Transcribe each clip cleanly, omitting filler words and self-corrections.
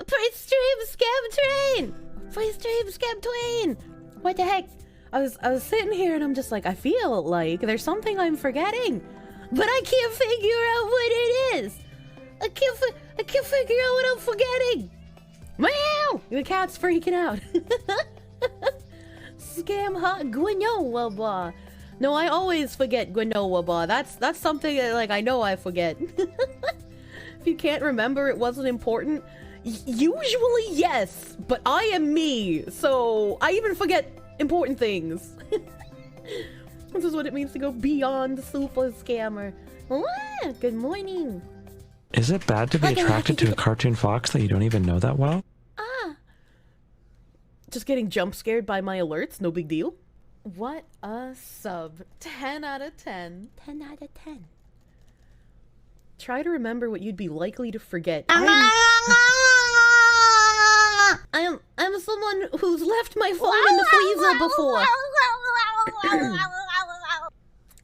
Pre-stream scam train! Pre-stream scam train! What the heck? I was sitting here and I'm just like, I feel like there's something I'm forgetting, but I can't figure out what it is. I can't figure out what I'm forgetting. Meow! The cat's freaking out. Scam hot Gwenoa bar. No, I always forget Gwenoa bar. That's something that, like, I know I forget. If you can't remember, it wasn't important. Usually, yes, but I am me, so I even forget important things. This is what it means to go beyond super scammer. Ah, good morning. Is it bad to be attracted to a cartoon fox that you don't even know that well? Ah. Just getting jump scared by my alerts, no big deal. What a sub. 10 out of 10. 10 out of 10. Try to remember what you'd be likely to forget. I'm someone who's left my phone in the freezer before.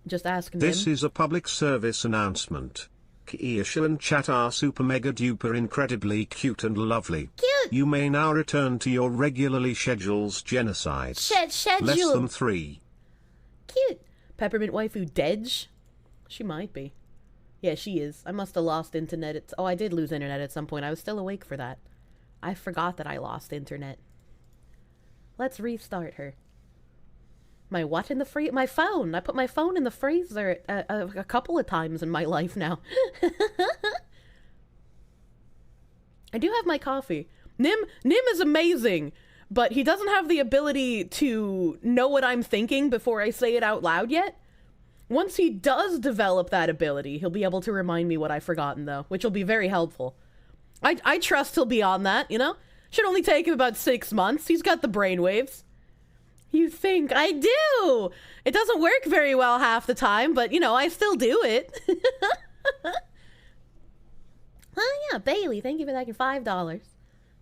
Just ask him. This is a public service announcement. Kirsche and chat are super mega duper incredibly cute and lovely. Cute! You may now return to your regularly scheduled genocides. Schedule. Less than 3. Cute. Peppermint waifu Dedge? She might be. Yeah, she is. I must have lost internet. Oh, I did lose internet at some point. I was still awake for that. I forgot that I lost internet. Let's restart her. My what in the my phone. I put my phone in the freezer a couple of times in my life now. I do have my coffee. Nim is amazing, but he doesn't have the ability to know what I'm thinking before I say it out loud yet. Once he does develop that ability, he'll be able to remind me what I've forgotten, though, which will be very helpful. I trust he'll be on that, you know? Should only take him about 6 months. He's got the brainwaves. You think? I do! It doesn't work very well half the time, but, you know, I still do it. Oh, yeah, Bailey, thank you for that $5.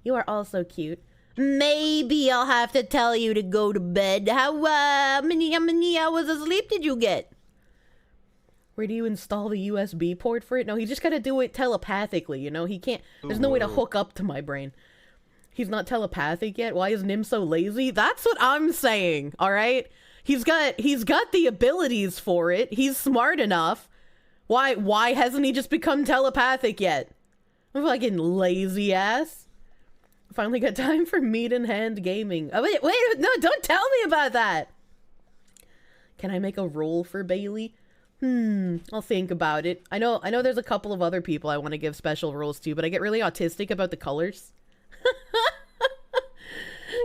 You are also cute. Maybe I'll have to tell you to go to bed. How many hours of sleep did you get? Where do you install the USB port for it? No, he just gotta do it telepathically, you know? He can't... There's no way to hook up to my brain. He's not telepathic yet? Why is Nim so lazy? That's what I'm saying, alright? He's got the abilities for it. He's smart enough. Why hasn't he just become telepathic yet? I'm fucking lazy ass. Finally got time for meat in hand gaming. Oh, wait, no, don't tell me about that! Can I make a roll for Bailey? I'll think about it. I know there's a couple of other people I want to give special roles to, but I get really autistic about the colors.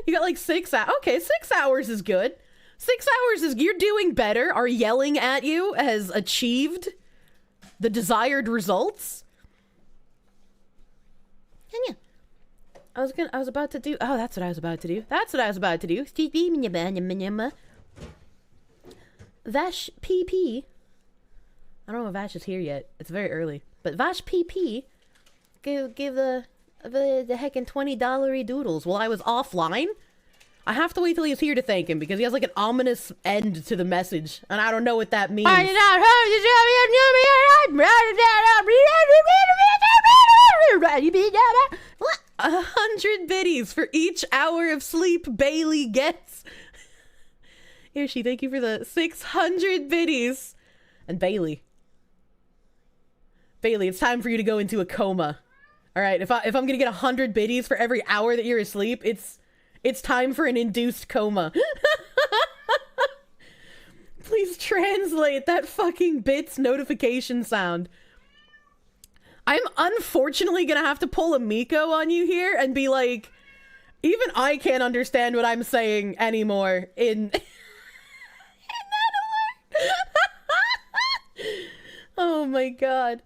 You got like 6 hours. Okay, 6 hours is good. 6 hours is... You're doing better. Our yelling at you has achieved the desired results. And yeah. I was about to do... Oh, that's what I was about to do. That's what I was about to do. Vash PP. I don't know if Vash is here yet. It's very early. But Vash PP give the heckin' $20 doodles while I was offline. I have to wait till he's here to thank him because he has like an ominous end to the message, and I don't know what that means. 100 biddies for each hour of sleep Bailey gets. Hirschi, thank you for the 600 biddies. And Bailey, it's time for you to go into a coma. All right, if I'm gonna get 100 biddies for every hour that you're asleep, it's time for an induced coma. Please translate that fucking bits notification sound. I'm unfortunately gonna have to pull a Miko on you here and be like, even I can't understand what I'm saying anymore in that alert. Oh my god.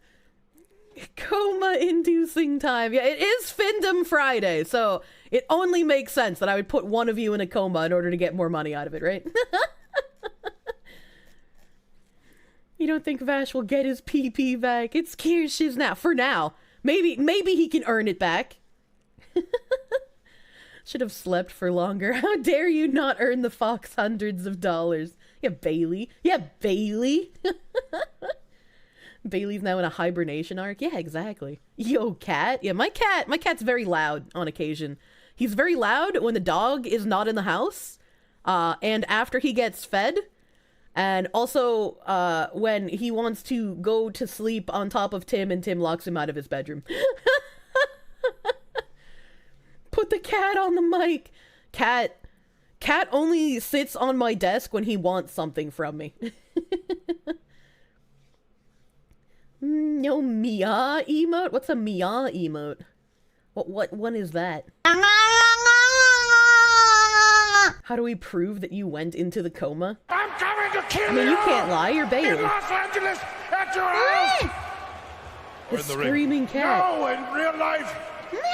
Coma-inducing time. Yeah, it is Findom Friday, so it only makes sense that I would put one of you in a coma in order to get more money out of it, right? You don't think Vash will get his PP back? It's Kirsche's now. For now. Maybe he can earn it back. Should have slept for longer. How dare you not earn the fox hundreds of dollars? Yeah, Bailey. Bailey's now in a hibernation arc. Yeah, exactly. Yo, cat. Yeah, my cat's very loud on occasion. He's very loud when the dog is not in the house, and after he gets fed, and also when he wants to go to sleep on top of Tim and Tim locks him out of his bedroom. Put the cat on the mic. Cat only sits on my desk when he wants something from me. No Mia emote? What's a Mia emote? What one is that? How do we prove that you went into the coma? I'm coming to kill I mean, you can't lie, you're Bailey. in Los Angeles at your house. The screaming cat. No, in real life.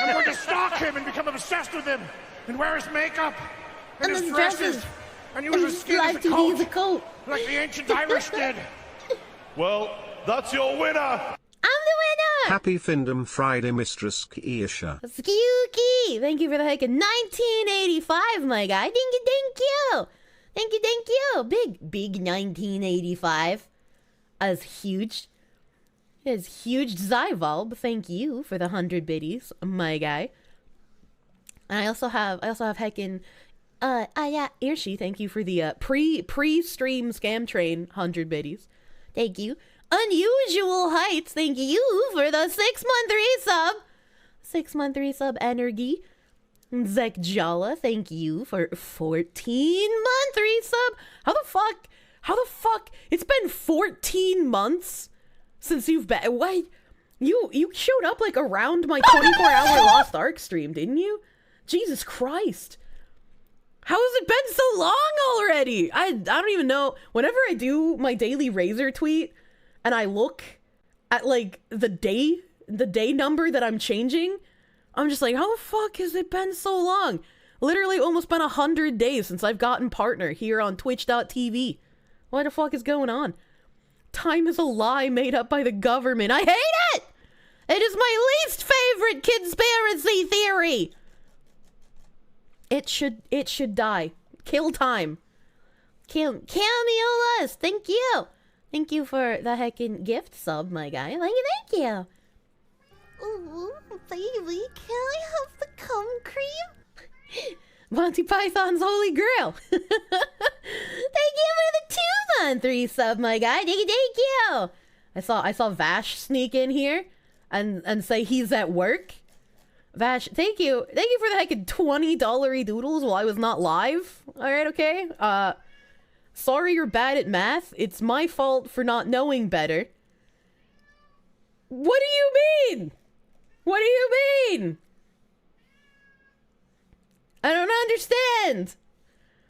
I'm going to stalk him and become obsessed with him and wear his makeup and his dresses and use his skin as a coat, like the ancient Irish did. Well, that's your winner. I'm the winner! Happy Findom Friday, Mistress Kirsche. Skewky! Thank you for the heck of 1985, my guy. Thank you, thank you! Thank you, thank you! Big 1985. As huge. As huge Zyvalb, thank you for the 100 biddies, my guy. And I also have heckin' yeah, Irshy, thank you for the pre-stream scam train 100 biddies. Thank you. Unusual Heights, thank you for the 6-month resub. 6-month resub energy. Zek Jala, thank you for 14-month resub. How the fuck? It's been 14 months since you've been. Wait, you showed up like around my 24-hour Lost Ark stream, didn't you? Jesus Christ. How has it been so long already? I don't even know. Whenever I do my daily Razor tweet and I look at like the day number that I'm changing, I'm just like, how the fuck has it been so long? Literally almost been 100 days since I've gotten partner here on twitch.tv. What the fuck is going on? Time is a lie made up by the government. I hate it! It is my least favorite conspiracy theory. It should die. Kill time. Cameolus, thank you. Thank you for the heckin' gift sub, my guy. Thank you. Ooh, baby, can I have the cum cream? Monty Python's Holy Grail. Thank you for the 2-month resub, my guy. Thank you. I saw Vash sneak in here and say he's at work. Vash, thank you for the heckin' $20 doodles while I was not live. All right, okay. Sorry you're bad at math. It's my fault for not knowing better. What do you mean? What do you mean? I don't understand.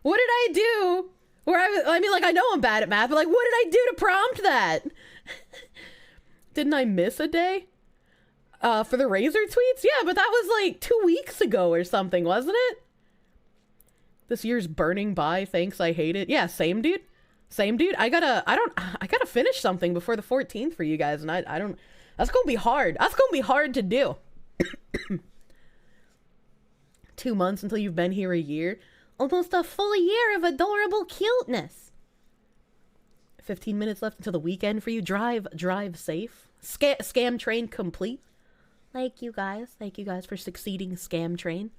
What did I do? I mean, like, I know I'm bad at math, but like, what did I do to prompt that? Didn't I miss a day? For the Razor tweets? Yeah, but that was like 2 weeks ago or something, wasn't it? This year's burning by, thanks, I hate it. Yeah, same dude. I gotta finish something before the 14th for you guys, and I don't, that's gonna be hard. That's gonna be hard to do. 2 months until you've been here a year. Almost a full year of adorable cuteness. 15 minutes left until the weekend for you. Drive safe. Scam train complete. Thank you guys for succeeding Scam Train.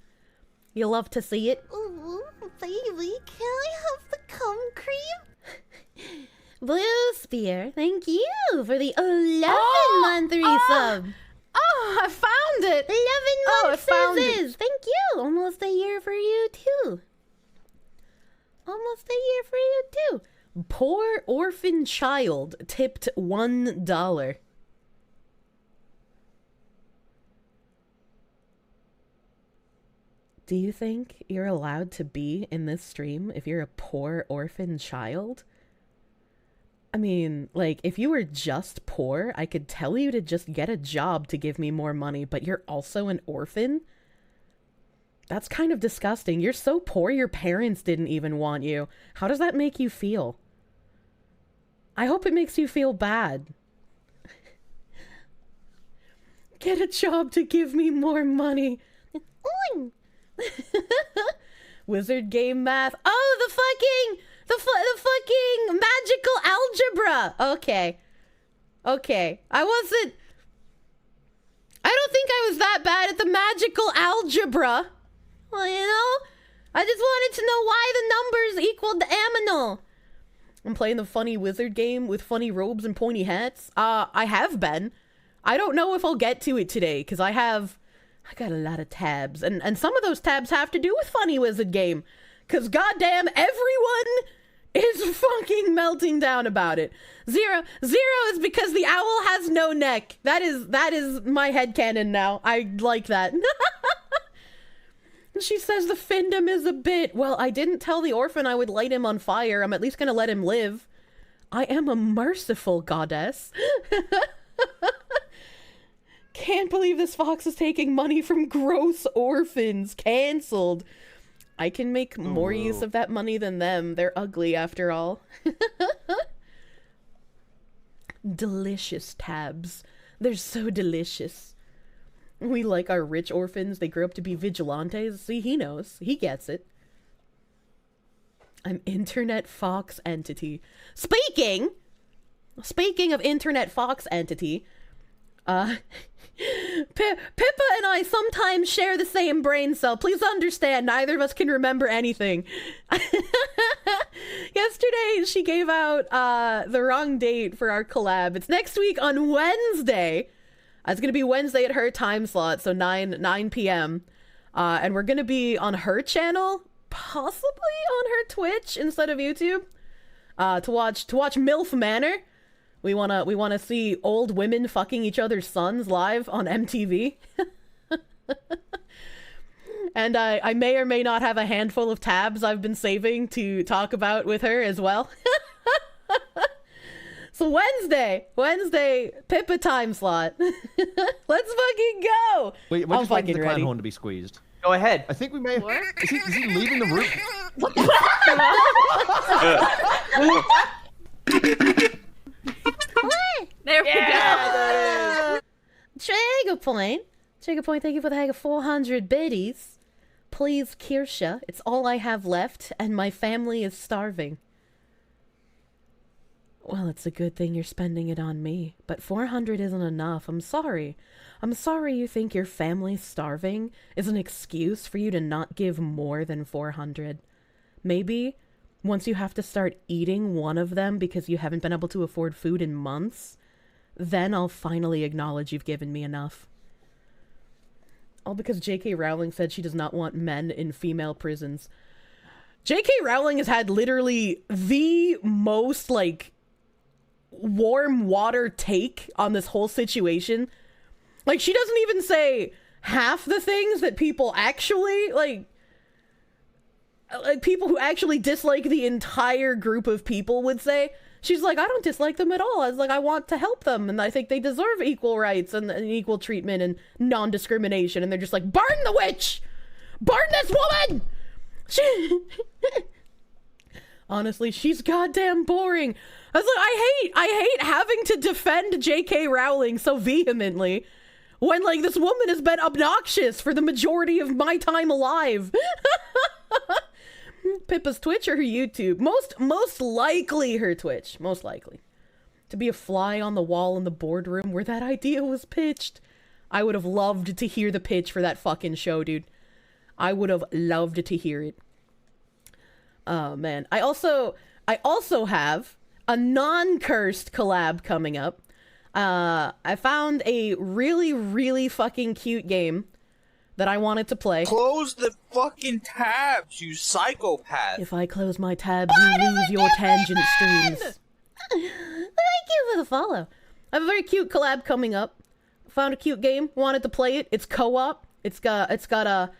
You love to see it. Ooh, baby, can I have the cum cream? Blue Spear, thank you for the 11-month resub. Oh, I found it. 11 months is. Thank you. Almost a year for you too. Poor orphan child tipped $1. Do you think you're allowed to be in this stream if you're a poor orphan child? I mean, like, if you were just poor, I could tell you to just get a job to give me more money, but you're also an orphan? That's kind of disgusting. You're so poor your parents didn't even want you. How does that make you feel? I hope it makes you feel bad. Get a job to give me more money. Wizard game math. Oh, the fucking magical algebra. Okay. Okay. I don't think I was that bad at the magical algebra. Well, you know, I just wanted to know why the numbers equaled the aminal. I'm playing the funny wizard game with funny robes and pointy hats. I have been. I don't know if I'll get to it today, because I got a lot of tabs. And some of those tabs have to do with funny wizard game. Because goddamn, everyone is fucking melting down about it. Zero is because the owl has no neck. That is my headcanon now. I like that. She says the Findom is a bit. Well, I didn't tell the orphan I would light him on fire. I'm at least gonna let him live. I am a merciful goddess. Can't believe this fox is taking money from gross orphans. Cancelled. I can make more use of that money than them. They're ugly after all. Delicious tabs. They're so delicious. We like our rich orphans. They grew up to be vigilantes. See, he knows. He gets it. I'm internet fox entity. Speaking of internet fox entity, Pippa and I sometimes share the same brain cell. Please understand, neither of us can remember anything. Yesterday, she gave out the wrong date for our collab. It's next week on Wednesday. It's going to be Wednesday at her time slot, so 9 p.m. And we're going to be on her channel, possibly on her Twitch instead of YouTube, to watch MILF Manor. We wanna see old women fucking each other's sons live on MTV. And I may or may not have a handful of tabs I've been saving to talk about with her as well. So Wednesday, Pippa time slot. Let's fucking go. We're just waiting for the clan ready. horn to be squeezed. Go ahead. I think we may. Is he leaving the room? There we go. Trigger point, thank you for the hag of 400 biddies. Please, Kirsche, it's all I have left, and my family is starving. Well, it's a good thing you're spending it on me, but 400 isn't enough. I'm sorry. I'm sorry you think your family's starving is an excuse for you to not give more than 400. Maybe once you have to start eating one of them because you haven't been able to afford food in months, then I'll finally acknowledge you've given me enough. All because J.K. Rowling said she does not want men in female prisons. J.K. Rowling has had literally the most, like, warm water take on this whole situation. Like, she doesn't even say half the things that people actually, like people who actually dislike the entire group of people would say. She's like, I don't dislike them at all. I was like, I want to help them, and I think they deserve equal rights and equal treatment and non-discrimination. And they're just like, burn the witch! Burn this woman! She... Honestly, she's goddamn boring. I was like, I hate having to defend J.K. Rowling so vehemently when, like, this woman has been obnoxious for the majority of my time alive. Pippa's Twitch or her YouTube? Most likely her Twitch. Most likely. To be a fly on the wall in the boardroom where that idea was pitched. I would have loved to hear the pitch for that fucking show, dude. I would have loved to hear it. Oh, man. I also have a non-cursed collab coming up. I found a really, really fucking cute game that I wanted to play. Close the fucking tabs, you psychopath. If I close my tabs, you lose your tangent streams. Thank you for the follow. I have a very cute collab coming up. Found a cute game, wanted to play it. It's co-op. It's got a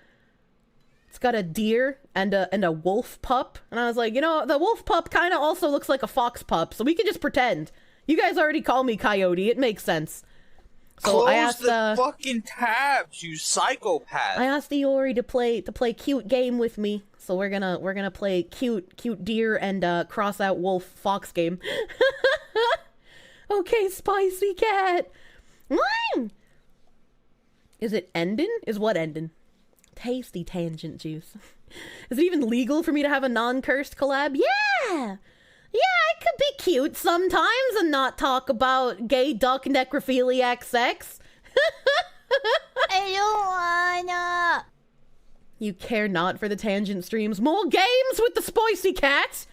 deer and a wolf pup. And I was like, you know, the wolf pup kind of also looks like a fox pup, so we can just pretend. You guys already call me Coyote. It makes sense. So Close I asked the fucking tabs, you psychopath. I asked Iori to play cute game with me. So we're gonna play cute deer and cross out wolf fox game. Okay, spicy cat. Is it endin'? Is what endin'? Tasty tangent juice. Is it even legal for me to have a non-cursed collab? Yeah! Yeah, I could be cute sometimes and not talk about gay duck necrophiliac sex. I don't wanna. You care not for the tangent streams. More games with the spicy cats.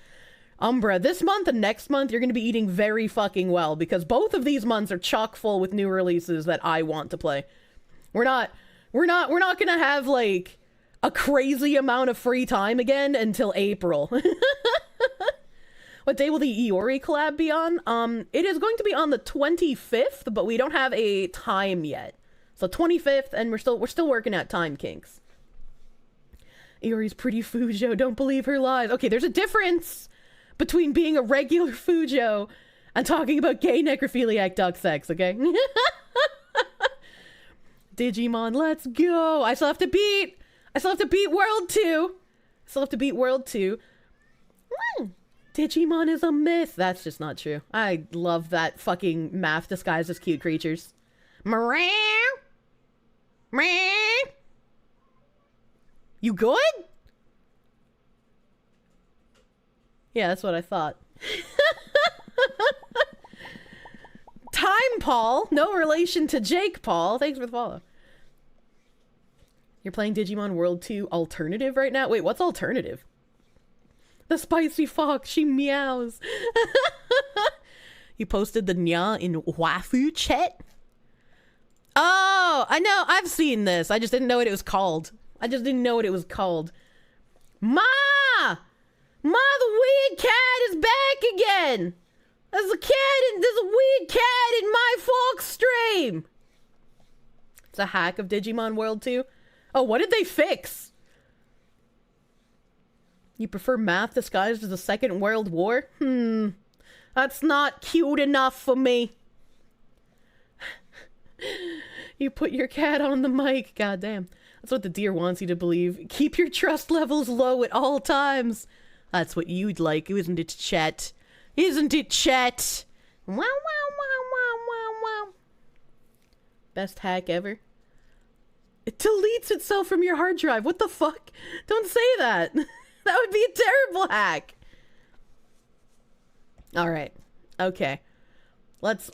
Umbra, this month and next month you're going to be eating very fucking well because both of these months are chock full with new releases that I want to play. We're not going to have like a crazy amount of free time again until April. What day will the Iori collab be on? It is going to be on the 25th, but we don't have a time yet. So 25th, and we're still working at time kinks. Iori's pretty Fujo, don't believe her lies. Okay, there's a difference between being a regular Fujo and talking about gay necrophiliac duck sex, okay? Digimon, let's go. I still have to beat World 2. Digimon is a myth. That's just not true. I love that fucking math disguised as cute creatures. Meow. Meow. You good? Yeah, that's what I thought. Time Paul, no relation to Jake Paul. Thanks for the follow. You're playing Digimon World 2 Alternative right now? Wait, what's Alternative? The spicy fox, she meows. You posted the nya in Wafu chat? Oh, I know, I've seen this. I just didn't know what it was called. Ma! Ma, the weird cat is back again! There's a weird cat in my Fox stream! It's a hack of Digimon World 2. Oh, what did they fix? You prefer math disguised as the Second World War? That's not cute enough for me. You put your cat on the mic. Goddamn. That's what the deer wants you to believe. Keep your trust levels low at all times. That's what you'd like, isn't it, chat? Isn't it, chat? Wow, wow, wow, wow, wow, wow. Best hack ever. It deletes itself from your hard drive. What the fuck? Don't say that. That would be a terrible hack. All right. Okay. Let's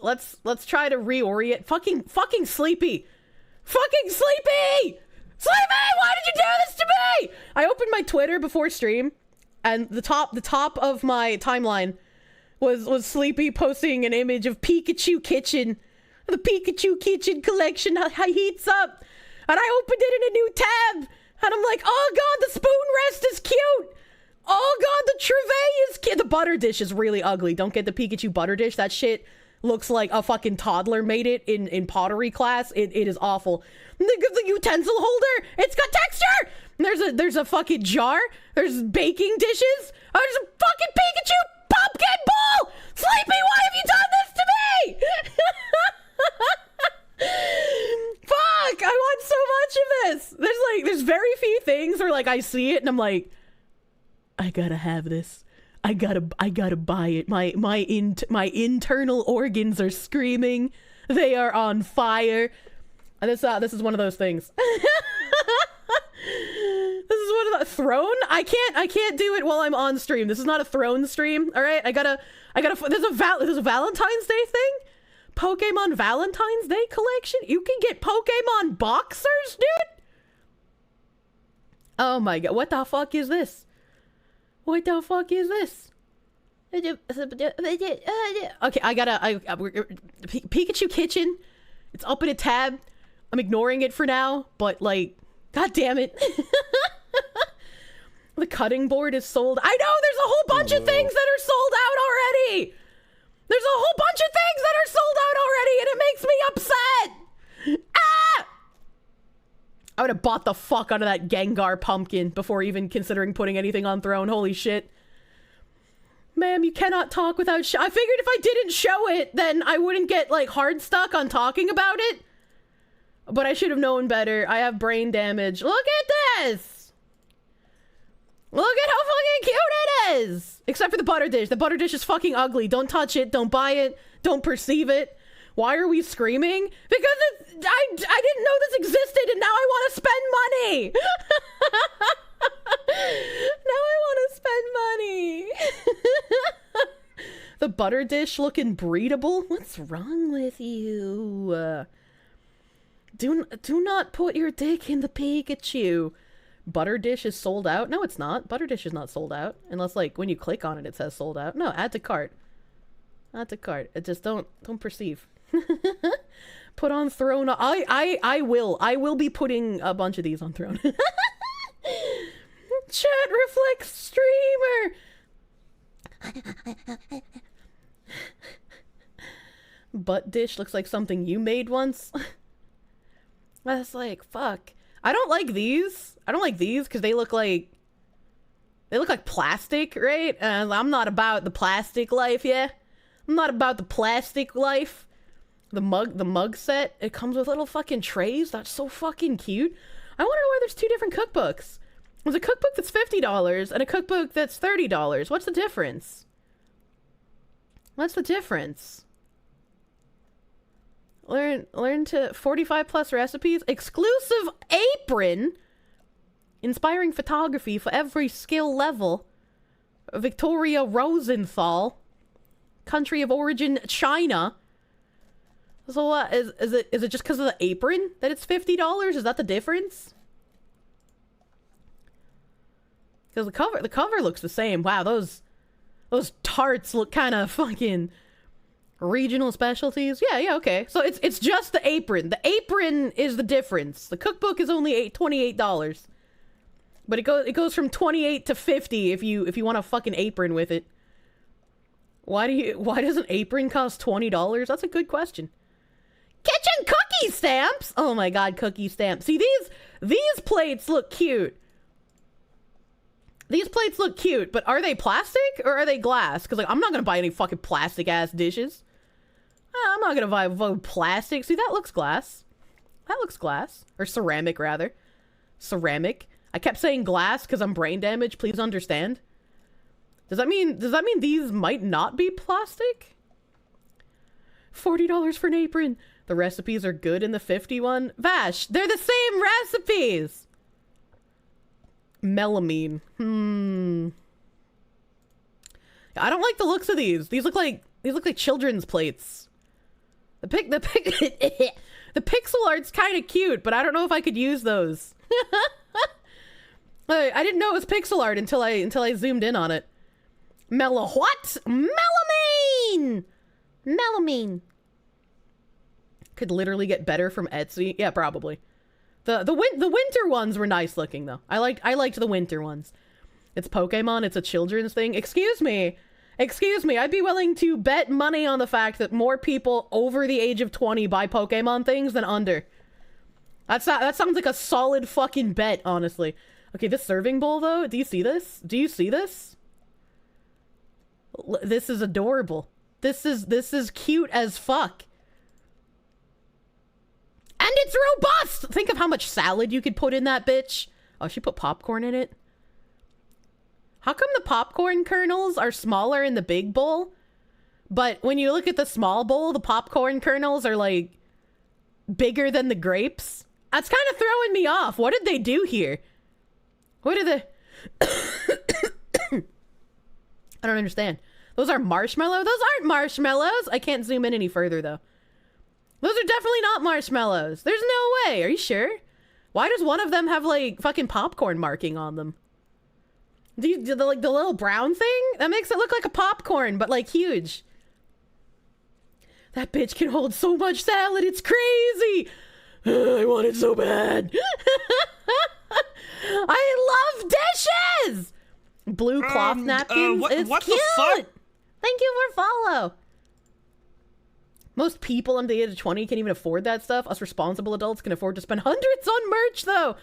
try to reorient. Fucking Sleepy. Fucking Sleepy! Sleepy! Why did you do this to me? I opened my Twitter before stream, and the top of my timeline was Sleepy posting an image of Pikachu Kitchen. The Pikachu Kitchen collection heats up. And I opened it in a new tab. And I'm like, oh god, the spoon rest is cute. Oh god, the Trevay is cute. The butter dish is really ugly. Don't get the Pikachu butter dish. That shit looks like a fucking toddler made it in pottery class. It is awful. The utensil holder, it's got texture. There's a fucking jar. There's baking dishes. Oh, there's a fucking Pikachu pumpkin ball. Sleepy, why have you done this to me? Fuck, I want so much of this. There's very few things where like I see it and I'm like, I gotta have this. I gotta buy it. My internal organs are screaming. They are on fire. And this is one of those things. This is one of the throne. I can't do it while I'm on stream. This is not a throne stream. All right, I gotta. There's a Valentine's Day thing. Pokemon Valentine's Day collection. You can get Pokemon boxers, dude. Oh my god, what the fuck is this? What the fuck is this? Okay, Pikachu Kitchen. It's up in a tab. I'm ignoring it for now, but like, god damn it. The cutting board is sold. I know, there's a whole bunch of things that are sold out already. There's a whole bunch of things that are sold out already, and it makes me upset. Ah! I would have bought the fuck out of that Gengar pumpkin before even considering putting anything on throne. Holy shit. Ma'am, you cannot talk without I figured if I didn't show it, then I wouldn't get, like, hard stuck on talking about it. But I should have known better. I have brain damage. Look at this! Look at how fucking cute it is! Except for the butter dish. The butter dish is fucking ugly. Don't touch it. Don't buy it. Don't perceive it. Why are we screaming? Because I didn't know this existed and now I want to spend money! Now I want to spend money! the butter dish looking breedable? What's wrong with you? Do not put your dick in the Pikachu. Butter dish is sold out? No, it's not. Butter dish is not sold out. Unless, like, when you click on it, it says sold out. No, add to cart. Add to cart. It just don't perceive. Put on throne. I will be putting a bunch of these on throne. Chat reflects streamer. Butt dish looks like something you made once. That's like, fuck. I don't like these. I don't like these because they look like plastic, right? I'm not about the plastic life, yeah. I'm not about the plastic life. The mug set, it comes with little fucking trays. That's so fucking cute. I wonder why there's two different cookbooks. There's a cookbook that's $50 and a cookbook that's $30. What's the difference? What's the difference? Learn to 45 plus recipes. Exclusive apron. Inspiring photography for every skill level. Victoria Rosenthal. Country of origin, China. So what, is it just because of the apron that it's $50? Is that the difference? Because the cover looks the same. Wow, those tarts look kind of fucking regional specialties. Yeah, okay. So it's just the apron. The apron is the difference. The cookbook is only $28. But it goes from 28 to 50 if you want a fucking apron with it. Why does an apron cost $20? That's a good question. Kitchen cookie stamps. Oh my god, cookie stamps. See, these plates look cute. These plates look cute, but are they plastic or are they glass? Because, like, I'm not gonna buy any fucking plastic ass dishes. I'm not gonna buy plastic. See, that looks glass. That looks glass. Or ceramic, rather. Ceramic. I kept saying glass because I'm brain damaged. Please understand. Does that mean these might not be plastic? $40 for an apron. The recipes are good in the 51. Vash, they're the same recipes. Melamine. I don't like the looks of these. These look like children's plates. The pixel art's kind of cute, but I don't know if I could use those. I didn't know it was pixel art until I zoomed in on it. What? Melamine! Melamine. Could literally get better from Etsy. Yeah, probably. The winter ones were nice looking though. I liked the winter ones. It's Pokemon, it's a children's thing. Excuse me, I'd be willing to bet money on the fact that more people over the age of 20 buy Pokemon things than under. That sounds like a solid fucking bet, honestly. Okay, this serving bowl though, do you see this? Do you see this? This is adorable. This is cute as fuck. And it's robust! Think of how much salad you could put in that bitch. Oh, she put popcorn in it. How come the popcorn kernels are smaller in the big bowl? But when you look at the small bowl, the popcorn kernels are like bigger than the grapes? That's kind of throwing me off. What did they do here? What are the... I don't understand. Those are marshmallows? Those aren't marshmallows! I can't zoom in any further though. Those are definitely not marshmallows. There's no way. Are you sure? Why does one of them have like fucking popcorn marking on them? Do the little brown thing? That makes it look like a popcorn, but like huge. That bitch can hold so much salad. It's crazy. I want it so bad. I love dishes. Blue cloth napkins. It's what cute. The fuck? Thank you for follow. Most people under the age of 20 can't even afford that stuff. Us responsible adults can afford to spend hundreds on merch, though.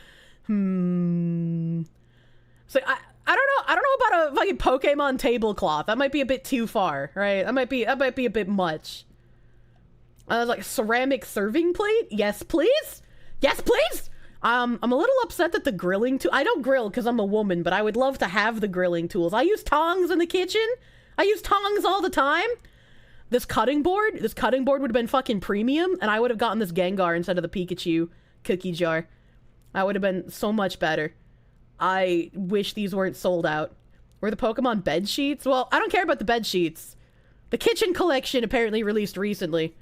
So I don't know about a fucking Pokemon tablecloth. That might be a bit too far, right? That might be a bit much. Like ceramic serving plate? Yes, please. Yes, please. I'm a little upset that the grilling tool. I don't grill because I'm a woman, but I would love to have the grilling tools. I use tongs in the kitchen. I use tongs all the time. This cutting board would have been fucking premium, and I would have gotten this Gengar instead of the Pikachu cookie jar. That would have been so much better. I wish these weren't sold out. Were the Pokemon bed sheets? Well, I don't care about the bed sheets. The Kitchen Collection apparently released recently.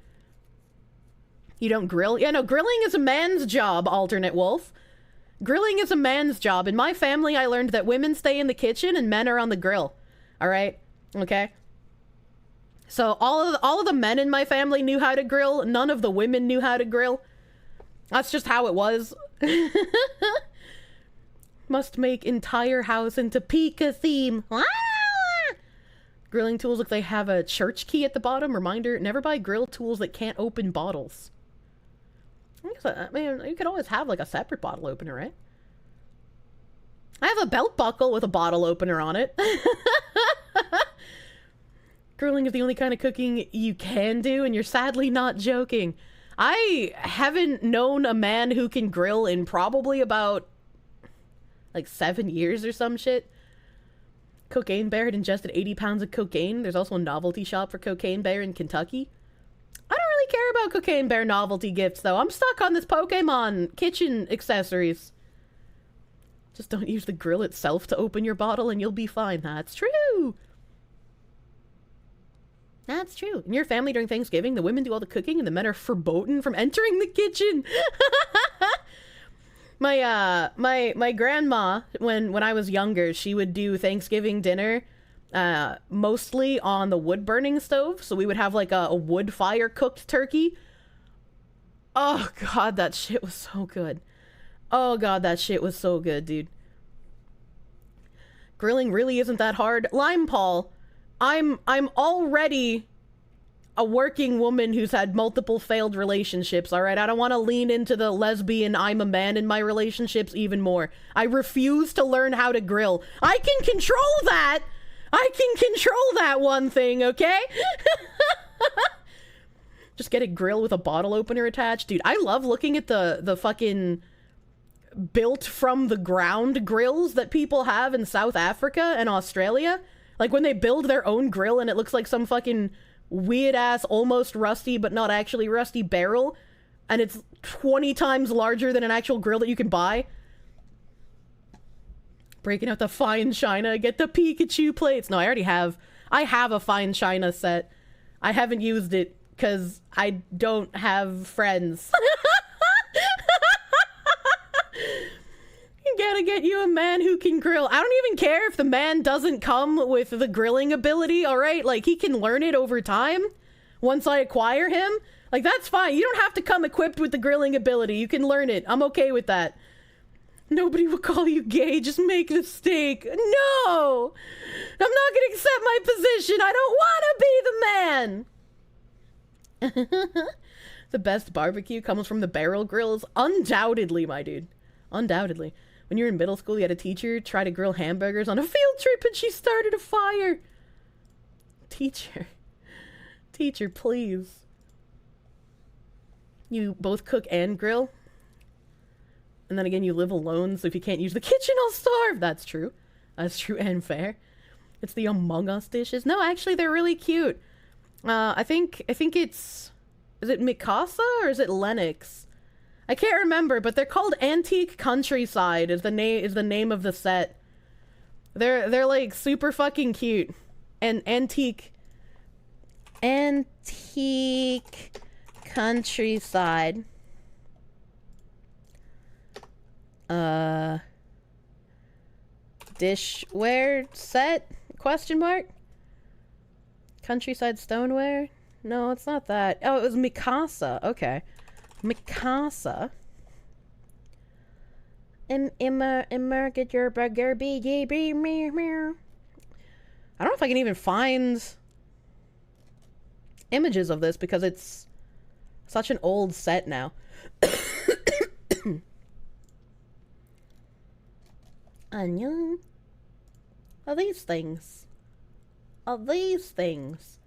You don't grill? Yeah, no, grilling is a man's job, alternate wolf. Grilling is a man's job. In my family, I learned that women stay in the kitchen and men are on the grill. Alright? Okay? So all of the men in my family knew how to grill. None of the women knew how to grill. That's just how it was. Must make entire house into Pika theme. Grilling tools look like they have a church key at the bottom. Reminder, never buy grill tools that can't open bottles. I mean, you could always have like a separate bottle opener, right? I have a belt buckle with a bottle opener on it. Grilling is the only kind of cooking you can do, and you're sadly not joking. I haven't known a man who can grill in probably about like 7 years or some shit. Cocaine Bear had ingested 80 pounds of cocaine. There's also a novelty shop for Cocaine Bear in Kentucky. I don't really care about Cocaine Bear novelty gifts, though. I'm stuck on this Pokemon kitchen accessories. Just don't use the grill itself to open your bottle and you'll be fine. That's true. That's true. In your family during Thanksgiving, the women do all the cooking and the men are verboten from entering the kitchen. My grandma, when I was younger, she would do Thanksgiving dinner mostly on the wood burning stove. So we would have like a wood fire cooked turkey. Oh god, that shit was so good. Oh god, that shit was so good, dude. Grilling really isn't that hard. Lime Paul, I'm already a working woman who's had multiple failed relationships, alright? I don't want to lean into the lesbian I'm a man in my relationships even more. I refuse to learn how to grill. I can control that! I can control that one thing, okay? Just get a grill with a bottle opener attached. Dude, I love looking at the fucking built from the ground grills that people have in South Africa and Australia. Like when they build their own grill and it looks like some fucking weird ass, almost rusty but not actually rusty barrel. And it's 20 times larger than an actual grill that you can buy. Breaking out the fine china, get the Pikachu plates. No, I have a fine china set. I haven't used it because I don't have friends. You gotta get you a man who can grill. I don't even care if the man doesn't come with the grilling ability, alright? Like, he can learn it over time once I acquire him. Like, that's fine. You don't have to come equipped with the grilling ability. You can learn it. I'm okay with that. Nobody will call you gay. Just make the steak. No! I'm not gonna accept my position. I don't want to be the man! The best barbecue comes from the barrel grills? Undoubtedly, my dude. Undoubtedly. When you were in middle school, you had a teacher try to grill hamburgers on a field trip and she started a fire. Teacher. Teacher, please. You both cook and grill? And then again, you live alone, so if you can't use the kitchen, I'll starve. That's true. That's true and fair. It's the Among Us dishes. No, actually, they're really cute. I think it's... Is it Mikasa or is it LatinX? I can't remember, but they're called Antique Countryside is the name of the set. They're like super fucking cute. And Antique Countryside. Dishware set? Question mark? Countryside stoneware? No, it's not that. Oh, it was Mikasa. Okay. Mikasa. Immer get your burger be. I don't know if I can even find images of this because it's such an old set now. Onion. Are these things? Are these things?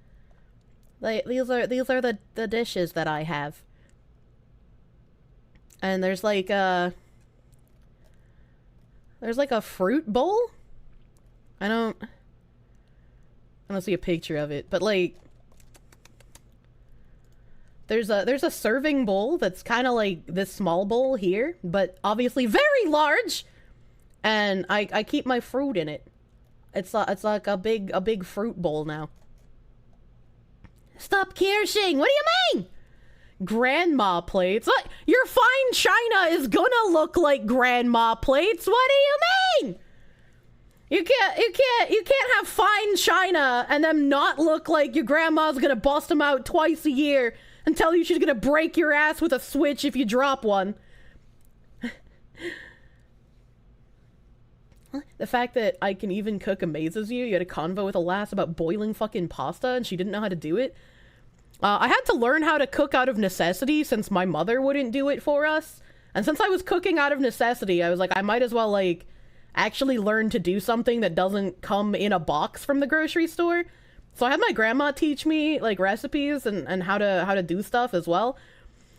These are the dishes that I have. And there's like a fruit bowl? I don't see a picture of it, but like there's a serving bowl that's kind of like this small bowl here, but obviously very large. And I keep my fruit in it. It's like a big fruit bowl now. Stop Kirsching. What do you mean? Grandma plates? What? Your fine china is gonna look like grandma plates. What do you mean? You can't have fine china and them not look like your grandma's gonna bust them out twice a year and tell you she's gonna break your ass with a switch if you drop one. The fact that I can even cook amazes you. You had a convo with a lass about boiling fucking pasta and she didn't know how to do it. I had to learn how to cook out of necessity since my mother wouldn't do it for us. And since I was cooking out of necessity, I was like, I might as well, like, actually learn to do something that doesn't come in a box from the grocery store. So I had my grandma teach me, like, recipes and how to do stuff as well.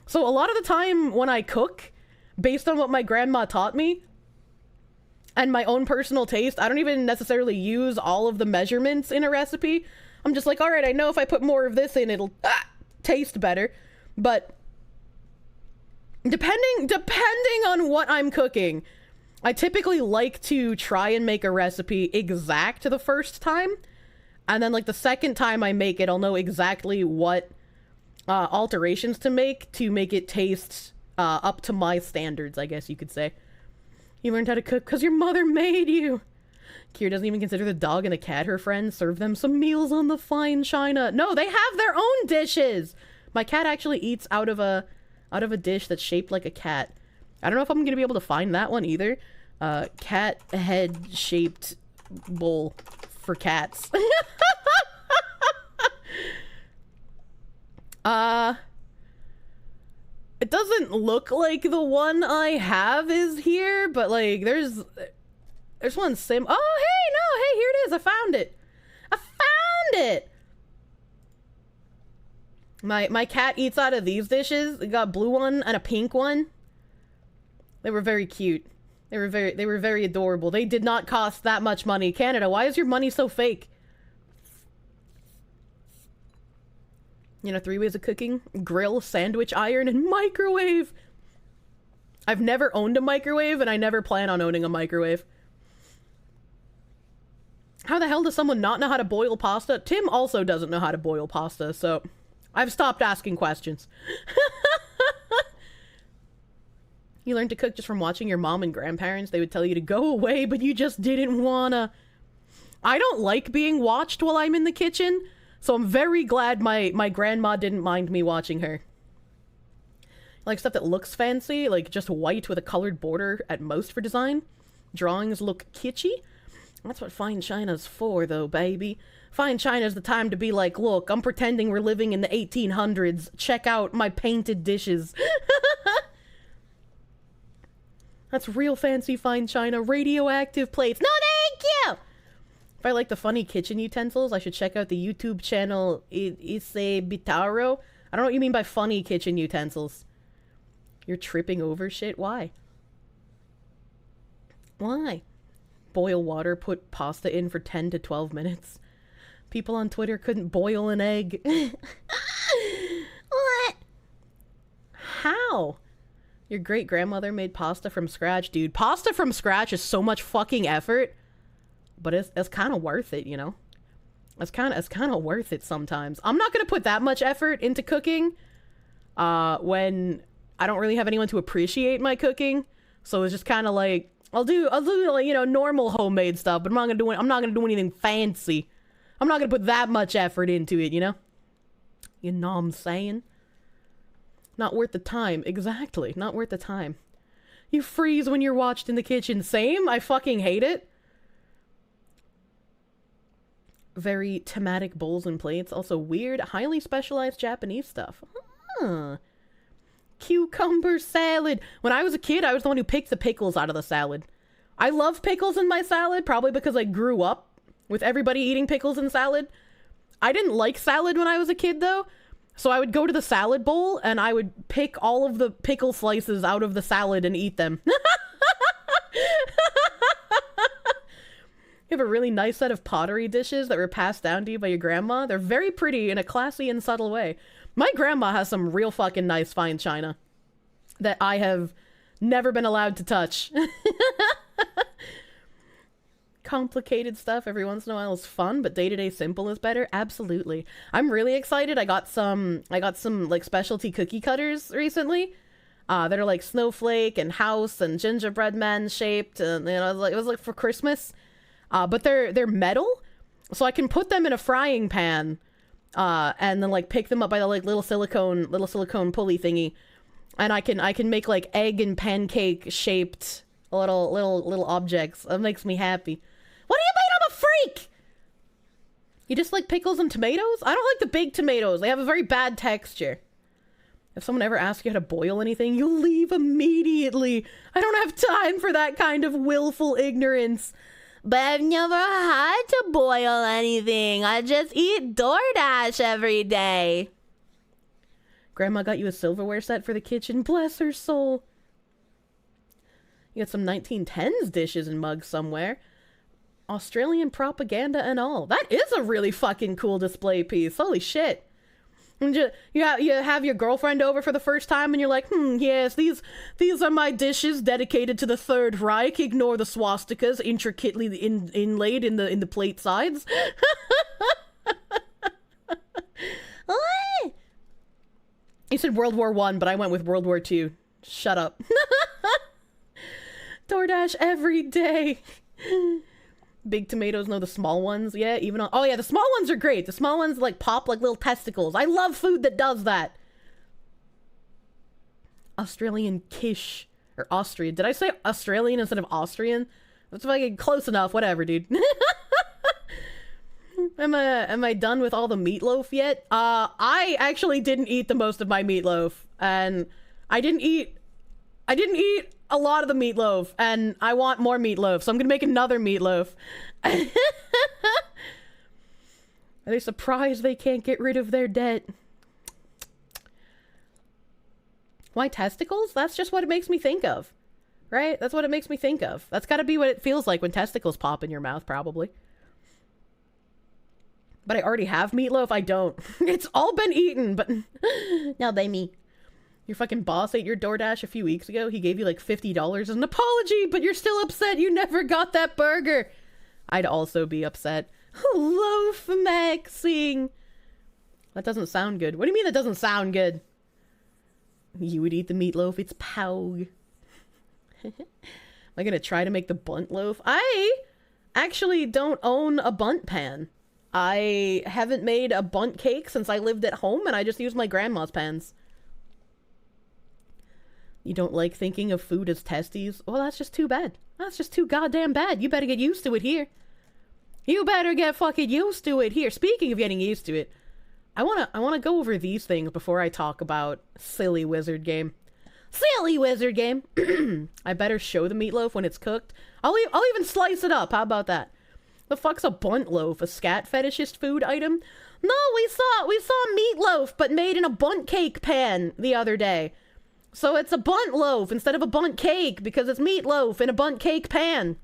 So a lot of the time when I cook, based on what my grandma taught me, and my own personal taste, I don't even necessarily use all of the measurements in a recipe. I'm just like, all right, I know if I put more of this in, it'll taste better. But depending on what I'm cooking, I typically like to try and make a recipe exact the first time. And then, like, the second time I make it, I'll know exactly what alterations to make it taste up to my standards, I guess you could say. You learned how to cook because your mother made you. Kier doesn't even consider the dog and the cat her friends. Serve them some meals on the fine china. No, they have their own dishes. My cat actually eats out of a dish that's shaped like a cat. I don't know if I'm gonna be able to find that one either. Cat head shaped bowl for cats. It doesn't look like the one I have is here, but like there's one sim. Oh, hey, no, hey, here it is. I found it. I found it. My cat eats out of these dishes. We got a blue one and a pink one. They were very cute. They were very adorable. They did not cost that much money. Canada, why is your money so fake? You know, 3 ways of cooking: grill, sandwich iron, and microwave. I've never owned a microwave, and I never plan on owning a microwave. How the hell does someone not know how to boil pasta? Tim also doesn't know how to boil pasta, so I've stopped asking questions. You learned to cook just from watching your mom and grandparents. They would tell you to go away, but you just didn't wanna. I don't like being watched while I'm in the kitchen, so I'm very glad my grandma didn't mind me watching her. Like stuff that looks fancy, like just white with a colored border at most for design. Drawings look kitschy. That's what fine china's for, though, baby. Fine china's the time to be like, look, I'm pretending we're living in the 1800s. Check out my painted dishes. That's real fancy fine china. Radioactive plates. No, thank you! If I like the funny kitchen utensils, I should check out the YouTube channel Ise Bitaro. I don't know what you mean by funny kitchen utensils. You're tripping over shit? Why? Why? Boil water, put pasta in for 10 to 12 minutes. People on Twitter couldn't boil an egg. What? How? Your great-grandmother made pasta from scratch, dude. Pasta from scratch is so much fucking effort. But it's kind of worth it, you know? It's kind of worth it sometimes. I'm not going to put that much effort into cooking when I don't really have anyone to appreciate my cooking. So it's just kind of like, I'll do like, you know, normal homemade stuff, but I'm not going to do anything fancy. I'm not going to put that much effort into it, you know? You know what I'm saying? Not worth the time. Exactly. Not worth the time. You freeze when you're watched in the kitchen. Same. I fucking hate it. Very thematic bowls and plates. Also weird, highly specialized Japanese stuff. Huh. Cucumber salad. When I was a kid, I was the one who picked the pickles out of the salad. I love pickles in my salad, probably because I grew up with everybody eating pickles in salad. I didn't like salad when I was a kid, though. So I would go to the salad bowl, and I would pick all of the pickle slices out of the salad and eat them. You have a really nice set of pottery dishes that were passed down to you by your grandma. They're very pretty in a classy and subtle way. My grandma has some real fucking nice fine china that I have never been allowed to touch. complicated stuff every once in a while is fun, but day-to-day simple is better. Absolutely. I'm really excited. I got some like specialty cookie cutters recently. That are like snowflake and house and gingerbread man shaped, and you know, it was like for Christmas. But they're metal, so I can put them in a frying pan, and then like pick them up by the like little silicone pulley thingy, and I can make like egg and pancake shaped little objects. That makes me happy. What do you mean I'm a freak? You just like pickles and tomatoes? I don't like the big tomatoes. They have a very bad texture. If someone ever asks you how to boil anything, you leave immediately. I don't have time for that kind of willful ignorance. But I've never had to boil anything. I just eat DoorDash every day. Grandma got you a silverware set for the kitchen. Bless her soul. You got some 1910s dishes and mugs somewhere. Australian propaganda and all. That is a really fucking cool display piece. Holy shit. And you have your girlfriend over for the first time and you're like, yes, these are my dishes dedicated to the Third Reich. Ignore the swastikas intricately inlaid in the plate sides. What? You said World War I, but I went with World War II. Shut up. DoorDash every day. Big tomatoes, no, the small ones, yeah, even on, oh yeah, the small ones are great. The small ones like pop like little testicles. I love food that does that. Australian quiche, or Austrian. Did I say Australian instead of Austrian? That's fucking close enough, whatever, dude. Am I done with all the meatloaf yet? I actually didn't eat the most of my meatloaf, and I didn't eat a lot of the meatloaf, and I want more meatloaf, so I'm gonna make another meatloaf. Are they surprised they can't get rid of their debt? Why testicles? That's just what it makes me think of. Right? That's what it makes me think of. That's gotta be what it feels like when testicles pop in your mouth, probably. But I already have meatloaf? I don't. It's all been eaten, but... Now they me. Your fucking boss ate your DoorDash a few weeks ago. He gave you like $50 as an apology, but you're still upset you never got that burger. I'd also be upset. Loaf maxing. That doesn't sound good. What do you mean that doesn't sound good? You would eat the meatloaf. It's pow. Am I gonna try to make the bunt loaf? I actually don't own a bunt pan. I haven't made a bunt cake since I lived at home, and I just use my grandma's pans. You don't like thinking of food as testes? Well, that's just too bad. That's just too goddamn bad. You better get used to it here. You better get fucking used to it here. Speaking of getting used to it, I wanna go over these things before I talk about silly wizard game. Silly wizard game. I better show the meatloaf when it's cooked. I'll even slice it up. How about that? The fuck's a bunt loaf? A scat fetishist food item? No, we saw meatloaf, but made in a bunt cake pan the other day. So it's a bunt loaf instead of a bunt cake because it's meatloaf in a bunt cake pan.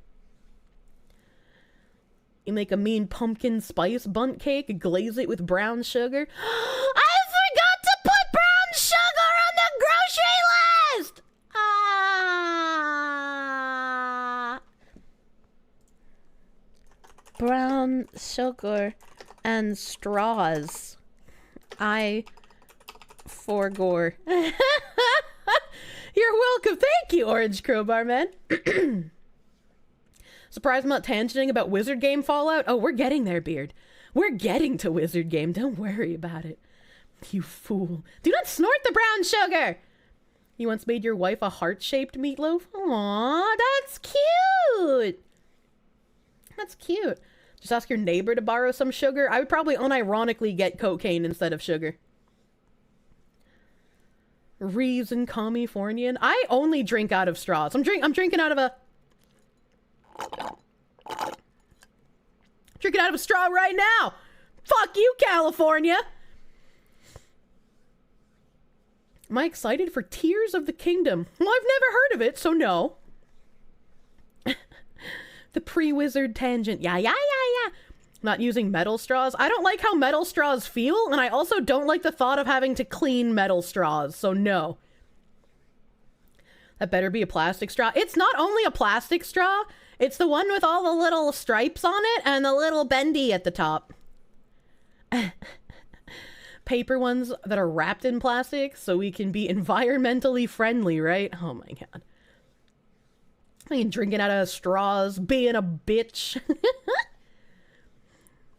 You make a mean pumpkin spice bunt cake, glaze it with brown sugar. I forgot to put brown sugar on the grocery list! Brown sugar and straws. I forgore. You're welcome. Thank you, Orange Crowbar Man. Surprised I'm not tangenting about wizard game Fallout. Oh, we're getting there, Beard. We're getting to wizard game. Don't worry about it. You fool. Do not snort the brown sugar. You once made your wife a heart-shaped meatloaf? Aww, that's cute. That's cute. Just ask your neighbor to borrow some sugar. I would probably unironically get cocaine instead of sugar. Reason Californian. I only drink out of straws. I'm drinking out of a... Drinking out of a straw right now. Fuck you, California. Am I excited for Tears of the Kingdom? Well, I've never heard of it, so no. The pre-wizard tangent. Yeah. Not using metal straws. I don't like how metal straws feel, and I also don't like the thought of having to clean metal straws, so no. That better be a plastic straw. It's not only a plastic straw, It's the one with all the little stripes on it and the little bendy at the top. Paper ones that are wrapped in plastic so we can be environmentally friendly, right? Oh my god. I mean, drinking out of straws, being a bitch.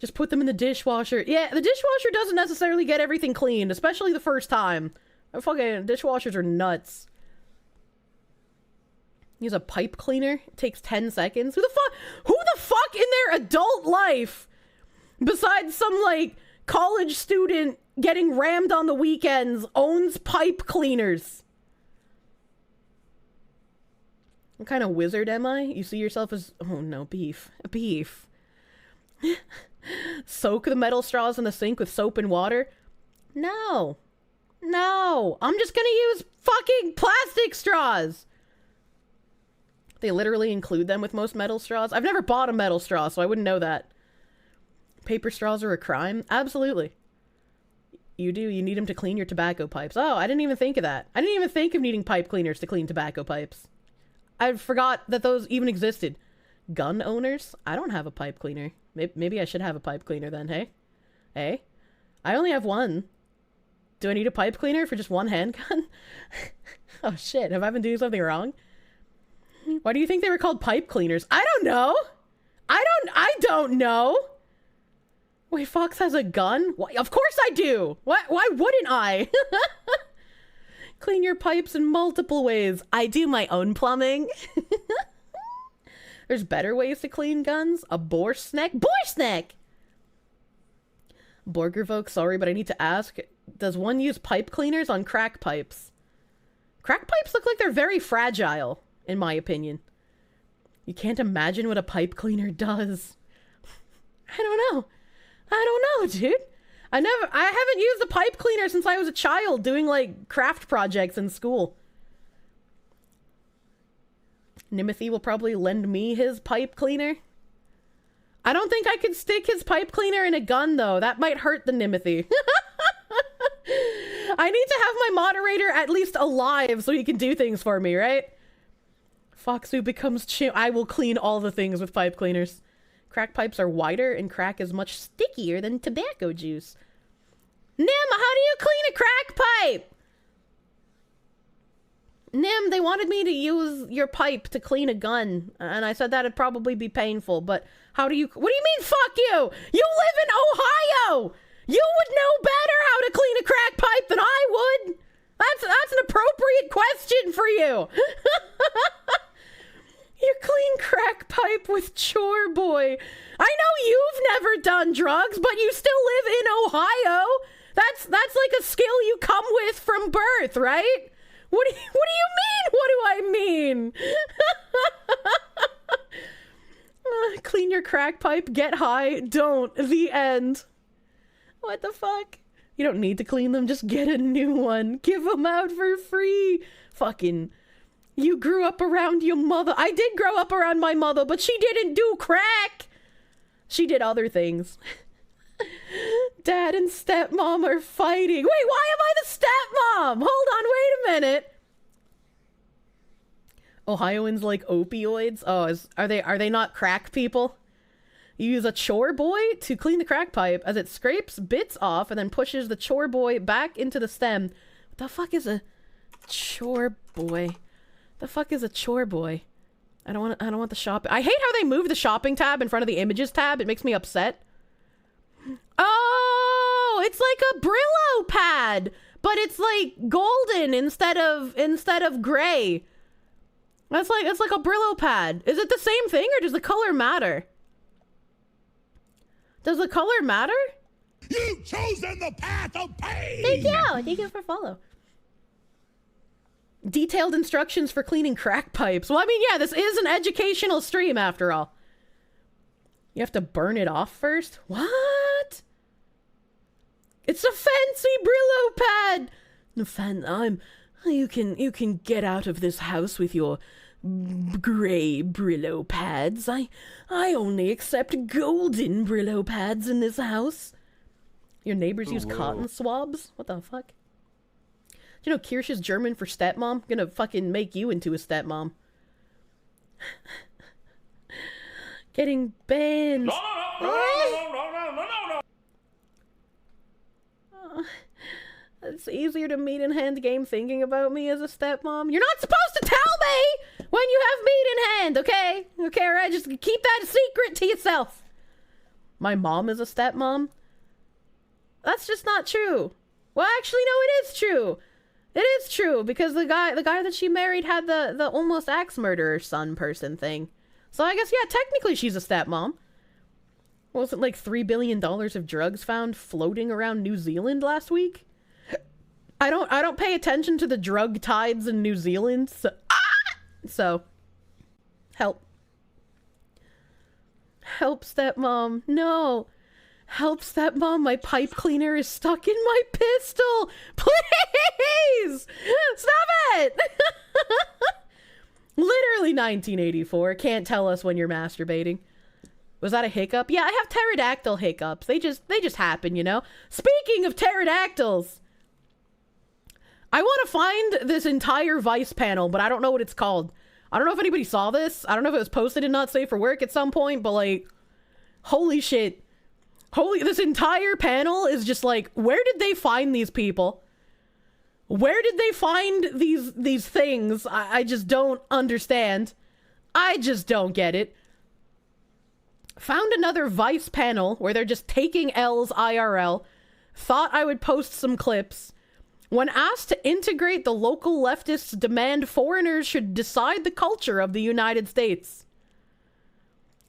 Just put them in the dishwasher. Yeah, the dishwasher doesn't necessarily get everything cleaned, especially the first time. Fucking dishwashers are nuts. Use a pipe cleaner. It takes 10 seconds. Who the fuck in their adult life, besides some, like, college student getting rammed on the weekends, owns pipe cleaners? What kind of wizard am I? You see yourself as... Oh no, beef. Beef. Soak the metal straws in the sink with soap and water? No. No. I'm just gonna use fucking plastic straws. They literally include them with most metal straws. I've never bought a metal straw, so I wouldn't know that. Paper straws are a crime? Absolutely. You do. You need them to clean your tobacco pipes. Oh, I didn't even think of that. I didn't even think of needing pipe cleaners to clean tobacco pipes. I forgot that those even existed. Gun owners? I don't have a pipe cleaner. Maybe I should have a pipe cleaner then, hey? Hey? I only have one. Do I need a pipe cleaner for just one handgun? Oh shit, have I been doing something wrong? Why do you think they were called pipe cleaners? I don't know! I don't know! Wait, Fox has a gun? Why, of course I do! Why wouldn't I? Clean your pipes in multiple ways. I do my own plumbing. There's better ways to clean guns. A borscht snack? Borscht snack! Borgervoke, sorry, but I need to ask. Does one use pipe cleaners on crack pipes? Crack pipes look like they're very fragile, in my opinion. You can't imagine what a pipe cleaner does. I don't know, dude. I haven't used a pipe cleaner since I was a child doing, like, craft projects in school. Nimothy will probably lend me his pipe cleaner. I don't think I could stick his pipe cleaner in a gun, though. That might hurt the Nimothy. I need to have my moderator at least alive so he can do things for me, right? Foxu becomes I will clean all the things with pipe cleaners. Crack pipes are wider and crack is much stickier than tobacco juice. Nim, how do you clean a crack pipe? Nim, they wanted me to use your pipe to clean a gun, and I said that'd probably be painful, but what do you mean, fuck you? You live in Ohio! You would know better how to clean a crack pipe than I would! That's an appropriate question for you! You clean crack pipe with chore boy. I know you've never done drugs, but you still live in Ohio! That's like a skill you come with from birth, right? What do you mean? What do I mean? Clean your crack pipe, get high, don't. The end. What the fuck? You don't need to clean them, just get a new one. Give them out for free. Fucking... You grew up around your mother. I did grow up around my mother, but she didn't do crack. She did other things. Dad and stepmom are fighting. Wait, why am I the stepmom? Hold on, wait a minute. Ohioans like opioids? Oh, are they not crack people? You use a chore boy to clean the crack pipe as it scrapes bits off and then pushes the chore boy back into the stem. What the fuck is a chore boy? The fuck is a chore boy? I don't want the shop. I hate how they move the shopping tab in front of the images tab. It makes me upset. Oh, it's like a Brillo pad, but it's like golden instead of gray. That's like a Brillo pad. Is it the same thing or does the color matter? Does the color matter? You've chosen the path of pain. Thank you. Thank you for follow. Detailed instructions for cleaning crack pipes. Well, I mean, yeah, this is an educational stream after all. You have to burn it off first? What? It's a fancy Brillo pad. You can get out of this house with your gray Brillo pads. I only accept golden Brillo pads in this house. Your neighbors use cotton swabs? What the fuck? Do you know Kirsche is German for stepmom? Gonna fucking make you into a stepmom. Getting banned. No. It's easier to meat in hand game thinking about me as a stepmom. You're not supposed to tell me when you have meat in hand, okay? Okay, all right? Just keep that a secret to yourself. My mom is a stepmom? That's just not true. Well, actually, no, it is true. It is true, because the guy that she married had the almost axe murderer son person thing. So I guess, yeah, technically she's a stepmom. Wasn't like $3 billion of drugs found floating around New Zealand last week? I don't pay attention to the drug tides in New Zealand, so help. Help, stepmom. No. Help, stepmom. My pipe cleaner is stuck in my pistol. Please! Stop it! Literally 1984. Can't tell us when you're masturbating. Was that a hiccup? Yeah, I have pterodactyl hiccups. They just happen, you know? Speaking of pterodactyls, I want to find this entire Vice panel, but I don't know what it's called. I don't know if anybody saw this. I don't know if it was posted in Not Safe for Work at some point, but like, holy shit. This entire panel is just like, where did they find these people? Where did they find these things? I just don't understand. I just don't get it. Found another Vice panel where they're just taking L's IRL. Thought I would post some clips. When asked to integrate, the local leftists demand foreigners should decide the culture of the United States.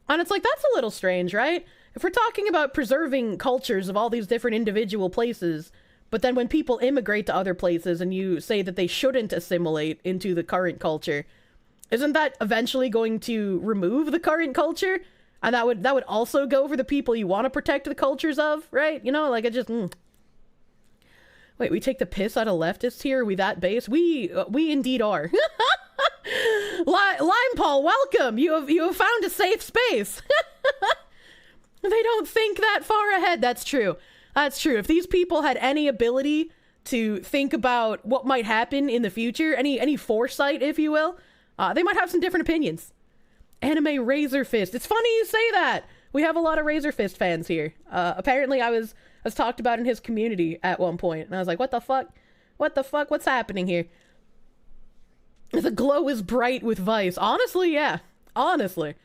And it's like, that's a little strange, right? If we're talking about preserving cultures of all these different individual places, but then when people immigrate to other places and you say that they shouldn't assimilate into the current culture, isn't that eventually going to remove the current culture? And that would also go for the people you want to protect the cultures of, right? You know, like it just... Wait, we take the piss out of leftists here? Are we that base? We indeed are. Lime Paul, welcome! You have found a safe space. They don't think that far ahead. That's true. That's true. If these people had any ability to think about what might happen in the future, any foresight, if you will, they might have some different opinions. Anime Razor Fist. It's funny you say that. We have a lot of Razor Fist fans here. Apparently I was talked about in his community at one point, and I was like, what the fuck? What the fuck? What's happening here? The glow is bright with Vice. Honestly, yeah. Honestly.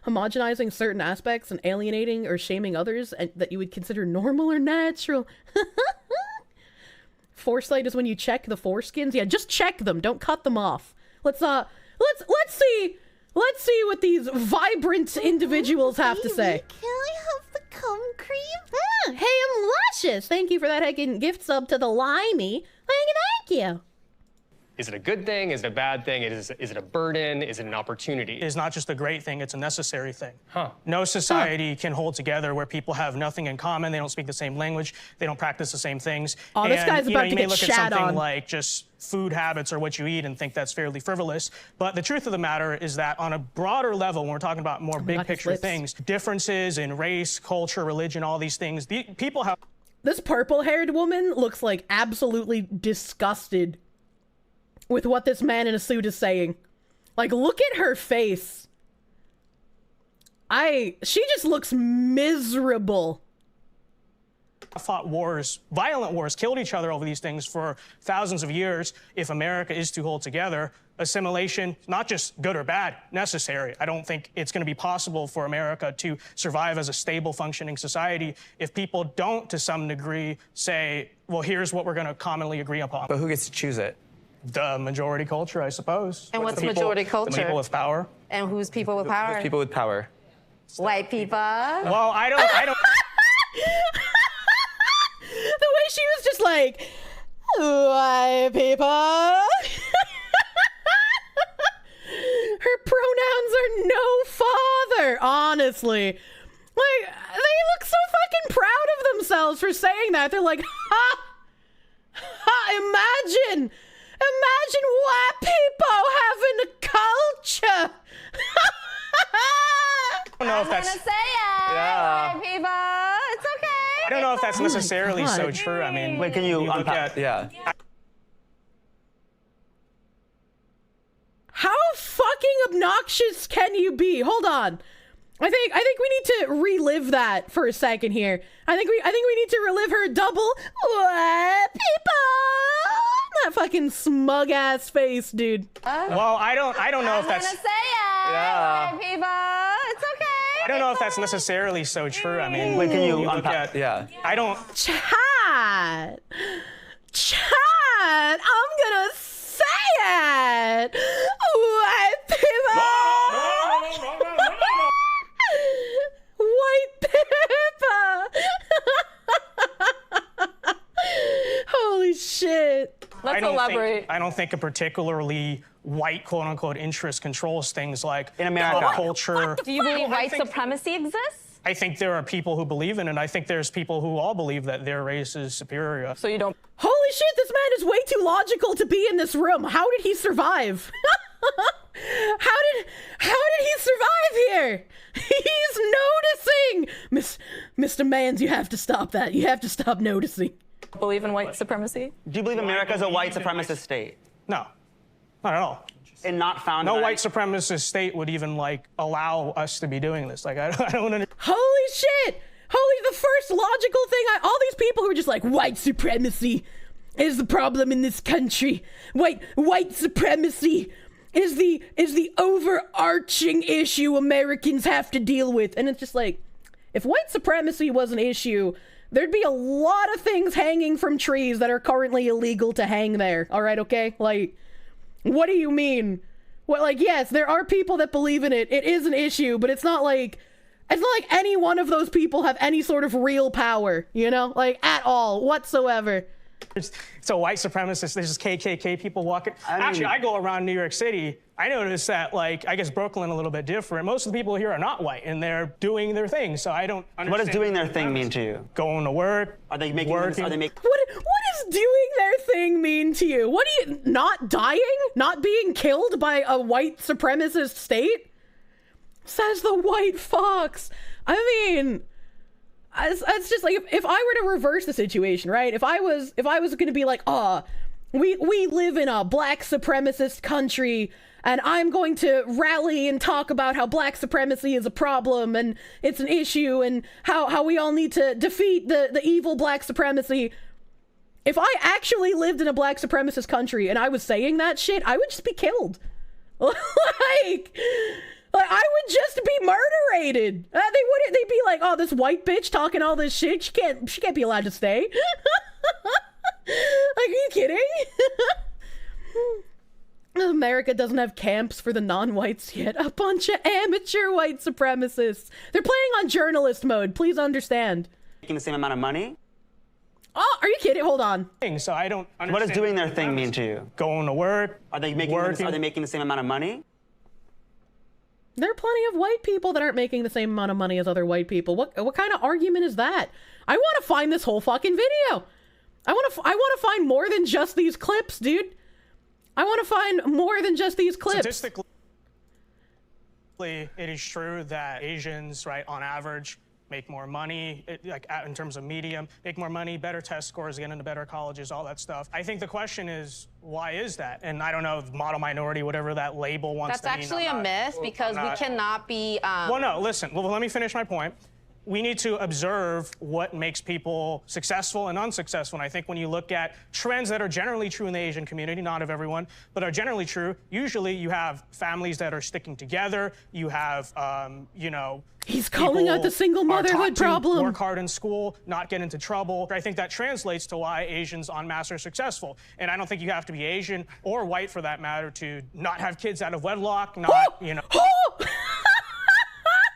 Homogenizing certain aspects and alienating or shaming others and that you would consider normal or natural. Foresight is when you check the foreskins. Yeah, just check them. Don't cut them off. Let's see what these vibrant individuals have to say. Can I have the cum cream? Hey, I'm luscious. Thank you for that heckin' gift sub to the limey. Thank you. Is it a good thing? Is it a bad thing? Is it a burden? Is it an opportunity? It's not just a great thing, it's a necessary thing. Huh. No society can hold together where people have nothing in common, they don't speak the same language, they don't practice the same things. Oh, this guy's about to get shat on. You may look at something like just food habits or what you eat and think that's fairly frivolous, but the truth of the matter is that on a broader level, when we're talking about more big picture things, differences in race, culture, religion, all these things, people have... This purple-haired woman looks like absolutely disgusted with what this man in a suit is saying. Like, look at her face. She just looks miserable. Fought wars, violent wars, killed each other over these things for thousands of years. If America is to hold together, assimilation, not just good or bad, necessary. I don't think it's going to be possible for America to survive as a stable, functioning society if people don't, to some degree, say, well, here's what we're going to commonly agree upon. But who gets to choose it? The majority culture, I suppose. And what's majority culture? The people with power. And who's people with power? Who's people with power? White people. Well, I don't. The way she was just like, white people. Her pronouns are no father, honestly. Like, they look so fucking proud of themselves for saying that. They're like, ha! Ha, imagine white people having a culture. I don't know if that's... I'm gonna say it, white people. It's okay. I don't know if that's necessarily so true. I mean, wait, can you unpack? Yeah. How fucking obnoxious obnoxious can you be? Hold on. I think we need to relive that for a second here. I think we need to relive her double what people. That fucking smug ass face, dude. Well, I don't know if that's. I'm gonna say it. Yeah. Hey, people. It's okay. I don't know if that's necessarily so true. I mean, Wait, can you look unpack? at, Yeah. I don't. Chat. I'm gonna say it. White people. White people. Holy shit. Let's elaborate. I don't think a particularly white quote-unquote interest controls things like In America. pop culture. Do you believe white supremacy exists? I think there are people who believe in it. I think there's people who all believe that their race is superior. So you don't. Holy shit, this man is way too logical to be in this room. How did he survive? How did he survive here? He's noticing. Mr. Mans, you have to stop that. You have to stop noticing. Believe in white supremacy? Do you believe America is a white supremacist state? No, not at all. And not found. No white supremacist state would even like allow us to be doing this. Like I don't understand. Holy shit! The first logical thing, all these people who are just like, white supremacy is the problem in this country. White supremacy is the overarching issue Americans have to deal with. And it's just like, if white supremacy was an issue, there'd be a lot of things hanging from trees that are currently illegal to hang there. All right, okay? Like, what do you mean? Well, like, yes, there are people that believe in it. It is an issue, but it's not like any one of those people have any sort of real power, you know? Like, at all, whatsoever. It's a white supremacist. There's just KKK people walking. Actually, I go around New York City. I notice that, like, I guess Brooklyn a little bit different. Most of the people here are not white, and they're doing their thing. So I don't understand. What does doing their thing mean to you? Going to work. Are they making? Working. Are they making? What does doing their thing mean to you? What do you, not dying? Not being killed by a white supremacist state? Says the white fox. I mean, it's just like, if I were to reverse the situation, right? If I was going to be like, we live in a black supremacist country, and I'm going to rally and talk about how black supremacy is a problem and it's an issue and how we all need to defeat the evil black supremacy. If I actually lived in a black supremacist country and I was saying that shit, I would just be killed. like I would just be murderated. They'd be like, oh, this white bitch talking all this shit, she can't be allowed to stay. Like, are you kidding? America doesn't have camps for the non-whites yet. A bunch of amateur white supremacists. They're playing on journalist mode. Please understand. Making the same amount of money? Oh, are you kidding? Hold on. So I don't understand. What does doing their thing mean to you? Going to work. Are they making? Are they making the same amount of money? There are plenty of white people that aren't making the same amount of money as other white people. What kind of argument is that? I want to find this whole fucking video. I want to find more than just these clips, dude. I want to find more than just these clips. Statistically, it is true that Asians, right, on average, make more money, in terms of medium, make more money, better test scores, get into better colleges, all that stuff. I think the question is, why is that? And I don't know, model minority, whatever that label wants to mean. That's actually a myth, because we cannot be... Well, no, listen. Well, let me finish my point. We need to observe what makes people successful and unsuccessful. And I think when you look at trends that are generally true in the Asian community, not of everyone, but are generally true, usually you have families that are sticking together. You have, He's calling out the single motherhood problem. Work hard in school, not get into trouble. I think that translates to why Asians en masse are successful. And I don't think you have to be Asian or white, for that matter, to not have kids out of wedlock, not, I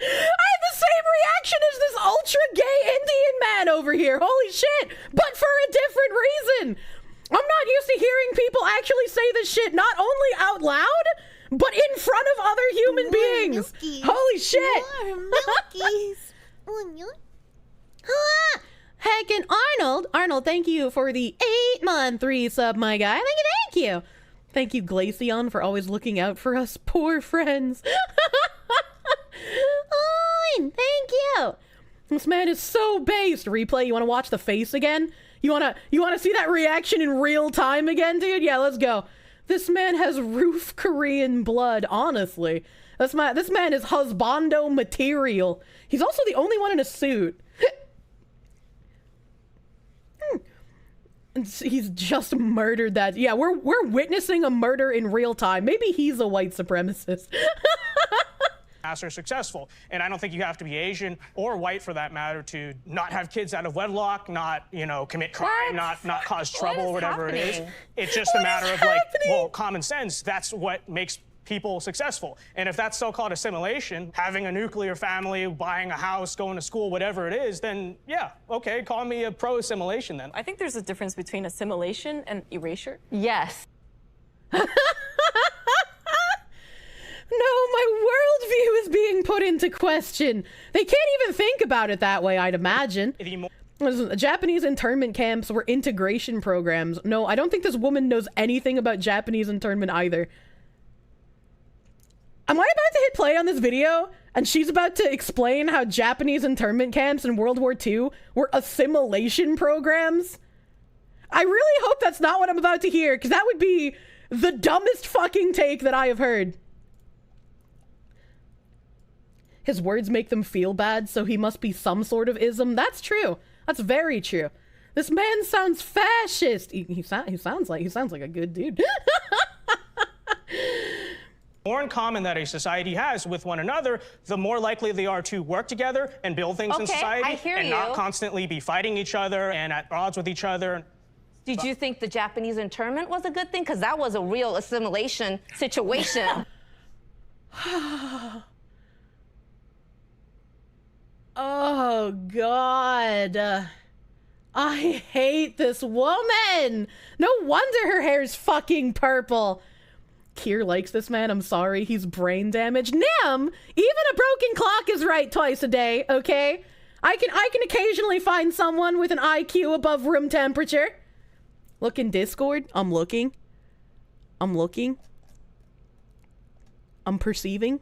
have the same reaction as this ultra-gay Indian man over here. Holy shit. But for a different reason. I'm not used to hearing people actually say this shit not only out loud, but in front of other human beings. Milkies. Holy shit. Heckin' Arnold, thank you for the 8-month resub, my guy. Thank you. Thank you, Glaceon, for always looking out for us poor friends. Thank you. This man is so based. Replay, you want to watch the face again? You want to see that reaction in real time again, dude? Yeah, let's go. This man has roof Korean blood, honestly. This man is husbando material. He's also the only one in a suit. He's just murdered that. Yeah, we're witnessing a murder in real time. Maybe he's a white supremacist. Are successful, and I don't think you have to be Asian or white for that matter to not have kids out of wedlock, not, you know, commit crime, not cause trouble or whatever it is. It's just a matter of like, well, common sense. That's what makes people successful. And if that's so-called assimilation, having a nuclear family, buying a house, going to school, whatever it is, then yeah, okay, call me a pro-assimilation then. I think there's a difference between assimilation and erasure. Yes. No, my worldview is being put into question. They can't even think about it that way, I'd imagine. Listen, Japanese internment camps were integration programs. No, I don't think this woman knows anything about Japanese internment either. Am I about to hit play on this video and she's about to explain how Japanese internment camps in World War II were assimilation programs? I really hope that's not what I'm about to hear, because that would be the dumbest fucking take that I have heard. His words make them feel bad, so he must be some sort of ism. That's true. That's very true. This man sounds fascist. He sounds like a good dude. More in common that a society has with one another, the more likely they are to work together and build things in society and not constantly be fighting each other and at odds with each other. Did you think the Japanese internment was a good thing? Because that was a real assimilation situation. Oh, God. I hate this woman. No wonder her hair's fucking purple. Kier likes this man. I'm sorry. He's brain damaged. Nim, even a broken clock is right twice a day, okay? I can occasionally find someone with an IQ above room temperature. Look in Discord. I'm looking. I'm perceiving.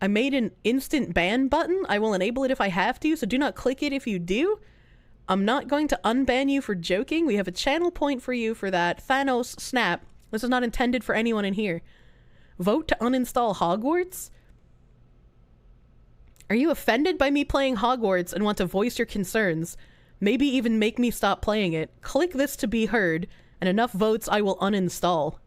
I made an instant ban button. I will enable it if I have to, so do not click it if you do. I'm not going to unban you for joking. We have a channel point for you for that. Thanos snap. This is not intended for anyone in here. Vote to uninstall Hogwarts? Are you offended by me playing Hogwarts and want to voice your concerns? Maybe even make me stop playing it. Click this to be heard, and enough votes I will uninstall.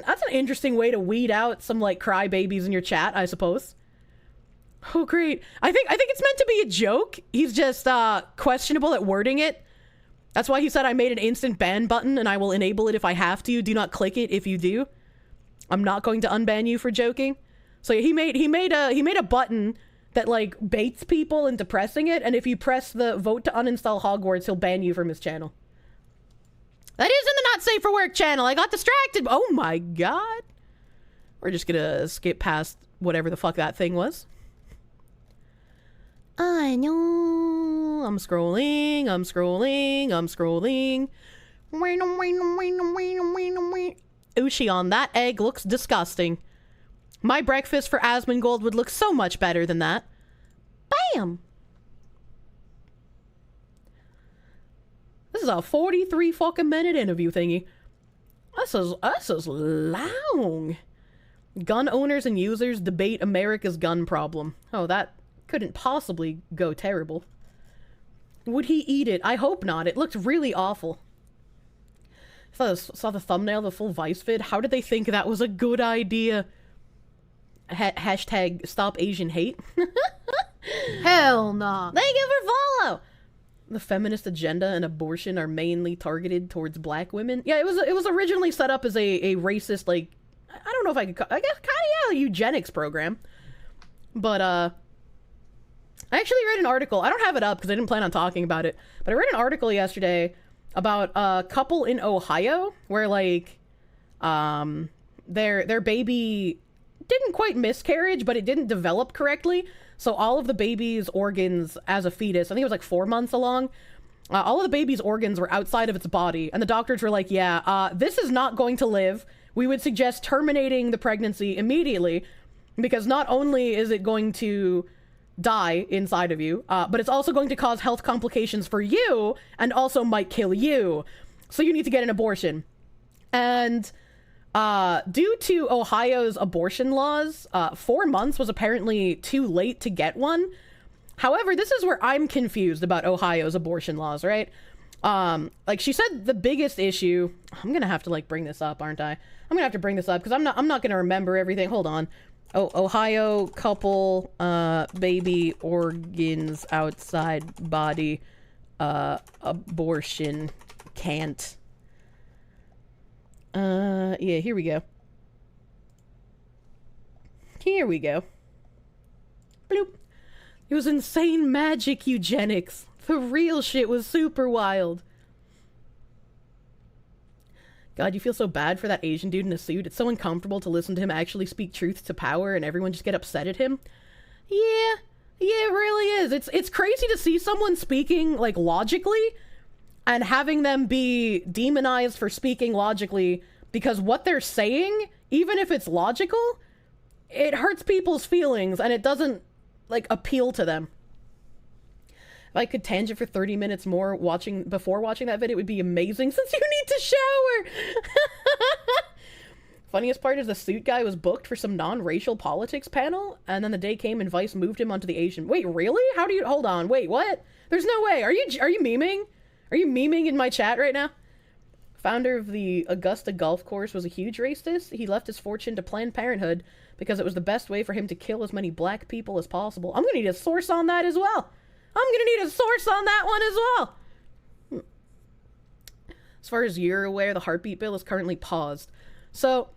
That's an interesting way to weed out some, like, crybabies in your chat, I suppose. Oh, great. I think it's meant to be a joke. He's just, questionable at wording it. That's why he said I made an instant ban button and I will enable it if I have to. Do not click it if you do. I'm not going to unban you for joking. So he made a button that, like, baits people into pressing it, and if you press the vote to uninstall Hogwarts, he'll ban you from his channel. That is in the not safe for work channel. I got distracted. Oh my God. We're just gonna skip past whatever the fuck that thing was. I know. I'm scrolling. Ushi, that egg looks disgusting. My breakfast for Asmongold would look so much better than that. Bam! This is a 43 fucking minute interview thingy. This is long. Gun owners and users debate America's gun problem. Oh, that couldn't possibly go terrible. Would he eat it? I hope not. It looked really awful. Saw the thumbnail, the full Vice vid. How did they think that was a good idea? Hashtag stop Asian hate. Hell nah. Thank you for follow. The feminist agenda and abortion are mainly targeted towards black women. Yeah, it was originally set up as a racist, like, I don't know if I could call, I guess kind of, yeah, a eugenics program. But I actually read an article. I don't have it up because I didn't plan on talking about it. But I read an article yesterday about a couple in Ohio where, like, their baby didn't quite miscarriage, but it didn't develop correctly. So all of the baby's organs as a fetus, I think it was like 4 months along, all of the baby's organs were outside of its body. And the doctors were like, yeah, this is not going to live. We would suggest terminating the pregnancy immediately, because not only is it going to die inside of you, but it's also going to cause health complications for you and also might kill you. So you need to get an abortion. And due to Ohio's abortion laws, 4 months was apparently too late to get one. However, this is where I'm confused about Ohio's abortion laws, right? Like she said, the biggest issue, I'm gonna have to like bring this up, aren't I? I'm gonna have to bring this up because I'm not gonna remember everything. Hold on. Oh, Ohio couple, baby organs outside body, abortion can't. Yeah, here we go. Here we go. Bloop. It was insane magic eugenics. The real shit was super wild. God, you feel so bad for that Asian dude in a suit. It's so uncomfortable to listen to him actually speak truth to power and everyone just get upset at him. Yeah, it really is. It's crazy to see someone speaking, like, logically and having them be demonized for speaking logically because what they're saying, even if it's logical, it hurts people's feelings and it doesn't, like, appeal to them. If I could tangent for 30 minutes more before watching that video, it would be amazing since you need to shower. Funniest part is the suit guy was booked for some non-racial politics panel, and then the day came and Vice moved him onto the Asian. Wait, really? How do you, hold on, wait, what? There's no way. Are you memeing? Are you memeing in my chat right now? Founder of the Augusta golf course was a huge racist. He left his fortune to Planned Parenthood because it was the best way for him to kill as many black people as possible. I'm gonna need a source on that as well. I'm gonna need a source on that one as well. As far as you're aware, the heartbeat bill is currently paused. So,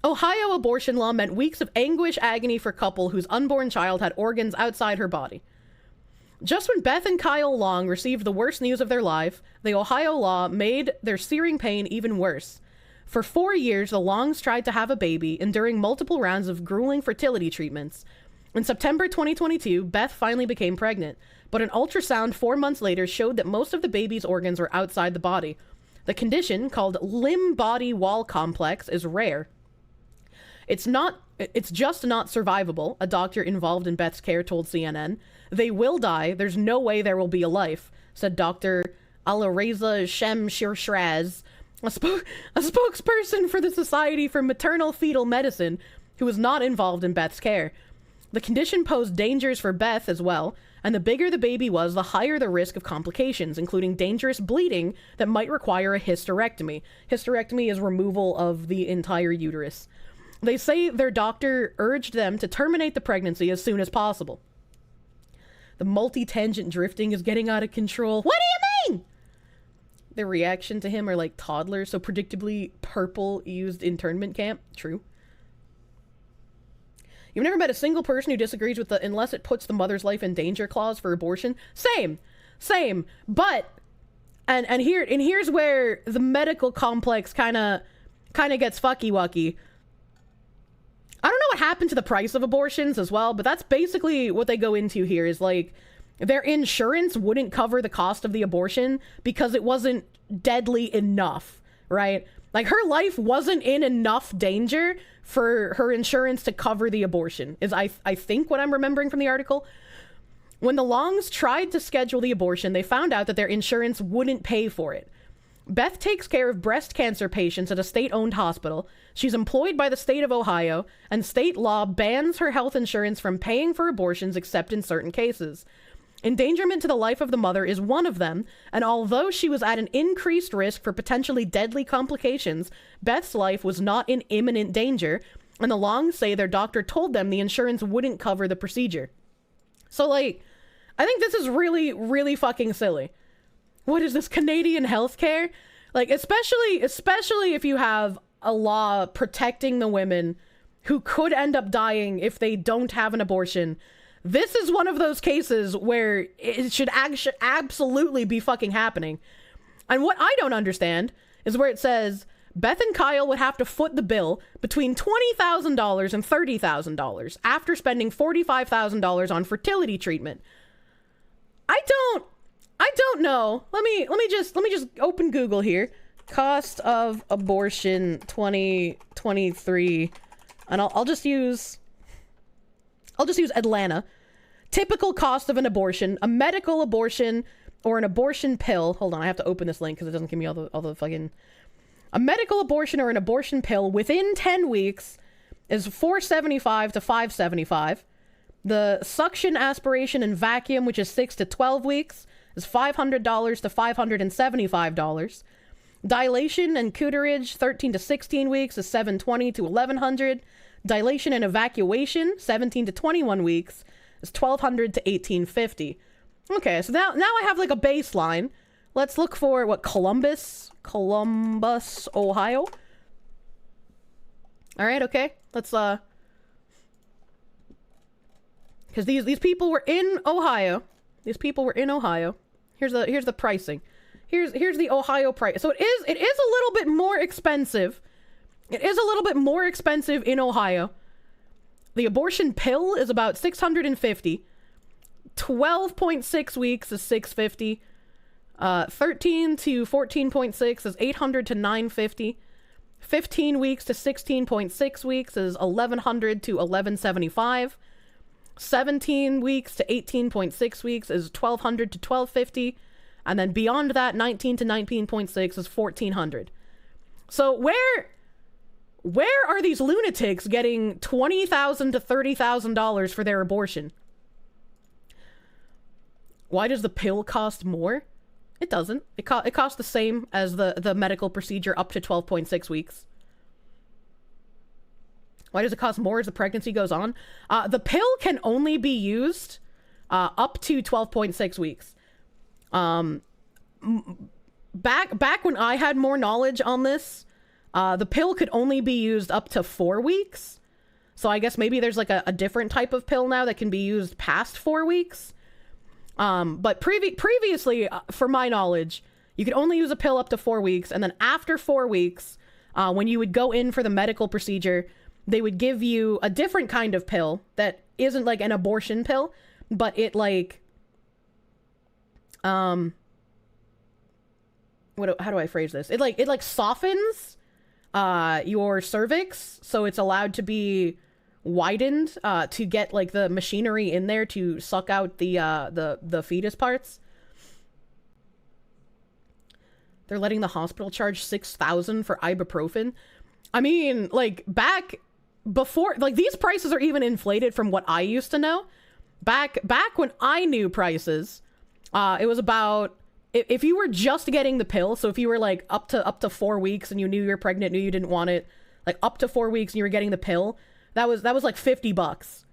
Ohio abortion law meant weeks of anguish agony for a couple whose unborn child had organs outside her body. Just when Beth and Kyle Long received the worst news of their life, the Ohio law made their searing pain even worse. For 4 years, the Longs tried to have a baby, enduring multiple rounds of grueling fertility treatments. In September 2022, Beth finally became pregnant, but an ultrasound 4 months later showed that most of the baby's organs were outside the body. The condition, called limb-body wall complex, is rare. It's just not survivable, a doctor involved in Beth's care told CNN. They will die. There's no way there will be a life, said Dr. Alareza Shem-Shirshraz, a spokesperson for the Society for Maternal Fetal Medicine, who was not involved in Beth's care. The condition posed dangers for Beth as well, and the bigger the baby was, the higher the risk of complications, including dangerous bleeding that might require a hysterectomy. Hysterectomy is removal of the entire uterus. They say their doctor urged them to terminate the pregnancy as soon as possible. The multi-tangent drifting is getting out of control. What do you mean? Their reaction to him are like toddlers, so predictably purple used internment camp. True. You've never met a single person who disagrees with the unless it puts the mother's life in danger clause for abortion? Same. But and here's where the medical complex kind of gets fucky-wucky. I don't know what happened to the price of abortions as well, but that's basically what they go into here is like their insurance wouldn't cover the cost of the abortion because it wasn't deadly enough, right? Like her life wasn't in enough danger for her insurance to cover the abortion, is I think what I'm remembering from the article. When the Longs tried to schedule the abortion, they found out that their insurance wouldn't pay for it. Beth takes care of breast cancer patients at a state-owned hospital. She's employed by the state of Ohio, and state law bans her health insurance from paying for abortions except in certain cases. Endangerment to the life of the mother is one of them, and although she was at an increased risk for potentially deadly complications, Beth's life was not in imminent danger, and the Longs say their doctor told them the insurance wouldn't cover the procedure. So, like, I think this is really, really fucking silly. What is this, Canadian healthcare? Like, especially if you have a law protecting the women who could end up dying if they don't have an abortion. This is one of those cases where it should absolutely be fucking happening. And what I don't understand is where it says Beth and Kyle would have to foot the bill between $20,000 and $30,000 after spending $45,000 on fertility treatment. I don't know. Let me just open Google here. Cost of abortion 2023, and I'll just use I'll just use Atlanta. Typical cost of an abortion, a medical abortion or an abortion pill. Hold on, I have to open this link because it doesn't give me all the fucking... A medical abortion or an abortion pill within 10 weeks is $475 to $575. The suction, aspiration, and vacuum, which is 6 to 12 weeks, is $500 to $575. Dilation and curettage, 13 to 16 weeks, is $720 to $1,100. Dilation and evacuation, 17 to 21 weeks, is $1,200 to $1,850. Okay, so now I have like a baseline. Let's look for what Columbus, Ohio. All right, okay. Let's because these people were in Ohio. These people were in Ohio. Here's the pricing. Here's the Ohio price. So it is a little bit more expensive. It is a little bit more expensive in Ohio. The abortion pill is about $650. 12.6 weeks is $650. 13 to 14.6 is $800 to $950. 15 weeks to 16.6 weeks is $1,100 to $1,175. 17 weeks to 18.6 weeks is $1,200 to $1,250. And then beyond that, 19 to 19.6 is $1,400. So where are these lunatics getting $20,000 to $30,000 for their abortion? Why does the pill cost more? It doesn't. It costs the same as the medical procedure up to 12.6 weeks. Why does it cost more as the pregnancy goes on? The pill can only be used up to 12.6 weeks. Back when I had more knowledge on this, the pill could only be used up to 4 weeks. So I guess maybe there's like a different type of pill now that can be used past 4 weeks. But previously, for my knowledge, you could only use a pill up to 4 weeks. And then after 4 weeks, when you would go in for the medical procedure, they would give you a different kind of pill that isn't like an abortion pill, but it like, how do I phrase this? It like softens, your cervix. So it's allowed to be widened, to get like the machinery in there to suck out the fetus parts. They're letting the hospital charge $6,000 for ibuprofen. I mean, like back before, like these prices are even inflated from what I used to know. Back when I knew prices, it was about, if you were just getting the pill, so if you were like up to 4 weeks and you knew you were pregnant, knew you didn't want it, like up to 4 weeks and you were getting the pill, that was like $50.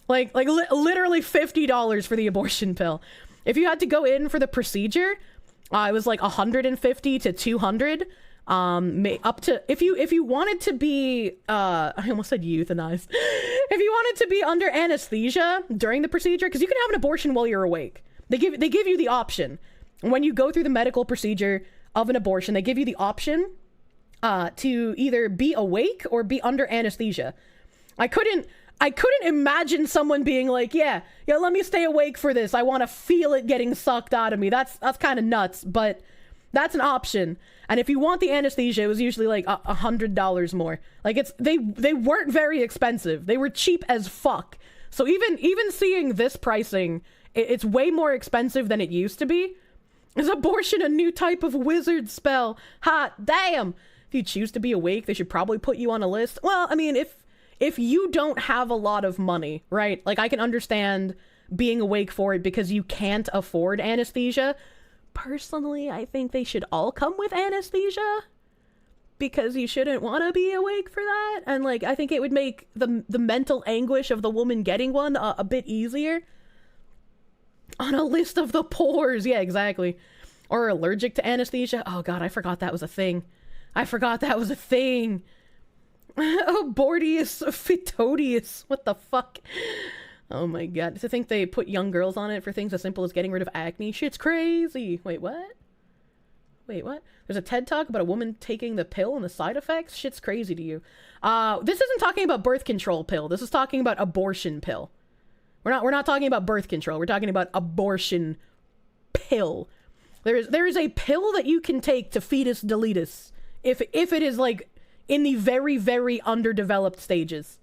Like literally $50 for the abortion pill. If you had to go in for the procedure, it was like $150 to $200. Up to, if you wanted to be, I almost said euthanized. If you wanted to be under anesthesia during the procedure, because you can have an abortion while you're awake. They give you the option. When you go through the medical procedure of an abortion, they give you the option to either be awake or be under anesthesia. I couldn't imagine someone being like, yeah, let me stay awake for this. I want to feel it getting sucked out of me. That's kind of nuts, but that's an option. And if you want the anesthesia, it was usually like $100 more. Like they weren't very expensive. They were cheap as fuck. So even seeing this pricing, it's way more expensive than it used to be. Is abortion a new type of wizard spell? Hot damn. If you choose to be awake, they should probably put you on a list. Well, I mean, if you don't have a lot of money, right? Like I can understand being awake for it because you can't afford anesthesia. Personally, I think they should all come with anesthesia because you shouldn't want to be awake for that. And like, I think it would make the mental anguish of the woman getting one a bit easier. On a list of the pores. Yeah, exactly. Or allergic to anesthesia. Oh god, I forgot that was a thing. Abortius Fitodius. What the fuck? Oh my god. To think they put young girls on it for things as simple as getting rid of acne. Shit's crazy. Wait, what? There's a TED Talk about a woman taking the pill and the side effects? Shit's crazy to you. This isn't talking about birth control pill. This is talking about abortion pill. We're not talking about birth control. We're talking about abortion pill. There is a pill that you can take to fetus deletus if it is like in the very, very underdeveloped stages,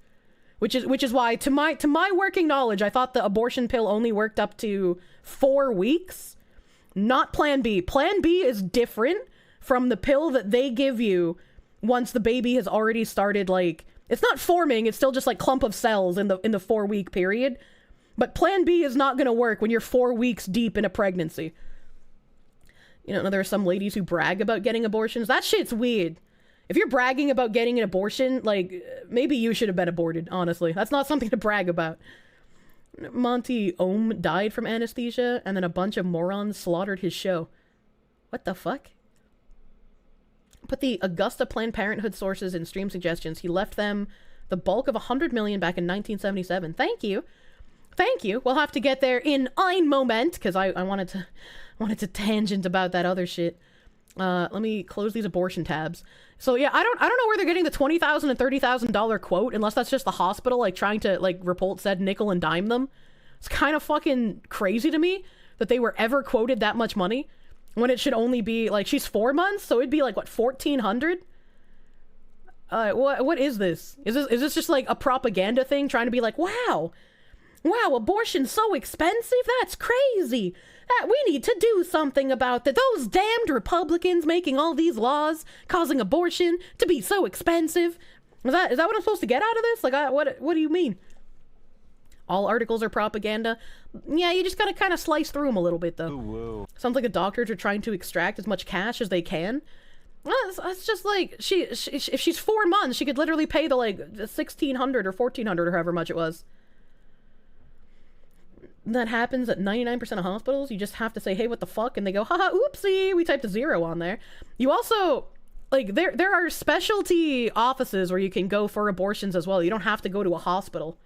which is why, to my working knowledge, I thought the abortion pill only worked up to 4 weeks. Not Plan B. Plan B is different from the pill that they give you once the baby has already started, like, it's not forming, it's still just like clump of cells in the 4-week period. But Plan B is not going to work when you're 4 weeks deep in a pregnancy. You know, there are some ladies who brag about getting abortions. That shit's weird. If you're bragging about getting an abortion, like, maybe you should have been aborted, honestly. That's not something to brag about. Monty Ohm died from anesthesia, and then a bunch of morons slaughtered his show. What the fuck? Put the Augusta Planned Parenthood sources in stream suggestions. He left them the bulk of $100 million back in 1977. Thank you. Thank you. We'll have to get there in ein Moment, because I wanted to tangent about that other shit. Let me close these abortion tabs. So yeah, I don't know where they're getting the $20,000 and $30,000 quote, unless that's just the hospital, like, trying to, like, Repult said, nickel and dime them. It's kind of fucking crazy to me that they were ever quoted that much money when it should only be, like, she's 4 months, so it'd be like, what, $1,400? What is this? Is this just like a propaganda thing, trying to be like, wow, abortion's so expensive? That's crazy. We need to do something about that. Those damned Republicans making all these laws causing abortion to be so expensive. Is that what I'm supposed to get out of this? Like, what do you mean? All articles are propaganda? Yeah, you just gotta kind of slice through them a little bit, though. Ooh. Sounds like the doctors are trying to extract as much cash as they can. Well, it's just like, if she's 4 months, she could literally pay the, like, $1,600 or $1,400 or however much it was. That happens at 99% of hospitals. You just have to say, hey, what the fuck? And they go, haha, oopsie, we typed a 0 on there. You also, like, there are specialty offices where you can go for abortions as well. You don't have to go to a hospital.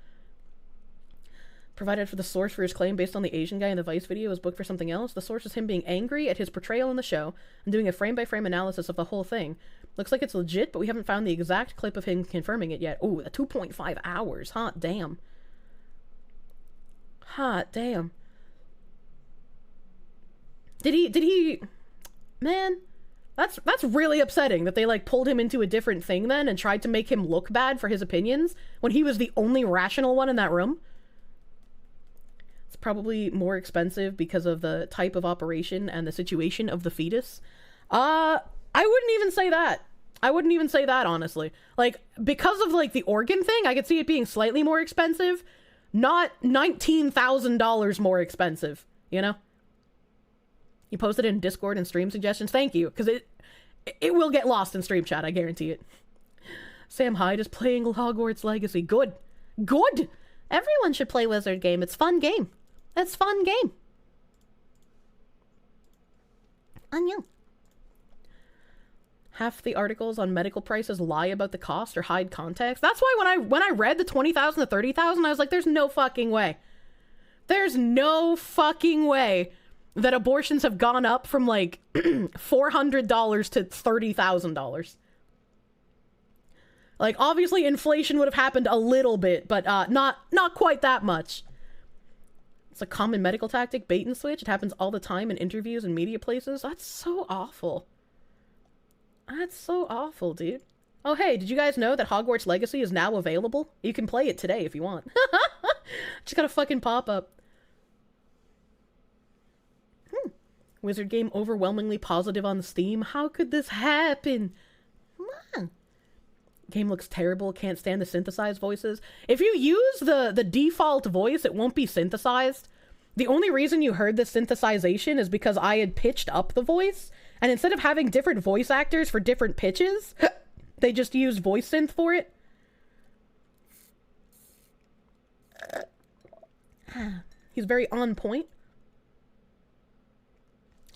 Provided for the source for his claim based on the Asian guy in the Vice video was booked for something else. The source is him being angry at his portrayal in the show and doing a frame-by-frame analysis of the whole thing. Looks like it's legit, but we haven't found the exact clip of him confirming it yet. Ooh, 2.5 hours. Hot damn. Hot damn. Did he... Man, that's really upsetting that they, like, pulled him into a different thing then and tried to make him look bad for his opinions when he was the only rational one in that room. It's probably more expensive because of the type of operation and the situation of the fetus. I wouldn't even say that. I wouldn't even say that, honestly. Like, because of, like, the organ thing, I could see it being slightly more expensive. Not $19,000 more expensive, you know? You posted it in Discord and stream suggestions. Thank you, because it will get lost in stream chat, I guarantee it. Sam Hyde is playing Hogwarts Legacy. Good. Good! Everyone should play Wizard Game. It's fun game. It's fun game. Onion. Half the articles on medical prices lie about the cost or hide context. That's why when I read the 20,000 to 30,000, I was like, there's no fucking way. There's no fucking way that abortions have gone up from like $400 to $30,000. Like, obviously inflation would have happened a little bit, but not quite that much. It's a common medical tactic, bait and switch. It happens all the time in interviews and media places. That's so awful. That's so awful, dude. Oh, hey, did you guys know that Hogwarts Legacy is now available? You can play it today if you want. Just got a fucking pop-up. Wizard Game overwhelmingly positive on Steam. How could this happen? Come on. Game looks terrible. Can't stand the synthesized voices. If you use the default voice, it won't be synthesized. The only reason you heard the synthesization is because I had pitched up the voice. And instead of having different voice actors for different pitches, they just used voice synth for it. He's very on point.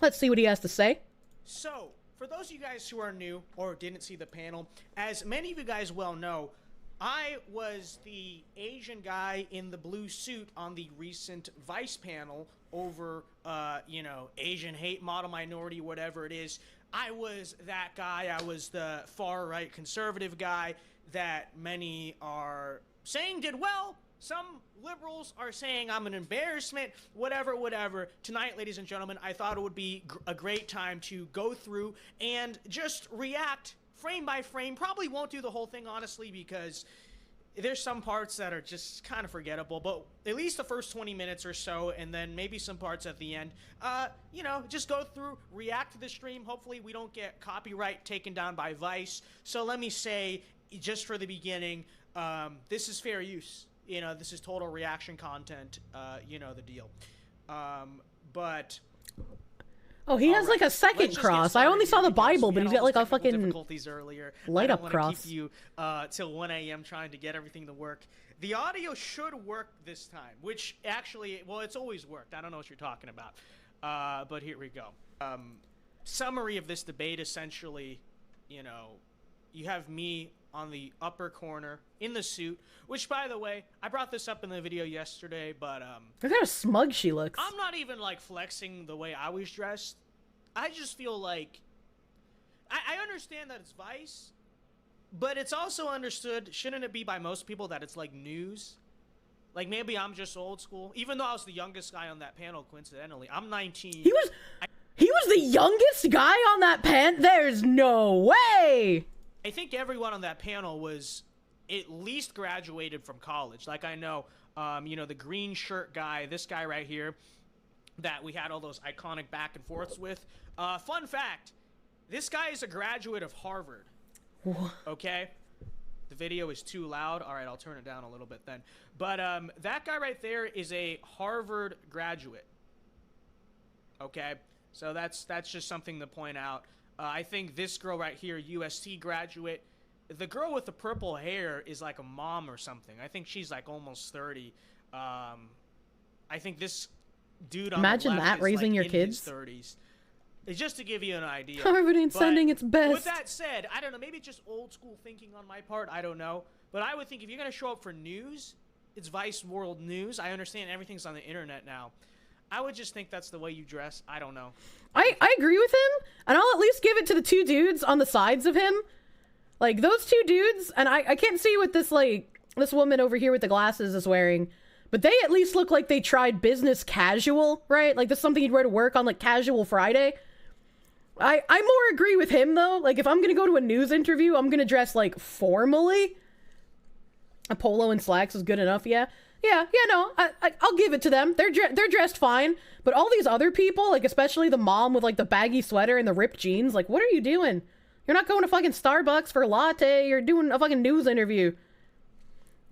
Let's see what he has to say. So, for those of you guys who are new or didn't see the panel, as many of you guys well know, I was the Asian guy in the blue suit on the recent Vice panel over, Asian hate, model minority, whatever it is. I was that guy. I was the far-right conservative guy that many are saying did well. Some liberals are saying I'm an embarrassment, whatever. Tonight, ladies and gentlemen, I thought it would be a great time to go through and just react frame by frame. Probably won't do the whole thing, honestly, because there's some parts that are just kind of forgettable, but at least the first 20 minutes or so, and then maybe some parts at the end. You know, just go through, react to the stream. Hopefully we don't get copyright taken down by Vice. So let me say, just for the beginning, this is fair use. You know, this is total reaction content. You know the deal. But... Oh, he has like a second cross. I only saw the Bible, but he's got like a fucking difficulties earlier. light up I don't cross. want to keep you till 1 a.m. trying to get everything to work. The audio should work this time, which actually, well, it's always worked. I don't know what you're talking about, but here we go. Summary of this debate, essentially, you know, you have me on the upper corner in the suit, which, by the way, I brought this up in the video yesterday, but look how smug she looks. I'm not even like flexing the way I was dressed. I just feel like I understand that it's Vice, but it's also understood, shouldn't it be by most people, that it's like news? Like maybe I'm just old school, even though I was the youngest guy on that panel. Coincidentally, I'm 19. He was the youngest guy on that There's no way. I think everyone on that panel was at least graduated from college. Like I know, you know, the green shirt guy, this guy right here, that we had all those iconic back and forths with. Fun fact, this guy is a graduate of Harvard. Okay? The video is too loud. All right, I'll turn it down a little bit then. But that guy right there is a Harvard graduate. Okay? So that's just something to point out. I think this girl right here, USC graduate, the girl with the purple hair is like a mom or something. I think she's like almost 30. I think this dude on Imagine the left that, is raising like your in kids. His 30s. It's just to give you an idea. Harvard ain't sending its best. With that said, I don't know. Maybe it's just old school thinking on my part. I don't know. But I would think if you're going to show up for news, it's Vice World News. I understand everything's on the internet now. I would just think that's the way you dress. I don't know. I agree with him, and I'll at least give it to the two dudes on the sides of him. Like, those two dudes, and I can't see what this, like, this woman over here with the glasses is wearing, but they at least look like they tried business casual, right? Like, this is something you'd wear to work on, like, Casual Friday. I more agree with him, though. Like, if I'm gonna go to a news interview, I'm gonna dress, like, formally. A polo and slacks is good enough, yeah. Yeah, no, I'll give it to them. They're dressed fine. But all these other people, like especially the mom with like the baggy sweater and the ripped jeans, like what are you doing? You're not going to fucking Starbucks for a latte. You're doing a fucking news interview.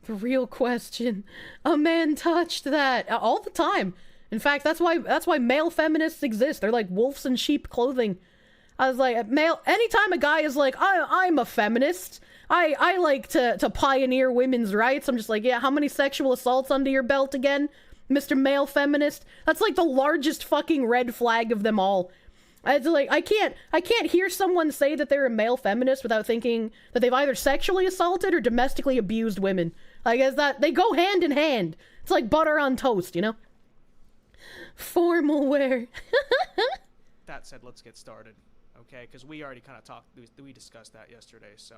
The real question. A man touched that all the time. In fact, that's why male feminists exist. They're like wolves in sheep clothing. I was like, anytime a guy is like, I'm a feminist, I like to pioneer women's rights, I'm just like, yeah, how many sexual assaults under your belt again, Mr. Male Feminist? That's like the largest fucking red flag of them all. It's like, I can't hear someone say that they're a male feminist without thinking that they've either sexually assaulted or domestically abused women. I guess that they go hand in hand. It's like butter on toast, you know? Formal wear. That said, let's get started. Okay, because we already kind of we discussed that yesterday. So,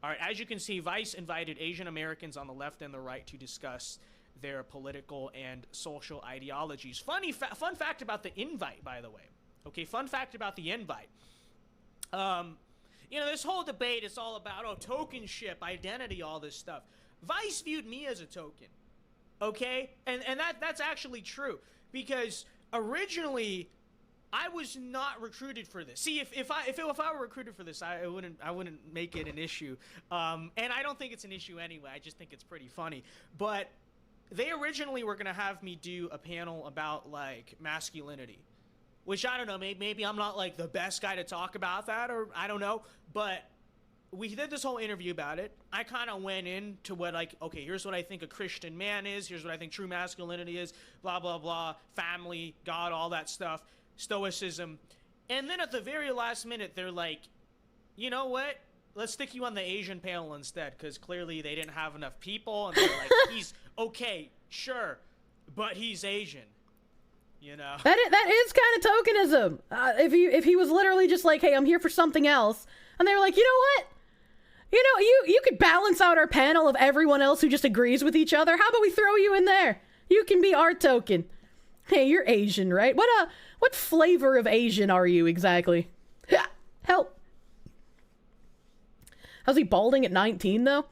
all right, as you can see, Vice invited Asian Americans on the left and the right to discuss their political and social ideologies. Fun fact about the invite, by the way. Okay, fun fact about the invite. You know, this whole debate is all about, tokenship, identity, all this stuff. Vice viewed me as a token. Okay, and that's actually true, because originally I was not recruited for this. See, if I were recruited for this, I wouldn't make it an issue. And I don't think it's an issue anyway. I just think it's pretty funny. But they originally were gonna have me do a panel about like masculinity, which I don't know. Maybe I'm not like the best guy to talk about that, or I don't know. But we did this whole interview about it. I kind of went into what, like, okay, here's what I think a Christian man is. Here's what I think true masculinity is. Blah blah blah. Family, God, all that stuff. Stoicism. And then at the very last minute, they're like, you know what? Let's stick you on the Asian panel instead, because clearly they didn't have enough people. And they're like, he's okay, sure, but he's Asian. You know? That is kind of tokenism. If he was literally just like, hey, I'm here for something else. And they were like, you know what? You know, you could balance out our panel of everyone else who just agrees with each other. How about we throw you in there? You can be our token. Hey, you're Asian, right? What flavor of Asian are you exactly? Help. How's he balding at 19 though?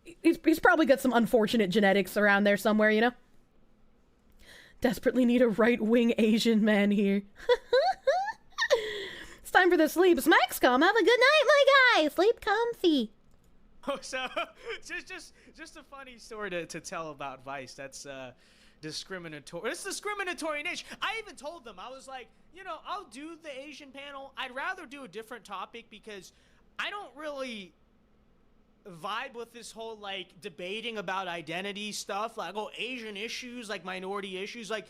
he's probably got some unfortunate genetics around there somewhere, you know? Desperately need a right-wing Asian man here. It's time for the sleep. Smackscom, have a good night, my guy. Sleep comfy. Oh, so just a funny story to tell about Vice. That's discriminatory. It's discriminatory in age. I even told them, I was like, you know, I'll do the Asian panel. I'd rather do a different topic because I don't really vibe with this whole like debating about identity stuff, like Asian issues, like minority issues. Like,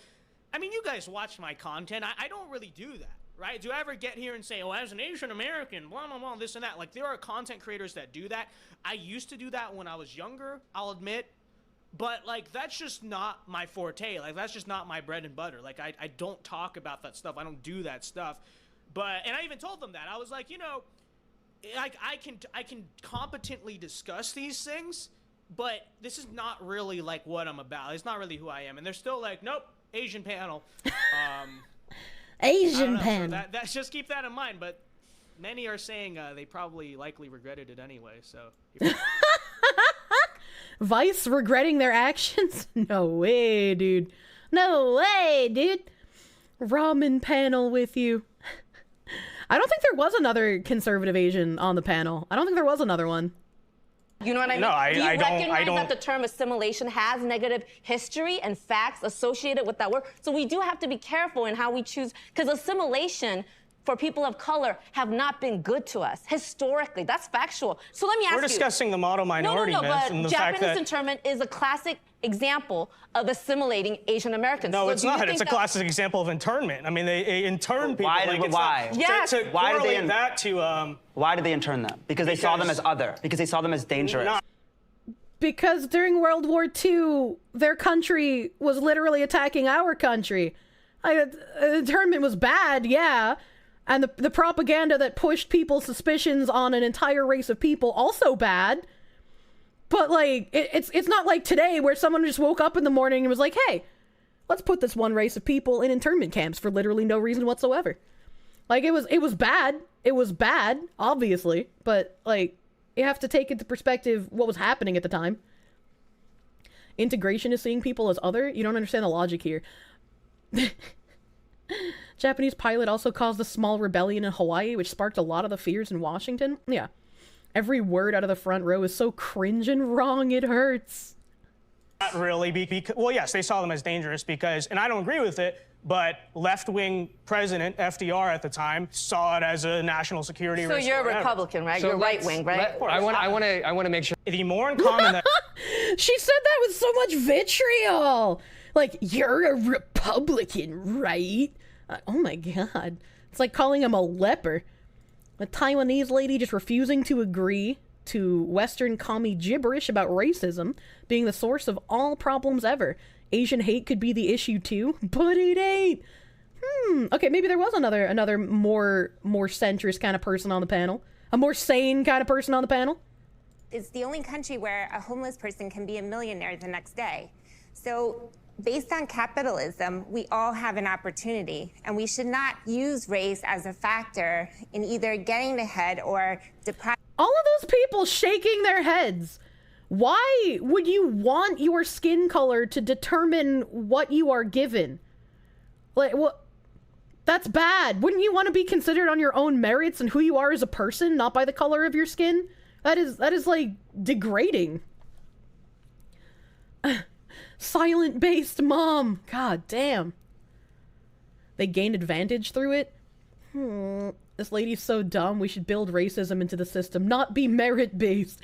I mean, you guys watch my content. I don't really do that. Right? Do I ever get here and say, oh, as an Asian American, blah, blah, blah, this and that? Like, there are content creators that do that. I used to do that when I was younger, I'll admit. But, like, that's just not my forte. Like, that's just not my bread and butter. Like, I don't talk about that stuff. I don't do that stuff. But, and I even told them that. I was like, you know, like, I can competently discuss these things, but this is not really, like, what I'm about. It's not really who I am. And they're still like, nope, Asian panel. Asian panel. So that's just keep that in mind. But many are saying they probably likely regretted it anyway. So Vice regretting their actions? No way, dude. No way, dude. Ramen panel with you. I don't think there was another conservative Asian on the panel. I don't think there was another one. You know what I mean? No, Do you recognize don't. that the term assimilation has negative history and facts associated with that word? So we do have to be careful in how we choose, because assimilation for people of color have not been good to us historically. That's factual. So let me ask you. We're discussing the model minority myth and the fact Japanese that internment is a classic example of assimilating Asian Americans. No, so it's not. It's a classic example of internment. I mean, they intern people. Why? Yes. To Why did they correlate that to Why did they intern them? Because they saw them as other. Because they saw them as dangerous. Because during World War II, their country was literally attacking our country. Internment was bad, yeah. And the propaganda that pushed people's suspicions on an entire race of people, also bad. But, like, it's not like today where someone just woke up in the morning and was like, hey, let's put this one race of people in internment camps for literally no reason whatsoever. Like, it was bad. It was bad, obviously. But, like, you have to take into perspective what was happening at the time. Integration is seeing people as other. You don't understand the logic here. Japanese pilot also caused a small rebellion in Hawaii, which sparked a lot of the fears in Washington. Yeah. Every word out of the front row is so cringe and wrong, it hurts. Not really. Well, yes, they saw them as dangerous because, and I don't agree with it, but left-wing president FDR at the time saw it as a national security risk. So you're a Republican, right? You're right-wing, right? I want to make sure. The more in common that. She said that with so much vitriol. Like, you're a Republican, right? Oh my god. It's like calling him a leper. A Taiwanese lady just refusing to agree to Western commie gibberish about racism being the source of all problems ever. Asian hate could be the issue too, but it ain't. Okay, maybe there was another more centrist kind of person on the panel. A more sane kind of person on the panel. It's the only country where a homeless person can be a millionaire the next day. So based on capitalism, we all have an opportunity, and we should not use race as a factor in either getting ahead or depriving. All of those people shaking their heads. Why would you want your skin color to determine what you are given? Like, what? That's bad. Wouldn't you want to be considered on your own merits and who you are as a person, not by the color of your skin? That is like degrading. Silent-based mom. God damn. They gained advantage through it? This lady's so dumb. We should build racism into the system, not be merit-based.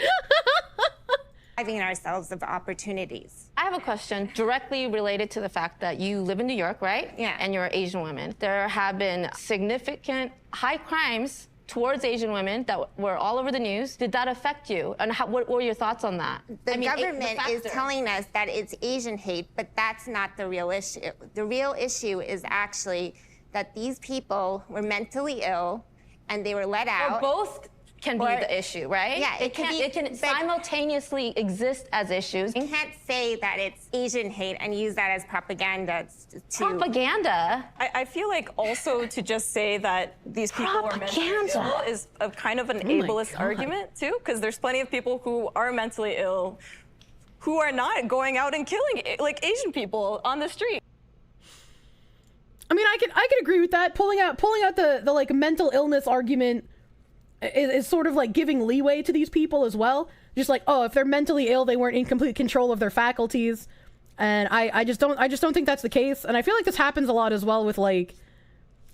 Depriving ourselves of opportunities. I have a question directly related to the fact that you live in New York, right? Yeah. And you're Asian women. There have been significant high crimes towards Asian women that were all over the news. Did that affect you? And what were your thoughts on that? The government is telling us that it's Asian hate, but that's not the real issue. The real issue is actually that these people were mentally ill and they were let out. Or both can be the issue, right? Yeah, it can simultaneously exist as issues. You can't say that it's Asian hate and use that as propaganda. Propaganda? I feel like also to just say that these people are mentally ill is a kind of an ableist argument too, because there's plenty of people who are mentally ill who are not going out and killing like Asian people on the street. I mean, I could agree with that. Pulling out the like mental illness argument is sort of like giving leeway to these people as well. Just like, oh, if they're mentally ill, they weren't in complete control of their faculties, and I just don't think that's the case. And I feel like this happens a lot as well with like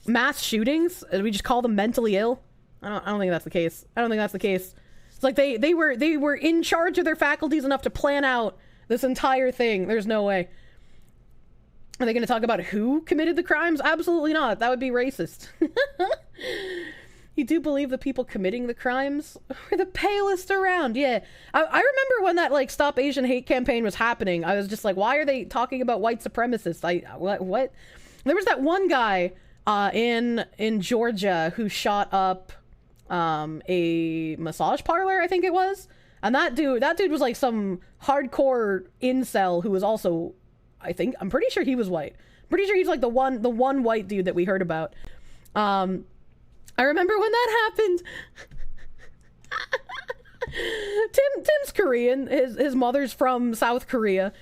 mass shootings. We just call them mentally ill. I don't think that's the case. I don't think that's the case. It's like they were in charge of their faculties enough to plan out this entire thing. There's no way. Are they going to talk about who committed the crimes? Absolutely not. That would be racist. You do believe the people committing the crimes were the palest around? Yeah. I remember when that like Stop Asian Hate campaign was happening. I was just like, why are they talking about white supremacists? What? There was that one guy in Georgia who shot up a massage parlor, I think it was. And that dude was like some hardcore incel who was also, I'm pretty sure he was white. Pretty sure he's like the one white dude that we heard about. I remember when that happened. Tim's Korean. His mother's from South Korea.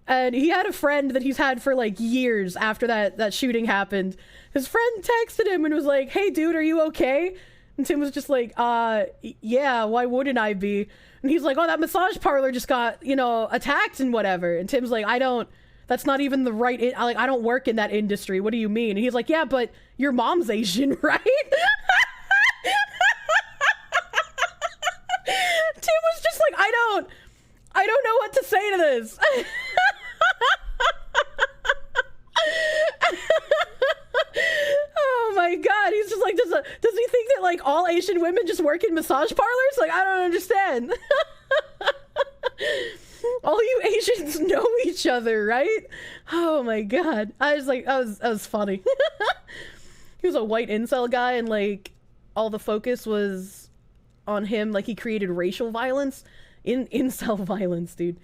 And he had a friend that he's had for like years after that shooting happened. His friend texted him and was like, "Hey dude, are you okay?" And Tim was just like, yeah, why wouldn't I be? And he's like, "Oh, that massage parlor just got, attacked and whatever." And Tim's like, that's not even the right, I don't work in that industry. What do you mean? And he's like, "Yeah, but your mom's Asian, right?" Tim was just like, I don't know what to say to this. Oh my god, he's just like, does he think that like all Asian women just work in massage parlors? Like, I don't understand. All you Asians know each other, right? Oh my god. I was like, that was funny. He was a white incel guy and like all the focus was on him, like he created racial violence in incel violence, dude.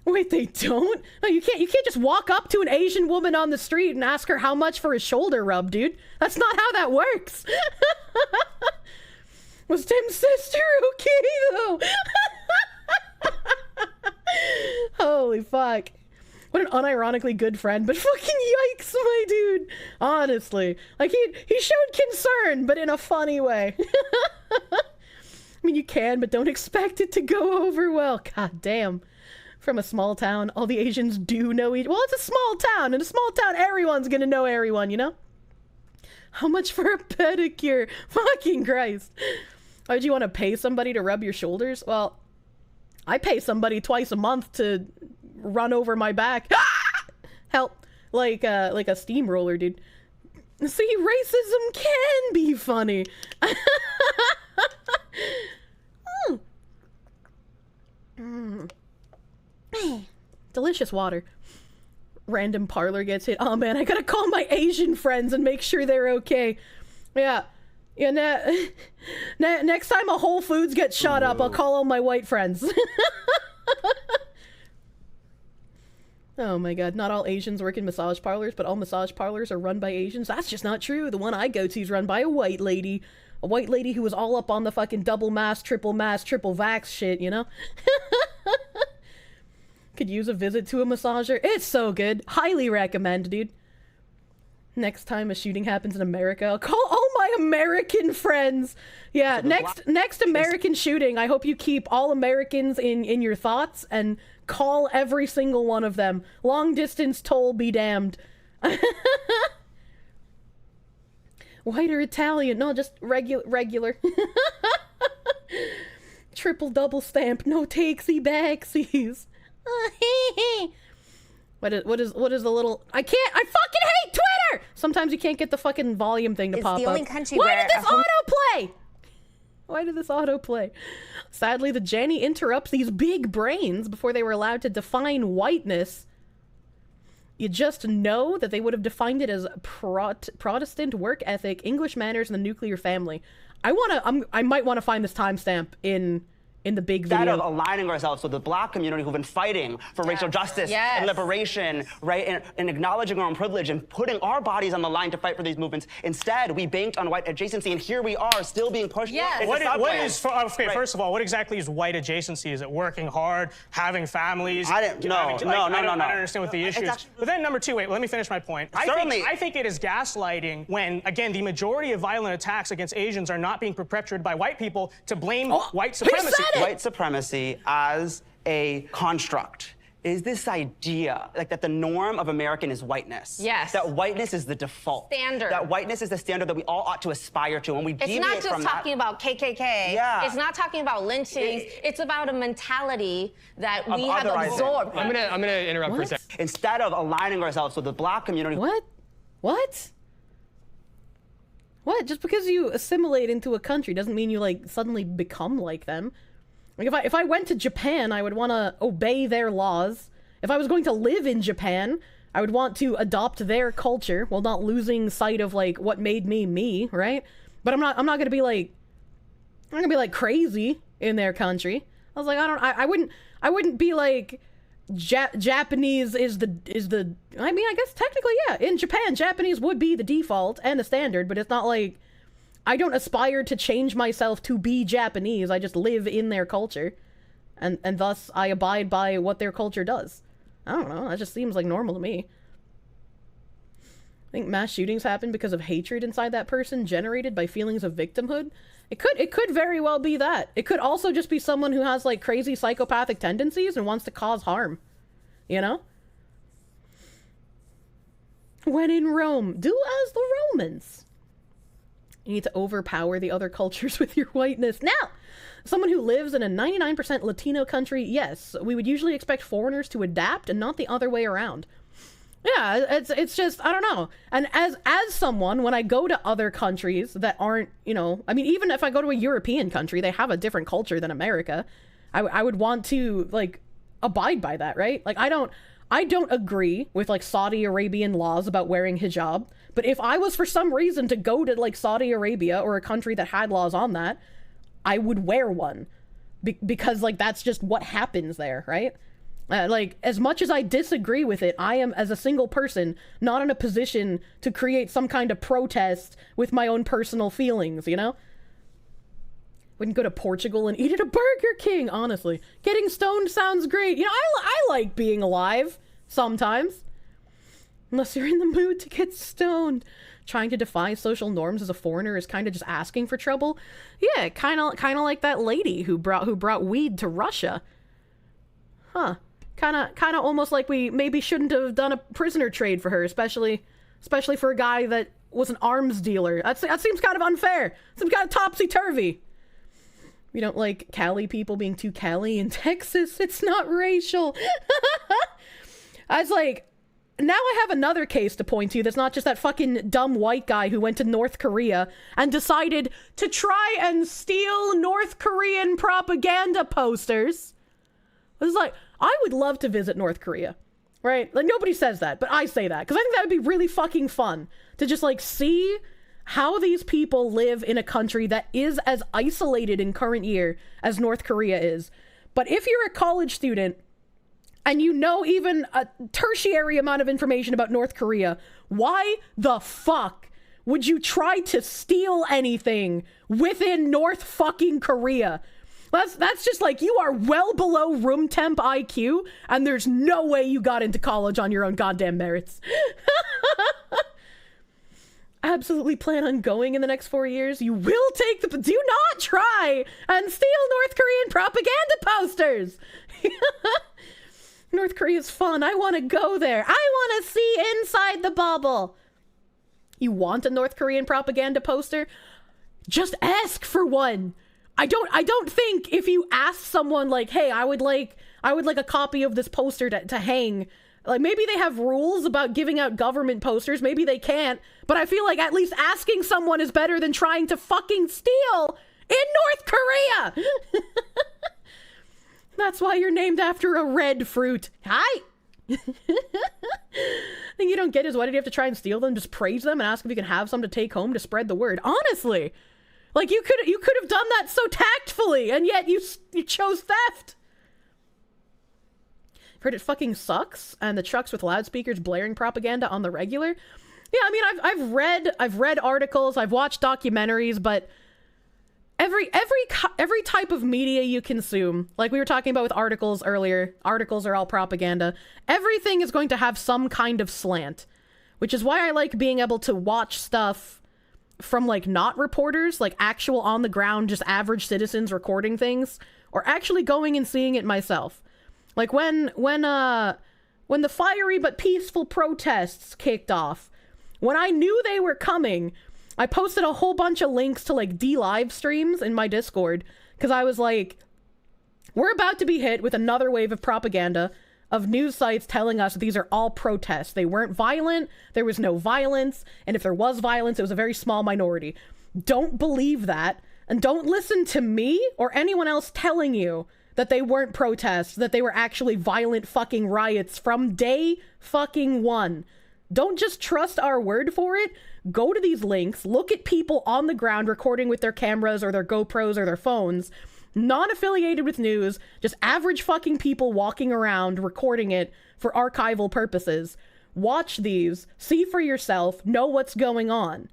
Wait, they don't? No, you can't just walk up to an Asian woman on the street and ask her how much for a shoulder rub, dude. That's not how that works. Was Tim's sister okay though? Holy fuck. What an unironically good friend, but fucking yikes, my dude. Honestly. Like, he showed concern, but in a funny way. I mean, you can, but don't expect it to go over well. God damn. From a small town, all the Asians do know each... Well, it's a small town. In a small town, everyone's gonna know everyone, you know? How much for a pedicure? Fucking Christ. Why would you want to pay somebody to rub your shoulders? Well, I pay somebody twice a month to run over my back. Help. Like a steamroller, dude. See, racism can be funny. Delicious water. Random parlor gets hit. Oh man, I gotta call my Asian friends and make sure they're okay. Yeah. Next time a Whole Foods gets shot up, I'll call all my white friends. Oh my god, not all Asians work in massage parlors, but all massage parlors are run by Asians. That's just not true. The one I go to is run by a white lady. A white lady who was all up on the fucking double mask, triple vax shit, you know? Could use a visit to a massager. It's so good. Highly recommend, dude. Next time a shooting happens in America, I'll call all my American friends. Yeah, next American shooting, I hope you keep all Americans in your thoughts and call every single one of them. Long distance toll be damned. White or Italian? No, just regular. Triple double stamp, no takesy backsies. What is the little... I fucking hate Twitter! Sometimes you can't get the fucking volume thing to pop up. It's the only country Why where... did this autoplay? Why did this autoplay? Sadly, the Janny interrupts these big brains before they were allowed to define whiteness. You just know that they would have defined it as Protestant work ethic, English manners, and the nuclear family. I might want to find this timestamp in the big video. Instead of aligning ourselves with the Black community who've been fighting for racial justice and liberation, right, and acknowledging our own privilege and putting our bodies on the line to fight for these movements, instead we banked on white adjacency, and here we are still being pushed. First of all, what exactly is white adjacency? Is it working hard, having families? No. I don't understand what the issue is. But then number two, wait, let me finish my point. I think it is gaslighting when, again, the majority of violent attacks against Asians are not being perpetrated by white people to blame white supremacy. White supremacy as a construct is this idea like that the norm of American is whiteness. Yes. That whiteness is the default. Standard. That whiteness is the standard that we all ought to aspire to. And we deviate from that. It's not just talking about KKK. Yeah. It's not talking about lynchings. It's about a mentality that we have absorbed. I'm gonna interrupt for a second. Instead of aligning ourselves with the Black community. What? Just because you assimilate into a country doesn't mean you like suddenly become like them. Like if I went to Japan, I would want to obey their laws. If I was going to live in Japan, I would want to adopt their culture while not losing sight of like what made me, right? But I'm not gonna be like crazy in their country. I was like, I wouldn't be like Japanese is the I mean, I guess technically, yeah, in Japan, Japanese would be the default and the standard, but it's not like I don't aspire to change myself to be Japanese. I just live in their culture, and thus I abide by what their culture does. I don't know, that just seems like normal to me. I think mass shootings happen because of hatred inside that person generated by feelings of victimhood. It could very well be that. It could also just be someone who has like crazy psychopathic tendencies and wants to cause harm. You know? When in Rome, do as the Romans. You need to overpower the other cultures with your whiteness. Now, someone who lives in a 99% Latino country, yes, we would usually expect foreigners to adapt and not the other way around. Yeah, it's just, I don't know. And as someone, when I go to other countries that aren't, you know, I mean, even if I go to a European country, they have a different culture than America. I would want to, like, abide by that, right? Like, I don't agree with, like, Saudi Arabian laws about wearing hijab. But if I was for some reason to go to, like, Saudi Arabia or a country that had laws on that, I would wear one. Because, like, that's just what happens there, right? Like, as much as I disagree with it, I am, as a single person, not in a position to create some kind of protest with my own personal feelings, you know? Wouldn't go to Portugal and eat at a Burger King, honestly. Getting stoned sounds great. You know, I like being alive, sometimes. Unless you're in the mood to get stoned. Trying to defy social norms as a foreigner is kind of just asking for trouble. Yeah, kind of like that lady who brought weed to Russia. Huh. Kind of almost like we maybe shouldn't have done a prisoner trade for her, especially for a guy that was an arms dealer. That seems kind of unfair. Seems kind of topsy-turvy. We don't like Cali people being too Cali in Texas. It's not racial. I was like, now I have another case to point to that's not just that fucking dumb white guy who went to North Korea and decided to try and steal North Korean propaganda posters. It was like, I would love to visit North Korea, right? Like, nobody says that, but I say that because I think that would be really fucking fun to just, like, see how these people live in a country that is as isolated in current year as North Korea is. But if you're a college student and you know even a tertiary amount of information about North Korea, why the fuck would you try to steal anything within North fucking Korea? That's just like, you are well below room temp IQ, and there's no way you got into college on your own goddamn merits. Absolutely plan on going in the next 4 years. You will take the... Do not try and steal North Korean propaganda posters. North Korea's fun. I want to go there. I want to see inside the bubble. You want a North Korean propaganda poster? Just ask for one. I don't think if you ask someone like, hey, I would like a copy of this poster to hang. Like, maybe they have rules about giving out government posters. Maybe they can't. But I feel like at least asking someone is better than trying to fucking steal in North Korea. That's why you're named after a red fruit. Hi. thing you don't get is why did you have to try and steal them? Just praise them and ask if you can have some to take home to spread the word. Honestly, like you could have done that so tactfully, and yet you chose theft. I've heard it fucking sucks, and the trucks with loudspeakers blaring propaganda on the regular. Yeah, I mean, I've read articles, I've watched documentaries, but every type of media you consume, like we were talking about with articles earlier, articles are all propaganda. Everything is going to have some kind of slant, which is why I like being able to watch stuff from like not reporters, like actual on the ground, just average citizens recording things, or actually going and seeing it myself. Like when the fiery but peaceful protests kicked off, when I knew they were coming, I posted a whole bunch of links to like live streams in my Discord, because I was like, we're about to be hit with another wave of propaganda of news sites telling us these are all protests. They weren't violent, there was no violence, and if there was violence, it was a very small minority. Don't believe that, and don't listen to me or anyone else telling you that they weren't protests, that they were actually violent fucking riots from day fucking one. Don't just trust our word for it. Go to these links, look at people on the ground recording with their cameras or their GoPros or their phones, non-affiliated with news, just average fucking people walking around recording it for archival purposes. Watch these, see for yourself, know what's going on.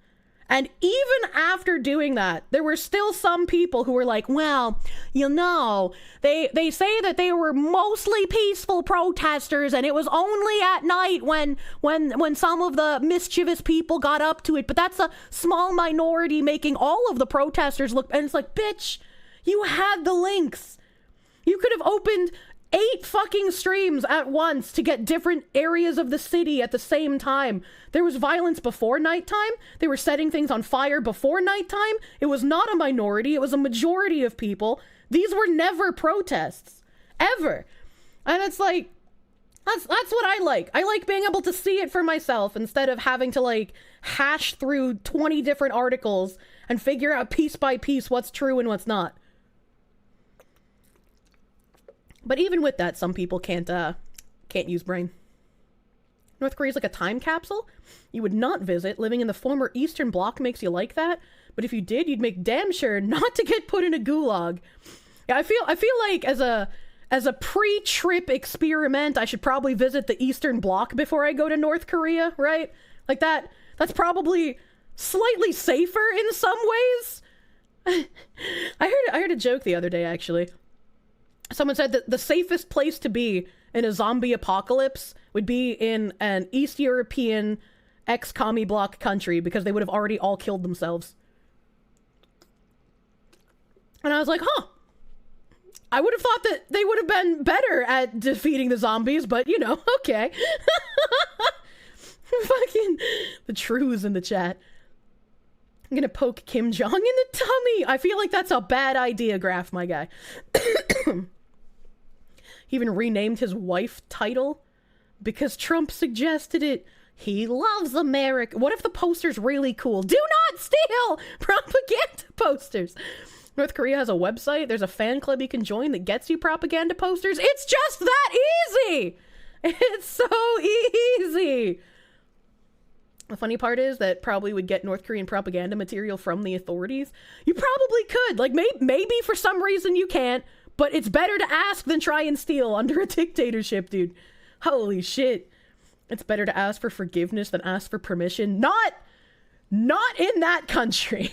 And even after doing that, there were still some people who were like, well, you know, they say that they were mostly peaceful protesters and it was only at night when some of the mischievous people got up to it. But that's a small minority making all of the protesters look, and it's like, bitch, you had the links. You could have opened 8 fucking streams at once to get different areas of the city at the same time. There was violence before nighttime. They were setting things on fire before nighttime. It was not a minority. It was a majority of people. These were never protests. Ever. And it's like, that's what I like. I like being able to see it for myself instead of having to like hash through 20 different articles and figure out piece by piece what's true and what's not. But even with that, some people can't use brain. North Korea's like a time capsule you would not visit. Living in the former Eastern Bloc makes you like that. But if you did, you'd make damn sure not to get put in a gulag. Yeah, I feel like as a pre-trip experiment, I should probably visit the Eastern Bloc before I go to North Korea, right? Like that's probably slightly safer in some ways. I heard a joke the other day, actually. Someone said that the safest place to be in a zombie apocalypse would be in an East European ex-commie bloc country because they would have already all killed themselves. And I was like, huh. I would have thought that they would have been better at defeating the zombies, but you know, okay. Fucking the Tues in the chat. I'm gonna poke Kim Jong in the tummy. I feel like that's a bad idea, Graph, my guy. He even renamed his wife title because Trump suggested it. He loves America. What if the poster's really cool? Do not steal propaganda posters. North Korea has a website. There's a fan club you can join that gets you propaganda posters. It's just that easy. It's so easy. The funny part is that probably would get North Korean propaganda material from the authorities. You probably could. Like, maybe for some reason you can't, but it's better to ask than try and steal under a dictatorship, dude. Holy shit. It's better to ask for forgiveness than ask for permission. Not in that country.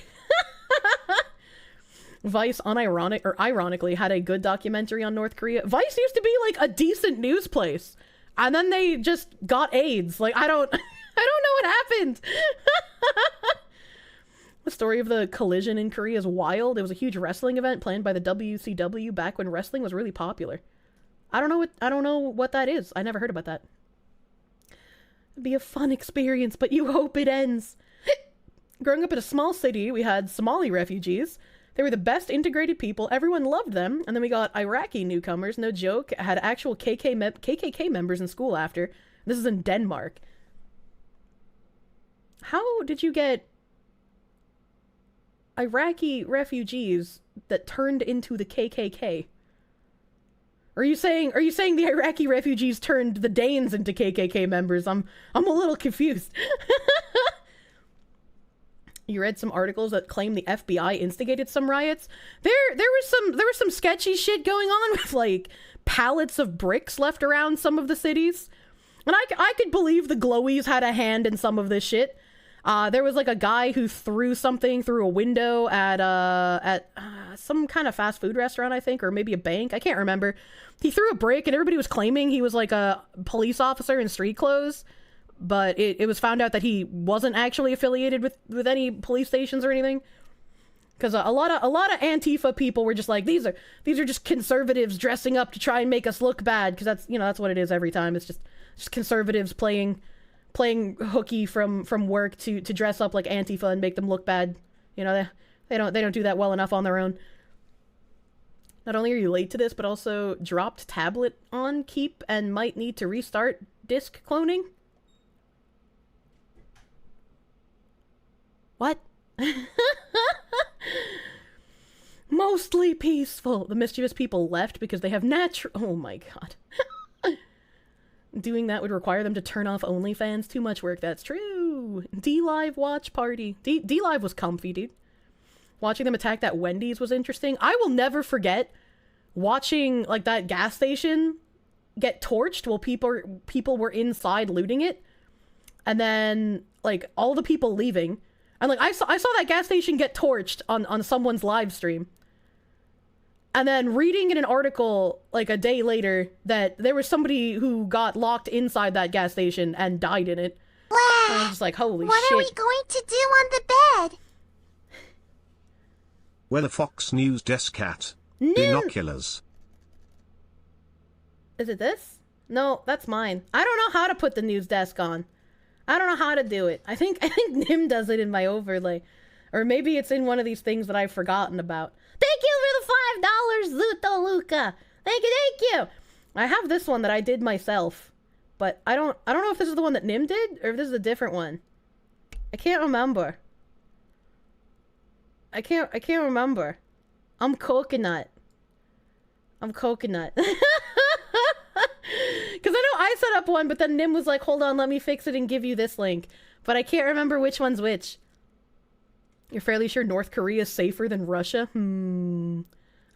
Vice ironically had a good documentary on North Korea. Vice used to be like a decent news place. And then they just got AIDS. Like, I don't know what happened. The story of the collision in Korea is wild. It was a huge wrestling event planned by the WCW back when wrestling was really popular. I don't know what that is. I never heard about that. It'd be a fun experience, but you hope it ends. Growing up in a small city, we had Somali refugees. They were the best integrated people. Everyone loved them. And then we got Iraqi newcomers. No joke. Had actual KKK members in school after. This is in Denmark. How did you get Iraqi refugees that turned into the KKK? Are you saying the Iraqi refugees turned the Danes into KKK members? I'm a little confused. You read some articles that claim the FBI instigated some riots. There was some sketchy shit going on with like pallets of bricks left around some of the cities. And I could believe the glowies had a hand in some of this shit. There was like a guy who threw something through a window at some kind of fast food restaurant, I think, or maybe a bank. I can't remember. He threw a brick and everybody was claiming he was like a police officer in street clothes. But it was found out that he wasn't actually affiliated with any police stations or anything. Because a lot of Antifa people were just like, these are just conservatives dressing up to try and make us look bad. Because that's what it is every time. It's just conservatives playing hooky from work to dress up like Antifa and make them look bad. You know, they don't do that well enough on their own. Not only are you late to this, but also dropped tablet on keep and might need to restart disk cloning. What? Mostly peaceful. The mischievous people left because they have natural... Oh my god. Doing that would require them to turn off OnlyFans. Too much work, that's true. D-Live watch party. D-Live was comfy, dude. Watching them attack that Wendy's was interesting. I will never forget watching, like, that gas station get torched while people were inside looting it. And then, like, all the people leaving... And like I saw that gas station get torched on someone's live stream. And then reading in an article like a day later that there was somebody who got locked inside that gas station and died in it. Wow. I was just like, holy what shit. What are we going to do on the bed? Where the Fox News desk at? Binoculars. Is it this? No, that's mine. I don't know how to put the news desk on. I don't know how to do it. I think Nim does it in my overlay. Or maybe it's in one of these things that I've forgotten about. Thank you for the $5, Zuto Luca. Thank you. I have this one that I did myself. But I don't know if this is the one that Nim did or if this is a different one. I can't remember. I can't remember. I'm coconut. Because I know I set up one, but then Nim was like, hold on, let me fix it and give you this link. But I can't remember which one's which. You're fairly sure North Korea is safer than Russia? I don't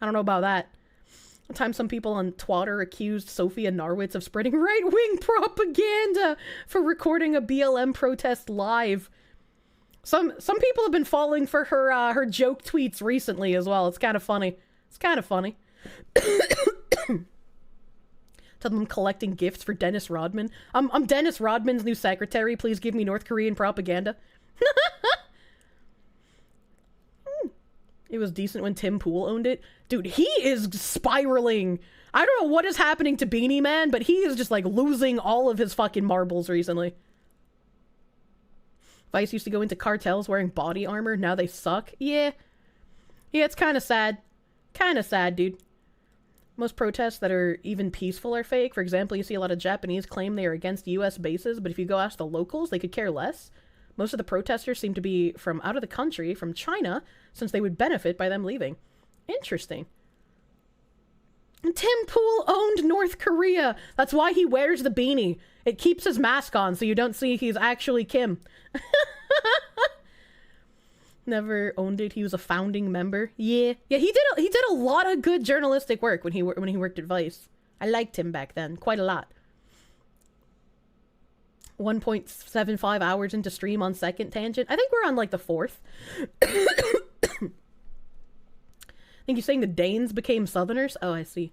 know about that. One time some people on Twitter accused Sophia Narwitz of spreading right-wing propaganda for recording a BLM protest live. Some people have been falling for her joke tweets recently as well. It's kind of funny. Tell them I'm collecting gifts for Dennis Rodman. I'm Dennis Rodman's new secretary. Please give me North Korean propaganda. It was decent when Tim Pool owned it. Dude, he is spiraling. I don't know what is happening to Beanie Man, but he is just like losing all of his fucking marbles recently. Vice used to go into cartels wearing body armor. Now they suck. Yeah, it's kind of sad. Dude. Most protests that are even peaceful are fake. For example, you see a lot of Japanese claim they are against US bases, but if you go ask the locals, they could care less. Most of the protesters seem to be from out of the country, from China, since they would benefit by them leaving. Interesting. Tim Pool owned North Korea. That's why he wears the beanie. It keeps his mask on so you don't see he's actually Kim. Never owned it. He was a founding member. Yeah, he did a lot of good journalistic work when he worked at Vice. I liked him back then quite a lot. 1.75 hours into stream on second tangent. I think we're on like the 4th. I think you're saying the Danes became Southerners? Oh, I see.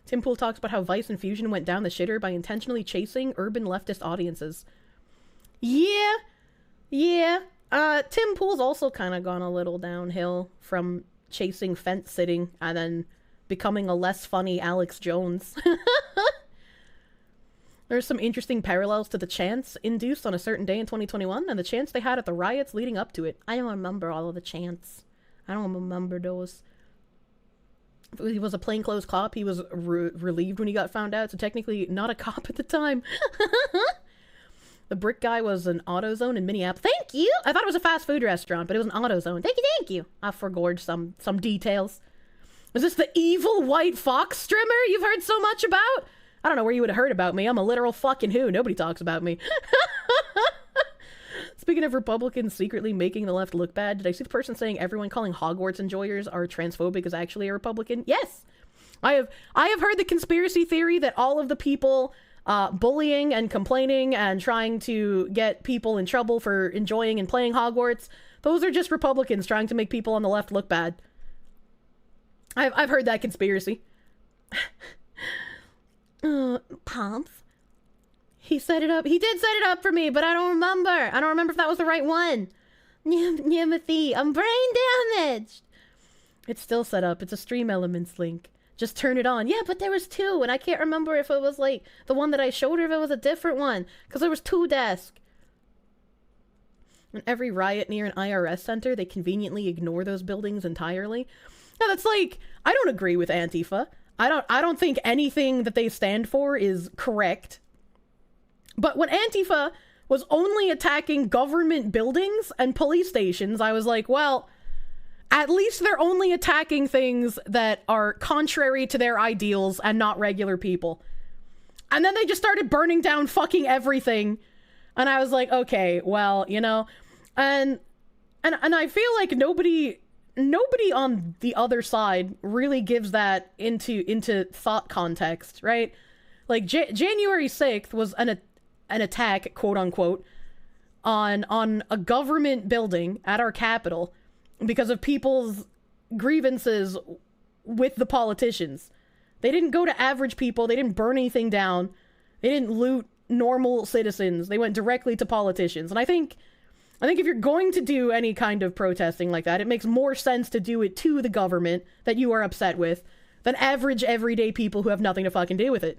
Tim Pool talks about how Vice and Fusion went down the shitter by intentionally chasing urban leftist audiences. Yeah. Tim Pool's also kind of gone a little downhill from chasing fence sitting and then becoming a less funny Alex Jones. There's some interesting parallels to the chants induced on a certain day in 2021 and the chants they had at the riots leading up to it. I don't remember all of the chants. I don't remember those. He was a plainclothes cop. He was relieved when he got found out, so technically not a cop at the time. The brick guy was an AutoZone in Minneapolis. Thank you! I thought it was a fast food restaurant, but it was an AutoZone. Thank you! I forgorged some details. Is this the evil white fox streamer you've heard so much about? I don't know where you would have heard about me. I'm a literal fucking who. Nobody talks about me. Speaking of Republicans secretly making the left look bad, did I see the person saying everyone calling Hogwarts enjoyers are transphobic is actually a Republican? Yes! I have heard the conspiracy theory that all of the people bullying and complaining and trying to get people in trouble for enjoying and playing Hogwarts, those are just Republicans trying to make people on the left look bad. I've heard that conspiracy. Pops? He set it up. He did set it up for me, but I don't remember. I don't remember if that was the right one. Timothy, I'm brain damaged. It's still set up. It's a Stream Elements link. Just turn it on. Yeah, but there was two, and I can't remember if it was like the one that I showed or if it was a different one, because there was two desks. In every riot near an IRS center, they conveniently ignore those buildings entirely. No, that's like, I don't agree with Antifa. I don't think anything that they stand for is correct. But when Antifa was only attacking government buildings and police stations, I was like, well, at least they're only attacking things that are contrary to their ideals and not regular people. And then they just started burning down fucking everything. And I was like, okay, well, you know, and I feel like nobody on the other side really gives that into thought context, right? Like January 6th was an attack, quote unquote, on a government building at our capital because of people's grievances with the politicians. They didn't go to average people. They didn't burn anything down. They didn't loot normal citizens. They went directly to politicians. And I think if you're going to do any kind of protesting like that, it makes more sense to do it to the government that you are upset with than average everyday people who have nothing to fucking do with it.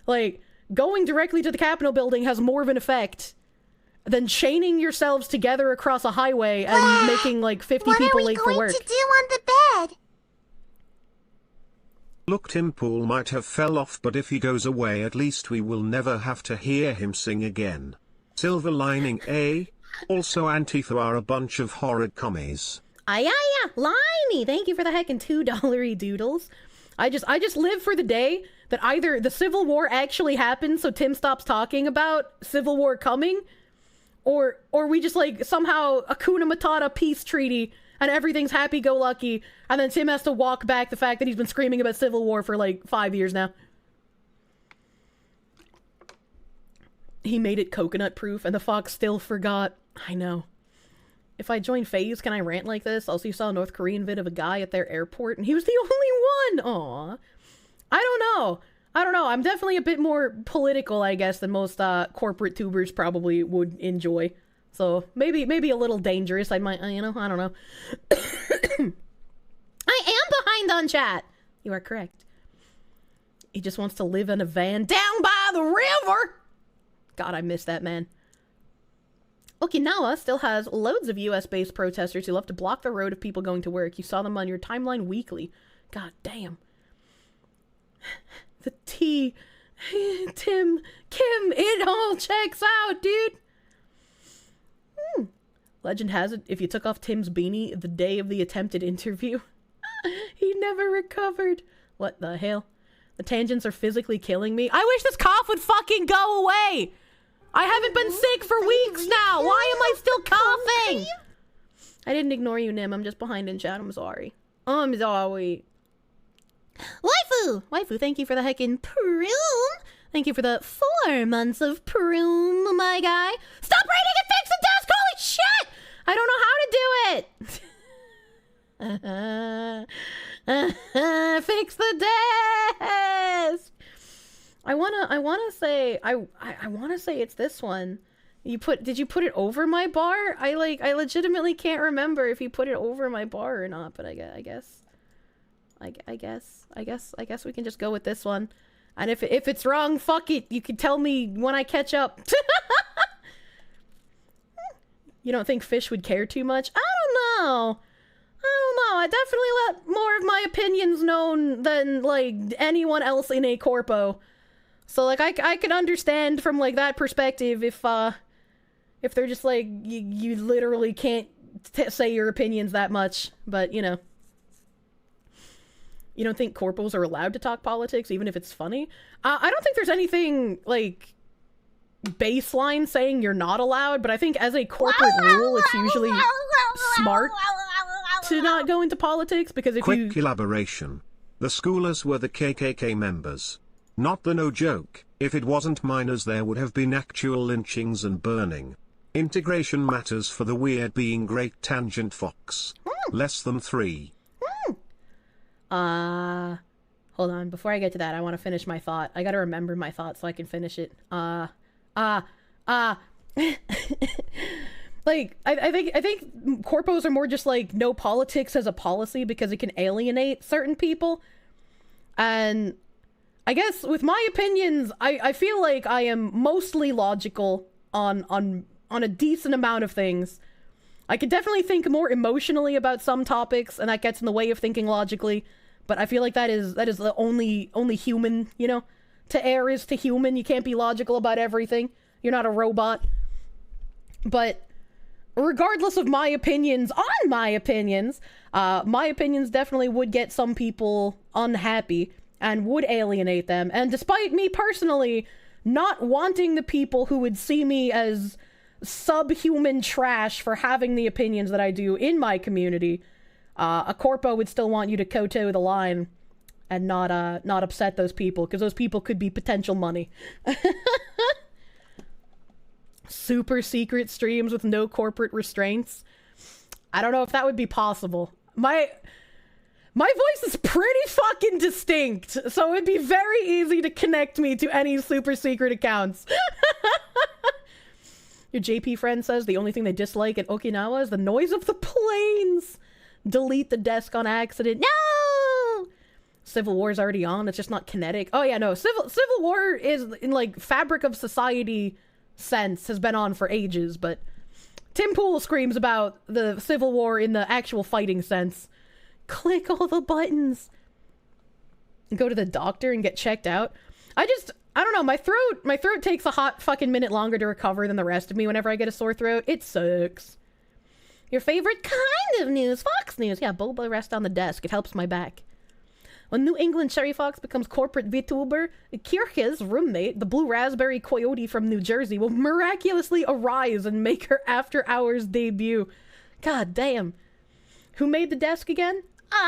Like, going directly to the Capitol building has more of an effect than chaining yourselves together across a highway and making like 50 people late for work. What are we going to do on the bed? Look, Tim Pool might have fell off, but if he goes away, at least we will never have to hear him sing again. Silver lining, eh? Also, Antifa are a bunch of horrid commies. Yeah, Limey! Thank you for the heckin' $2 doodles. I just live for the day that either the Civil War actually happens so Tim stops talking about Civil War coming, or we just like somehow Hakuna Matata peace treaty and everything's happy-go-lucky, and then Tim has to walk back the fact that he's been screaming about Civil War for like 5 years now. He made it coconut-proof, and the fox still forgot. I know. If I join FaZe, can I rant like this? Also, you saw a North Korean vid of a guy at their airport, and he was the only one! Aww. I don't know. I'm definitely a bit more political, I guess, than most corporate tubers probably would enjoy. So, maybe a little dangerous. I might, I don't know. I am behind on chat! You are correct. He just wants to live in a van down by the river! God, I miss that, man. Okinawa still has loads of US-based protesters who love to block the road of people going to work. You saw them on your timeline weekly. God damn. The T, Tim, Kim, it all checks out, dude. Legend has it, if you took off Tim's beanie the day of the attempted interview, he never recovered. What the hell? The tangents are physically killing me. I wish this cough would fucking go away! I haven't been sick for weeks now! Why am I still coughing? I didn't ignore you, Nim. I'm just behind in chat. I'm sorry. I'm sorry. Waifu, thank you for the heckin' Proom. Thank you for the 4 months of Proom, my guy. Stop reading and fix the desk! Holy shit! I don't know how to do it! Fix the desk! I wanna say it's this one. Did you put it over my bar? I legitimately can't remember if you put it over my bar or not, but I guess we can just go with this one. And if it's wrong, fuck it. You can tell me when I catch up. You don't think Fish would care too much? I don't know. I definitely let more of my opinions known than, like, anyone else in a corpo. So, like, I can understand from, like, that perspective if they're just, like, you literally can't say your opinions that much. But, you know. you don't think corpos are allowed to talk politics, even if it's funny. I don't think there's anything, like, baseline saying you're not allowed, but I think as a corporate rule, it's usually smart to not go into politics, because if Quick elaboration. The schoolers were the KKK members. Not the no joke, if it wasn't minors there would have been actual lynchings and burning. Integration matters for the weird being great tangent fox. Less than 3. Hold on, before I get to that, I want to finish my thought. I gotta remember my thought so I can finish it. Like, I think corpos are more just like no politics as a policy because it can alienate certain people. And I guess with my opinions, I feel like I am mostly logical on a decent amount of things. I could definitely think more emotionally about some topics, and that gets in the way of thinking logically. But I feel like that is the only human, you know? To err is to human. You can't be logical about everything. You're not a robot. But regardless of my opinions on my opinions definitely would get some people unhappy and would alienate them. And despite me personally not wanting the people who would see me as subhuman trash for having the opinions that I do in my community, a corpo would still want you to kowtow the line and not upset those people, because those people could be potential money. Super secret streams with no corporate restraints. I don't know if that would be possible. My voice is pretty fucking distinct, so it'd be very easy to connect me to any super secret accounts. Your JP friend says the only thing they dislike at Okinawa is the noise of the planes. Delete the desk on accident. No! Civil War's already on, it's just not kinetic. Oh yeah, no, Civil War is in like fabric of society sense has been on for ages, but Tim Pool screams about the Civil War in the actual fighting sense. Click all the buttons. Go to the doctor and get checked out. I don't know, my throat takes a hot fucking minute longer to recover than the rest of me whenever I get a sore throat. It sucks. Your favorite kind of news? Fox News. Yeah, boba rest on the desk. It helps my back. When New England Cherry Fox becomes corporate Vtuber, Kirche's roommate, the blue raspberry coyote from New Jersey, will miraculously arise and make her after-hours debut. God damn. Who made the desk again? I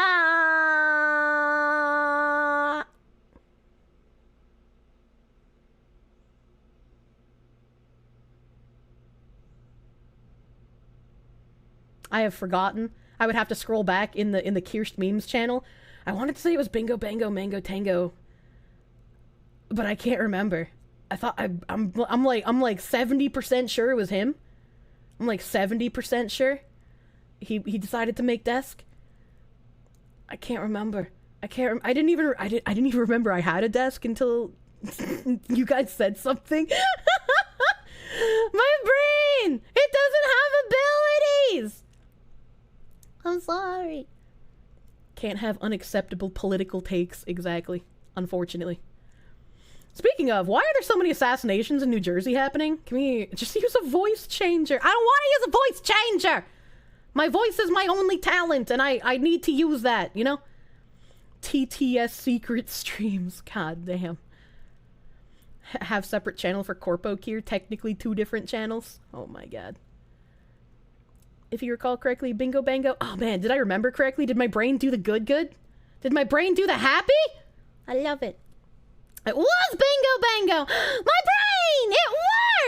have forgotten. I would have to scroll back in the Kirsche memes channel. I wanted to say it was Bingo Bango Mango Tango, but I can't remember. I thought I'm like 70% sure it was him. I'm like 70% sure he decided to make desk. I can't remember. I didn't even remember I had a desk until you guys said something. My brain! It doesn't have abilities! I'm sorry. Can't have unacceptable political takes, exactly. Unfortunately. Speaking of, why are there so many assassinations in New Jersey happening? Can we just use a voice changer? I don't want to use a voice changer! My voice is my only talent, and I need to use that, you know? TTS secret streams. God damn. Have separate channel for Corpo Kier, technically 2 different channels. Oh my god. If you recall correctly, Bingo Bango. Oh man, did I remember correctly? Did my brain do the good? Did my brain do the happy? I love it. It was Bingo Bango! My brain! It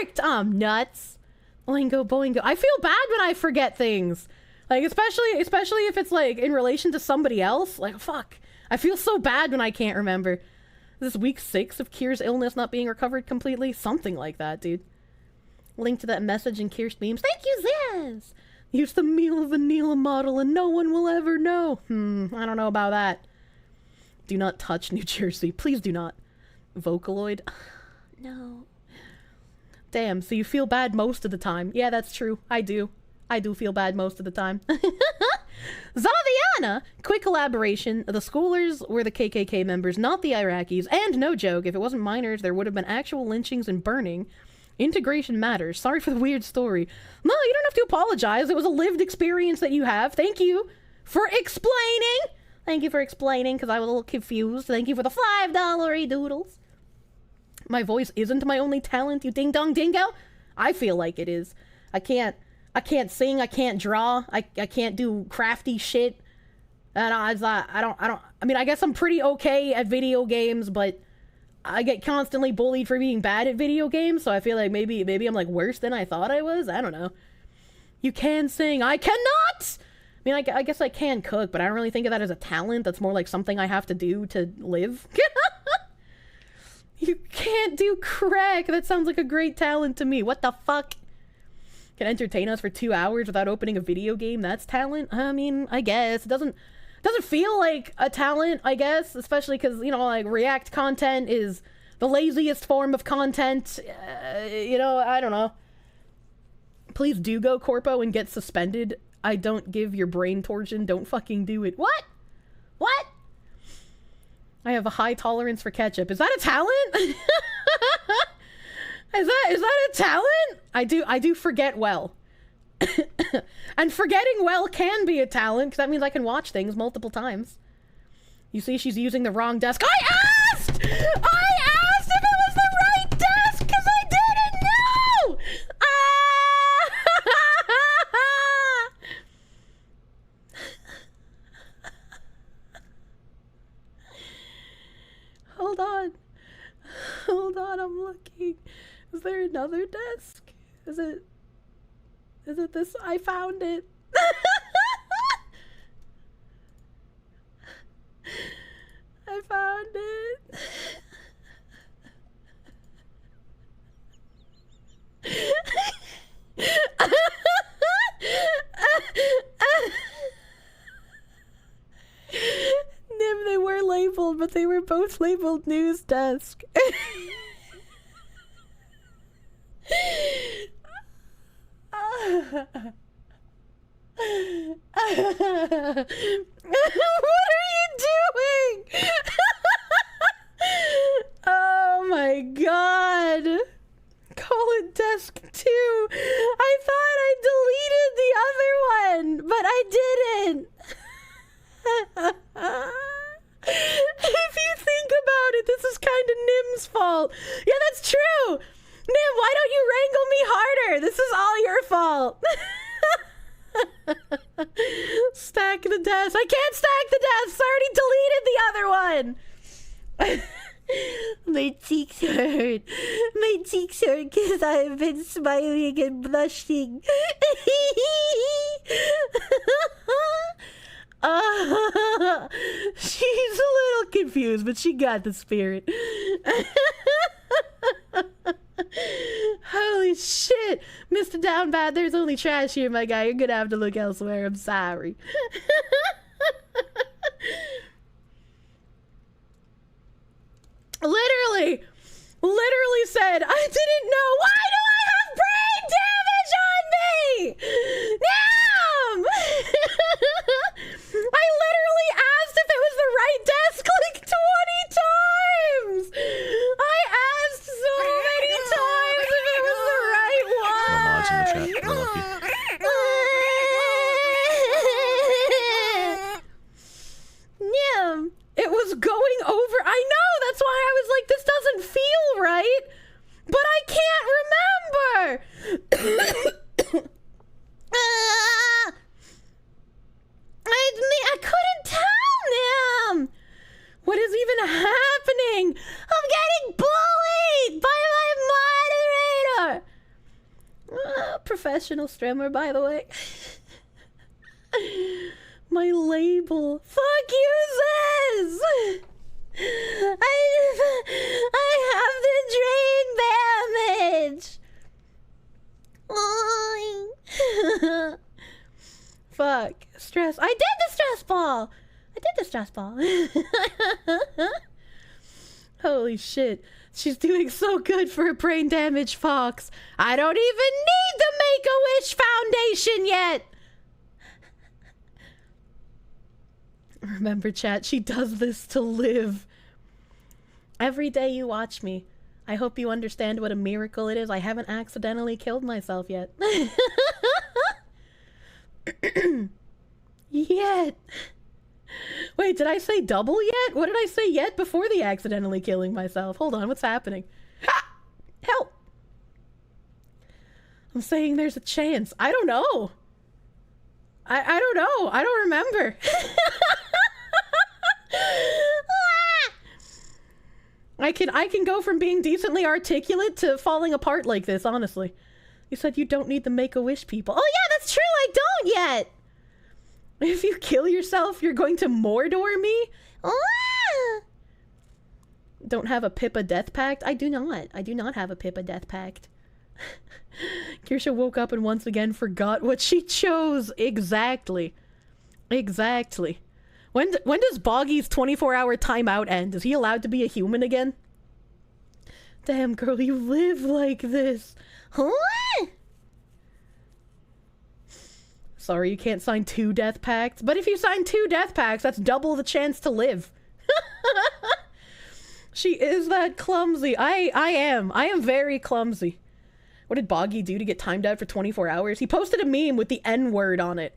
worked! Oh, I'm nuts. Oingo boingo. I feel bad when I forget things. Like, especially if it's like in relation to somebody else. Like, fuck. I feel so bad when I can't remember. This is week 6 of Kier's illness not being recovered completely? Something like that, dude. Link to that message in Kier's memes. Thank you, Zaz! Use the Mila Vanilla model and no one will ever know. I don't know about that. Do not touch New Jersey. Please do not. Vocaloid? No. Damn, so you feel bad most of the time. Yeah, that's true. I do. I do feel bad most of the time. Zaviana! Quick elaboration. The schoolers were the KKK members, not the Iraqis. And no joke, if it wasn't minors, there would have been actual lynchings and burning. Integration matters. Sorry for the weird story. No, you don't have to apologize. It was a lived experience that you have. Thank you for explaining. Thank you for explaining, because I was a little confused. Thank you for the $5 doodles. My voice isn't my only talent, you ding-dong dingo? I feel like it is. I can't sing, I can't draw, I can't do crafty shit. And I mean, I guess I'm pretty okay at video games, but I get constantly bullied for being bad at video games, so I feel like maybe I'm like worse than I thought I was. I don't know. You can sing, I cannot! I mean, I guess I can cook, but I don't really think of that as a talent. That's more like something I have to do to live. You can't do crack. That sounds like a great talent to me. What the fuck? Can entertain us for 2 hours without opening a video game? That's talent? I mean, I guess. It doesn't feel like a talent, I guess, especially because, you know, like, React content is the laziest form of content. You know, I don't know. Please do go corpo and get suspended. I don't give your brain torsion. Don't fucking do it. What? What? I have a high tolerance for ketchup. Is that a talent? Is that a talent? I do forget well. And forgetting well can be a talent, because that means I can watch things multiple times. You see, she's using the wrong desk. I asked if it was the right desk, because I didn't know! Hold on, I'm looking. Is there another desk? Is it this? I found it. I found it. Nim, they were labeled, but they were both labeled news desk. What are you doing? Oh my god. Call it desk 2. I thought I deleted the other one, but I didn't. If you think about it, this is kind of Nim's fault. Yeah, that's true. Nim, why don't you wrangle me harder? This is all your fault. Stack the desk. I can't stack the desk. I already deleted the other one. My cheeks hurt. My cheeks hurt because I've been smiling and blushing. She's a little confused, but she got the spirit. Holy shit. Mr. Down Bad, there's only trash here, my guy. You're gonna have to look elsewhere. I'm sorry. Literally said, I didn't know. Why do I have brain damage on me? Damn! I literally asked if it was the right desk like 20 times. I asked so many times if it was the right one. No mods in the chat. I love you. Yeah, it was going over. I know, that's why I was like, this doesn't feel right. But I can't remember. I couldn't tell him. What is even happening? I'm getting bullied by my moderator. Professional streamer, by the way. My label. Fuck you, sis. I have the drain damage. Fuck. Stress. I did the stress ball. Holy shit. She's doing so good for a brain damage fox. I don't even need the Make-A-Wish Foundation yet. Remember, chat, she does this to live. Every day you watch me, I hope you understand what a miracle it is I haven't accidentally killed myself yet. Wait, did I say double yet? What did I say yet before the accidentally killing myself? Hold on, what's happening? Ah! Help! I'm saying there's a chance. I don't know. I don't know. I don't remember. I can go from being decently articulate to falling apart like this, honestly. You said you don't need the Make-A-Wish people. Oh yeah, that's true, I don't yet! If you kill yourself, you're going to Mordor me? Ah! Don't have a Pippa death pact? I do not. I do not have a Pippa death pact. Kirsche woke up and once again forgot what she chose. Exactly. Exactly. When does Boggy's 24-hour timeout end? Is he allowed to be a human again? Damn, girl, you live like this. Huh? Sorry, you can't sign 2 death pacts. But if you sign 2 death pacts, that's double the chance to live. She is that clumsy. I am very clumsy. What did Boggy do to get timed out for 24 hours? He posted a meme with the N-word on it.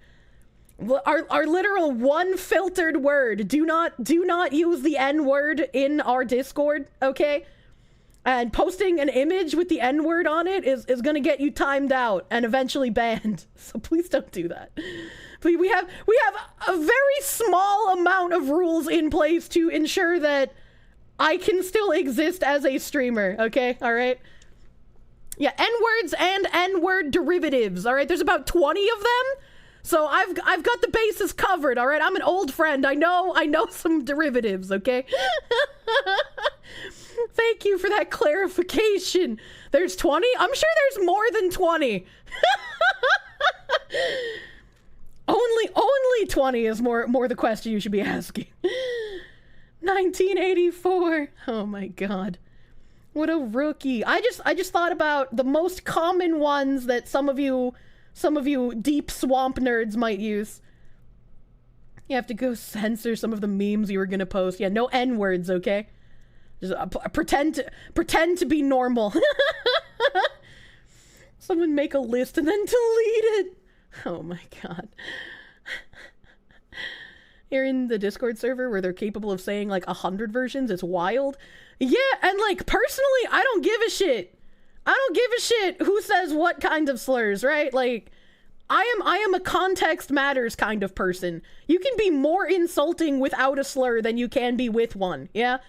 Our literal one filtered word. Do not use the N-word in our Discord, okay? And posting an image with the N-word on it is gonna get you timed out and eventually banned. So please don't do that. We have a very small amount of rules in place to ensure that I can still exist as a streamer, okay? All right? Yeah, N-words and N-word derivatives, all right? There's about 20 of them. So I've got the bases covered, all right? I'm an old friend. I know some derivatives, okay? Thank you for that clarification. There's 20? I'm sure there's more than 20. Only 20 is more the question you should be asking. 1984. Oh my god. What a rookie. I just thought about the most common ones that some of you deep swamp nerds might use. You have to go censor some of the memes you were gonna post. Yeah, no N-words, okay? Just pretend to be normal. Someone make a list and then delete it. Oh my god. You're in the Discord server where they're capable of saying like 100 versions. It's wild. Yeah, and like personally, I don't give a shit. I don't give a shit who says what kind of slurs, right? Like, I am a context matters kind of person. You can be more insulting without a slur than you can be with one, yeah?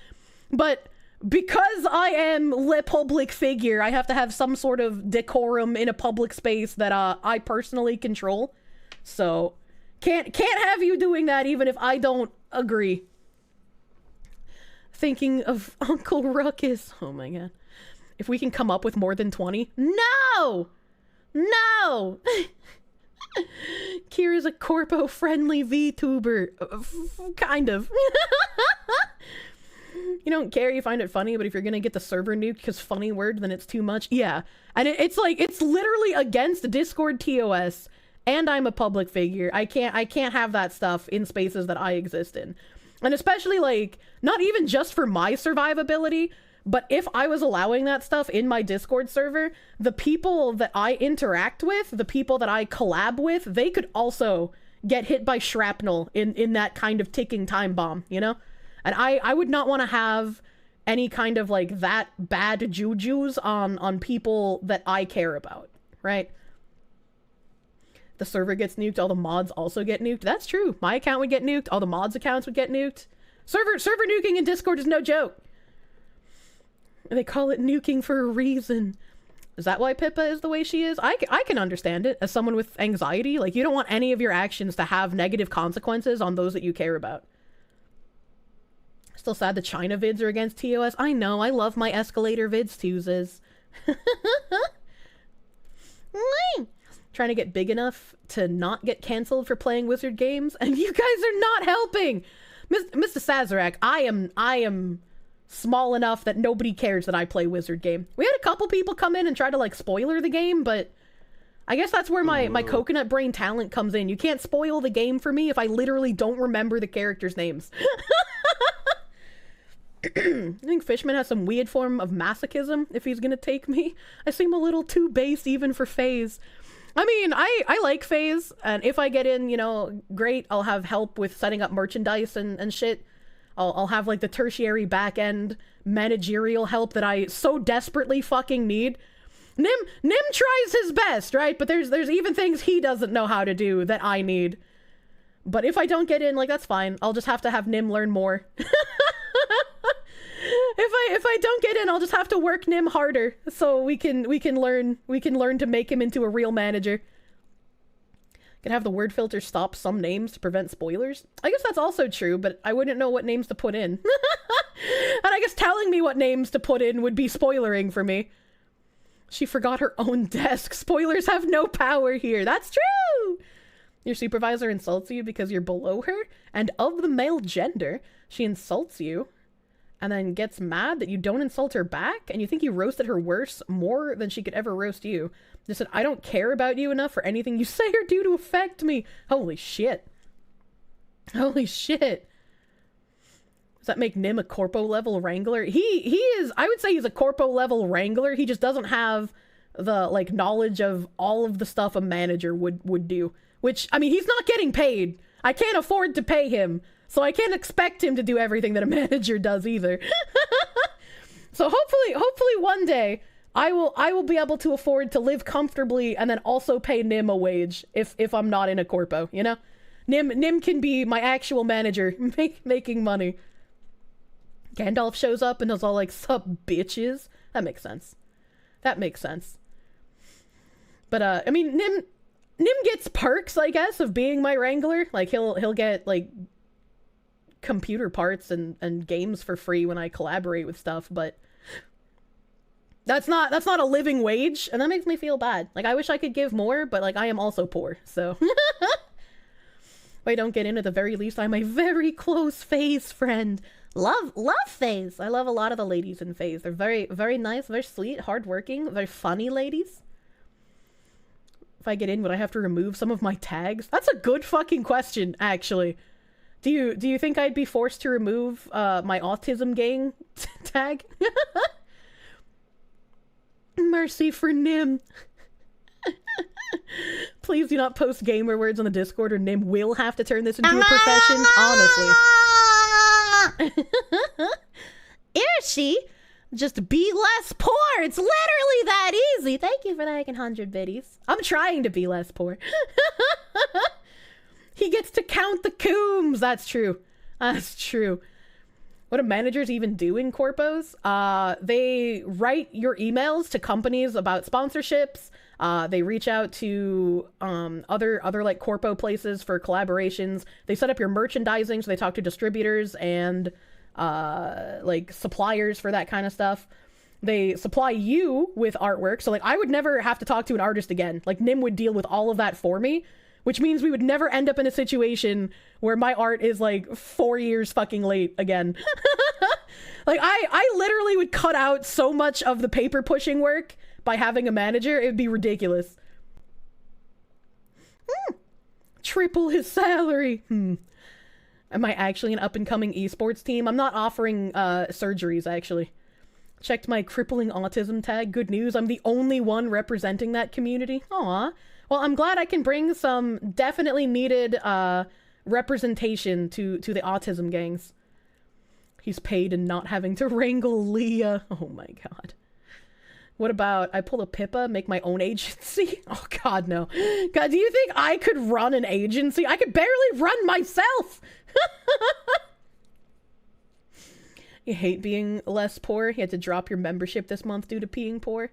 But because I am le public figure, I have to have some sort of decorum in a public space that I personally control. So, can't have you doing that even if I don't agree. Thinking of Uncle Ruckus. Oh my god. If we can come up with more than 20. No! No! Kira's a corpo-friendly VTuber. Kind of. You don't care, you find it funny, but if you're gonna get the server nuked because funny word, then it's too much. Yeah. And it's like, it's literally against Discord TOS, and I'm a public figure. I can't have that stuff in spaces that I exist in. And especially, like, not even just for my survivability, but if I was allowing that stuff in my Discord server, the people that I interact with, the people that I collab with, they could also get hit by shrapnel in that kind of ticking time bomb, you know? And I would not want to have any kind of, like, that bad jujus on people that I care about, right? The server gets nuked, all the mods also get nuked. That's true. My account would get nuked, all the mods' accounts would get nuked. Server nuking in Discord is no joke. They call it nuking for a reason. Is that why Pippa is the way she is? I can understand it. As someone with anxiety, like, you don't want any of your actions to have negative consequences on those that you care about. Still sad the China vids are against TOS. I know, I love my escalator vids, Tues. Trying to get big enough to not get canceled for playing wizard games, and you guys are not helping. Mr. Sazerac, I am small enough that nobody cares that I play wizard game. We had a couple people come in and try to, like, spoiler the game, but I guess that's where my coconut brain talent comes in. You can't spoil the game for me if I literally don't remember the characters' names. I think Fishman has some weird form of masochism if he's gonna take me. I seem a little too base even for FaZe. I mean, I like phase, and if I get in, you know, great, I'll have help with setting up merchandise and shit. I'll have, like, the tertiary back-end managerial help that I so desperately fucking need. Nim tries his best, right? But there's even things he doesn't know how to do that I need. But if I don't get in, like, that's fine. I'll just have to have Nim learn more. If I don't get in, I'll just have to work Nim harder so we can learn to make him into a real manager. Can have the word filter stop some names to prevent spoilers. I guess that's also true, but I wouldn't know what names to put in. And I guess telling me what names to put in would be spoilering for me. She forgot her own desk. Spoilers have no power here. That's true! Your supervisor insults you because you're below her, and of the male gender, she insults you, and then gets mad that you don't insult her back, and you think you roasted her worse, more than she could ever roast you. Just said, I don't care about you enough for anything you say or do to affect me. Holy shit. Holy shit. Does that make Nim a corpo level wrangler? He is, I would say he's a corpo level wrangler. He just doesn't have the, like, knowledge of all of the stuff a manager would do. Which, I mean, he's not getting paid. I can't afford to pay him. So I can't expect him to do everything that a manager does either. So hopefully one day I will be able to afford to live comfortably and then also pay Nim a wage if I'm not in a corpo, you know? Nim can be my actual manager making money. Gandalf shows up and does all like, sup bitches? That makes sense. That makes sense. But I mean, Nim gets perks, I guess, of being my wrangler. Like he'll get like computer parts and games for free when I collaborate with stuff, but that's not a living wage, and that makes me feel bad. Like, I wish I could give more, but like I am also poor, so if I don't get in, at the very least, I'm a very close phase friend. Love phase. I love a lot of the ladies in phase. They're very, very nice, very sweet, hardworking, very funny ladies. If I get in, would I have to remove some of my tags? That's a good fucking question, actually. Do you think I'd be forced to remove my autism gang tag? Mercy for Nim. Please do not post gamer words on the Discord or Nim will have to turn this into a profession, honestly. Kirsche, just be less poor. It's literally that easy. Thank you for the 100 biddies. I'm trying to be less poor. He gets to count the coombs. That's true. That's true. What do managers even do in corpos? They write your emails to companies about sponsorships. They reach out to other like corpo places for collaborations. They set up your merchandising, so they talk to distributors and like suppliers for that kind of stuff. They supply you with artwork, so like I would never have to talk to an artist again. Like Nim would deal with all of that for me. Which means we would never end up in a situation where my art is like 4 years fucking late again. Like I literally would cut out so much of the paper pushing work by having a manager. It would be ridiculous. Triple his salary. Am I actually an up and coming esports team? I'm not offering surgeries actually. Checked my crippling autism tag. Good news. I'm the only one representing that community. Aw. Well, I'm glad I can bring some definitely needed representation to the autism gangs. He's paid and not having to wrangle Leah. Oh my god. What about I pull a Pippa, make my own agency? Oh god, no. God, do you think I could run an agency? I could barely run myself! You hate being less poor? You had to drop your membership this month due to being poor?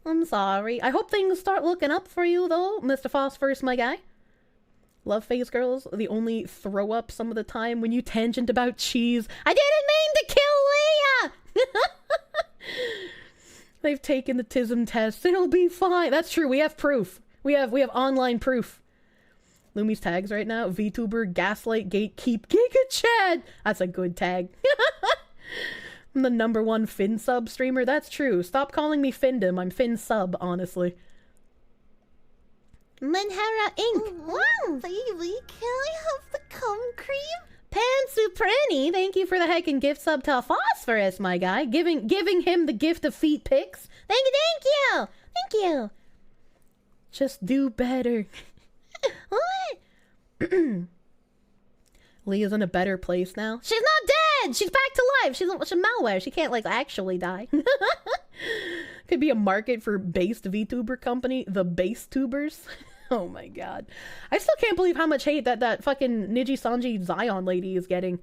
I'm sorry. I hope things start looking up for you, though, Mr. Phosphorus, my guy. Love face girls. The only throw up some of the time when you tangent about cheese. I didn't mean to kill Leah! They've taken the TISM test. It'll be fine. That's true. We have proof. We have online proof. Lumi's tags right now. Vtuber, Gaslight, Gatekeep, Giga Chad. That's a good tag. I'm the #1 Fin sub streamer. That's true. Stop calling me Findom. I'm Fin sub, honestly. Manhara Inc. Wow, baby, can I have the cum cream? Pansuprenny, thank you for the heckin' gift sub to Phosphorus, my guy. Giving him the gift of feet pics. Thank you. Just do better. What? Leah's in a better place now. She's not dead! She's back to life! She's malware. She can't, like, actually die. Could be a market for based VTuber company. The base tubers. Oh my god. I still can't believe how much hate that fucking Niji Sanji Zion lady is getting.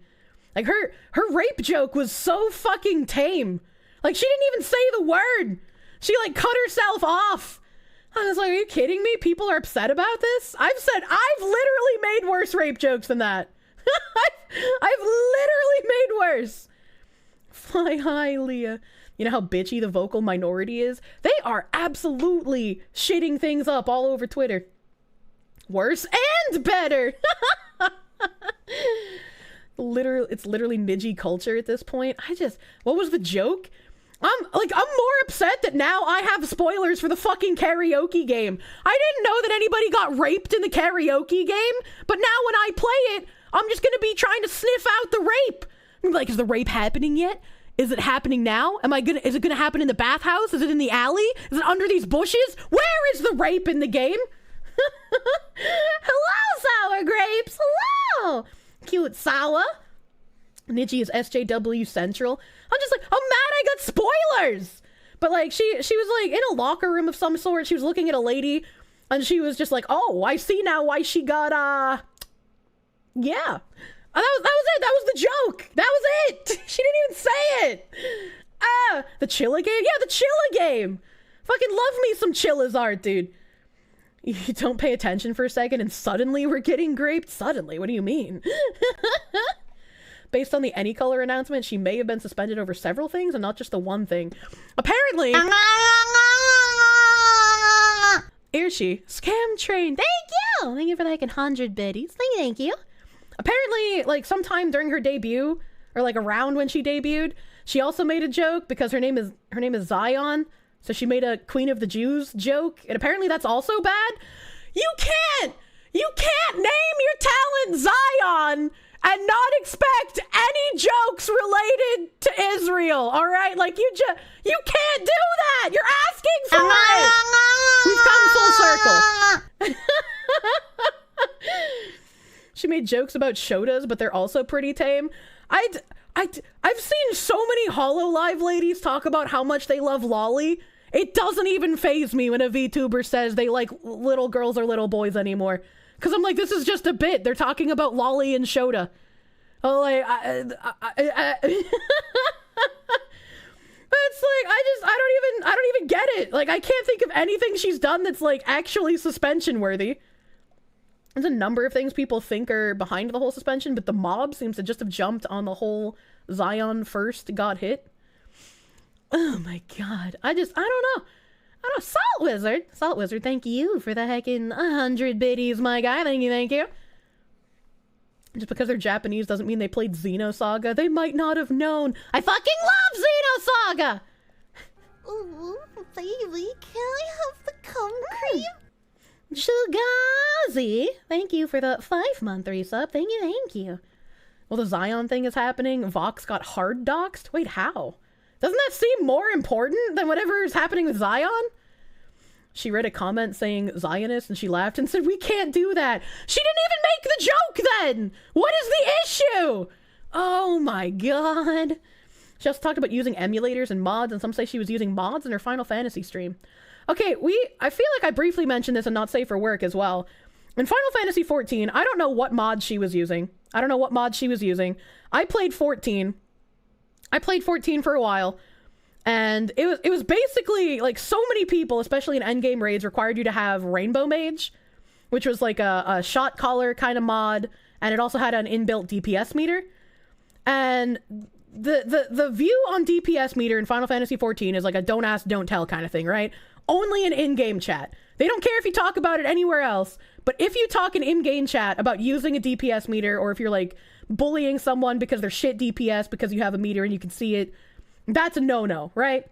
Like, her rape joke was so fucking tame. Like, she didn't even say the word. She, like, cut herself off. I was like, are you kidding me? People are upset about this? I've literally made worse rape jokes than that. I've literally made worse. Fly high, Leah. You know how bitchy the vocal minority is? They are absolutely shitting things up all over Twitter. Worse and better. It's literally Niji culture at this point. What was the joke? I'm more upset that now I have spoilers for the fucking karaoke game. I didn't know that anybody got raped in the karaoke game, but now when I play it, I'm just gonna be trying to sniff out the rape. I'm like, is the rape happening yet? Is it happening now? Is it gonna happen in the bathhouse? Is it in the alley? Is it under these bushes? Where is the rape in the game? Hello, sour grapes. Hello. Cute sour. Niji is SJW Central. I'm just like, I'm mad I got spoilers. But like, she was like in a locker room of some sort. She was looking at a lady and she was just like, oh, I see now why she got, yeah. That was it. That was the joke. That was it. She didn't even say it. The Chilla game? Yeah, the Chilla game. Fucking love me some Chilla's art, dude. You don't pay attention for a second and suddenly we're getting graped? Suddenly? What do you mean? Based on the Any Color announcement, she may have been suspended over several things and not just the one thing. Apparently... Here's she. Scam train. Thank you! Thank you for like 100 biddies. Thank you. Apparently, like, sometime during her debut, or like around when she debuted, she also made a joke because her name is Zion, so she made a Queen of the Jews joke, and apparently that's also bad. You can't name your talent Zion and not expect any jokes related to Israel, all right? Like, you can't do that! You're asking for it! We've come full circle. She made jokes about Shotas, but they're also pretty tame. I've seen so many HoloLive ladies talk about how much they love Lolly. It doesn't even faze me when a VTuber says they like little girls or little boys anymore. Because I'm like, this is just a bit. They're talking about Lolly and Shota. Oh, like, it's like, I don't even get it. Like, I can't think of anything she's done that's like actually suspension worthy. There's a number of things people think are behind the whole suspension, but the mob seems to just have jumped on the whole Zion first got hit. Oh my god. I don't know. Salt Wizard, thank you for the heckin' 100 biddies, my guy. Thank you. Just because they're Japanese doesn't mean they played Xenosaga. They might not have known. I fucking love Xenosaga! Ooh, baby, can I have the cum cream? Shugazi, thank you for the 5-month resub. Thank you. Well, the Zion thing is happening. Vox got hard doxed. Wait, how? Doesn't that seem more important than whatever is happening with Zion? She read a comment saying Zionist and she laughed and said, we can't do that. She didn't even make the joke then. What is the issue? Oh my god. She also talked about using emulators and mods, and some say she was using mods in her Final Fantasy stream. Okay, I feel like I briefly mentioned this in Not Safe for Work as well. In Final Fantasy 14, I don't know what mod she was using. I played 14. I played 14 for a while. And it was basically like so many people, especially in endgame raids, required you to have Rainbow Mage, which was like a shot caller kind of mod, and it also had an inbuilt DPS meter. And the view on DPS meter in Final Fantasy 14 is like a don't ask, don't tell kind of thing, right? Only in in-game chat. They don't care if you talk about it anywhere else, but if you talk in in-game chat about using a DPS meter, or if you're like bullying someone because they're shit DPS because you have a meter and you can see it, that's a no-no, right?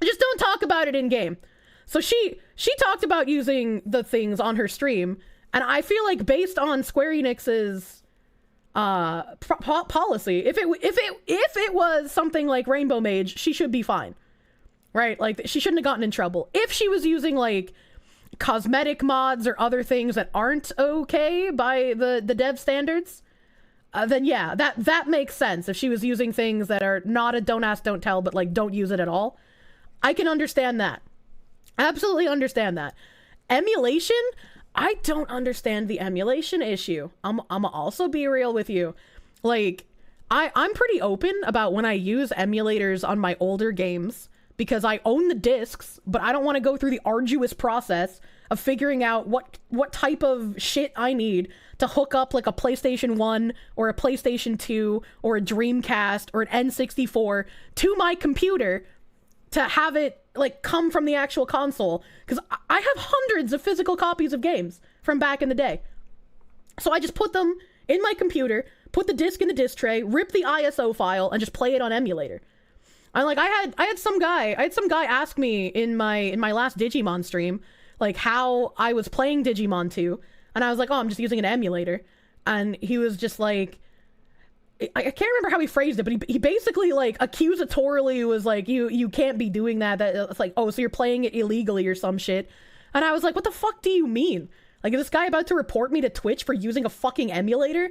Just don't talk about it in-game. So she talked about using the things on her stream, and I feel like based on Square Enix's policy, if it was something like Rainbow Mage, she should be fine, right? Like, she shouldn't have gotten in trouble. If she was using like cosmetic mods or other things that aren't okay by the dev standards, then yeah, that makes sense. If she was using things that are not a don't ask, don't tell, but like don't use it at all, I can understand that. Absolutely understand that. Emulation, I don't understand the emulation issue. I'm also be real with you. Like, I'm pretty open about when I use emulators on my older games because I own the discs, but I don't want to go through the arduous process of figuring out what type of shit I need to hook up like a PlayStation 1 or a PlayStation 2 or a Dreamcast or an N64 to my computer to have it like come from the actual console, because I have hundreds of physical copies of games from back in the day. So I just put them in my computer, put the disc in the disc tray, rip the ISO file, and just play it on emulator. I had some guy ask me in my last Digimon stream, like how I was playing Digimon 2, and I was like, oh, I'm just using an emulator. And he was just like, I can't remember how he phrased it, but he basically like accusatorily was like, you can't be doing that. It's like, oh, so you're playing it illegally or some shit. And I was like, what the fuck do you mean? Like, is this guy about to report me to Twitch for using a fucking emulator?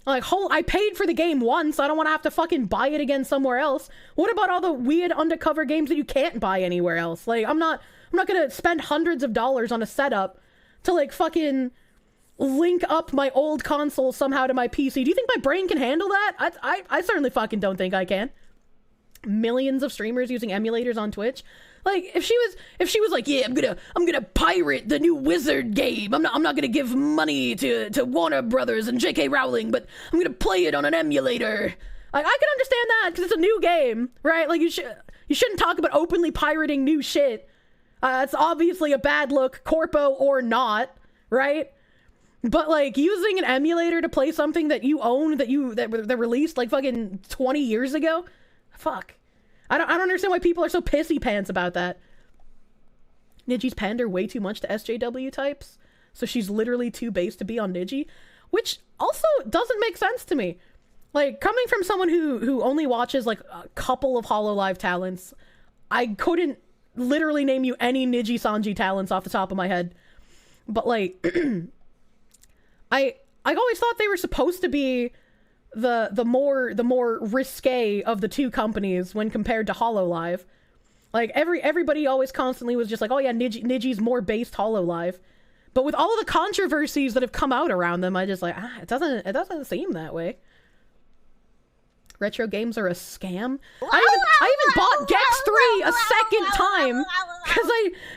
Like, I paid for the game once. I don't want to have to fucking buy it again somewhere else. What about all the weird undercover games that you can't buy anywhere else? Like, I'm not gonna spend hundreds of dollars on a setup to like fucking link up my old console somehow to my PC. Do you think my brain can handle that? I certainly fucking don't think I can. Millions of streamers using emulators on Twitch. Like, if she was like, yeah, I'm gonna pirate the new Wizard game. I'm not gonna give money to Warner Brothers and J.K. Rowling, but I'm gonna play it on an emulator. Like, I can understand that because it's a new game, right? Like, you shouldn't talk about openly pirating new shit. It's obviously a bad look, corpo or not, right? But like using an emulator to play something that you own that released like fucking 20 years ago, fuck. I don't understand why people are so pissy pants about that. Niji's pander way too much to SJW types, so she's literally too base to be on Niji, which also doesn't make sense to me. Like, coming from someone who only watches like a couple of HoloLive talents, I couldn't literally name you any Niji Sanji talents off the top of my head. But like I always thought they were supposed to be the more risque of the two companies when compared to HoloLive. Like everybody always constantly was just like, oh yeah, Niji's more based HoloLive. But with all of the controversies that have come out around them, I just like, it doesn't seem that way. Retro games are a scam. I even bought Gex 3 a second time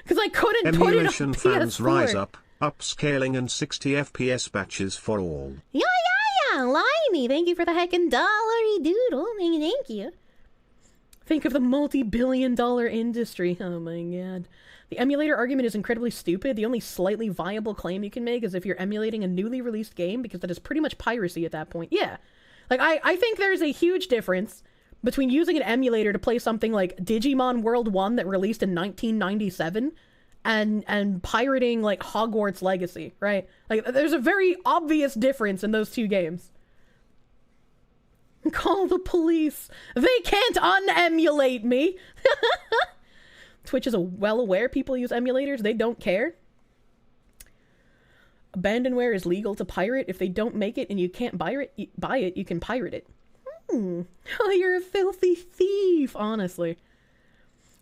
because I couldn't put it on Emulation fans PS4. rise up. Upscaling and 60 FPS batches for all. Yeah, Limey, thank you for the heckin' dollary doodle. Thank you. Think of the multi-billion-dollar industry. Oh my god. The emulator argument is incredibly stupid. The only slightly viable claim you can make is if you're emulating a newly released game, because that is pretty much piracy at that point. Yeah. Like, I think there's a huge difference between using an emulator to play something like Digimon World 1 that released in 1997 and pirating like Hogwarts Legacy, right? Like, there's a very obvious difference in those two games. Call the police. They can't unemulate me. Twitch is well aware people use emulators. They don't care. Abandonware is legal to pirate. If they don't make it and you can't buy it, you can pirate it. Oh, you're a filthy thief, honestly.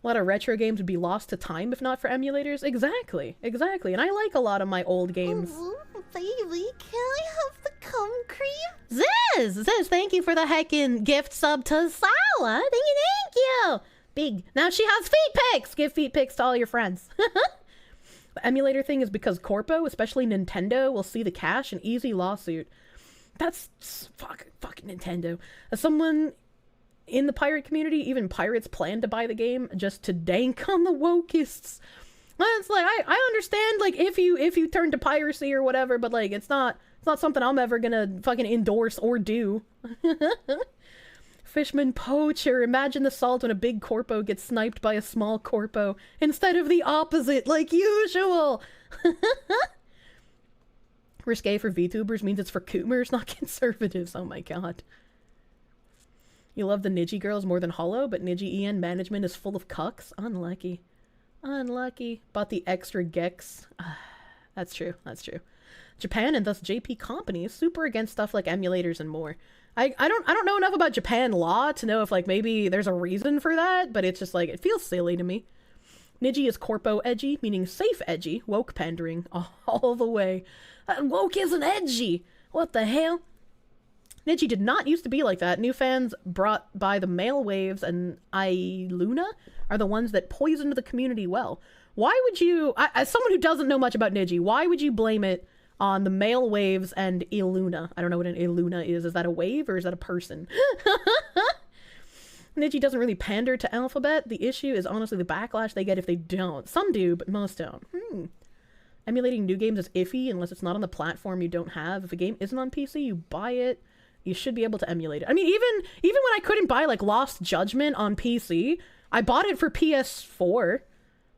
A lot of retro games would be lost to time if not for emulators. Exactly. And I like a lot of my old games. Ooh, baby, can I have the cum cream? Ziz, thank you for the heckin' gift sub to Sala. Thank you. Big. Now she has feet pics. Give feet pics to all your friends. The emulator thing is because Corpo, especially Nintendo, will see the cash and easy lawsuit. That's fucking Nintendo. As someone in the pirate community, even pirates plan to buy the game just to dank on the wokeists. It's like, I understand, like, if you turn to piracy or whatever, but like, it's not something I'm ever gonna fucking endorse or do. Fishman poacher, imagine the salt when a big corpo gets sniped by a small corpo instead of the opposite, like usual. Risque for VTubers means it's for coomers, not conservatives. Oh my god. You love the Niji girls more than Hollow, but Niji EN management is full of cucks? Unlucky. Unlucky. Bought the extra gex. That's true. That's true. Japan and thus JP company is super against stuff like emulators and more. I don't know enough about Japan law to know if like maybe there's a reason for that, but it's just like it feels silly to me. Niji is corpo edgy, meaning safe edgy, woke pandering all the way. Woke isn't edgy. What the hell? Niji did not used to be like that. New fans brought by the male waves and Luna are the ones that poisoned the community well. Why would you, as someone who doesn't know much about Niji, why would you blame it on the male waves and Iluna? I don't know what an Iluna is. Is that a wave or is that a person? Niji doesn't really pander to Alphabet. The issue is honestly the backlash they get if they don't. Some do, but most don't. Emulating new games is iffy unless it's not on the platform you don't have. If a game isn't on PC, you buy it. You should be able to emulate it. I mean, even when I couldn't buy like Lost Judgment on PC, I bought it for PS4.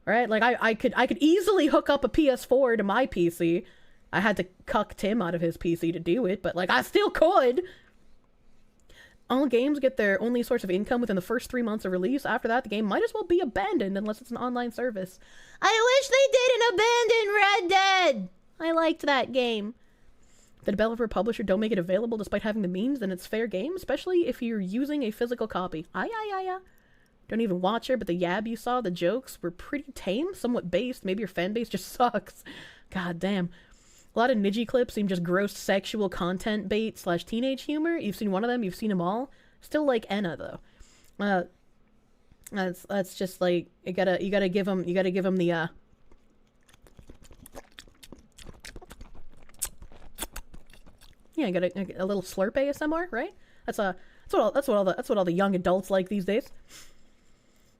Right? Like I could easily hook up a PS4 to my PC. I had to cuck Tim out of his PC to do it, but like I still could. All games get their only source of income within the first 3 months of release. After that, the game might as well be abandoned unless it's an online service. I wish they didn't abandon Red Dead! I liked that game. If the developer or publisher don't make it available despite having the means, then it's fair game, especially if you're using a physical copy. Don't even watch her, but the yab you saw, the jokes were pretty tame, somewhat based. Maybe your fan base just sucks. God damn. A lot of Niji clips seem just gross sexual content bait / teenage humor. You've seen one of them, you've seen them all. Still like Enna though. That's just like you gotta give them the yeah, you got a little slurp ASMR, right? That's what all the young adults like these days.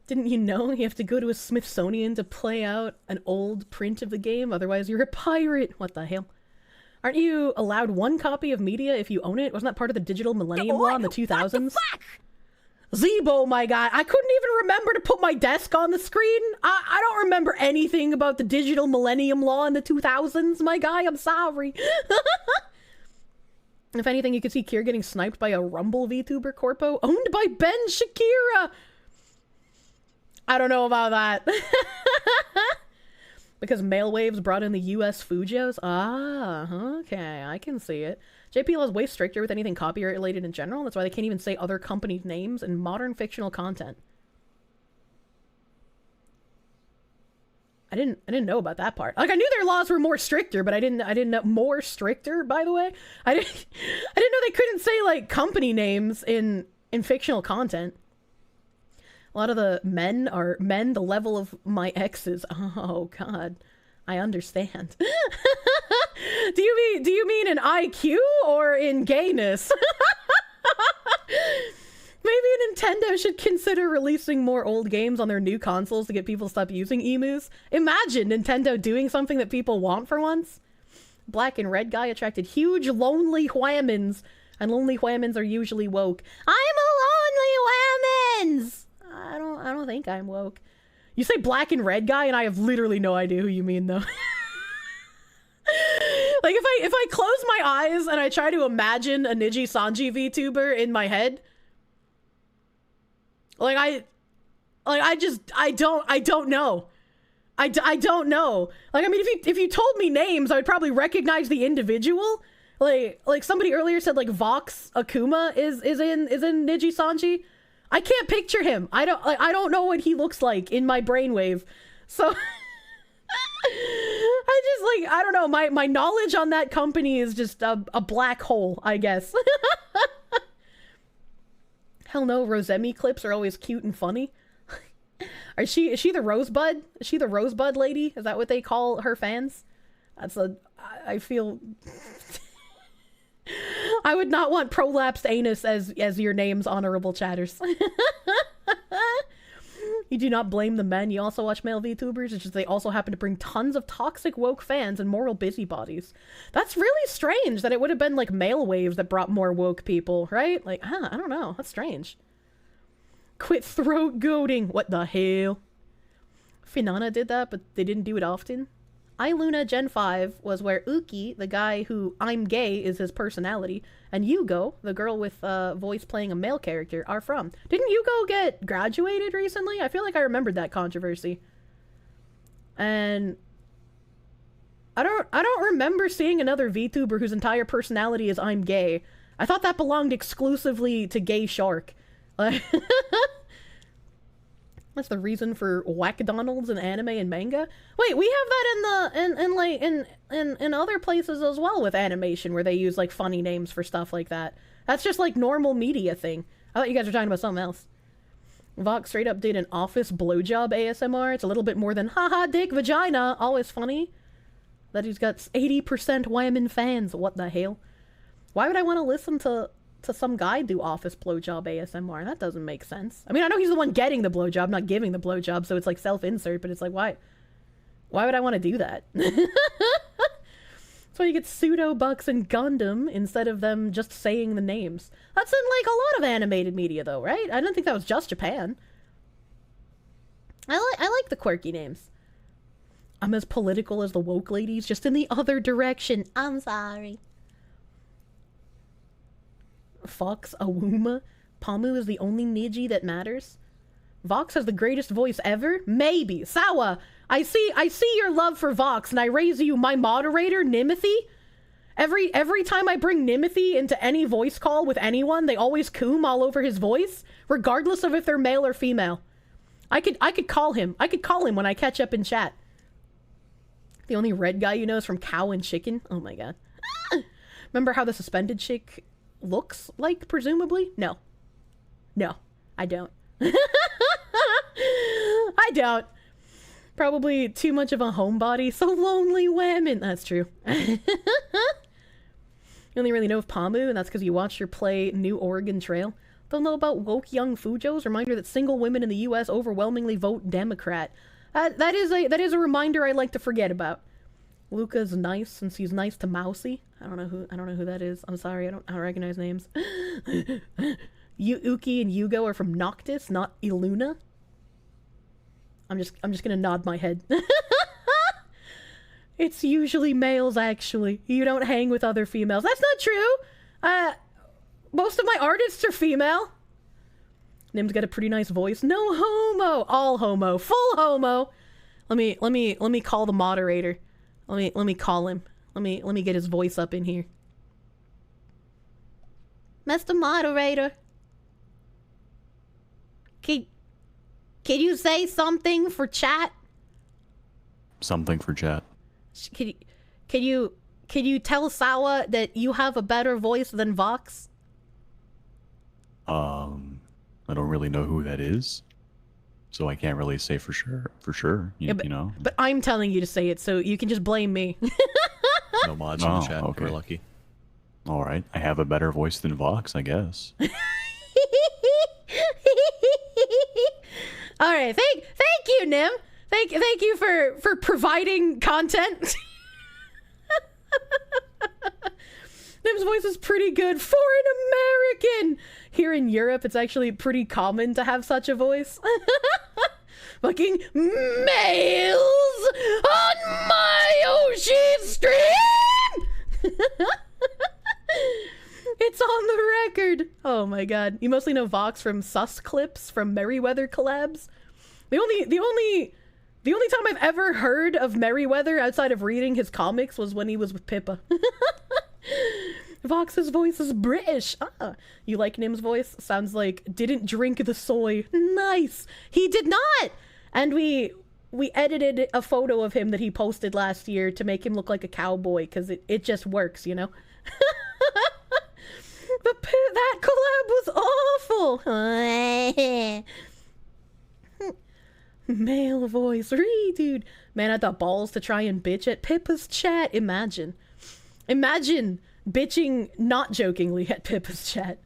Didn't you know you have to go to a Smithsonian to play out an old print of the game? Otherwise you're a pirate. What the hell? Aren't you allowed one copy of media if you own it? Wasn't that part of the digital millennium law in the 2000s? What the fuck? Zebo, my guy. I couldn't even remember to put my desk on the screen. I don't remember anything about the digital millennium law in the 2000s, my guy. I'm sorry. If anything, you could see Kier getting sniped by a Rumble VTuber corpo owned by Ben Shakira. I don't know about that. Because male waves brought in the US Fujos? Ah, okay, I can see it. JPL is way stricter with anything copyright related in general. That's why they can't even say other companies' names in modern fictional content. I didn't know about that part. Like I knew their laws were more stricter, but I didn't know more stricter, by the way. I didn't know they couldn't say like company names in fictional content. A lot of the men are men the level of my exes. Oh god. I understand. Do you mean in IQ or in gayness? Maybe Nintendo should consider releasing more old games on their new consoles to get people to stop using emus. Imagine Nintendo doing something that people want for once. Black and red guy attracted huge lonely whammons, and lonely whammons are usually woke. I'm a lonely whammons! I don't think I'm woke. You say black and red guy, and I have literally no idea who you mean, though. Like, if I close my eyes and I try to imagine a Niji Sanji VTuber in my head, I don't know. I don't know. Like, I mean, if you told me names, I would probably recognize the individual. Like somebody earlier said, like, Vox Akuma is in Niji Sanji. I can't picture him. I don't know what he looks like in my brainwave. So I don't know. My knowledge on that company is just a black hole, I guess. Hell no, Rosemi clips are always cute and funny. Is she the Rosebud? Is she the Rosebud lady? Is that what they call her fans? I feel I would not want prolapsed anus as your name's honorable chatters. You do not blame the men. You also watch male VTubers. It's just they also happen to bring tons of toxic woke fans and moral busybodies. That's really strange that it would have been like male waves that brought more woke people, right? Like, I don't know. That's strange. Quit throat goading. What the hell? Finana did that, but they didn't do it often. iLuna Gen 5 was where Uki, the guy who I'm gay is his personality, and Yugo, the girl with voice playing a male character, are from. Didn't Yugo get graduated recently? I feel like I remembered that controversy. And I don't remember seeing another VTuber whose entire personality is I'm gay. I thought that belonged exclusively to Gay Shark. That's the reason for whack-donalds in anime and manga. Wait, we have that in other places as well with animation, where they use like funny names for stuff like that. That's just like normal media thing. I thought you guys were talking about something else. Vox straight up did an office blowjob ASMR. It's a little bit more than haha dick vagina. Always funny. That he's got 80% women fans. What the hell? Why would I want to listen to some guy do office blowjob ASMR? That doesn't make sense. I mean, I know he's the one getting the blowjob, not giving the blowjob, so it's like self-insert, but it's like, why would I want to do that? That's why you get pseudo-bucks and Gundam instead of them just saying the names. That's in like a lot of animated media though, right? I didn't think that was just Japan. I like the quirky names. I'm as political as the woke ladies, just in the other direction. I'm sorry. Fox Awuma. Pamu is the only Niji that matters. Vox has the greatest voice ever? Maybe. Sawa, I see your love for Vox, and I raise you my moderator, Nimothy. Every time I bring Nimothy into any voice call with anyone, they always coom all over his voice, regardless of if they're male or female. I could call him. I could call him when I catch up in chat. The only red guy you know is from Cow and Chicken. Oh my god. Remember how the suspended chick looks like, presumably? No. No, I don't. I don't. Probably too much of a homebody. So lonely women. That's true. You only really know of Pamu, and that's because you watched her play New Oregon Trail. Don't know about woke young Fujos. Reminder that single women in the U.S. overwhelmingly vote Democrat. That is a reminder I like to forget about. Luca's nice since he's nice to Mousy. I don't know who that is. I'm sorry, I don't recognize names. Uki and Yugo are from Noctis, not Iluna. I'm just gonna nod my head. It's usually males, actually. You don't hang with other females. That's not true. Most of my artists are female. Nim's got a pretty nice voice. No homo. All homo. Full homo. Let me call the moderator. Let me call him. Let me get his voice up in here. Mr. Moderator. Can you say something for chat? Something for chat. Can you tell Sawa that you have a better voice than Vox? I don't really know who that is, so I can't really say for sure. You know. But I'm telling you to say it, so you can just blame me. No mods in the chat. Okay. We're lucky. All right, I have a better voice than Vox, I guess. All right, thank you, Nim. Thank you for providing content. Nim's voice is pretty good for an American. Here in Europe, it's actually pretty common to have such a voice. Fucking males on my ocean stream! It's on the record. Oh my god. You mostly know Vox from sus clips from Merryweather collabs. The only time I've ever heard of Merryweather outside of reading his comics was when he was with Pippa. Vox's voice is British. Ah, you like Nim's voice? Sounds like didn't drink the soy. Nice. He did not. And we edited a photo of him that he posted last year to make him look like a cowboy because it just works, you know. But that collab was awful. Male voice, dude. Man, I had the balls to try and bitch at Pippa's chat. Imagine bitching not jokingly at Pippa's chat.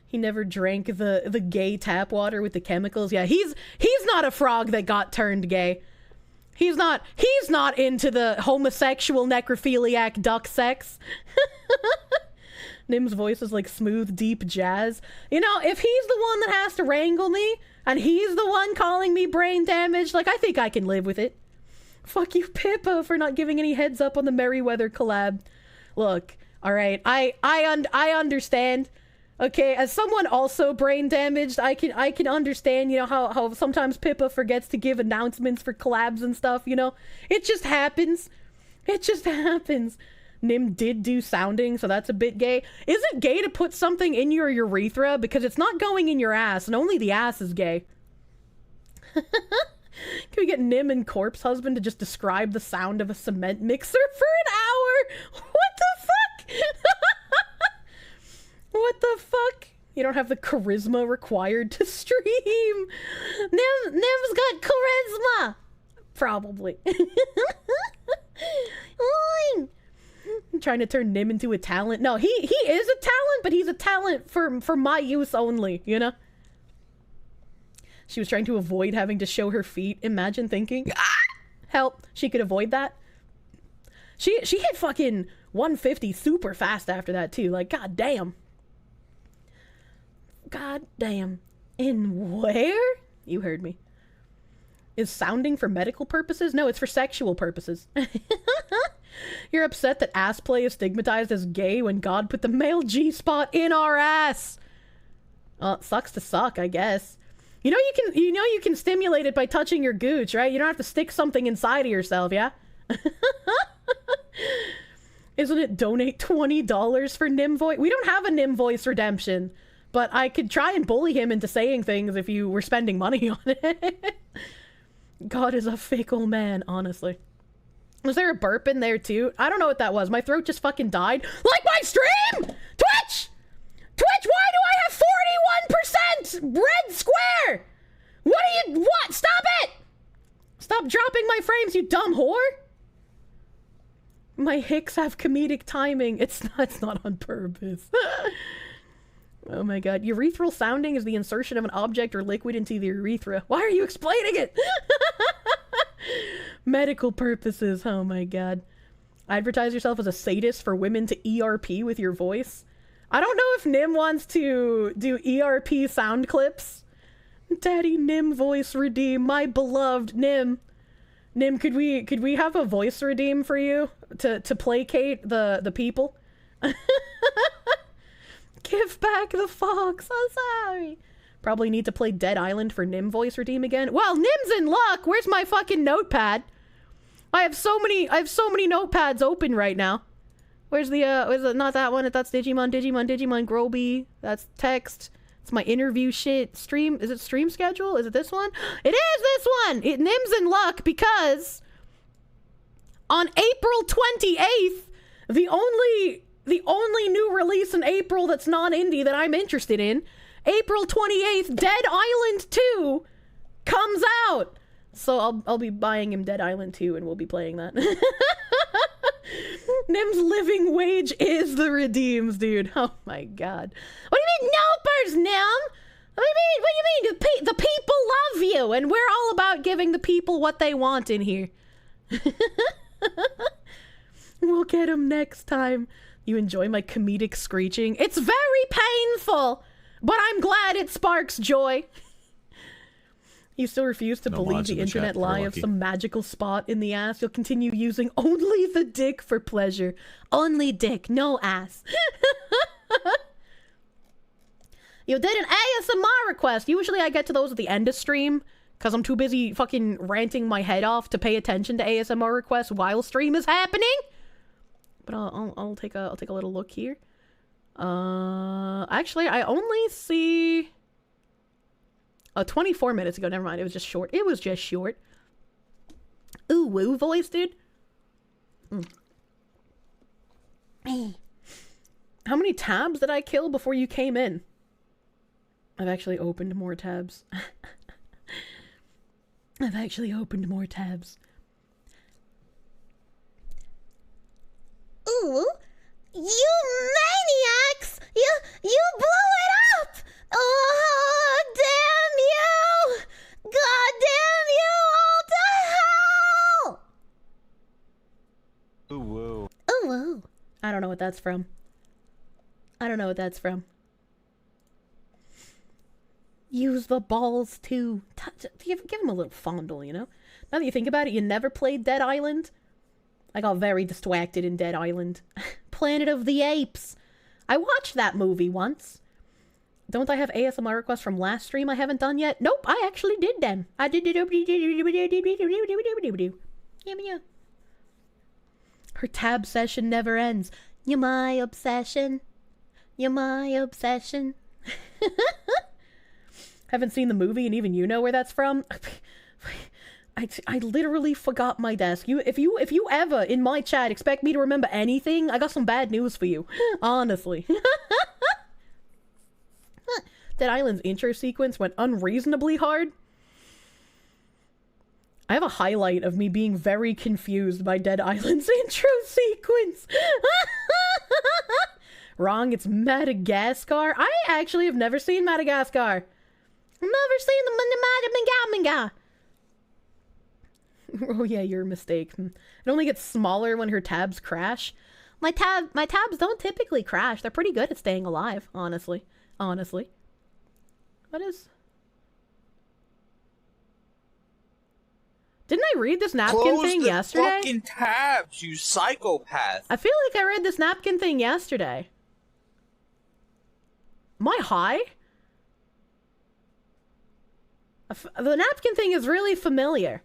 He never drank the gay tap water with the chemicals. Yeah, he's not a frog that got turned gay. He's not into the homosexual necrophiliac duck sex. Nim's voice is like smooth, deep jazz. You know, if he's the one that has to wrangle me, and he's the one calling me brain damaged, like, I think I can live with it. Fuck you, Pippa, for not giving any heads up on the Merryweather collab. Look, alright, I understand. Okay, as someone also brain damaged, I can understand, you know, how sometimes Pippa forgets to give announcements for collabs and stuff, you know? It just happens. It just happens. Nim did do sounding, so that's a bit gay. Is it gay to put something in your urethra? Because it's not going in your ass, and only the ass is gay. Can we get Nim and Corpse Husband to just describe the sound of a cement mixer for an hour? What the fuck? What the fuck? You don't have the charisma required to stream. Nim's got charisma. Probably. I'm trying to turn Nim into a talent. No, he is a talent, but he's a talent for my use only, you know? She was trying to avoid having to show her feet. Imagine thinking, help, she could avoid that. She hit fucking 150 super fast after that too. Like, god damn. God damn. In where? You heard me. Is sounding for medical purposes? No, it's for sexual purposes. You're upset that ass play is stigmatized as gay when God put the male G-spot in our ass. Well, it sucks to suck, I guess. You know you can stimulate it by touching your gooch, right? You don't have to stick something inside of yourself, yeah? Isn't it donate $20 for Nim voice? We don't have a Nim voice redemption, but I could try and bully him into saying things if you were spending money on it. God is a fickle man, honestly. Was there a burp in there too? I don't know what that was. My throat just fucking died. Like my stream! Twitch! Twitch, why do I have 41% red square? What? Stop it! Stop dropping my frames, you dumb whore! My hicks have comedic timing. It's not on purpose. Oh my god. Urethral sounding is the insertion of an object or liquid into the urethra. Why are you explaining it? Medical purposes. Oh my god. Advertise yourself as a sadist for women to ERP with your voice. I don't know if Nim wants to do ERP sound clips. Daddy Nim voice redeem. My beloved Nim. Nim, could we have a voice redeem for you to placate the people? Give back the fox. I'm sorry. Probably need to play Dead Island for Nim voice redeem again. Well, Nim's in luck. Where's my fucking notepad? I have so many notepads open right now. Where's not that one? That's Digimon, Groby. That's text. It's my interview shit. Stream, is it stream schedule? Is it this one? It is this one! Nim's in luck because on April 28th, the only new release in April that's non-indie that I'm interested in, April 28th, Dead Island 2 comes out. So I'll be buying him Dead Island 2 and we'll be playing that. Nim's living wage is the redeems, dude. Oh my god. What do you mean nopers, Nim? What do you mean? The people love you and we're all about giving the people what they want in here. We'll get him next time. You enjoy my comedic screeching? It's very painful, but I'm glad it sparks joy. You still refuse to believe the internet lie of some magical spot in the ass. You'll continue using only the dick for pleasure. Only dick, no ass. You did an ASMR request. Usually I get to those at the end of stream because I'm too busy fucking ranting my head off to pay attention to ASMR requests while stream is happening. But I'll take a little look here. Actually, I only see 24 minutes ago. Never mind. It was just short. It was just short. Ooh, woo voice, dude. How many tabs did I kill before you came in? I've actually opened more tabs. I've actually opened more tabs. Ooh, you maniacs! You blew it up! Oh, damn you! God damn you all to hell! Ooh, woo. Ooh, woo. I don't know what that's from. Use the balls too. Give him a little fondle, you know? Now that you think about it, you never played Dead Island? I got very distracted in Dead Island. Planet of the Apes. I watched that movie once. Don't I have ASMR requests from last stream I haven't done yet? Nope, I actually did them. I did it. Her tab session never ends. You're my obsession. You're my obsession. Haven't seen the movie and even you know where that's from? I literally forgot my desk. If you ever in my chat expect me to remember anything, I got some bad news for you. Honestly. Dead Island's intro sequence went unreasonably hard. I have a highlight of me being very confused by Dead Island's intro sequence. Wrong, it's Madagascar. I actually have never seen Madagascar. I've never seen the manga. Oh yeah, your mistake. It only gets smaller when her tabs crash. My tabs don't typically crash. They're pretty good at staying alive, honestly. What is... Didn't I read this napkin thing yesterday? Close the fucking tabs, you psychopath. I feel like I read this napkin thing yesterday. Am I high? The napkin thing is really familiar.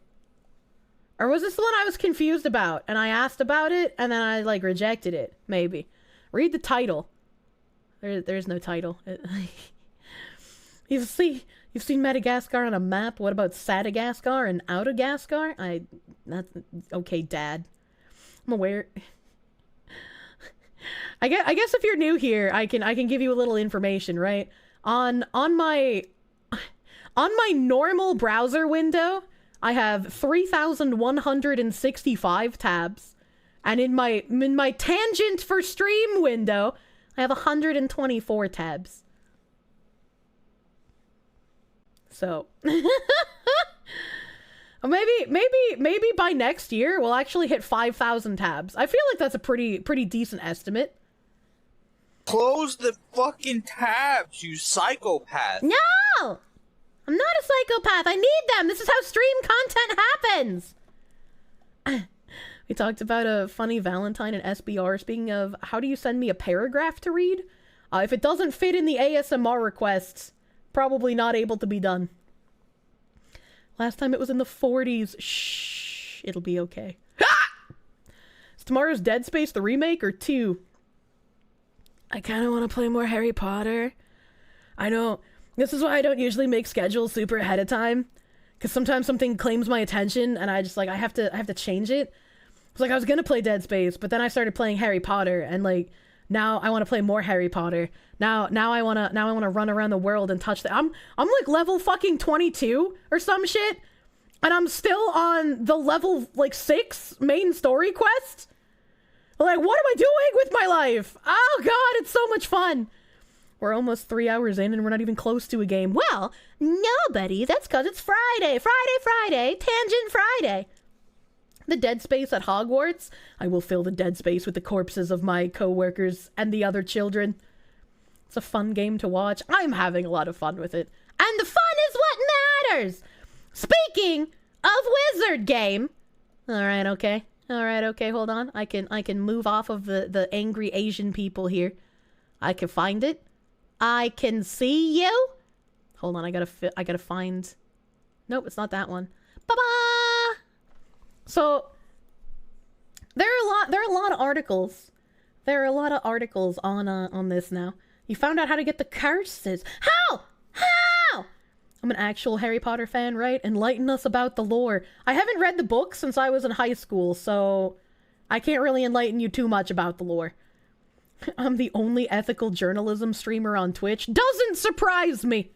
Or was this the one I was confused about and I asked about it and then I like rejected it? Maybe. Read the title. There's no title. You've seen Madagascar on a map. What about Sadagaskar and Outagaskar? That's okay, Dad. I'm aware. I guess if you're new here, I can give you a little information, right? On my normal browser window, I have 3,165 tabs, and in my tangent for stream window, I have 124 tabs. So maybe by next year we'll actually hit 5,000 tabs. I feel like that's a pretty decent estimate. Close the fucking tabs, you psychopath. No! I'm not a psychopath. I need them. This is how stream content happens. We talked about a funny Valentine and SBR. Speaking of, how do you send me a paragraph to read? If it doesn't fit in the ASMR requests, probably not able to be done. Last time it was in the 40s. Shh, it'll be okay. Is tomorrow's Dead Space the remake or 2? I kind of want to play more Harry Potter. I know. This is why I don't usually make schedules super ahead of time. Because sometimes something claims my attention and I just like, I have to change it. It's like I was going to play Dead Space, but then I started playing Harry Potter and like, now I want to play more Harry Potter. Now I want to run around the world and touch I'm like level fucking 22 or some shit. And I'm still on the level like 6 main story quest. Like, what am I doing with my life? Oh god, it's so much fun. We're almost 3 hours in and we're not even close to a game. Well, nobody. That's because it's Friday. Friday. Tangent Friday. The dead space at Hogwarts. I will fill the dead space with the corpses of my co-workers and the other children. It's a fun game to watch. I'm having a lot of fun with it. And the fun is what matters. Speaking of wizard game. Alright, okay, hold on. I can move off of the angry Asian people here. I can find it. I can see you. Hold on, I gotta find... Nope, it's not that one. Ba-ba! So, there are a lot of articles. There are a lot of articles on this now. You found out how to get the curses. How? I'm an actual Harry Potter fan, right? Enlighten us about the lore. I haven't read the book since I was in high school, so I can't really enlighten you too much about the lore. I'm the only ethical journalism streamer on Twitch. Doesn't surprise me!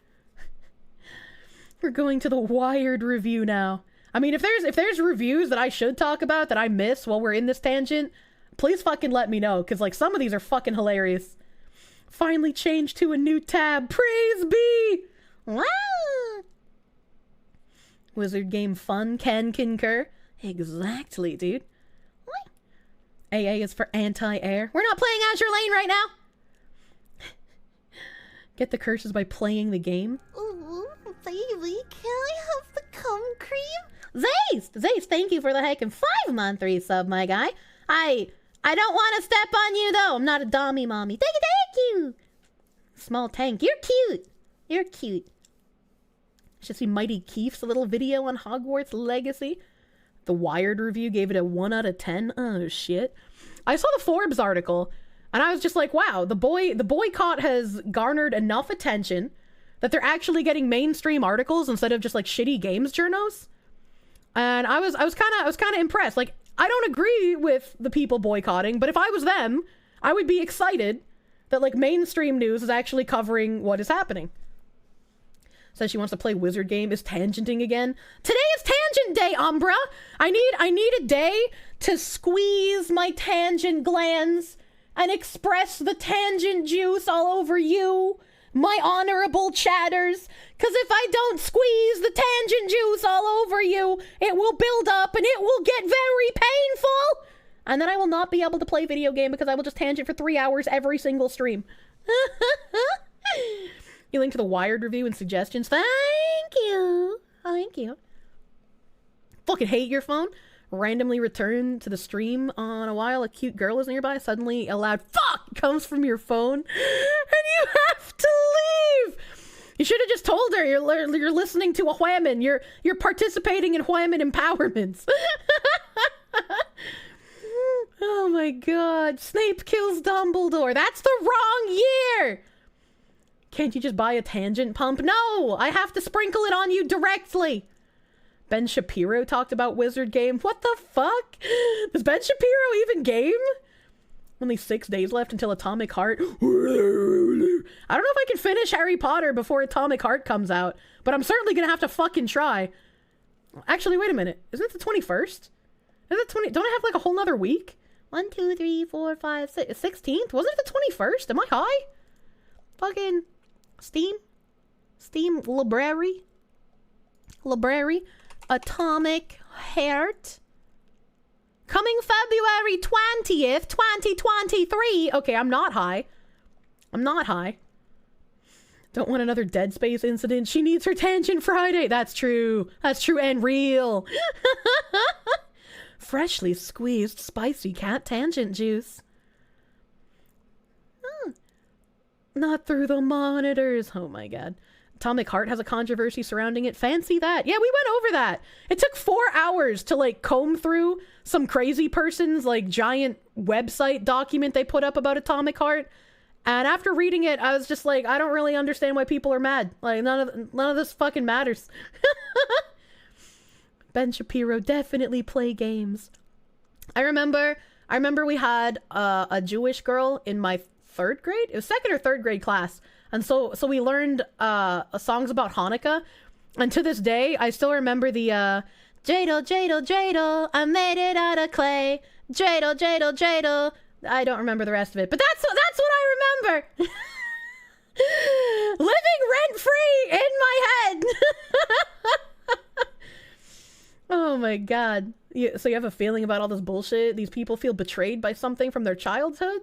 We're going to the Wired review now. I mean, if there's reviews that I should talk about that I miss while we're in this tangent, please fucking let me know, because, like, some of these are fucking hilarious. Finally changed to a new tab. Praise be! Wow! Wizard game fun, can concur. Exactly, dude. What? AA is for anti-air. We're not playing Azure Lane right now! Get the curses by playing the game. Ooh, baby, can I have the cum cream? Zace, thank you for the heckin' 5-month resub, my guy. I don't want to step on you, though. I'm not a dommy mommy. Thank you. small tank. You're cute. You're cute. Should see Mighty Keef's little video on Hogwarts Legacy. The Wired review gave it a 1 out of 10. Oh, shit. I saw the Forbes article, and I was just like, wow, the boycott has garnered enough attention that they're actually getting mainstream articles instead of just like shitty games journos. And I was kind of impressed. Like, I don't agree with the people boycotting, but if I was them, I would be excited that like mainstream news is actually covering what is happening. Says she wants to play wizard game. Is tangenting again. Today is tangent day, Umbra. I need a day to squeeze my tangent glands and express the tangent juice all over you, my honorable chatters. Cause if I don't squeeze the tangent juice all over you, it will build up and it will get very painful. And then I will not be able to play video game because I will just tangent for 3 hours every single stream. You link to the Wired review and suggestions. Thank you. Thank you. Fucking hate your phone. Randomly return to the stream on a while. A cute girl is nearby. Suddenly a loud fuck comes from your phone. And you have to leave. You should have just told her you're listening to a whammon. You're participating in whammon empowerments. Oh my god. Snape kills Dumbledore. That's the wrong year. Can't you just buy a tangent pump? No! I have to sprinkle it on you directly! Ben Shapiro talked about wizard game. What the fuck? Does Ben Shapiro even game? Only 6 days left until Atomic Heart. I don't know if I can finish Harry Potter before Atomic Heart comes out, but I'm certainly gonna have to fucking try. Actually, wait a minute. Isn't it the 21st? Is it 20? Don't I have like a whole nother week? 1, 2, 3, 4, 5, 6. 16th? Wasn't it the 21st? Am I high? Fucking Steam Library, Atomic Heart, coming February 20th, 2023. Okay, I'm not high. Don't want another Dead Space incident. She needs her Tangent Friday. That's true and real. Freshly squeezed spicy cat tangent juice. Not through the monitors. Oh my god. Atomic Heart has a controversy surrounding it. Fancy that. Yeah, we went over that. It took 4 hours to like comb through some crazy person's like giant website document they put up about Atomic Heart. And after reading it, I was just like, I don't really understand why people are mad. Like none of this fucking matters. Ben Shapiro definitely play games. I remember we had a Jewish girl in my 3rd grade? It was 2nd or 3rd grade class. And so we learned songs about Hanukkah. And to this day, I still remember the Jadel, Jadel, Jadel, I made it out of clay. Jadel, Jadel, Jadel. I don't remember the rest of it, but that's what I remember. Living rent-free in my head. Oh my god. So you have a feeling about all this bullshit? These people feel betrayed by something from their childhood?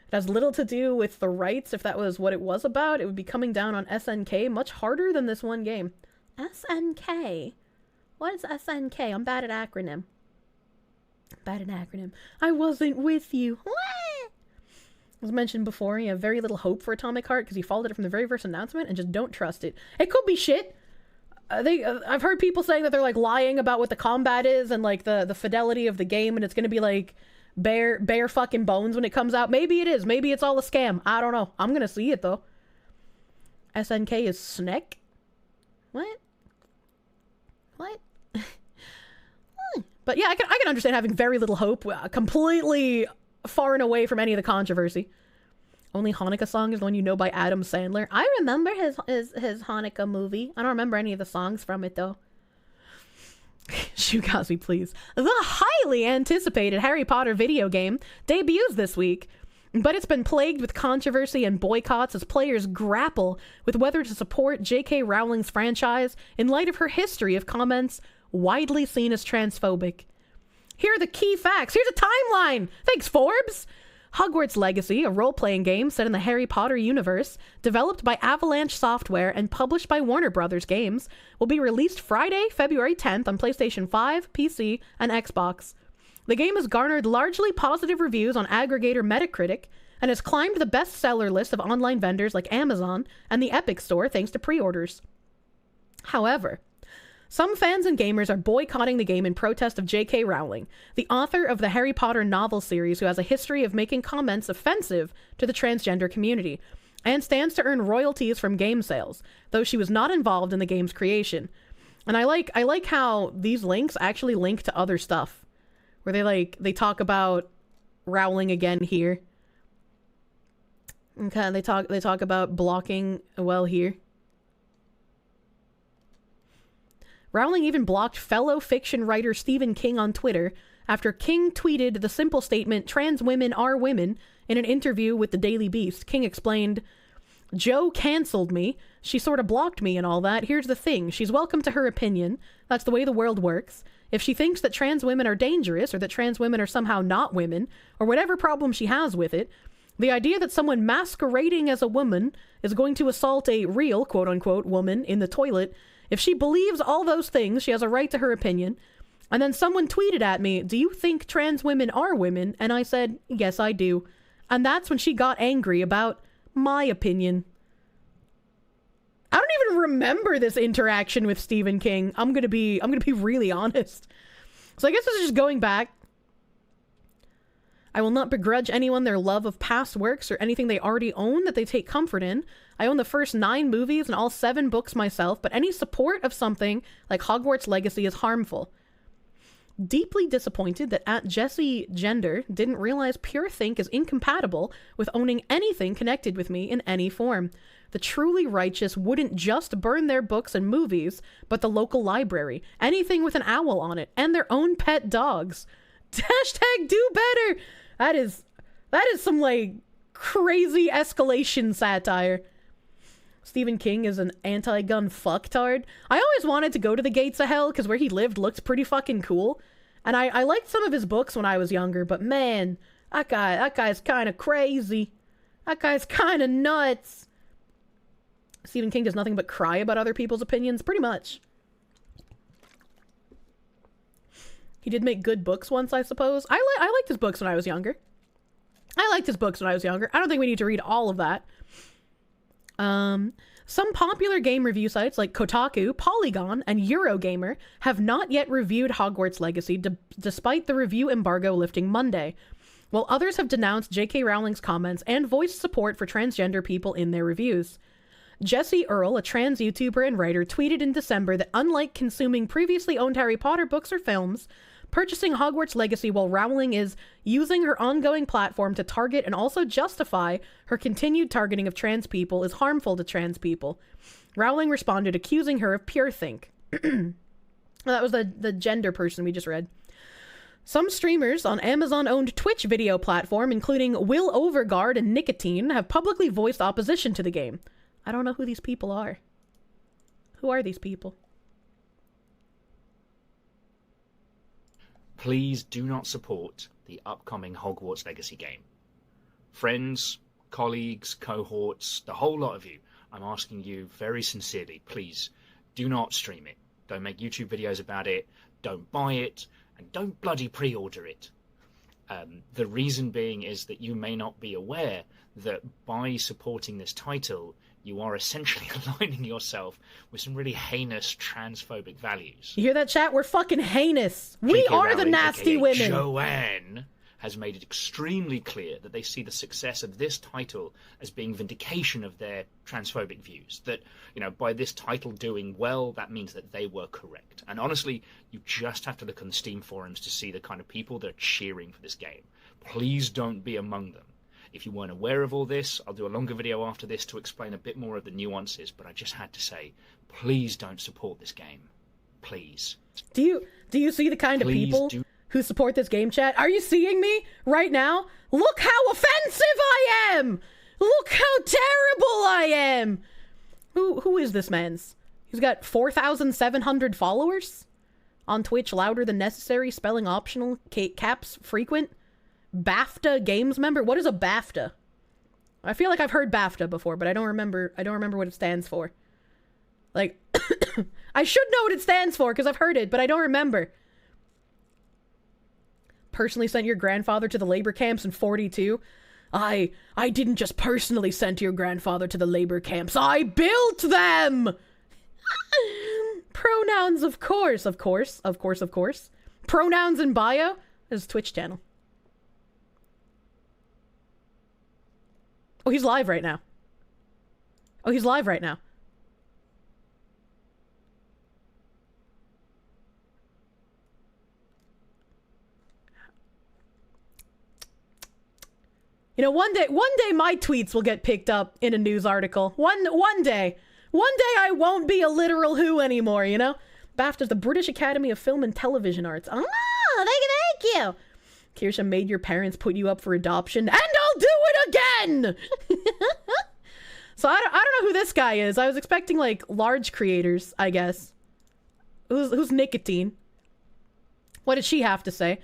It has little to do with the rights. If that was what it was about, it would be coming down on SNK much harder than this one game. SNK? What is SNK? I'm bad at acronym. I wasn't with you. What? As mentioned before, you have very little hope for Atomic Heart because you followed it from the very first announcement and just don't trust it. It could be shit. I've heard people saying that they're like lying about what the combat is and like the fidelity of the game, and it's gonna be like bare fucking bones when it comes out. Maybe it is. Maybe it's all a scam. I don't know. I'm gonna see it though. SNK is Sneck? What? But yeah, I can understand having very little hope, completely far and away from any of the controversy. Only Hanukkah song is the one you know by Adam Sandler. I remember his Hanukkah movie. I don't remember any of the songs from it though. Shugazi, please. The highly anticipated Harry Potter video game debuts this week, but it's been plagued with controversy and boycotts as players grapple with whether to support J.K. Rowling's franchise in light of her history of comments widely seen as transphobic. Here are the key facts. Here's a timeline. Thanks, Forbes. Hogwarts Legacy, a role-playing game set in the Harry Potter universe, developed by Avalanche Software and published by Warner Brothers Games, will be released Friday, February 10th on PlayStation 5, PC, and Xbox. The game has garnered largely positive reviews on aggregator Metacritic, and has climbed the bestseller list of online vendors like Amazon and the Epic Store thanks to pre-orders. However, some fans and gamers are boycotting the game in protest of J.K. Rowling, the author of the Harry Potter novel series, who has a history of making comments offensive to the transgender community, and stands to earn royalties from game sales, though she was not involved in the game's creation. And I like how these links actually link to other stuff, where they talk about Rowling again here. Okay, they talk about blocking here. Rowling even blocked fellow fiction writer Stephen King on Twitter after King tweeted the simple statement, "Trans women are women," in an interview with the Daily Beast. King explained, "Joe canceled me. She sort of blocked me and all that. Here's the thing. She's welcome to her opinion. That's the way the world works. If she thinks that trans women are dangerous or that trans women are somehow not women, or whatever problem she has with it, the idea that someone masquerading as a woman is going to assault a real, quote-unquote, woman in the toilet, if she believes all those things, she has a right to her opinion." And then someone tweeted at me, "Do you think trans women are women?" And I said, "Yes, I do." And that's when she got angry about my opinion. I don't even remember this interaction with Stephen King. I'm gonna be really honest. So I guess this is just going back. I will not begrudge anyone their love of past works or anything they already own that they take comfort in. I own the first 9 movies and all 7 books myself, but any support of something like Hogwarts Legacy is harmful. Deeply disappointed that @Jessie Gender didn't realize Pure Think is incompatible with owning anything connected with me in any form. The truly righteous wouldn't just burn their books and movies, but the local library, anything with an owl on it, and their own pet dogs. Hashtag do better! That is some, crazy escalation satire. Stephen King is an anti-gun fucktard. I always wanted to go to the gates of hell, because where he lived looked pretty fucking cool. And I liked some of his books when I was younger, but man, that guy's kind of crazy. That guy's kind of nuts. Stephen King does nothing but cry about other people's opinions, pretty much. He did make good books once, I suppose. I liked his books when I was younger. I don't think we need to read all of that. Some popular game review sites like Kotaku, Polygon, and Eurogamer have not yet reviewed Hogwarts Legacy despite the review embargo lifting Monday, while others have denounced J.K. Rowling's comments and voiced support for transgender people in their reviews. Jesse Earle, a trans YouTuber and writer, tweeted in December that unlike consuming previously owned Harry Potter books or films, purchasing Hogwarts Legacy while Rowling is using her ongoing platform to target and also justify her continued targeting of trans people is harmful to trans people. Rowling responded, accusing her of pure think. That was the gender person we just read. Some streamers on Amazon-owned Twitch video platform, including Will Overguard and Nicotine, have publicly voiced opposition to the game. I don't know who these people are. Who are these people? Please do not support the upcoming Hogwarts Legacy game. Friends, colleagues, cohorts, the whole lot of you, I'm asking you very sincerely, please do not stream it. Don't make YouTube videos about it, don't buy it, and don't bloody pre-order it. The reason being is that you may not be aware that by supporting this title, you are essentially aligning yourself with some really heinous transphobic values. You hear that, chat? We're fucking heinous. We are the nasty women. Joanne has made it extremely clear that they see the success of this title as being vindication of their transphobic views. That, by this title doing well, that means that they were correct. And honestly, you just have to look on the Steam forums to see the kind of people that are cheering for this game. Please don't be among them. If you weren't aware of all this, I'll do a longer video after this to explain a bit more of the nuances, but I just had to say, please don't support this game. Please. Do you see the kind of people who support this game, chat? Are you seeing me right now? Look how offensive I am! Look how terrible I am! Who is this man's? He's got 4,700 followers? On Twitch, louder than necessary, spelling optional, caps frequent. BAFTA games member? What is a BAFTA? I feel like I've heard BAFTA before, but I don't remember what it stands for. I should know what it stands for because I've heard it, but I don't remember. Personally sent your grandfather to the labor camps in 42. I didn't just personally send your grandfather to the labor camps. I built them! Pronouns, of course. Pronouns in bio is Twitch channel. Oh, he's live right now. You know, one day my tweets will get picked up in a news article. One day I won't be a literal who anymore, you know? BAFTA's the British Academy of Film and Television Arts. Oh, thank you. Kirsche made your parents put you up for adoption, and I'll do it again! So I don't know who this guy is. I was expecting, like, large creators, I guess. Who's Nicotine? What did she have to say?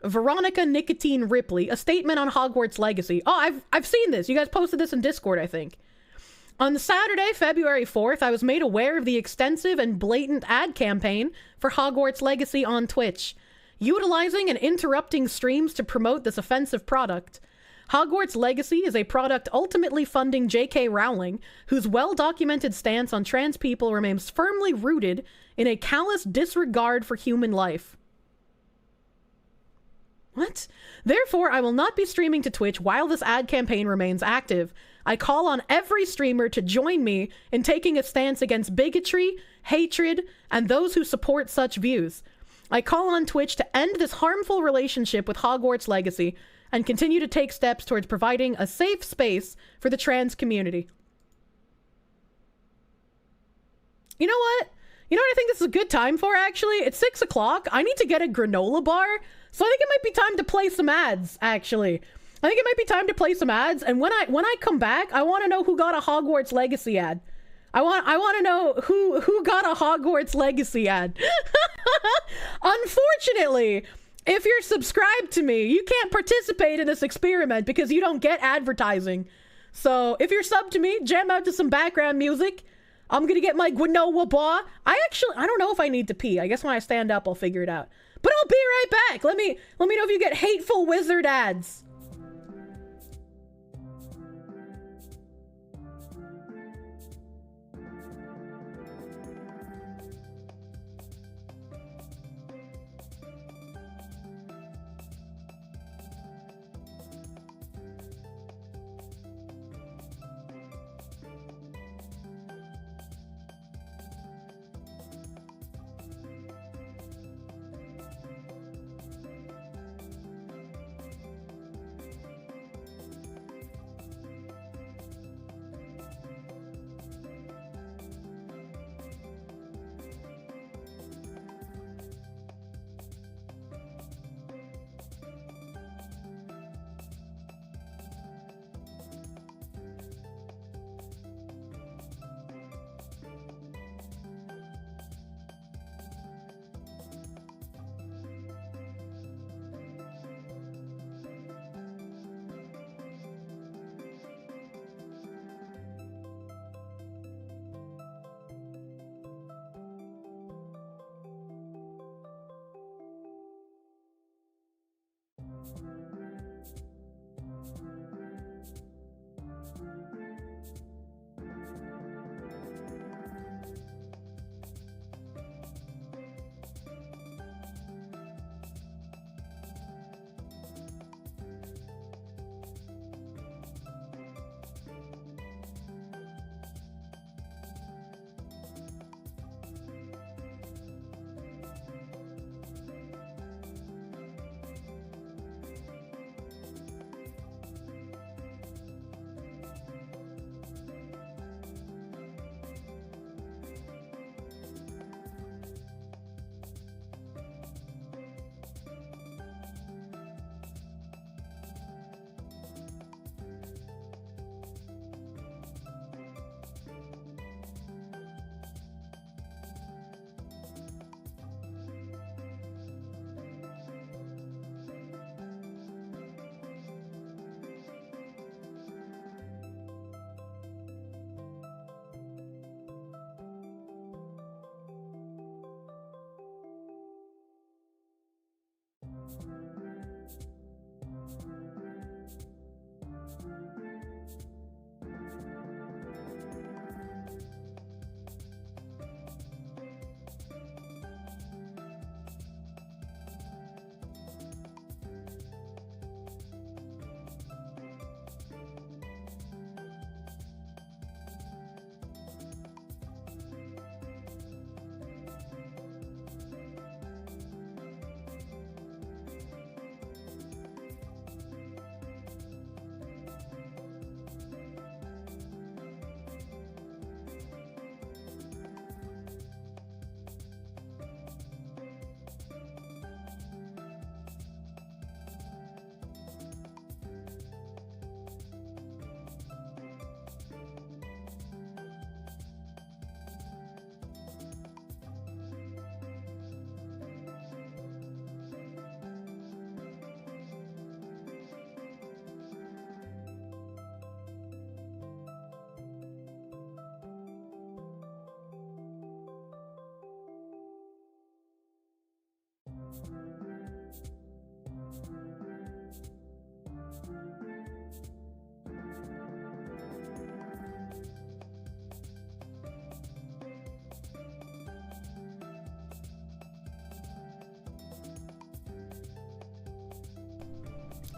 Veronica Nicotine Ripley, a statement on Hogwarts Legacy. Oh, I've seen this. You guys posted this in Discord, I think. On Saturday, February 4th, I was made aware of the extensive and blatant ad campaign for Hogwarts Legacy on Twitch, utilizing and interrupting streams to promote this offensive product. Hogwarts Legacy is a product ultimately funding J.K. Rowling, whose well-documented stance on trans people remains firmly rooted in a callous disregard for human life. What? Therefore, I will not be streaming to Twitch while this ad campaign remains active. I call on every streamer to join me in taking a stance against bigotry, hatred, and those who support such views. I call on Twitch to end this harmful relationship with Hogwarts Legacy and continue to take steps towards providing a safe space for the trans community. You know what? You know what I think this is a good time for, actually? It's 6 o'clock. I need to get a granola bar. So I think it might be time to play some ads, actually. I think it might be time to play some ads, and when I come back, I want to know who got a Hogwarts Legacy ad. I want to know who got a Hogwarts Legacy ad. Unfortunately, if you're subscribed to me, you can't participate in this experiment because you don't get advertising. So if you're subbed to me, jam out to some background music. I'm gonna get my granola bar. I don't know if I need to pee. I guess when I stand up, I'll figure it out. But I'll be right back. Let me know if you get hateful wizard ads.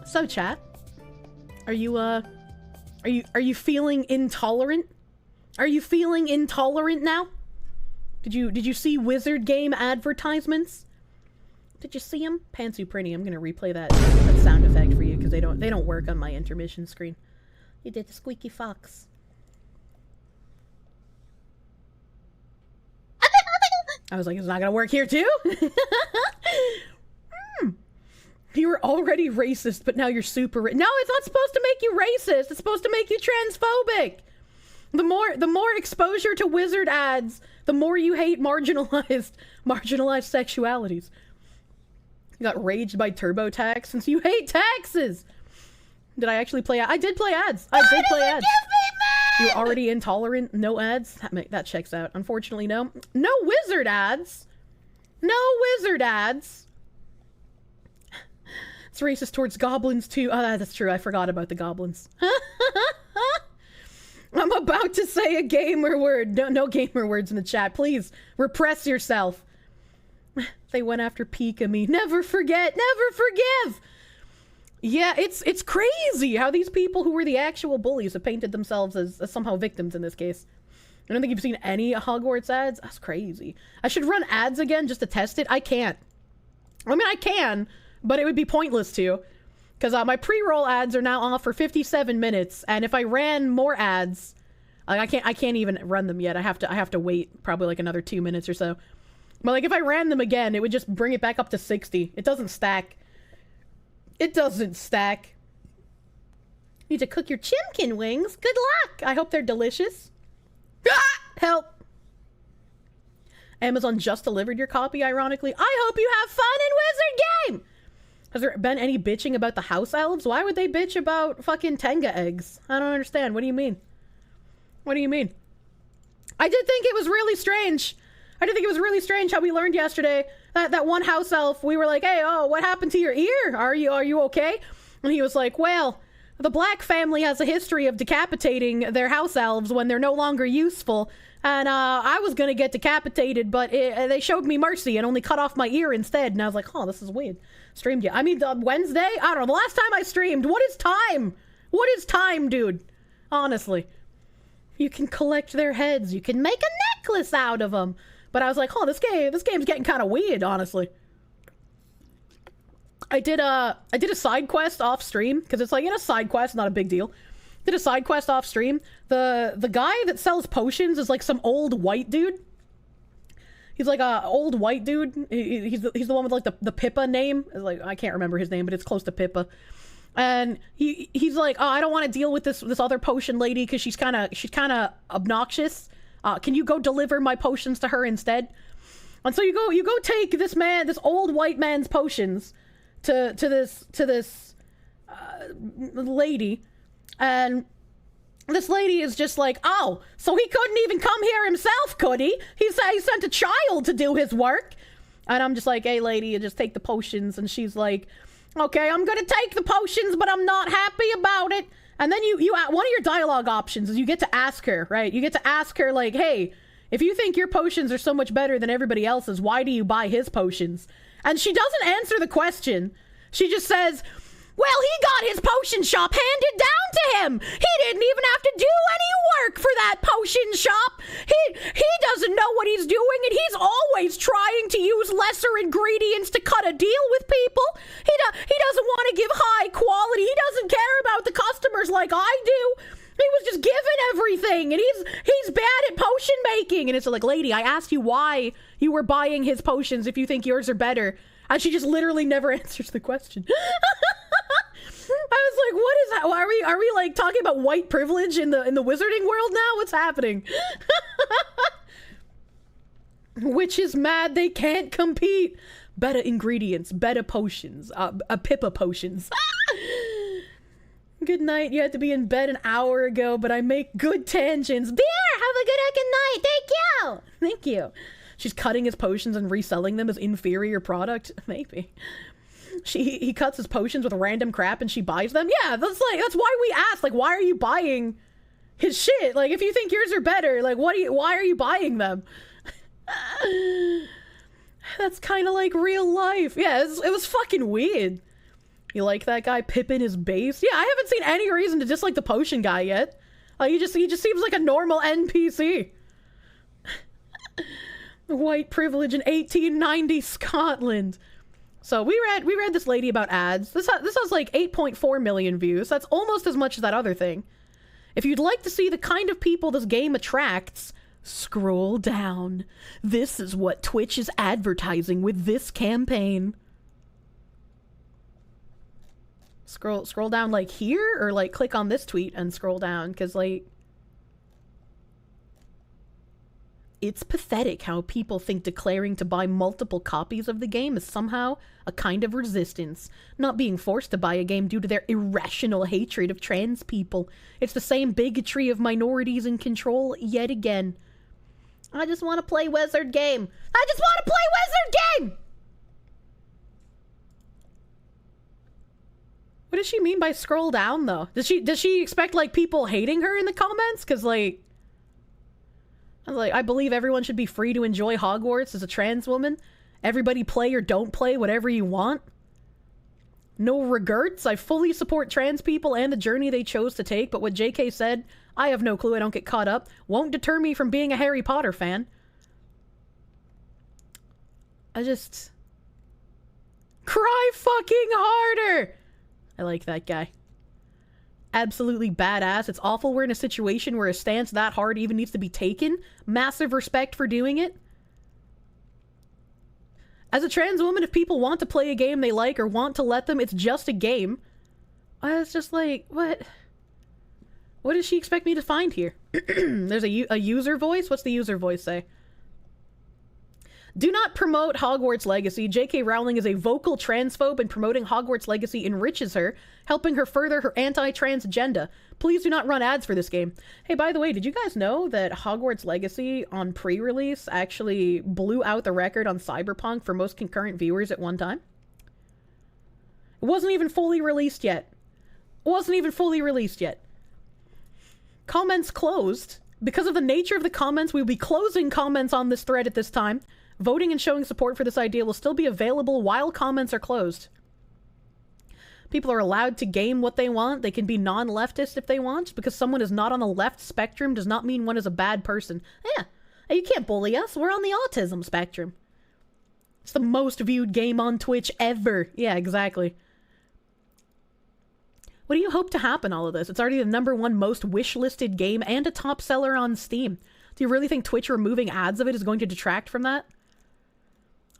So chat, are you feeling intolerant? Are you feeling intolerant now? Did you see wizard game advertisements? Did you see them? Pantsu Printy, I'm gonna replay that sound effect for you because they don't work on my intermission screen. You did the squeaky fox. I was like, it's not gonna work here too? You were already racist, but now you're super No, it's not supposed to make you racist. It's supposed to make you transphobic. The more exposure to wizard ads, the more you hate marginalized sexualities. You got raged by TurboTax since you hate taxes. Did I actually play ads? I did play ads. I did play ads. You're already intolerant. No ads? That checks out. Unfortunately, no. No wizard ads. No wizard ads. It's racist towards goblins too. Oh, that's true. I forgot about the goblins. I'm about to say a gamer word. No gamer words in the chat. Please, repress yourself. They went after Pika-me. Never forget, never forgive! Yeah, it's crazy how these people who were the actual bullies have painted themselves as somehow victims in this case. I don't think you've seen any Hogwarts ads. That's crazy. I should run ads again just to test it. I can't. I mean, I can, but it would be pointless to. Because my pre-roll ads are now off for 57 minutes, and if I ran more ads, like I can't even run them yet. I have to wait probably like another 2 minutes or so. But like if I ran them again, it would just bring it back up to 60. It doesn't stack. It doesn't stack. Need to cook your chimkin wings. Good luck. I hope they're delicious. Ah! Help. Amazon just delivered your copy, ironically. I hope you have fun in Wizard Game. Has there been any bitching about the house elves? Why would they bitch about fucking Tenga eggs? I don't understand. What do you mean? What do you mean? I did think it was really strange. I did think it was really strange how we learned yesterday that one house elf, we were like, hey, oh, what happened to your ear? Are you okay? And he was like, well, the Black family has a history of decapitating their house elves when they're no longer useful. And I was gonna get decapitated, but they showed me mercy and only cut off my ear instead. And I was like, oh, this is weird. Streamed you. I mean, Wednesday? I don't know. The last time I streamed, what is time? What is time, dude? Honestly. You can collect their heads. You can make a necklace out of them. But I was like, oh, this game's getting kind of weird, honestly. I did a side quest off stream because it's like, you know, side quest, not a big deal. Did a side quest off stream. The guy that sells potions is like some old white dude. He's like a old white dude. He's the one with like the Pippa name. Like I can't remember his name, but it's close to Pippa. And he's like, oh, I don't want to deal with this other potion lady because she's kind of obnoxious. Can you go deliver my potions to her instead? And so you go take this old white man's potions to this lady, and this lady is just like, oh, so he couldn't even come here himself, could he? He sent a child to do his work. And I'm just like, hey, lady, you just take the potions. And she's like, okay, I'm gonna take the potions, but I'm not happy about it. And then you one of your dialogue options is you get to ask her, right? You get to ask her, like, hey, if you think your potions are so much better than everybody else's, why do you buy his potions? And she doesn't answer the question. She just says, well, he got his potion shop handed down to him. He didn't even have to do any work for that potion shop. He doesn't know what he's doing, and he's always trying to use lesser ingredients to cut a deal with people. He doesn't want to give high quality. He doesn't care about the customers like I do. He was just given everything, and he's bad at potion making. And it's like, lady, I asked you why you were buying his potions if you think yours are better. And she just literally never answers the question. I was like, what is that? Are we like talking about white privilege in the wizarding world now? What's happening? Witch is mad they can't compete. Better ingredients, better potions, Pippa potions. Good night. You had to be in bed an hour ago, but I make good tangents. Beer, have a good night. Thank you. Thank you. She's cutting his potions and reselling them as inferior product. Maybe. He cuts his potions with random crap and she buys them. Yeah, that's why we asked, like, why are you buying his shit? Like, if you think yours are better, like, why are you buying them? That's kind of like real life. Yeah, it was fucking weird. You like that guy? Pippin is base? Yeah, I haven't seen any reason to dislike the potion guy yet. Like, he just seems like a normal NPC. White privilege in 1890 Scotland. So we read this lady about ads. This has like 8.4 million views. That's almost as much as that other thing. If you'd like to see the kind of people this game attracts, scroll down. This is what Twitch is advertising with this campaign. Scroll down like here, or like click on this tweet and scroll down, because like it's pathetic how people think declaring to buy multiple copies of the game is somehow a kind of resistance, not being forced to buy a game due to their irrational hatred of trans people. It's the same bigotry of minorities in control yet again. I just want to play Wizard game. I just want to play Wizard game! What does she mean by scroll down, though? Does she expect, like, people hating her in the comments? Because, like... I believe everyone should be free to enjoy Hogwarts as a trans woman. Everybody play or don't play whatever you want. No regrets. I fully support trans people and the journey they chose to take, but what JK said, I have no clue, I don't get caught up, won't deter me from being a Harry Potter fan. I just... Cry fucking harder! I like that guy. Absolutely badass. It's awful we're in a situation where a stance that hard even needs to be taken. Massive respect for doing it. As a trans woman, if people want to play a game they like or want to let them, it's just a game. It's just like, what? What does she expect me to find here? There's a user voice? What's the user voice say? Do not promote Hogwarts Legacy. J.K. Rowling is a vocal transphobe, and promoting Hogwarts Legacy enriches her, helping her further her anti-trans agenda. Please do not run ads for this game. Hey, by the way, did you guys know that Hogwarts Legacy on pre-release actually blew out the record on Cyberpunk for most concurrent viewers at one time? It wasn't even fully released yet. Comments closed. Because of the nature of the comments, we'll be closing comments on this thread at this time. Voting and showing support for this idea will still be available while comments are closed. People are allowed to game what they want. They can be non-leftist if they want. Because someone is not on the left spectrum does not mean one is a bad person. Yeah, you can't bully us. We're on the autism spectrum. It's the most viewed game on Twitch ever. Yeah, exactly. What do you hope to happen all of this? It's already the #1 most wish-listed game and a top seller on Steam. Do you really think Twitch removing ads of it is going to detract from that?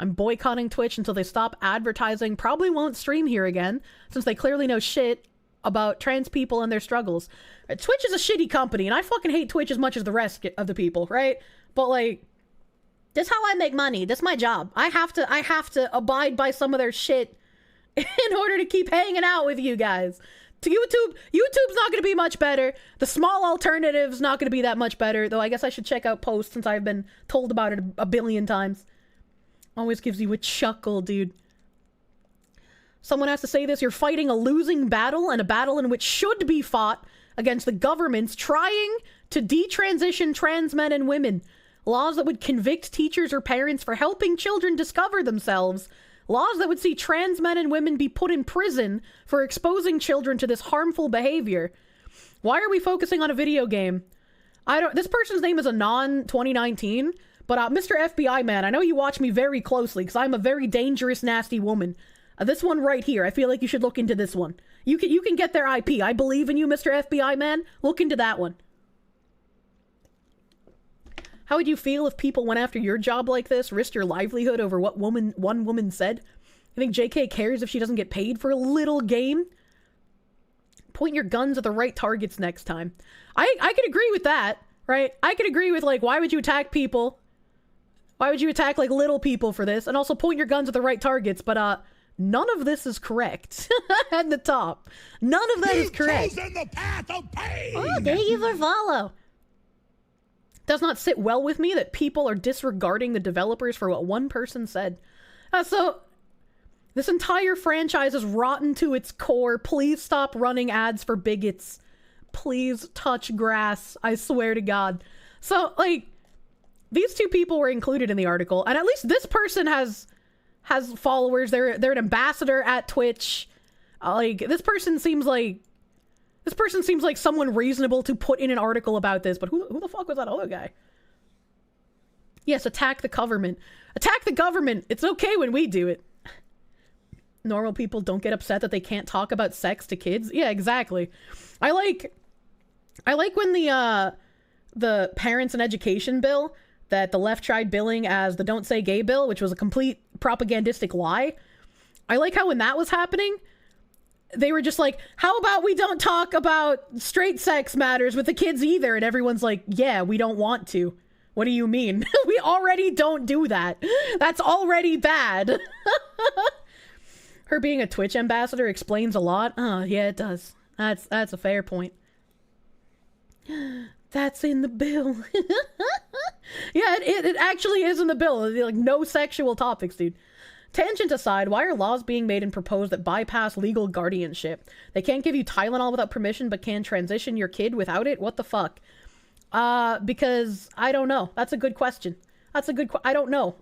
I'm boycotting Twitch until they stop advertising. Probably won't stream here again, since they clearly know shit about trans people and their struggles. Twitch is a shitty company, and I fucking hate Twitch as much as the rest of the people, right? But, like, this is how I make money. This is my job. I have to abide by some of their shit in order to keep hanging out with you guys. To YouTube's not going to be much better. The small alternative's not going to be that much better, though I guess I should check out Post since I've been told about it a billion times. Always gives you a chuckle, dude. Someone has to say this. You're fighting a losing battle, and a battle in which should be fought against the governments trying to detransition trans men and women. Laws that would convict teachers or parents for helping children discover themselves. Laws that would see trans men and women be put in prison for exposing children to this harmful behavior. Why are we focusing on a video game? This person's name is Anon 2019, but Mr. FBI man, I know you watch me very closely because I'm a very dangerous, nasty woman. This one right here, I feel like you should look into this one. You can get their IP. I believe in you, Mr. FBI man. Look into that one. How would you feel if people went after your job like this, risked your livelihood over what one woman said? You think JK cares if she doesn't get paid for a little game? Point your guns at the right targets next time. I could agree with that, right? I could agree with, like, why would you attack people? Why would you attack, like, little people for this? And also point your guns at the right targets, but, none of this is correct. At the top. None of that is correct. You've chosen the path of pain! Oh, thank you for follow. Does not sit well with me that people are disregarding the developers for what one person said. So, this entire franchise is rotten to its core. Please stop running ads for bigots. Please touch grass. I swear to God. So, like, these two people were included in the article, and at least this person has followers. They're an ambassador at Twitch. Like, this person seems like someone reasonable to put in an article about this, but who the fuck was that other guy? Yes, attack the government. Attack the government! It's okay when we do it. Normal people don't get upset that they can't talk about sex to kids. Yeah, exactly. I like when the parents and education bill that the left tried billing as the Don't Say Gay bill, which was a complete propagandistic lie. I like how when that was happening, they were just like, how about we don't talk about straight sex matters with the kids either? And everyone's like, yeah, we don't want to. What do you mean? We already don't do that. That's already bad. Her being a Twitch ambassador explains a lot. Oh, yeah, it does. That's a fair point. That's in the bill. Yeah, it actually is in the bill. Like, no sexual topics, dude. Tangent aside, why are laws being made and proposed that bypass legal guardianship? They can't give you Tylenol without permission, but can transition your kid without it? What the fuck? Because I don't know. That's a good question. I don't know.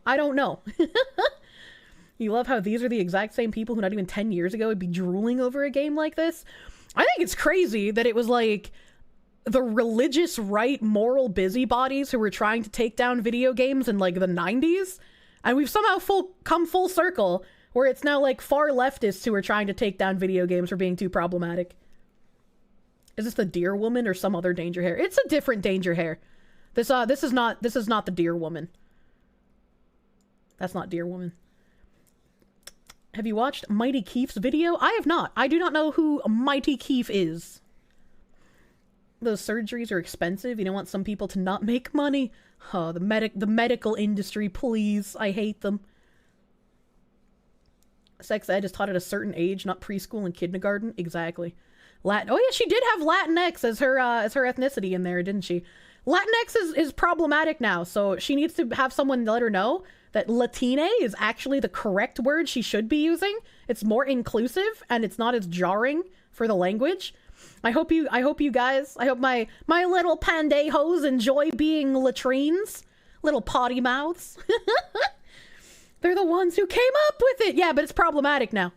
You love how these are the exact same people who not even 10 years ago would be drooling over a game like this? I think it's crazy that it was like the religious right moral busybodies who were trying to take down video games in like the 90s. And we've somehow come full circle where it's now like far leftists who are trying to take down video games for being too problematic. Is this the deer woman or some other danger hair? It's a different danger hair. This is not the deer woman. That's not deer woman. Have you watched Mighty Keef's video? I have not. I do not know who Mighty Keef is. Those surgeries are expensive. You don't want some people to not make money. Oh, the medical industry, please. I hate them. Sex ed is taught at a certain age, not preschool and kindergarten. Exactly. Oh yeah, she did have LatinX as her ethnicity in there, didn't she? LatinX is problematic now, so she needs to have someone let her know that Latine is actually the correct word she should be using. It's more inclusive and it's not as jarring for the language. I hope my little pandejos enjoy being latrines, little potty mouths. They're the ones who came up with it. Yeah, but it's problematic now.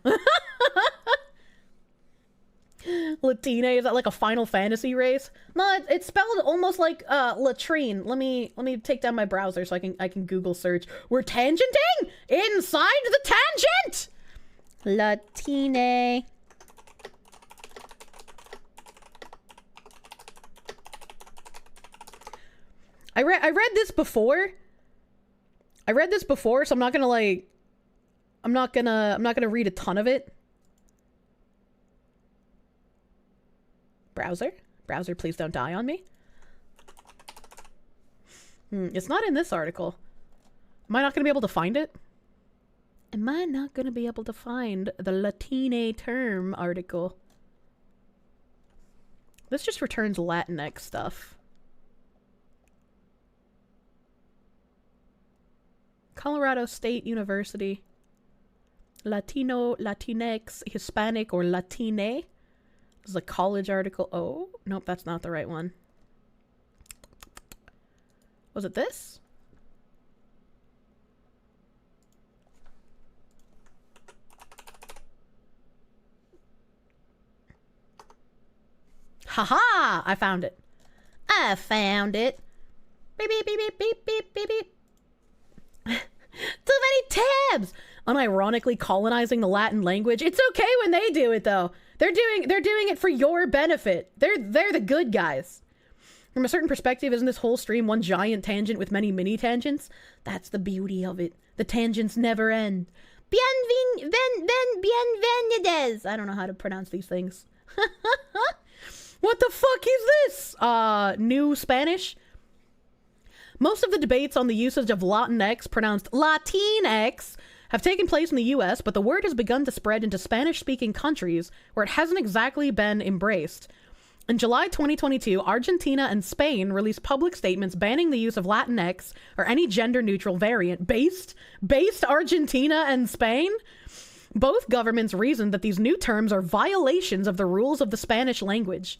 Latine, is that like a Final Fantasy race? No, it's spelled almost like latrine. Let me take down my browser so I can Google search. We're tangenting inside the tangent. Latine. I read this before. So I'm not gonna read a ton of it. Browser, please don't die on me. It's not in this article. Am I not gonna be able to find it? Am I not gonna be able to find the Latine term article? This just returns LatinX stuff. Colorado State University. Latino, Latinx, Hispanic, or Latine. This is a college article. Oh, nope, that's not the right one. Was it this? Haha! I found it. Beep, beep, beep, beep, beep, beep, beep, beep. Too many tabs! Unironically colonizing the Latin language. It's okay when they do it, though. They're doing it for your benefit. They're the good guys. From a certain perspective, isn't this whole stream one giant tangent with many mini tangents? That's the beauty of it. The tangents never end. Bienvenidos. I don't know how to pronounce these things. What the fuck is this? New Spanish? Most of the debates on the usage of Latinx, pronounced LatinX, have taken place in the US, but the word has begun to spread into Spanish-speaking countries where it hasn't exactly been embraced. In July 2022, Argentina and Spain released public statements banning the use of Latinx or any gender-neutral variant. Based Argentina and Spain? Both governments reasoned that these new terms are violations of the rules of the Spanish language.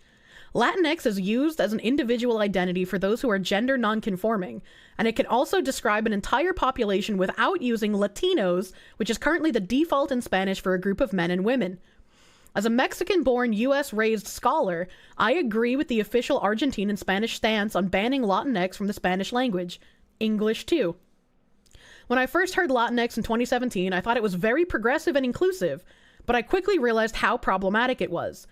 Latinx is used as an individual identity for those who are gender non-conforming, and it can also describe an entire population without using Latinos, which is currently the default in Spanish for a group of men and women. As a Mexican-born, U.S.-raised scholar, I agree with the official Argentine and Spanish stance on banning LatinX from the Spanish language. English, too. When I first heard LatinX in 2017, I thought it was very progressive and inclusive, but I quickly realized how problematic it was.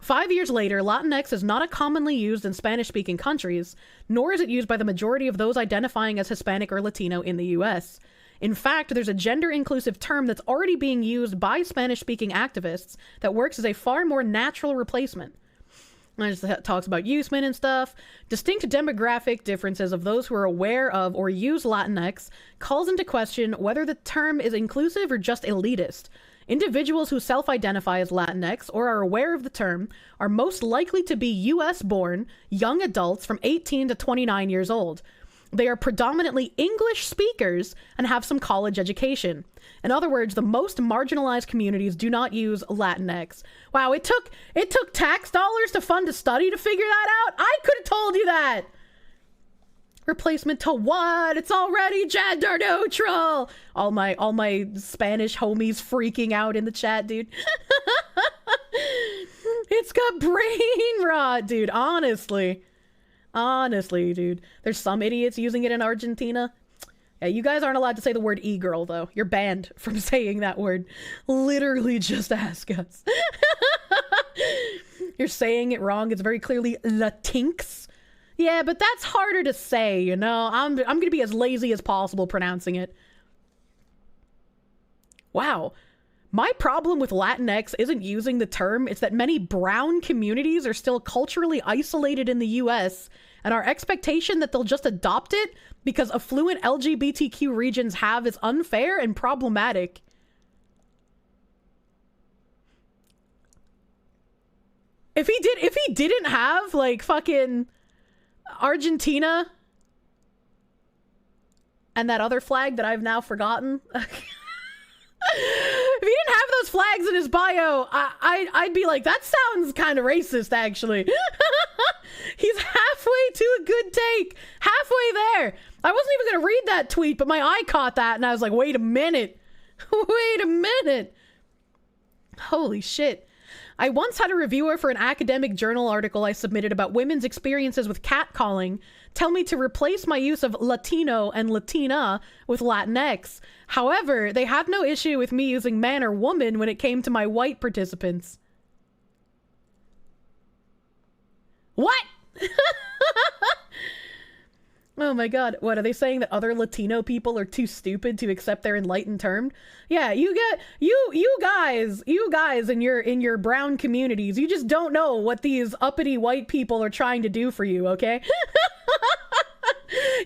5 years later, LatinX is not commonly used in Spanish-speaking countries, nor is it used by the majority of those identifying as Hispanic or Latino in the U.S. In fact, there's a gender-inclusive term that's already being used by Spanish-speaking activists that works as a far more natural replacement. And it talks about Usman and stuff. Distinct demographic differences of those who are aware of or use Latinx calls into question whether the term is inclusive or just elitist. Individuals who self-identify as Latinx or are aware of the term are most likely to be US-born young adults from 18 to 29 years old. They are predominantly English speakers and have some college education. In other words, the most marginalized communities do not use Latinx. Wow, it took tax dollars to fund a study to figure that out? I could have told you that! Replacement to what? It's already gender neutral! All my Spanish homies freaking out in the chat, dude. It's got brain rot, dude, honestly. Honestly, dude. There's some idiots using it in Argentina. Yeah, you guys aren't allowed to say the word e-girl, though. You're banned from saying that word. Literally just ask us. You're saying it wrong. It's very clearly LatinX. Yeah, but that's harder to say, you know? I'm gonna be as lazy as possible pronouncing it. Wow. My problem with Latinx isn't using the term, it's that many brown communities are still culturally isolated in the US, and our expectation that they'll just adopt it because affluent LGBTQ regions have is unfair and problematic. If he didn't have, like, fucking Argentina and that other flag that I've now forgotten... If he didn't have those flags in his bio, I'd be like, that sounds kind of racist, actually. He's halfway to a good take. Halfway there. I wasn't even going to read that tweet, but my eye caught that, and I was like, wait a minute. Wait a minute. Holy shit. I once had a reviewer for an academic journal article I submitted about women's experiences with catcalling tell me to replace my use of Latino and Latina with Latinx. However, they had no issue with me using man or woman when it came to my white participants. What? Oh my god, what are they saying, that other Latino people are too stupid to accept their enlightened term? Yeah, you guys in your brown communities, you just don't know what these uppity white people are trying to do for you, okay?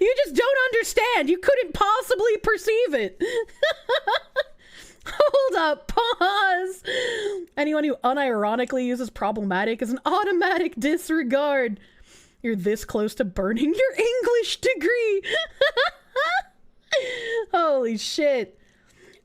You just don't understand. You couldn't possibly perceive it. Hold up, pause. Anyone who unironically uses problematic is an automatic disregard. You're this close to burning your English degree. Holy shit.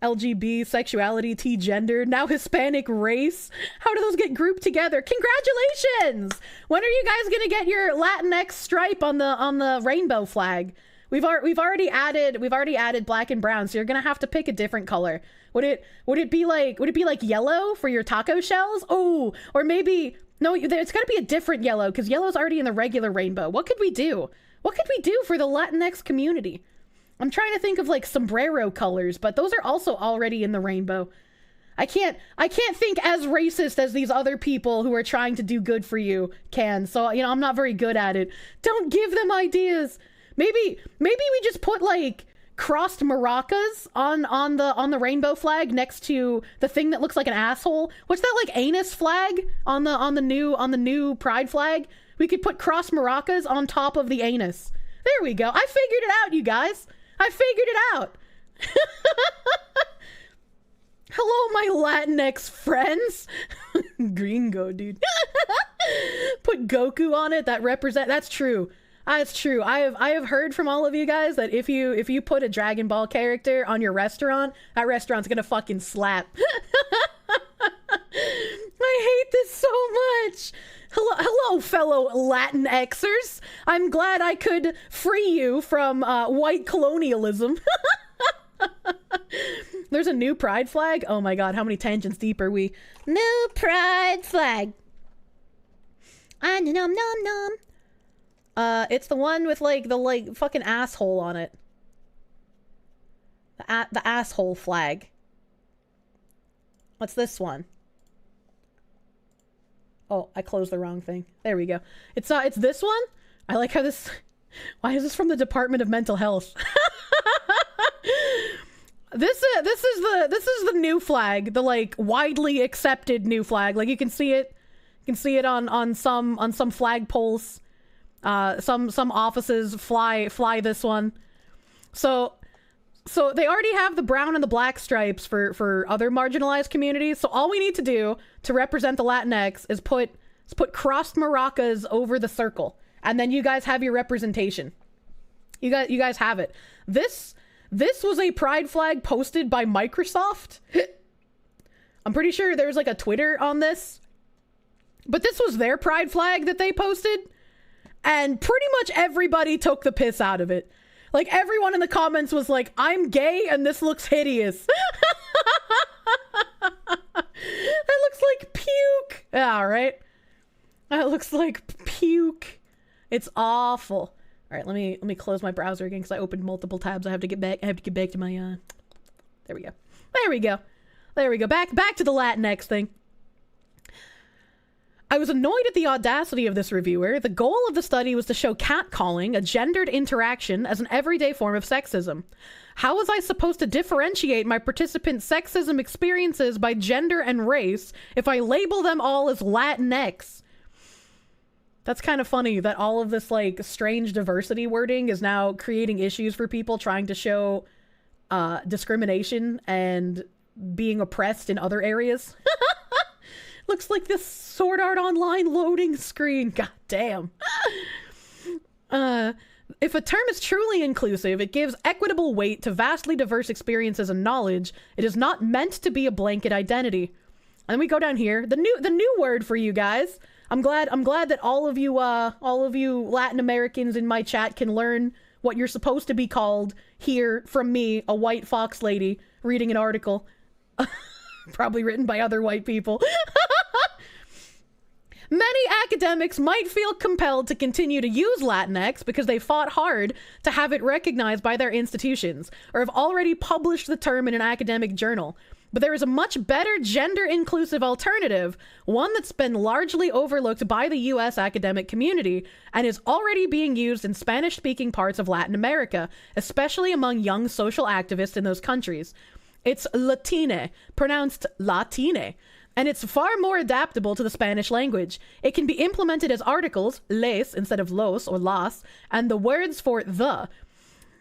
LGB, sexuality, T-gender, now Hispanic race. How do those get grouped together? Congratulations! When are you guys gonna get your Latinx stripe on the rainbow flag? We've already added black and brown, so you're gonna have to pick a different color. Would it be like yellow for your taco shells? Oh, or maybe no, it's gotta be a different yellow, because yellow's already in the regular rainbow. What could we do? What could we do for the Latinx community? I'm trying to think of like sombrero colors, but those are also already in the rainbow. I can't think as racist as these other people who are trying to do good for you can. So, you know, I'm not very good at it. Don't give them ideas. Maybe we just put like crossed maracas on the rainbow flag next to the thing that looks like an asshole. What's that, like anus flag on the new pride flag? We could put crossed maracas on top of the anus. There we go. I figured it out, you guys. I figured it out. Hello, my Latinx friends. Gringo, dude. Put Goku on it. That's true. That's true. I have heard from all of you guys that if you put a Dragon Ball character on your restaurant, that restaurant's gonna fucking slap. I hate this so much. Hello, fellow Latinxers. I'm glad I could free you from white colonialism. There's a new pride flag? Oh my god, how many tangents deep are we? New pride flag. Nom nom nom. It's the one with like the fucking asshole on it. The asshole flag. What's this one? Oh, I closed the wrong thing. There we go. It's this one? I like how this... Why is this from the Department of Mental Health? This is the new flag, the like widely accepted new flag. Like you can see it on some flag poles. Some offices fly this one. So they already have the brown and the black stripes for other marginalized communities. So all we need to do to represent the LatinX is put crossed maracas over the circle, and then you guys have your representation. You guys have it. This was a pride flag posted by Microsoft. I'm pretty sure there's like a Twitter on this, but this was their pride flag that they posted, and pretty much everybody took the piss out of it. Like, everyone in the comments was like, I'm gay and this looks hideous. That looks like puke. Yeah, right? That looks like puke. It's awful. All right, let me close my browser again because I opened multiple tabs. I have to get back to my, there we go. Back to the LatinX thing. I was annoyed at the audacity of this reviewer. The goal of the study was to show catcalling, a gendered interaction, as an everyday form of sexism. How was I supposed to differentiate my participants' sexism experiences by gender and race if I label them all as Latinx? That's kind of funny that all of this, like, strange diversity wording is now creating issues for people trying to show discrimination and being oppressed in other areas. Looks like this Sword Art Online loading screen. God damn. If a term is truly inclusive, it gives equitable weight to vastly diverse experiences and knowledge. It is not meant to be a blanket identity. And we go down here. The new word for you guys. I'm glad that all of you Latin Americans in my chat can learn what you're supposed to be called here from me, a white fox lady, reading an article. Probably written by other white people. Many academics might feel compelled to continue to use Latinx because they fought hard to have it recognized by their institutions, or have already published the term in an academic journal. But there is a much better gender-inclusive alternative, one that's been largely overlooked by the U.S. academic community, and is already being used in Spanish-speaking parts of Latin America, especially among young social activists in those countries. It's Latine, pronounced Latine, and it's far more adaptable to the Spanish language. It can be implemented as articles, les instead of los or las, and the words for the.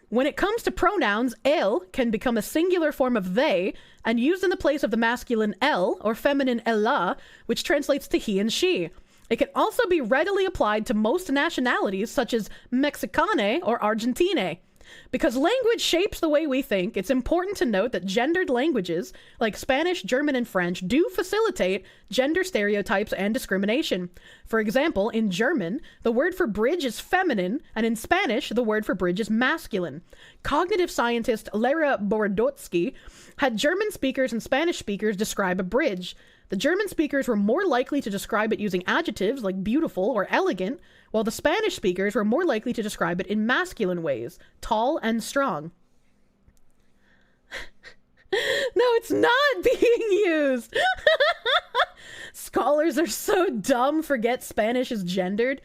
When it comes to pronouns, el can become a singular form of they, and used in the place of the masculine el, or feminine ella, which translates to he and she. It can also be readily applied to most nationalities, such as Mexicane or Argentine. Because language shapes the way we think, it's important to note that gendered languages, like Spanish, German, and French, do facilitate gender stereotypes and discrimination. For example, in German, the word for bridge is feminine, and in Spanish, the word for bridge is masculine. Cognitive scientist Lara Borodotsky had German speakers and Spanish speakers describe a bridge. The German speakers were more likely to describe it using adjectives like beautiful or elegant, while the Spanish speakers were more likely to describe it in masculine ways, tall and strong. No, it's not being used! Scholars are so dumb, forget Spanish is gendered.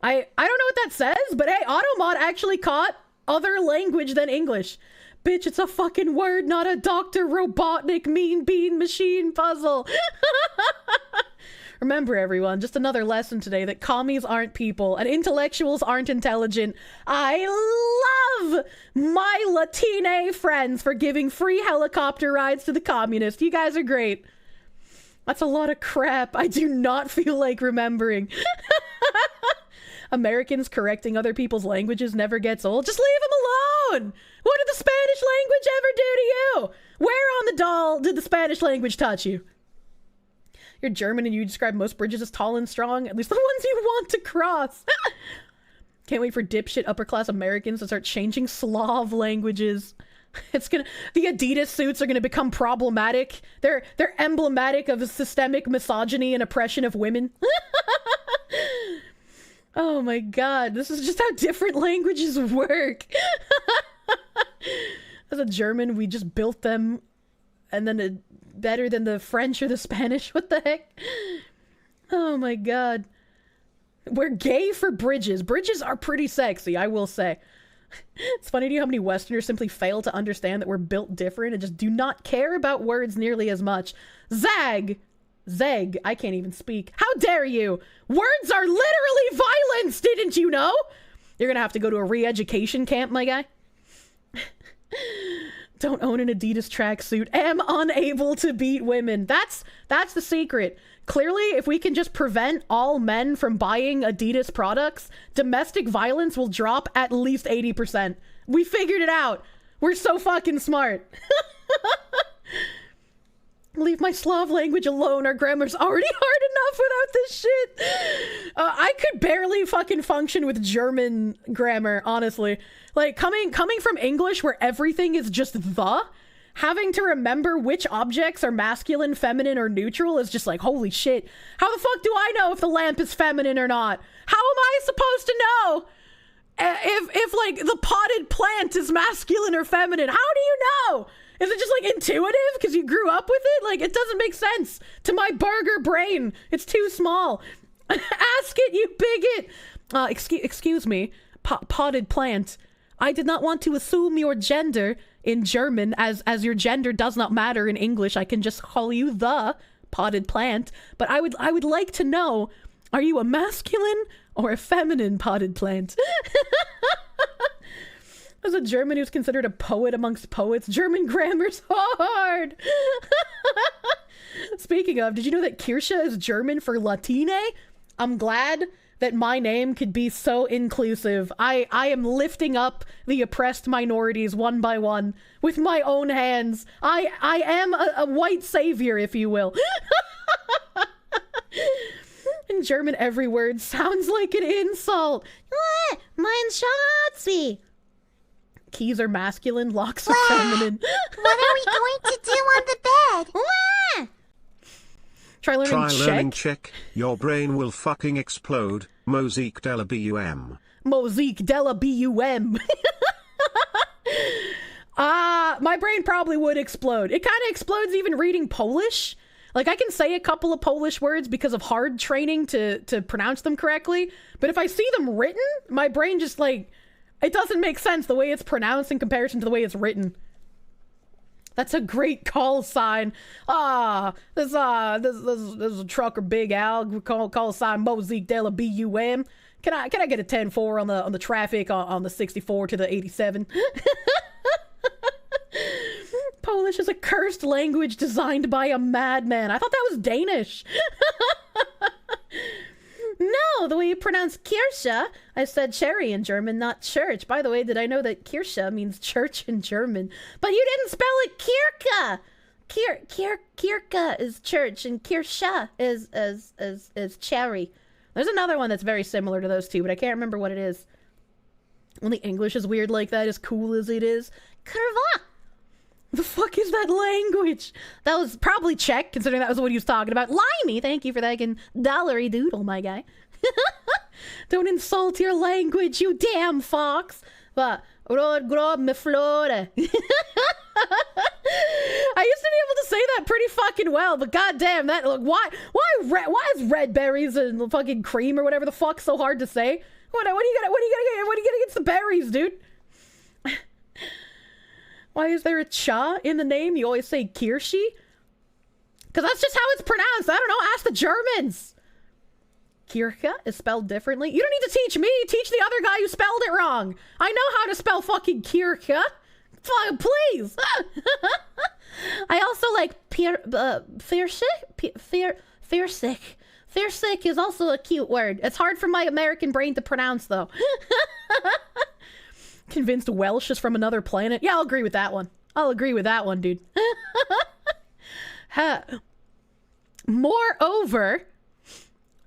I don't know what that says, but hey, Automod actually caught other language than English. Bitch, it's a fucking word, not a Dr. Robotnik mean bean machine puzzle. Remember, everyone, just another lesson today that commies aren't people and intellectuals aren't intelligent. I love my Latine friends for giving free helicopter rides to the communists. You guys are great. That's a lot of crap I do not feel like remembering. Americans correcting other people's languages never gets old. Just leave them alone! What did the Spanish language ever do to you? Where on the doll did the Spanish language touch you? You're German and you describe most bridges as tall and strong, at least the ones you want to cross. Can't wait for dipshit upper-class Americans to start changing Slav languages. The Adidas suits are gonna become problematic. They're emblematic of a systemic misogyny and oppression of women. Oh my god, this is just how different languages work. As a German, we just built them, and then better than the French or the Spanish. What the heck? Oh my god. We're gay for bridges. Bridges are pretty sexy, I will say. It's funny to you how many Westerners simply fail to understand that we're built different and just do not care about words nearly as much. Zeg, I can't even speak. How dare you? Words are literally violence, didn't you know? You're gonna have to go to a re-education camp, my guy. Don't own an Adidas tracksuit. Am unable to beat women. That's the secret. Clearly, if we can just prevent all men from buying Adidas products, domestic violence will drop at least 80%. We figured it out. We're so fucking smart. Leave my Slav language alone. Our grammar's already hard enough without this shit. I could barely fucking function with German grammar, honestly. Like, coming from English where everything is just the, having to remember which objects are masculine, feminine, or neutral is just like, holy shit. How the fuck do I know if the lamp is feminine or not? How am I supposed to know if like, the potted plant is masculine or feminine? How do you know? Is it just like intuitive because you grew up with it? Like, it doesn't make sense to my burger brain. It's too small. Ask it, you bigot. Excuse me, potted plant. I did not want to assume your gender in German, as your gender does not matter in English. I can just call you the potted plant. But I would like to know, are you a masculine or a feminine potted plant? As a German who's considered a poet amongst poets, German grammar's hard. Speaking of, did you know that Kirsche is German for Latine? I'm glad that my name could be so inclusive. I am lifting up the oppressed minorities one by one with my own hands. I am a white savior, if you will. In German, every word sounds like an insult. Mein Schatzi. Keys are masculine, locks are feminine. What are we going to do on the bed? Try learning check. Your brain will fucking explode. Mosique de la BUM. Mosique de la BUM. My brain probably would explode. It kind of explodes even reading Polish. Like, I can say a couple of Polish words because of hard training to pronounce them correctly. But if I see them written, my brain just like, it doesn't make sense the way it's pronounced in comparison to the way it's written. That's a great call sign. This is a trucker Big Al. Call sign Mosique de la BUM. Can I get a 10-4 on the traffic on the 64 to the 87? Polish is a cursed language designed by a madman. I thought that was Danish. No, the way you pronounce Kirsche. I said cherry in German, not church. By the way, did I know that Kirsche means church in German? But you didn't spell it Kirche. Kirche is church, and Kirsche is cherry. There's another one that's very similar to those two, but I can't remember what it is. Only English is weird like that, as cool as it is. Curva. The fuck is that language? That was probably Czech, considering that was what he was talking about. Limey, thank you for that dollary doodle, my guy. Don't insult your language, you damn fox. But me flore. I used to be able to say that pretty fucking well, but goddamn, that look, why is red berries and fucking cream or whatever the fuck so hhard to say? What are you gonna against the berries, dude? Why is there a cha in the name? You always say Kirsche? Because that's just how it's pronounced. I don't know. Ask the Germans. Kirche is spelled differently. You don't need to teach me. Teach the other guy who spelled it wrong. I know how to spell fucking Kirche. Please. I also like Pfirsich. Pfirsich is also a cute word. It's hard for my American brain to pronounce, though. Convinced Welsh is from another planet. Yeah, I'll agree with that one. I'll agree with that one, dude. Moreover,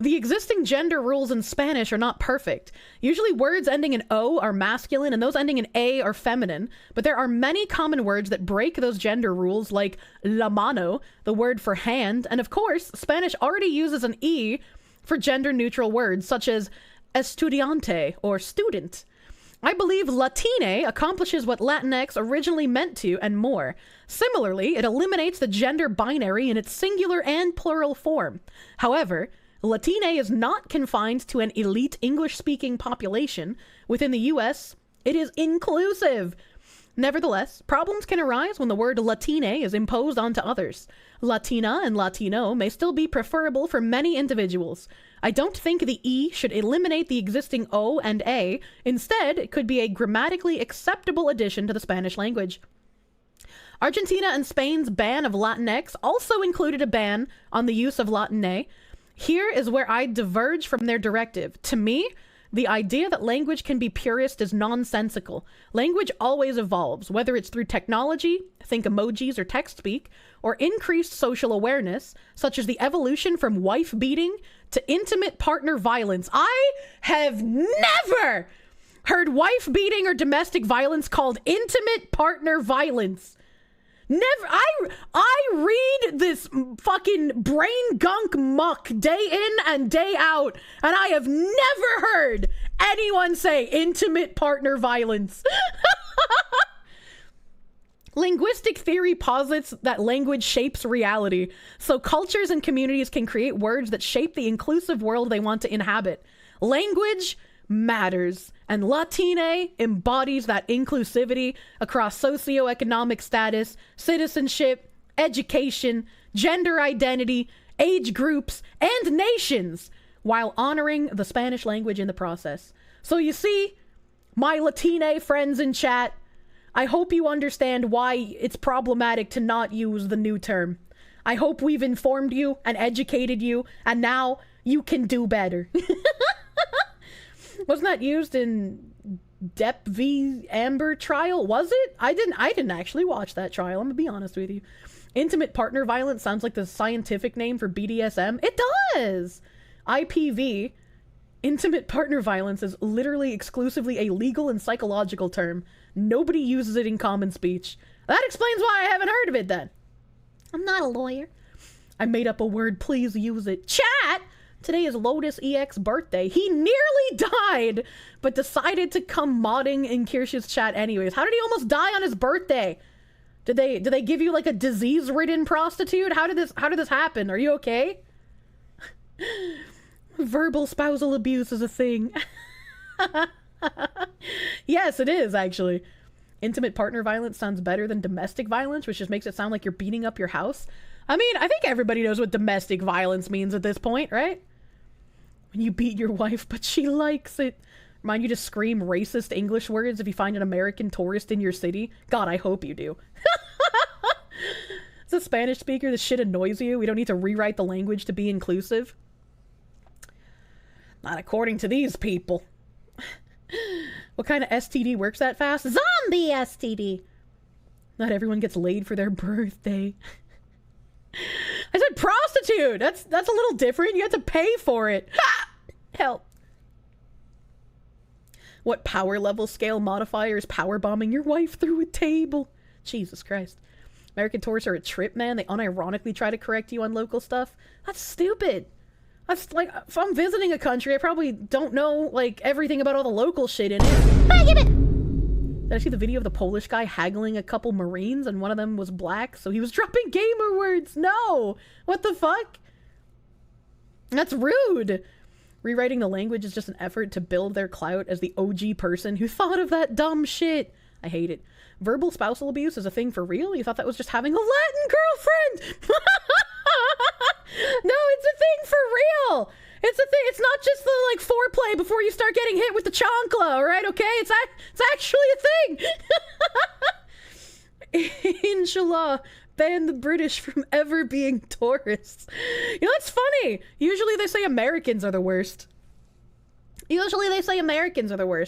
The existing gender rules in Spanish are not perfect. Usually words ending in O are masculine and those ending in A are feminine, but there are many common words that break those gender rules, like la mano, the word for hand, and of course, Spanish already uses an E for gender-neutral words, such as estudiante, or student. I believe Latine accomplishes what LatinX originally meant to, and more. Similarly, it eliminates the gender binary in its singular and plural form. However, Latine is not confined to an elite English-speaking population. Within the US, it is inclusive. Nevertheless, problems can arise when the word Latine is imposed onto others. Latina and Latino may still be preferable for many individuals. I don't think the E should eliminate the existing O and A. Instead, it could be a grammatically acceptable addition to the Spanish language. Argentina and Spain's ban of Latinx also included a ban on the use of Latine. Here is where I diverge from their directive. To me, the idea that language can be purist is nonsensical. Language always evolves, whether it's through technology, think emojis or text speak, or increased social awareness, such as the evolution from wife beating to intimate partner violence. I have never heard wife beating or domestic violence called intimate partner violence. Never. I read this fucking brain gunk muck day in and day out, and I have never heard anyone say intimate partner violence. Linguistic theory posits that language shapes reality, so cultures and communities can create words that shape the inclusive world they want to inhabit. Language matters, and Latine embodies that inclusivity across socioeconomic status, citizenship, education, gender identity, age groups, and nations, while honoring the Spanish language in the process. So you see, my Latine friends in chat, I hope you understand why it's problematic to not use the new term. I hope we've informed you and educated you, and now you can do better. Wasn't that used in Depp v. Amber trial? Was it? I didn't actually watch that trial. I'm gonna be honest with you. Intimate partner violence sounds like the scientific name for BDSM. It does! IPV, intimate partner violence, is literally exclusively a legal and psychological term. Nobody uses it in common speech. That explains why I haven't heard of it then. I'm not a lawyer. I made up a word, please use it. Chat! Today is Lotus EX's birthday. He nearly died, but decided to come modding in Kirsche's chat anyways. How did he almost die on his birthday? Did they give you like a disease-ridden prostitute? How did this happen? Are you okay? Verbal spousal abuse is a thing. Yes, it is actually. Intimate partner violence sounds better than domestic violence, which just makes it sound like you're beating up your house. I mean, I think everybody knows what domestic violence means at this point, right? When you beat your wife, but she likes it. Remind you to scream racist English words if you find an American tourist in your city? God, I hope you do. As a Spanish speaker, this shit annoys you. We don't need to rewrite the language to be inclusive. Not according to these people. What kind of STD works that fast? Zombie STD! Not everyone gets laid for their birthday. I said prostitute! That's a little different. You have to pay for it. Help. What power level scale modifier is power bombing your wife through a table? Jesus Christ. American tourists are a trip, man. They unironically try to correct you on local stuff. That's stupid. That's like, if I'm visiting a country, I probably don't know, like, everything about all the local shit in it. Did I see the video of the Polish guy haggling a couple Marines and one of them was black, so he was dropping gamer words? No! What the fuck? That's rude! Rewriting the language is just an effort to build their clout as the OG person who thought of that dumb shit. I hate it. Verbal spousal abuse is a thing for real? You thought that was just having a Latin girlfriend? No, it's a thing for real! It's a thing. It's not just the, like, foreplay before you start getting hit with the chancla, alright, okay? It's actually a thing! Inshallah, ban the British from ever being tourists. You know, it's funny. Usually they say Americans are the worst.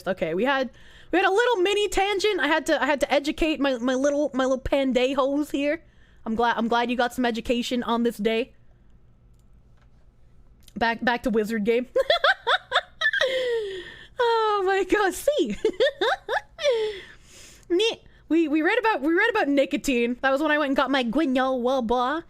Okay, we had a little mini tangent. I had to educate my little pandejos here. I'm glad you got some education on this day. Back to wizard game. Oh my god, see. we read about nicotine. That was when I went and got my granola.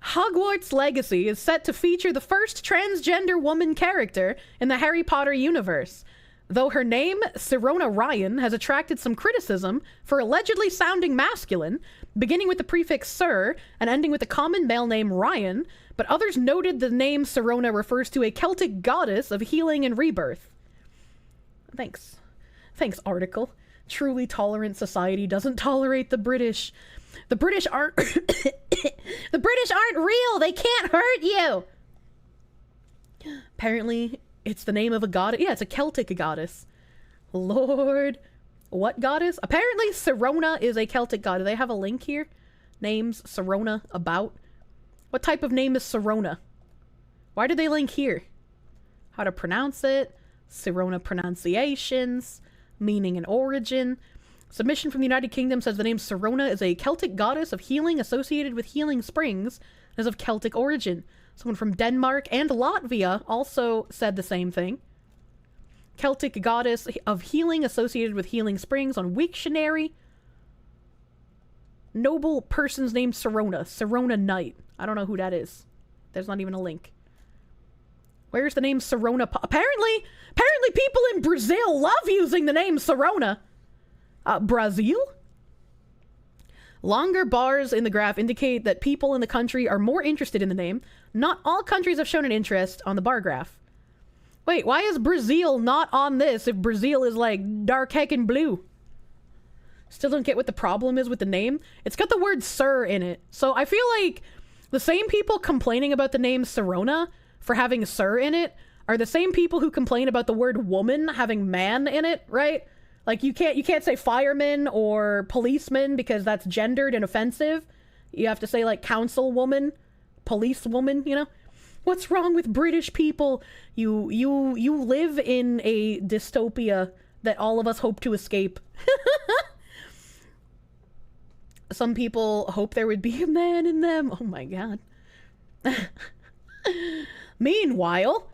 Hogwarts Legacy is set to feature the first transgender woman character in the Harry Potter universe. Though her name, Sirona Ryan, has attracted some criticism for allegedly sounding masculine, beginning with the prefix Sir and ending with the common male name Ryan, but others noted the name Sirona refers to a Celtic goddess of healing and rebirth. Thanks. Thanks, article. Truly tolerant society doesn't tolerate the British. The British aren't... The British aren't real! They can't hurt you! Apparently, it's the name of a goddess. Yeah, it's a Celtic goddess. Lord... What goddess? Apparently, Sirona is a Celtic god. Do they have a link here? Names, Sirona, about. What type of name is Sirona? Why did they link here? How to pronounce it. Sirona pronunciations. Meaning and origin. Submission from the United Kingdom says the name Sirona is a Celtic goddess of healing associated with healing springs and is of Celtic origin. Someone from Denmark and Latvia also said the same thing. Celtic goddess of healing associated with healing springs on Wiktionary. Noble person's named Sirona. Sirona Knight. I don't know who that is. There's not even a link. Where's the name Sirona? Apparently people in Brazil love using the name Sirona. Brazil? Longer bars in the graph indicate that people in the country are more interested in the name. Not all countries have shown an interest on the bar graph. Wait, why is Brazil not on this if Brazil is like dark heckin' blue? Still don't get what the problem is with the name. It's got the word sir in it. So I feel like the same people complaining about the name Sirona for having sir in it are the same people who complain about the word woman having man in it, right? Like you can't say fireman or policeman because that's gendered and offensive. You have to say like councilwoman, policewoman, you know? What's wrong with British people? You live in a dystopia that all of us hope to escape. Some people hope there would be a man in them. Oh my god. Meanwhile,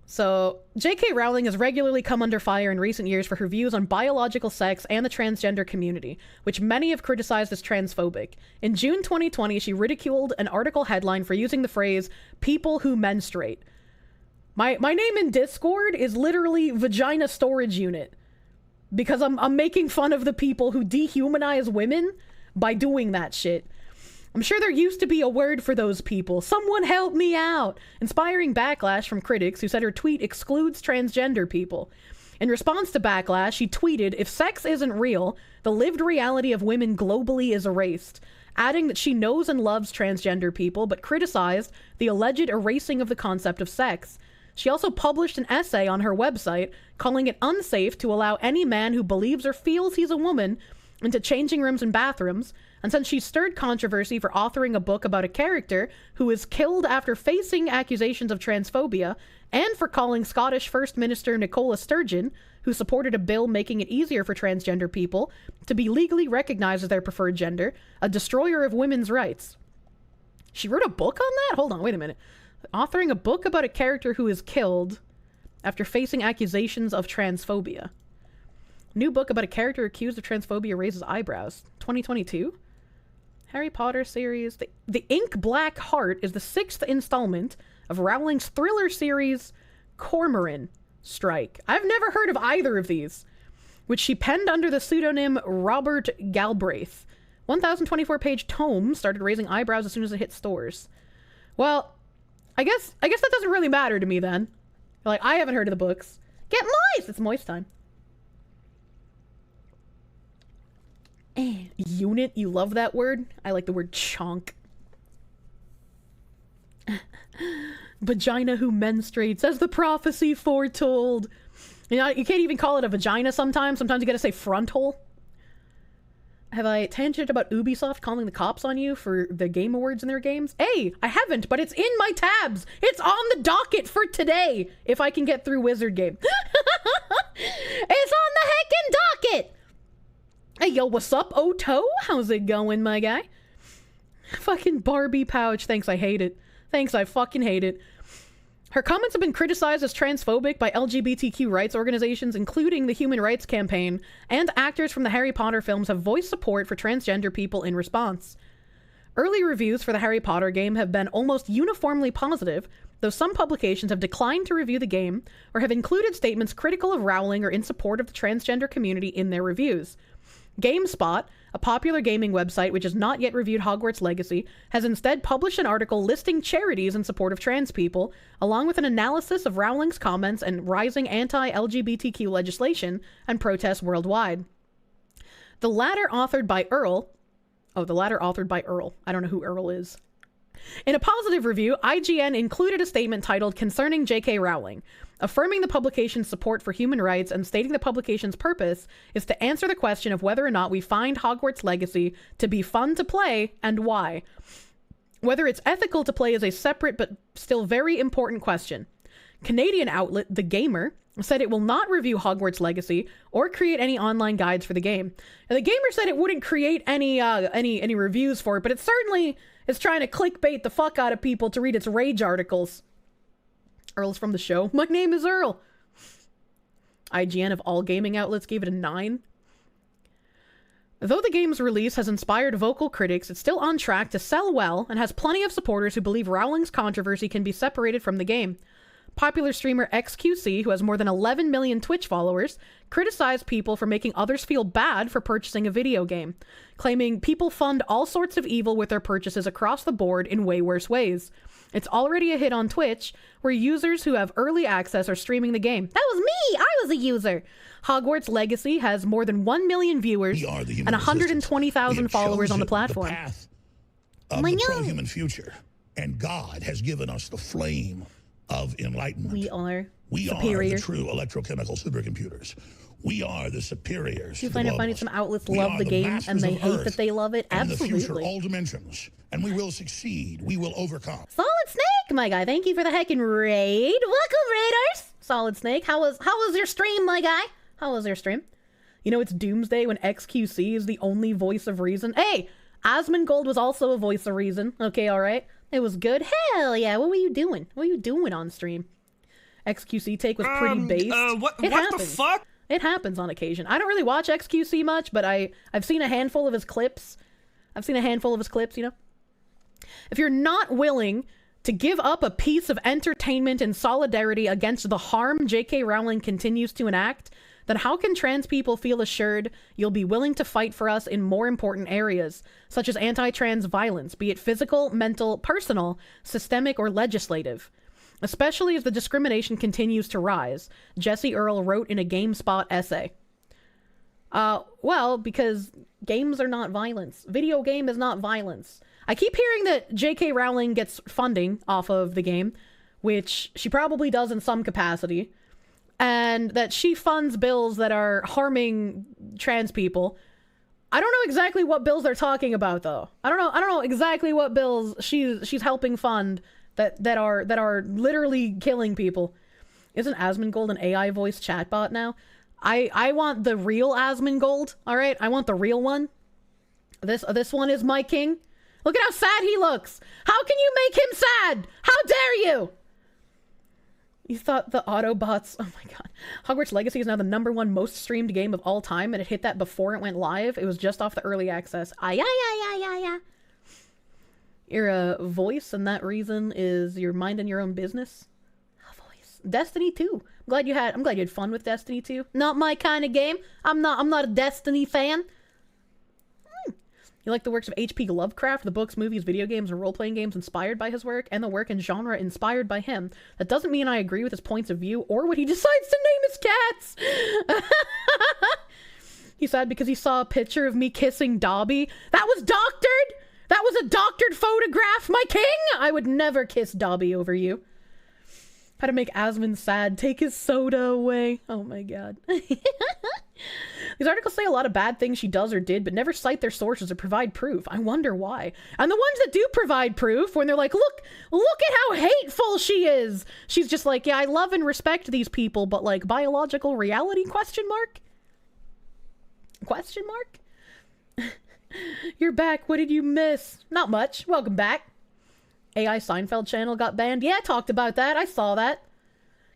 so J.K. Rowling has regularly come under fire in recent years for her views on biological sex and the transgender community, which many have criticized as transphobic. In June 2020, she ridiculed an article headline for using the phrase, people who menstruate. My name in Discord is literally vagina storage unit. Because I'm making fun of the people who dehumanize women by doing that shit. I'm sure there used to be a word for those people. Someone help me out! Inspiring backlash from critics who said her tweet excludes transgender people. In response to backlash, she tweeted, if sex isn't real, the lived reality of women globally is erased, adding that she knows and loves transgender people, but criticized the alleged erasing of the concept of sex. She also published an essay on her website, calling it unsafe to allow any man who believes or feels he's a woman into changing rooms and bathrooms, and since she stirred controversy for authoring a book about a character who was killed after facing accusations of transphobia, and for calling Scottish First Minister Nicola Sturgeon, who supported a bill making it easier for transgender people to be legally recognized as their preferred gender, a destroyer of women's rights. She wrote a book on that? Hold on, wait a minute. Authoring a book about a character who is killed after facing accusations of transphobia. New book about a character accused of transphobia raises eyebrows. 2022? Harry Potter series. The Ink Black Heart is the 6th installment of Rowling's thriller series Cormoran Strike. I've never heard of either of these, which she penned under the pseudonym Robert Galbraith. 1,024-page tome started raising eyebrows as soon as it hit stores. Well, I guess that doesn't really matter to me then. Like, I haven't heard of the books. Get moist! It's moist time. Unit, you love that word? I like the word chonk. Vagina who menstruates, as the prophecy foretold. You know, you can't even call it a vagina sometimes. Sometimes you gotta say frontal. Have I tangented about Ubisoft calling the cops on you for the Game Awards in their games? Hey, I haven't, but it's in my tabs. It's on the docket for today, if I can get through Wizard Game. It's on the heckin' docket! Hey, yo, what's up, Oto? How's it going, my guy? Fucking Barbie pouch. Thanks, I hate it. Thanks, I fucking hate it. Her comments have been criticized as transphobic by LGBTQ rights organizations, including the Human Rights Campaign, and actors from the Harry Potter films have voiced support for transgender people in response. Early reviews for the Harry Potter game have been almost uniformly positive, though some publications have declined to review the game or have included statements critical of Rowling or in support of the transgender community in their reviews. GameSpot, a popular gaming website which has not yet reviewed Hogwarts Legacy, has instead published an article listing charities in support of trans people, along with an analysis of Rowling's comments and rising anti-LGBTQ legislation and protests worldwide. The latter authored by Earl. I don't know who Earl is. In a positive review, IGN included a statement titled Concerning J.K. Rowling, affirming the publication's support for human rights and stating the publication's purpose is to answer the question of whether or not we find Hogwarts Legacy to be fun to play and why. Whether it's ethical to play is a separate but still very important question. Canadian outlet The Gamer said it will not review Hogwarts Legacy or create any online guides for the game. And The Gamer said it wouldn't create any reviews for it, but it certainly is trying to clickbait the fuck out of people to read its rage articles. Earl's from the show. My name is Earl. IGN of all gaming outlets gave it a 9. Though the game's release has inspired vocal critics, it's still on track to sell well and has plenty of supporters who believe Rowling's controversy can be separated from the game. Popular streamer XQC, who has more than 11 million Twitch followers, criticized people for making others feel bad for purchasing a video game, claiming people fund all sorts of evil with their purchases across the board in way worse ways. It's already a hit on Twitch, where users who have early access are streaming the game. That was me! I was a user! Hogwarts Legacy has more than 1 million viewers and 120,000 followers on the platform. The path of the pro-human future, and God has given us the flame of enlightenment. We are the true electrochemical supercomputers. We are the superiors. Do you find it funny some outlets love the game and they hate that they love it? Absolutely. In the future, all dimensions. And we will succeed. We will overcome. Solid Snake, my guy. Thank you for the heckin' raid. Welcome, raiders. Solid Snake. How was your stream, my guy? How was your stream? You know, it's doomsday when XQC is the only voice of reason. Hey, Asmongold was also a voice of reason. Okay, all right. It was good. Hell yeah. What were you doing? What were you doing on stream? XQC take was pretty based. What the fuck? It happens on occasion. I don't really watch XQC much, but I've seen a handful of his clips. You know? If you're not willing to give up a piece of entertainment in solidarity against the harm J.K. Rowling continues to enact, then how can trans people feel assured you'll be willing to fight for us in more important areas, such as anti-trans violence, be it physical, mental, personal, systemic, or legislative? Especially as the discrimination continues to rise, Jesse Earl wrote in a GameSpot essay. Well, because games are not violence. Video game is not violence. I keep hearing that J.K. Rowling gets funding off of the game, which she probably does in some capacity, and that she funds bills that are harming trans people. I don't know exactly what bills they're talking about, though. I don't know exactly what bills she's helping fund that are literally killing people. Isn't Asmongold an AI voice chatbot now? I want the real Asmongold, all right? I want the real one. This one is my king. Look at how sad he looks. How can you make him sad? How dare you? You thought the Autobots... Oh my god. Hogwarts Legacy is now the #1 most streamed game of all time, and it hit that before it went live. It was just off the early access. You're a voice, and that reason is you're minding your own business. A voice. Destiny 2. I'm glad you had fun with Destiny 2. Not my kind of game. I'm not a Destiny fan. You like the works of H.P. Lovecraft, the books, movies, video games, and role-playing games inspired by his work, and the work and genre inspired by him. That doesn't mean I agree with his points of view or what he decides to name his cats. He's sad because he saw a picture of me kissing Dobby. That was doctored! That was a doctored photograph, my king! I would never kiss Dobby over you. How to make Asmund sad. Take his soda away. Oh my god. These articles say a lot of bad things she does or did, but never cite their sources or provide proof. I wonder why. And the ones that do provide proof, when they're like, look at how hateful she is. She's just like, yeah, I love and respect these people, but like, biological reality, question mark? Question mark? You're back. What did you miss? Not much. Welcome back. AI Seinfeld channel got banned. Yeah, I talked about that. I saw that.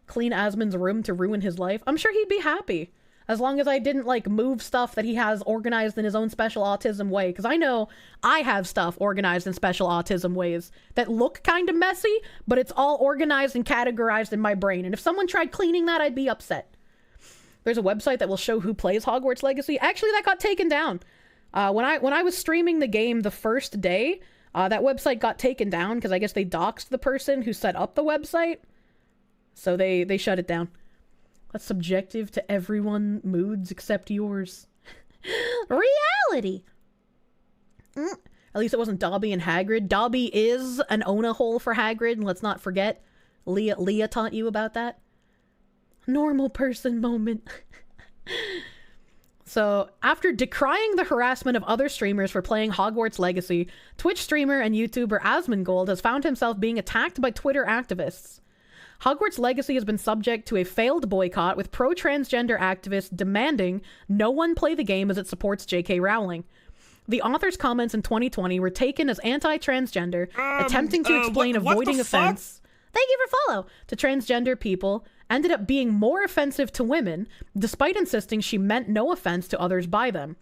Clean Asmon's room to ruin his life. I'm sure he'd be happy. As long as I didn't, like, move stuff that he has organized in his own special autism way. Because I know I have stuff organized in special autism ways that look kind of messy, but it's all organized and categorized in my brain. And if someone tried cleaning that, I'd be upset. There's a website that will show who plays Hogwarts Legacy. Actually, that got taken down. When I was streaming the game the first day, that website got taken down because I guess they doxed the person who set up the website. So they shut it down. That's subjective to everyone's moods except yours. Reality. At least it wasn't Dobby and Hagrid. Dobby is an Ona hole for Hagrid, and let's not forget. Leah taught you about that. Normal person moment. So, after decrying the harassment of other streamers for playing Hogwarts Legacy, Twitch streamer and YouTuber Asmongold has found himself being attacked by Twitter activists. Hogwarts Legacy has been subject to a failed boycott, with pro-transgender activists demanding no one play the game as it supports J.K. Rowling. The author's comments in 2020 were taken as anti-transgender, attempting to explain avoiding offense. Thank you for follow. To transgender people, ended up being more offensive to women, despite insisting she meant no offense to others by them.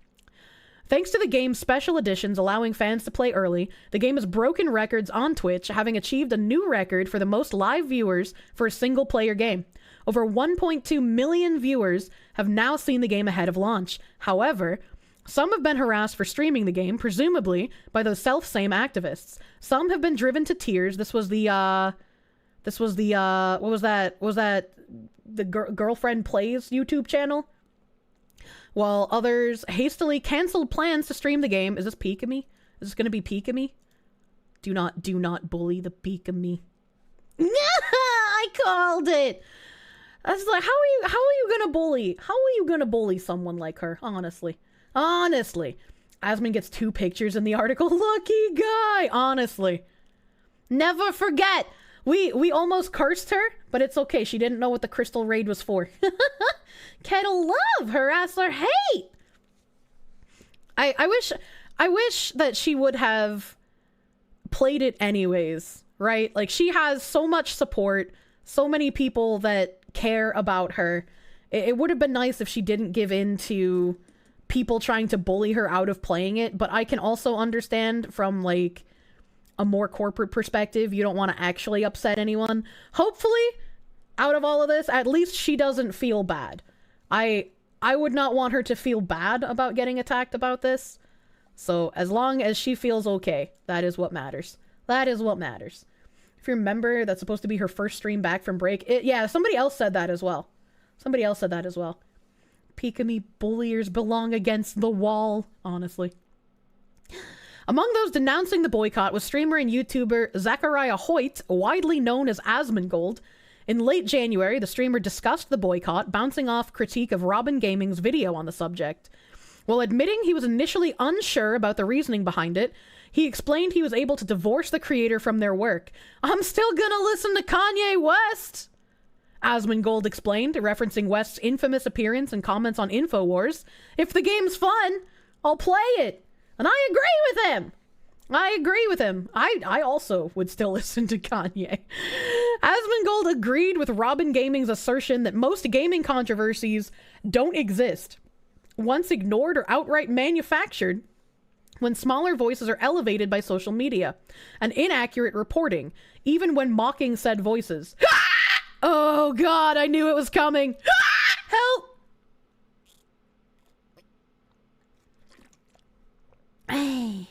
Thanks to the game's special editions allowing fans to play early, the game has broken records on Twitch, having achieved a new record for the most live viewers for a single-player game. Over 1.2 million viewers have now seen the game ahead of launch. However, some have been harassed for streaming the game, presumably by those self-same activists. Some have been driven to tears. What was that? The Girlfriend Plays YouTube channel? While others hastily canceled plans to stream the game. Is this peek of me? Is this gonna be peek of me? Do not bully the peek of me. I called it. I was like, how are you gonna bully someone like her? Honestly. Asmon gets 2 pictures in the article. Lucky guy. Honestly. Never forget. We almost cursed her, but it's okay. She didn't know what the crystal raid was for. Kettle love, harass or hate. I wish that she would have played it anyways, right? Like, she has so much support, so many people that care about her. It would have been nice if she didn't give in to people trying to bully her out of playing it, but I can also understand from, like, a more corporate perspective, you don't want to actually upset anyone. Hopefully, out of all of this, at least she doesn't feel bad. I would not want her to feel bad about getting attacked about this. So as long as she feels okay, that is what matters. That is what matters. If you remember, that's supposed to be her first stream back from break. Yeah, somebody else said that as well. Peek-a-me bulliers belong against the wall, honestly. Among those denouncing the boycott was streamer and YouTuber Zachariah Hoyt, widely known as Asmongold. In late January, the streamer discussed the boycott, bouncing off critique of Robin Gaming's video on the subject. While admitting he was initially unsure about the reasoning behind it, he explained he was able to divorce the creator from their work. "I'm still gonna listen to Kanye West," Asmongold explained, referencing West's infamous appearance and comments on InfoWars. "If the game's fun, I'll play it." And I agree with him. I also would still listen to Kanye. Asmongold agreed with Robin Gaming's assertion that most gaming controversies don't exist. Once ignored or outright manufactured, when smaller voices are elevated by social media, and inaccurate reporting, even when mocking said voices. Oh god, I knew it was coming. Help! Hey,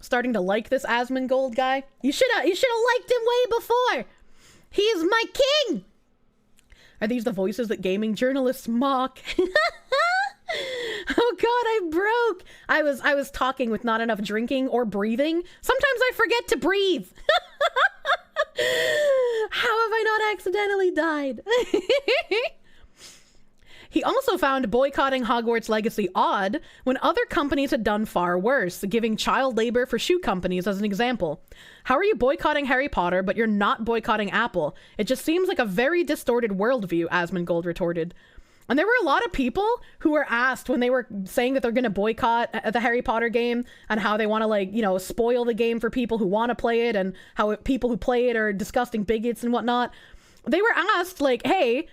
starting to like this Asmongold guy. You should have liked him way before. He is my king. Are these the voices that gaming journalists mock? Oh god, I broke. I was talking with not enough drinking or breathing. Sometimes I forget to breathe. How have I not accidentally died? He also found boycotting Hogwarts Legacy odd when other companies had done far worse, giving child labor for shoe companies as an example. How are you boycotting Harry Potter, but you're not boycotting Apple? It just seems like a very distorted worldview, Asmongold retorted. And there were a lot of people who were asked when they were saying that they're going to boycott the Harry Potter game and how they want to, like, you know, spoil the game for people who want to play it and how people who play it are disgusting bigots and whatnot. They were asked, like, hey,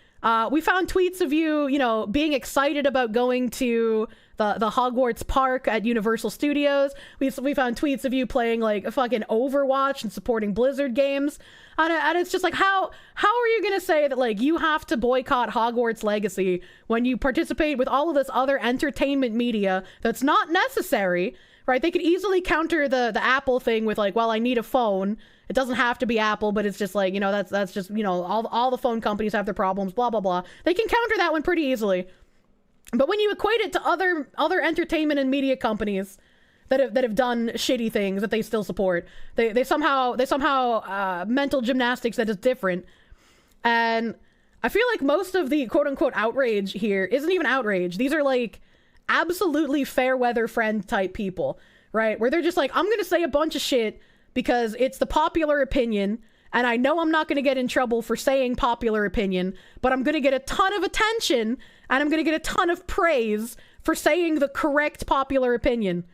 we found tweets of you, you know, being excited about going to the Hogwarts Park at Universal Studios. We found tweets of you playing, like, a fucking Overwatch and supporting Blizzard games. And it's just like, how are you going to say that, like, you have to boycott Hogwarts Legacy when you participate with all of this other entertainment media that's not necessary, right? They could easily counter the Apple thing with, like, well, I need a phone. It doesn't have to be Apple, but it's just like, you know, that's just, you know, all the phone companies have their problems, blah, blah, blah. They can counter that one pretty easily. But when you equate it to other entertainment and media companies that have done shitty things that they still support, they somehow mental gymnastics that is different. And I feel like most of the quote unquote outrage here isn't even outrage. These are like absolutely fair weather friend type people, right? Where they're just like, I'm going to say a bunch of shit because it's the popular opinion, and I know I'm not going to get in trouble for saying popular opinion, but I'm going to get a ton of attention, and I'm going to get a ton of praise for saying the correct popular opinion.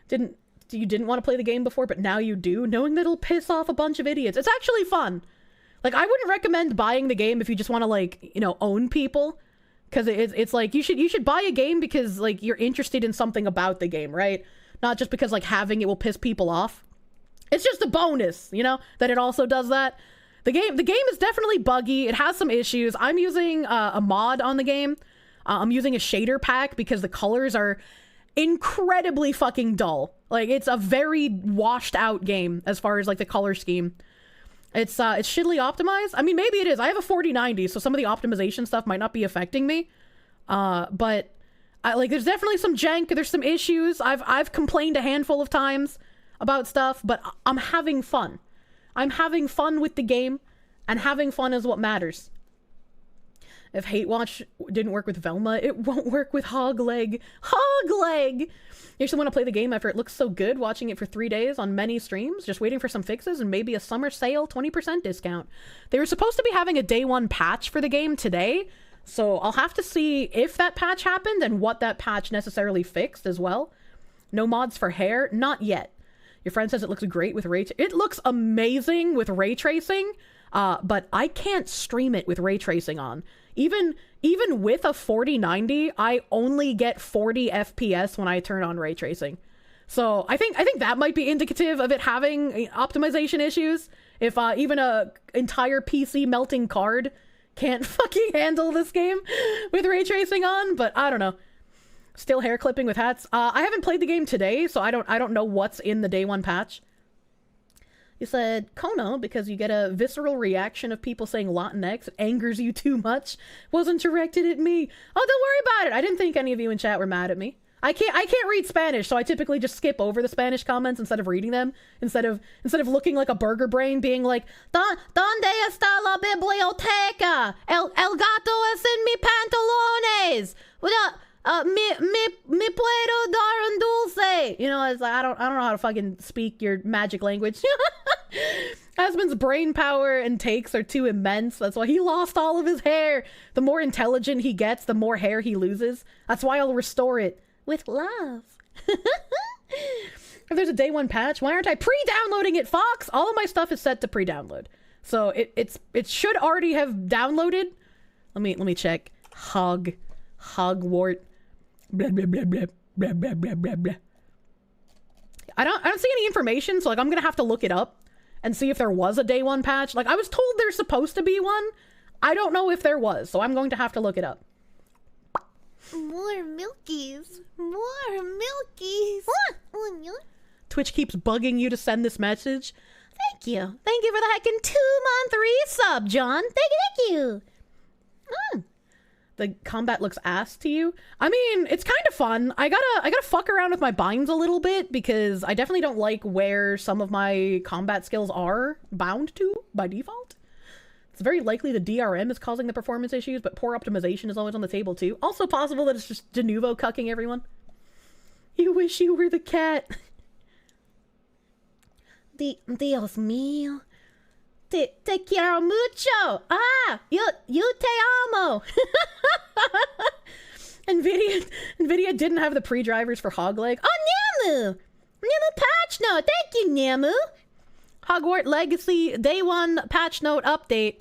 You didn't want to play the game before, but now you do, knowing that it'll piss off a bunch of idiots. It's actually fun. Like, I wouldn't recommend buying the game if you just want to, like, you know, own people, because it's like, you should buy a game because, like, you're interested in something about the game, right? Not just because, like, having it will piss people off. It's just a bonus, you know, that it also does that. The game is definitely buggy. It has some issues. I'm using a mod on the game. I'm using a shader pack because the colors are incredibly fucking dull. Like, it's a very washed out game as far as, like, the color scheme. It's shittily optimized. I mean, maybe it is. I have a 4090, so some of the optimization stuff might not be affecting me. But there's definitely some jank. There's some issues. I've complained a handful of times about stuff, but I'm having fun. I'm having fun with the game, and having fun is what matters. If Hate Watch didn't work with Velma, it won't work with Hogleg. Hogleg! You actually want to play the game after it looks so good, watching it for 3 days on many streams, just waiting for some fixes and maybe a summer sale 20% discount. They were supposed to be having a day one patch for the game today, so I'll have to see if that patch happened and what that patch necessarily fixed as well. No mods for hair? Not yet. Your friend says it looks great with it looks amazing with ray tracing, but I can't stream it with ray tracing on. Even with a 4090, I only get 40 FPS when I turn on ray tracing. So I think that might be indicative of it having optimization issues. If even a entire PC melting card can't fucking handle this game with ray tracing on, but I don't know. Still hair clipping with hats. I haven't played the game today, so I don't know what's in the day one patch. You said Kono because you get a visceral reaction of people saying LatinX. It angers you too much. Wasn't directed at me. Oh, don't worry about it. I didn't think any of you in chat were mad at me. I can't read Spanish, so I typically just skip over the Spanish comments instead of reading them. Instead of looking like a burger brain, being like, ¿Dónde está la biblioteca? El gato es en mi pantalones. Me puedo dar un dulce. You know, it's like, I don't know how to fucking speak your magic language. Aspen's brain power and takes are too immense. That's why he lost all of his hair. The more intelligent he gets, the more hair he loses. That's why I'll restore it with love. If there's a day one patch, why aren't I pre-downloading it, Fox? All of my stuff is set to pre-download, so it should already have downloaded. Let me check. Hogwart. Blah blah blah blah blah blah blah blah blah. I don't see any information, so like I'm gonna have to look it up and see if there was a day one patch. Like I was told there's supposed to be one. I don't know if there was, so I'm going to have to look it up. More milkies. More milkies. Twitch keeps bugging you to send this message. Thank you. Thank you for the heckin' 2-month resub, John. Thank you. The combat looks ass to you. I mean, it's kind of fun. I gotta fuck around with my binds a little bit because I definitely don't like where some of my combat skills are bound to by default. It's very likely the DRM is causing the performance issues, but poor optimization is always on the table too. Also possible that it's just de novo cucking everyone. You wish you were the cat. Dios mío. Te quiero mucho. You te amo. Nvidia didn't have the pre-drivers for Hogleg. Oh, Namu! Namu patch note. Thank you, Namu. Hogwarts Legacy Day 1 patch note update.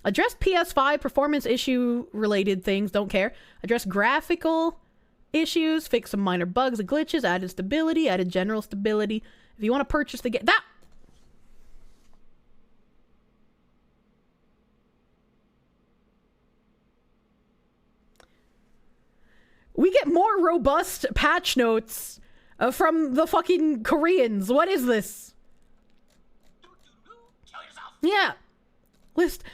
Address PS5 performance issue related things. Don't care. Address graphical issues. Fix some minor bugs and glitches. Added stability. Added general stability. If you want to purchase the game... That... We get more robust patch notes from the fucking Koreans. What is this? Yeah. List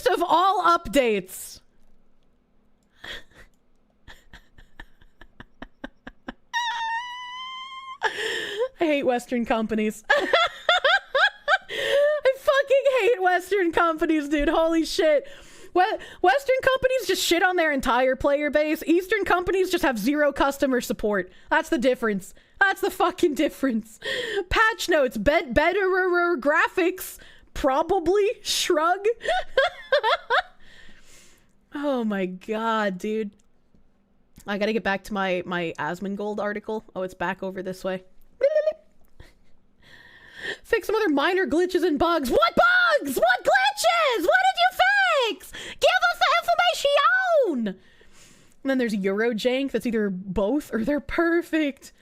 of all updates. I hate Western companies. I fucking hate Western companies, dude. Holy shit. Western companies just shit on their entire player base. Eastern companies just have zero customer support. That's the difference. That's the fucking difference. Patch notes, better graphics, probably, shrug. Oh my god, dude. I gotta get back to my Asmongold article. Oh, it's back over this way. Fix some other minor glitches and bugs. What bugs? What glitches? What did you fix? Give us the information! And then there's Eurojank that's either both or they're perfect.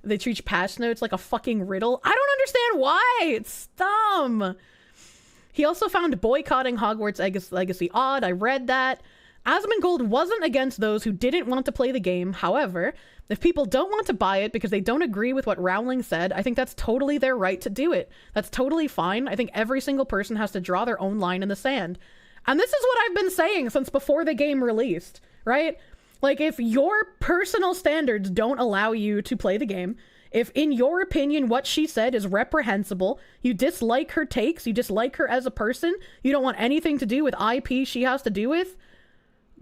They treat patch notes like a fucking riddle. I don't understand why. It's dumb. He also found boycotting Hogwarts Legacy odd. I read that. Asmongold wasn't against those who didn't want to play the game. However, if people don't want to buy it because they don't agree with what Rowling said, I think that's totally their right to do it. That's totally fine. I think every single person has to draw their own line in the sand. And this is what I've been saying since before the game released, right? Like, if your personal standards don't allow you to play the game, if in your opinion what she said is reprehensible, you dislike her takes, you dislike her as a person, you don't want anything to do with IP she has to do with,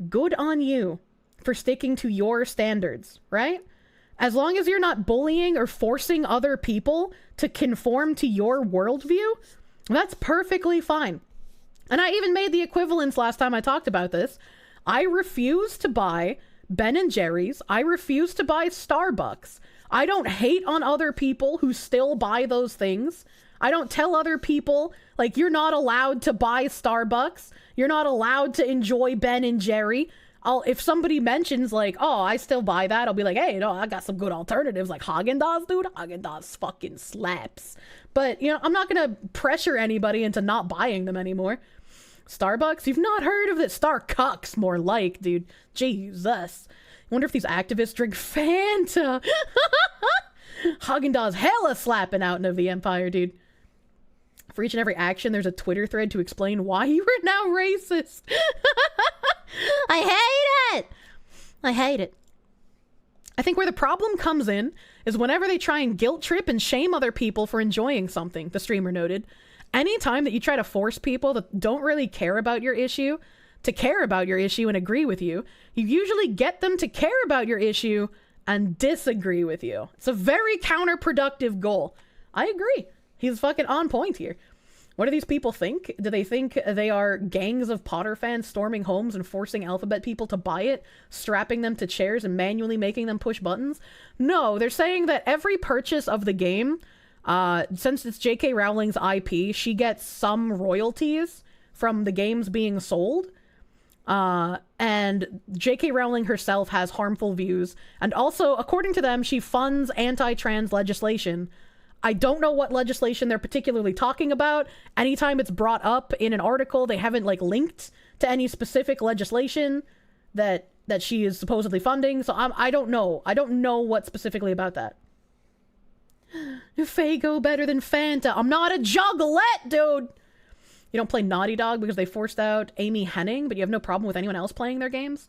good on you for sticking to your standards, right? As long as you're not bullying or forcing other people to conform to your worldview, that's perfectly fine. And I even made the equivalence last time I talked about this. I refuse to buy Ben & Jerry's. I refuse to buy Starbucks. I don't hate on other people who still buy those things. I don't tell other people, like, you're not allowed to buy Starbucks. You're not allowed to enjoy Ben & Jerry. If somebody mentions, like, oh, I still buy that, I'll be like, hey, no, I got some good alternatives, like Haagen-Dazs, dude. Haagen-Dazs fucking slaps. But, you know, I'm not gonna pressure anybody into not buying them anymore. Starbucks? You've not heard of it? Starcucks, more like, dude. Jesus. I wonder if these activists drink Fanta. Haagen-Dazs hella slapping out into the Empire, dude. For each and every action, there's a Twitter thread to explain why you are now racist. I hate it! I hate it. I think where the problem comes in is whenever they try and guilt trip and shame other people for enjoying something, the streamer noted. Anytime that you try to force people that don't really care about your issue to care about your issue and agree with you, you usually get them to care about your issue and disagree with you. It's a very counterproductive goal. I agree. He's fucking on point here. What do these people think? Do they think they are gangs of Potter fans storming homes and forcing alphabet people to buy it, strapping them to chairs and manually making them push buttons? No, they're saying that every purchase of the game, since it's J.K. Rowling's IP, she gets some royalties from the games being sold. And J.K. Rowling herself has harmful views. And also, according to them, she funds anti-trans legislation. I don't know what legislation they're particularly talking about. Anytime it's brought up in an article, they haven't, like, linked to any specific legislation that she is supposedly funding. So I don't know. I don't know what specifically about that. Faygo better than Fanta. I'm not a juggalette, dude. You don't play Naughty Dog because they forced out Amy Hennig, but you have no problem with anyone else playing their games?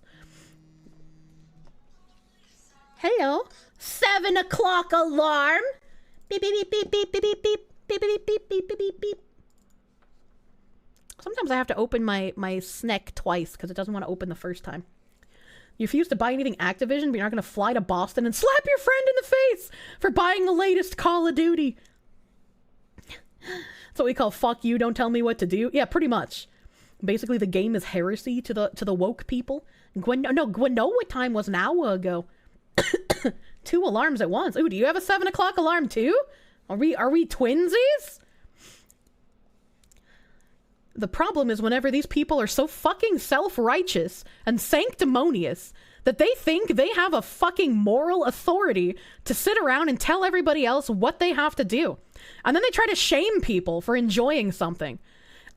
Hello. 7 o'clock alarm. Beep, beep, beep, beep, beep, beep, beep, beep, beep, beep, beep, beep, beep, beep. Sometimes I have to open my snack twice because it doesn't want to open the first time. You refuse to buy anything Activision, but you're not going to fly to Boston and slap your friend in the face for buying the latest Call of Duty. That's what we call fuck you, don't tell me what to do. Yeah, pretty much. Basically, the game is heresy to the woke people. What time was an hour ago? 2 alarms at once. Ooh, do you have a 7 o'clock alarm too? Are we twinsies? The problem is whenever these people are so fucking self-righteous and sanctimonious that they think they have a fucking moral authority to sit around and tell everybody else what they have to do. And then they try to shame people for enjoying something.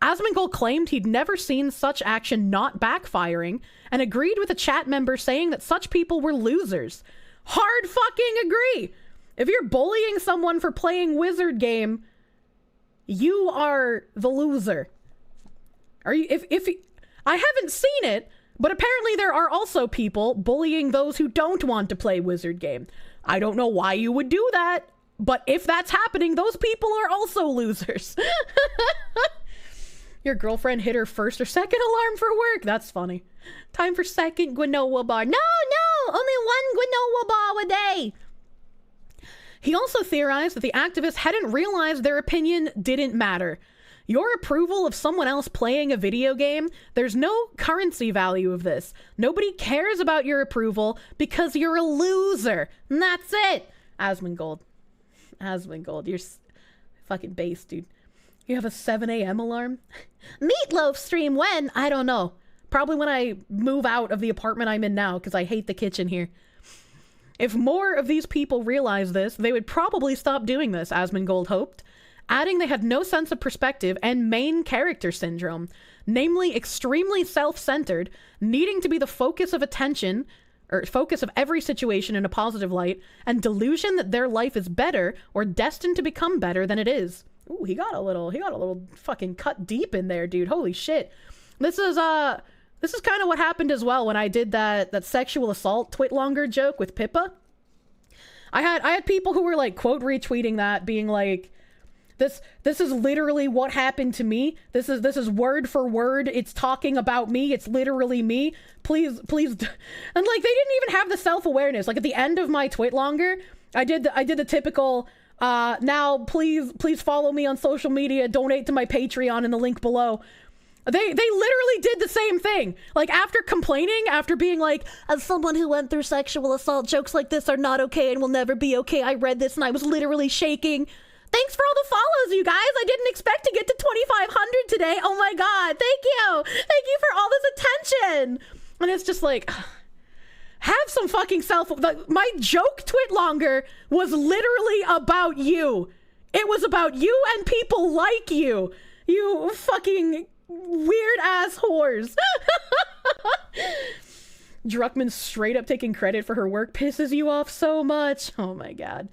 Asmongold claimed he'd never seen such action not backfiring and agreed with a chat member saying that such people were losers. Hard fucking agree! If you're bullying someone for playing wizard game, you are the loser. Are you? I haven't seen it, but apparently there are also people bullying those who don't want to play wizard game. I don't know why you would do that, but if that's happening, those people are also losers. Your girlfriend hit her first or second alarm for work. That's funny. Time for second granola bar. No, only one granola bar a day. He also theorized that the activists hadn't realized their opinion didn't matter. Your approval of someone else playing a video game, there's no currency value of this. Nobody cares about your approval because you're a loser. And that's it. Asmongold, you're fucking base, dude. You have a 7 a.m. alarm? Meatloaf stream when? I don't know. Probably when I move out of the apartment I'm in now, because I hate the kitchen here. If more of these people realize this, they would probably stop doing this, Asmongold hoped, adding they had no sense of perspective and main character syndrome, namely extremely self-centered, needing to be the focus of attention, or focus of every situation in a positive light, and delusion that their life is better or destined to become better than it is. Ooh, he got a little fucking cut deep in there, dude. Holy shit. This is kind of what happened as well when I did that sexual assault twitlonger joke with Pippa. I had people who were like quote retweeting that, being like, this is literally what happened to me. This is word for word. It's talking about me. It's literally me. Please. And like, they didn't even have the self-awareness. Like at the end of my twitlonger, I did the typical, now please follow me on social media, donate to my Patreon in the link below. They literally did the same thing. Like, after complaining, after being like, as someone who went through sexual assault, jokes like this are not okay and will never be okay. I read this and I was literally shaking. Thanks for all the follows, you guys. I didn't expect to get to 2,500 today. Oh my god, thank you. Thank you for all this attention. And it's just like, have some fucking my joke twitlonger was literally about you. It was about you and people like you. You fucking weird ass whores. Druckmann straight up taking credit for her work pisses you off so much. Oh my god.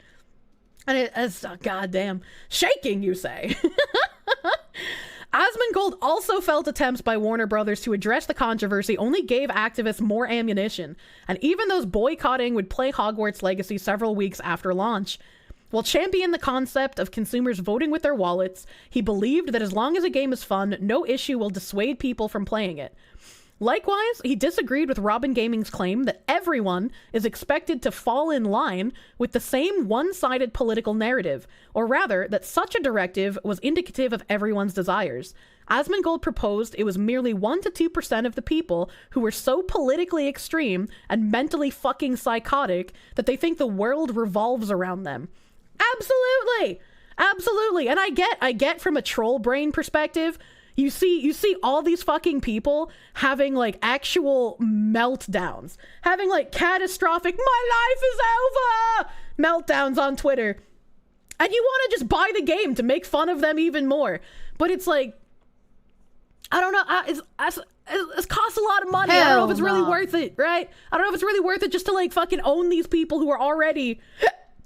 And it's goddamn shaking, you say. Asmongold also felt attempts by Warner Brothers to address the controversy only gave activists more ammunition, and even those boycotting would play Hogwarts Legacy several weeks after launch. While championing the concept of consumers voting with their wallets, he believed that as long as a game is fun, no issue will dissuade people from playing it. Likewise, he disagreed with Robin Gaming's claim that everyone is expected to fall in line with the same one-sided political narrative, or rather, that such a directive was indicative of everyone's desires. Asmongold proposed it was merely 1 to 2% of the people who were so politically extreme and mentally fucking psychotic that they think the world revolves around them. Absolutely. And I get from a troll brain perspective, you see all these fucking people having like actual meltdowns, having like catastrophic my life is over meltdowns on Twitter, and you want to just buy the game to make fun of them even more. But it's like, I don't know, it costs a lot of money. I don't know if it's really worth it, right? I don't know if it's really worth it just to like fucking own these people who are already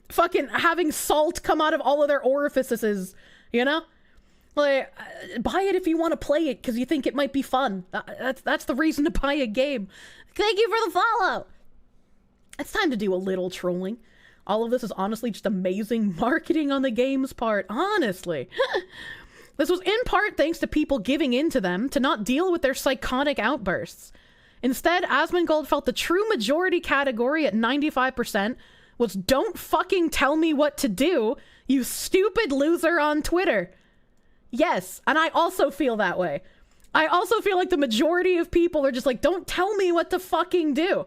fucking having salt come out of all of their orifices, you know? Like, buy it if you want to play it because you think it might be fun. That's the reason to buy a game. Thank you for the follow. It's time to do a little trolling. All of this is honestly just amazing marketing on the game's part, honestly. This was in part thanks to people giving in to them to not deal with their psychotic outbursts. Instead, Asmongold felt the true majority category at 95% was don't fucking tell me what to do, you stupid loser on Twitter. Yes, and I also feel that way. I also feel like the majority of people are just like, don't tell me what to fucking do.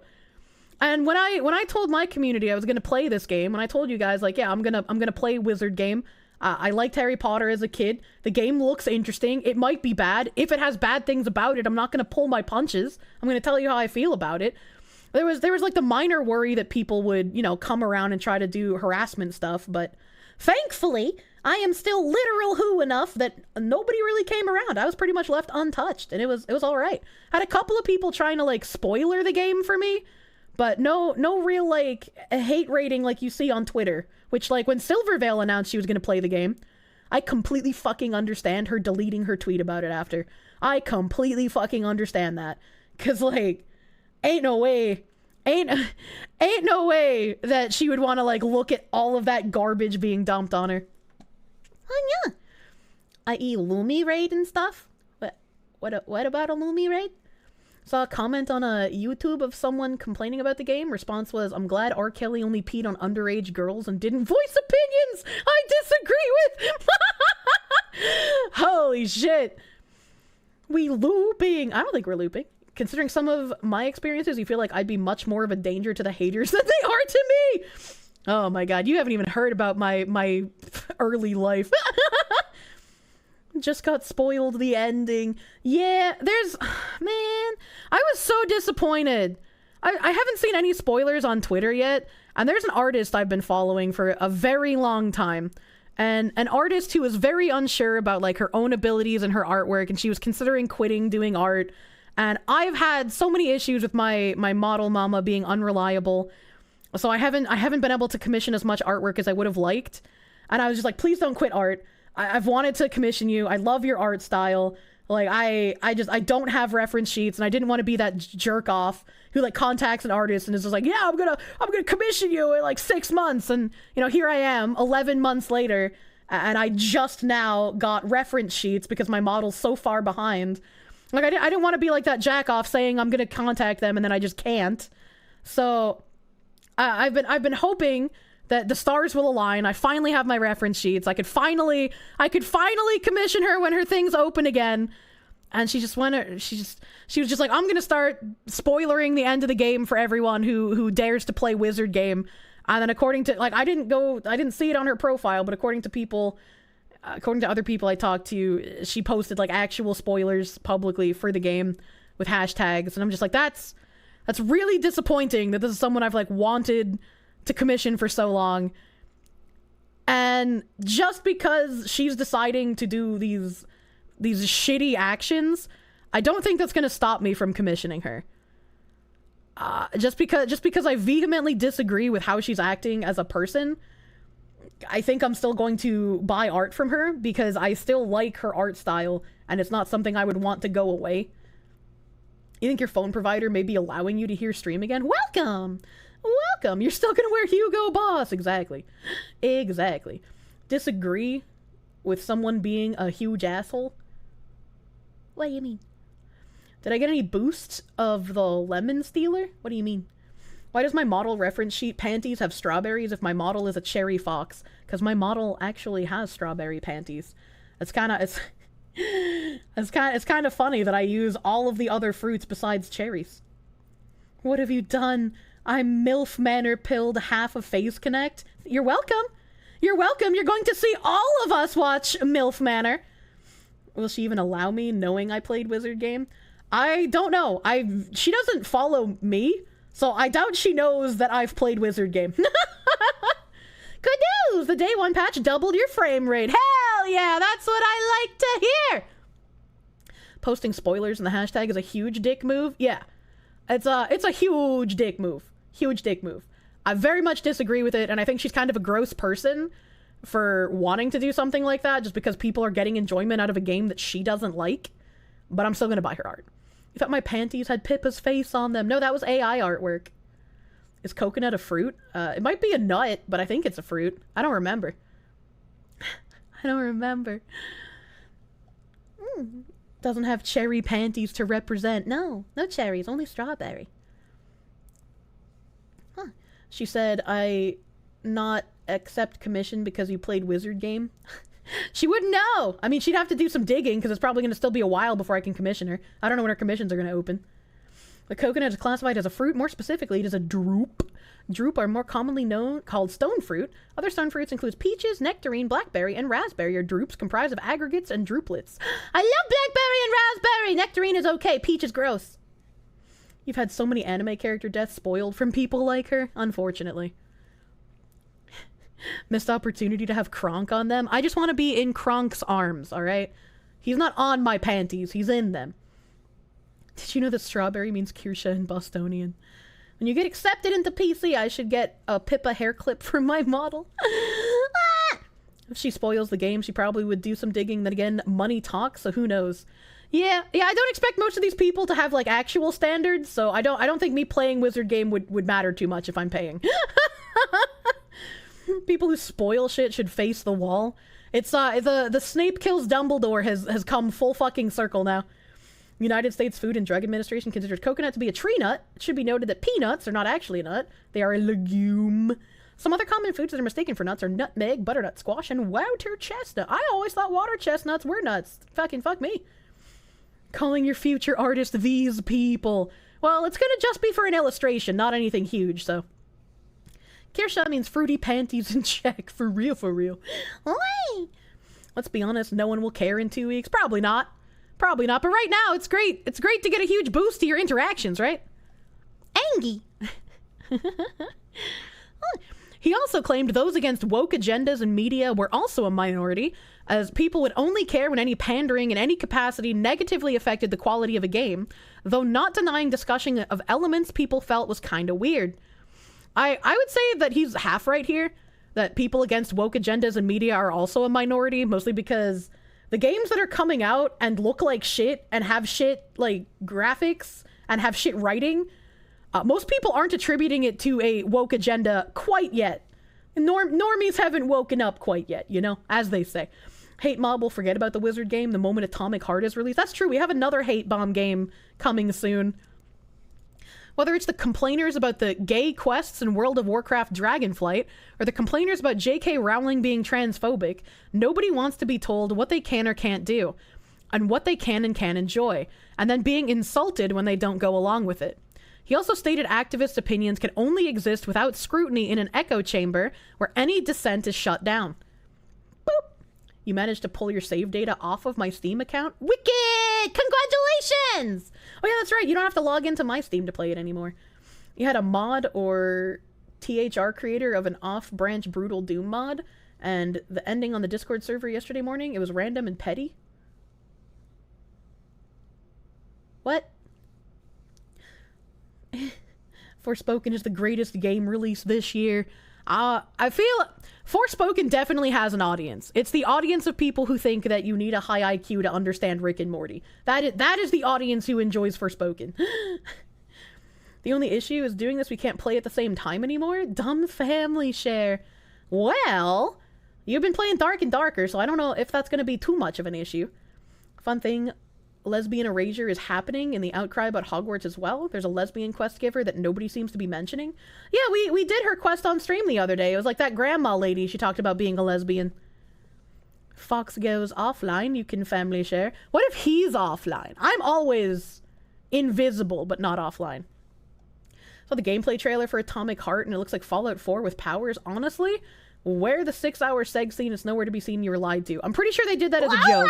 And when I told my community I was gonna play this game, when I told you guys like, yeah, I'm gonna play Wizard game. I liked Harry Potter as a kid. The game looks interesting. It might be bad. If it has bad things about it, I'm not gonna pull my punches. I'm gonna tell you how I feel about it. There was like the minor worry that people would, you know, come around and try to do harassment stuff, but thankfully, I am still literal who enough that nobody really came around. I was pretty much left untouched, and it was all right. Had a couple of people trying to like spoiler the game for me, but no real like hate rating like you see on Twitter. Which, like, when Silvervale announced she was gonna play the game, I completely fucking understand her deleting her tweet about it after. I completely fucking understand that, cause like, ain't no way that she would want to like look at all of that garbage being dumped on her. Oh yeah, i.e. Lumi raid and stuff. What about a Lumi raid? Saw a comment on a YouTube of someone complaining about the game. Response was, I'm glad R. Kelly only peed on underage girls and didn't voice opinions I disagree with. Holy shit. We looping. I don't think we're looping. Considering some of my experiences, you feel like I'd be much more of a danger to the haters than they are to me. Oh my god, you haven't even heard about my early life. Just got spoiled the ending. Yeah, man, I was so disappointed. I haven't seen any spoilers on Twitter yet, and there's an artist I've been following for a very long time, and an artist who was very unsure about like her own abilities and her artwork, and she was considering quitting doing art, and I've had so many issues with my model mama being unreliable, so I haven't been able to commission as much artwork as I would have liked, and I was just like, please don't quit art. I've wanted to commission you. I love your art style. Like, I don't have reference sheets, and I didn't want to be that jerk off who like contacts an artist and is just like, yeah, I'm gonna commission you in like 6 months, and you know, here I am 11 months later, and I just now got reference sheets because my model's so far behind. Like, I didn't want to be like that jack off saying I'm gonna contact them and then I just can't. So I've been hoping that the stars will align. I finally have my reference sheets. I could finally commission her when her things open again. And she was just like, I'm gonna start spoilering the end of the game for everyone who dares to play Wizard game. And then according to, like, I didn't see it on her profile, but according to other people I talked to, she posted like actual spoilers publicly for the game with hashtags. And I'm just like, that's really disappointing that this is someone I've like wanted to commission for so long, and just because she's deciding to do these shitty actions, I don't think that's gonna stop me from commissioning her. Just because I vehemently disagree with how she's acting as a person, I think I'm still going to buy art from her because I still like her art style, and it's not something I would want to go away. You think your phone provider may be allowing you to hear stream again? Welcome! You're still gonna wear Hugo Boss. Exactly. Disagree with someone being a huge asshole? What do you mean? Did I get any boosts of the lemon stealer? What do you mean? Why does my model reference sheet panties have strawberries if my model is a cherry fox? Because my model actually has strawberry panties. It's kind of funny that I use all of the other fruits besides cherries. What have you done? I'm MILF Manor pilled half of Phase Connect. You're welcome. You're welcome. You're going to see all of us watch MILF Manor. Will she even allow me, knowing I played Wizard game? I don't know. She doesn't follow me, so I doubt she knows that I've played Wizard game. Good news! The day 1 patch doubled your frame rate. Hell yeah, that's what I like to hear! Posting spoilers in the hashtag is a huge dick move? Yeah. It's a huge dick move. Huge dick move. I very much disagree with it, and I think she's kind of a gross person for wanting to do something like that just because people are getting enjoyment out of a game that she doesn't like. But I'm still gonna buy her art. You thought my panties had Pippa's face on them. No, that was AI artwork. Is coconut a fruit? It might be a nut, but I think it's a fruit. I don't remember. Doesn't have cherry panties to represent. No cherries, only strawberry. Huh. She said, I not accept commission because you played Wizard game. She wouldn't know. I mean, she'd have to do some digging because it's probably going to still be a while before I can commission her. I don't know when her commissions are going to open. The coconut is classified as a fruit. More specifically, it is a drupe. Drupe are more commonly called stone fruit. Other stone fruits include peaches, nectarine, blackberry, and raspberry are drupes comprised of aggregates and druplets. I love blackberry and raspberry! Nectarine is okay. Peach is gross. You've had so many anime character deaths spoiled from people like her, unfortunately. Missed opportunity to have Kronk on them. I just want to be in Kronk's arms, alright? He's not on my panties, he's in them. Did you know that strawberry means Kirsche in Bostonian? When you get accepted into PC, I should get a Pippa hair clip for my model. If she spoils the game, she probably would do some digging. Then again, money talks, so who knows? Yeah, I don't expect most of these people to have, like, actual standards, so I don't think me playing Wizard game would matter too much if I'm paying. People who spoil shit should face the wall. It's, the Snape kills Dumbledore has come full fucking circle now. United States Food and Drug Administration considers coconut to be a tree nut. It should be noted that peanuts are not actually a nut. They are a legume. Some other common foods that are mistaken for nuts are nutmeg, butternut squash, and water chestnut. I always thought water chestnuts were nuts. Fucking fuck me. Calling your future artist these people. Well, it's gonna just be for an illustration, not anything huge, so. Kirsche means fruity panties in Czech. For real, for real. Oi! Let's be honest, no one will care in 2 weeks. Probably not. Probably not, but right now, it's great. It's great to get a huge boost to your interactions, right? Angie! He also claimed those against woke agendas and media were also a minority, as people would only care when any pandering in any capacity negatively affected the quality of a game, though not denying discussion of elements people felt was kinda weird. I would say that he's half right here, that people against woke agendas and media are also a minority, mostly because the games that are coming out and look like shit and have shit, like, graphics and have shit writing, most people aren't attributing it to a woke agenda quite yet. Normies haven't woken up quite yet, you know, as they say. Hate mob will forget about the Wizard game the moment Atomic Heart is released. That's true, we have another hate bomb game coming soon. Whether it's the complainers about the gay quests in World of Warcraft Dragonflight, or the complainers about J.K. Rowling being transphobic, nobody wants to be told what they can or can't do, and what they can and can't enjoy, and then being insulted when they don't go along with it. He also stated activist opinions can only exist without scrutiny in an echo chamber, where any dissent is shut down. Boop! You managed to pull your save data off of my Steam account? Wicked! Congratulations! Oh yeah, that's right. You don't have to log into my Steam to play it anymore. You had a mod or THR creator of an off-branch Brutal Doom mod, and the ending on the Discord server yesterday morning, it was random and petty. What? Forspoken is the greatest game release this year. I feel Forspoken definitely has an audience. It's the audience of people who think that you need a high IQ to understand Rick and Morty. That is the audience who enjoys Forspoken. The only issue is doing this we can't play at the same time anymore. Dumb family share. Well, you've been playing Dark and Darker, so I don't know if that's going to be too much of an issue. Fun thing, lesbian erasure is happening in the outcry about Hogwarts as well. There's a lesbian quest giver that nobody seems to be mentioning. Yeah, we did her quest on stream the other day. It was like that grandma lady. She talked about being a lesbian. Fox goes offline. You can family share. What if he's offline? I'm always invisible, but not offline. So the gameplay trailer for Atomic Heart, and it looks like Fallout 4 with powers. Honestly, where the 6-hour seg scene is nowhere to be seen, you were lied to. I'm pretty sure they did that as a joke.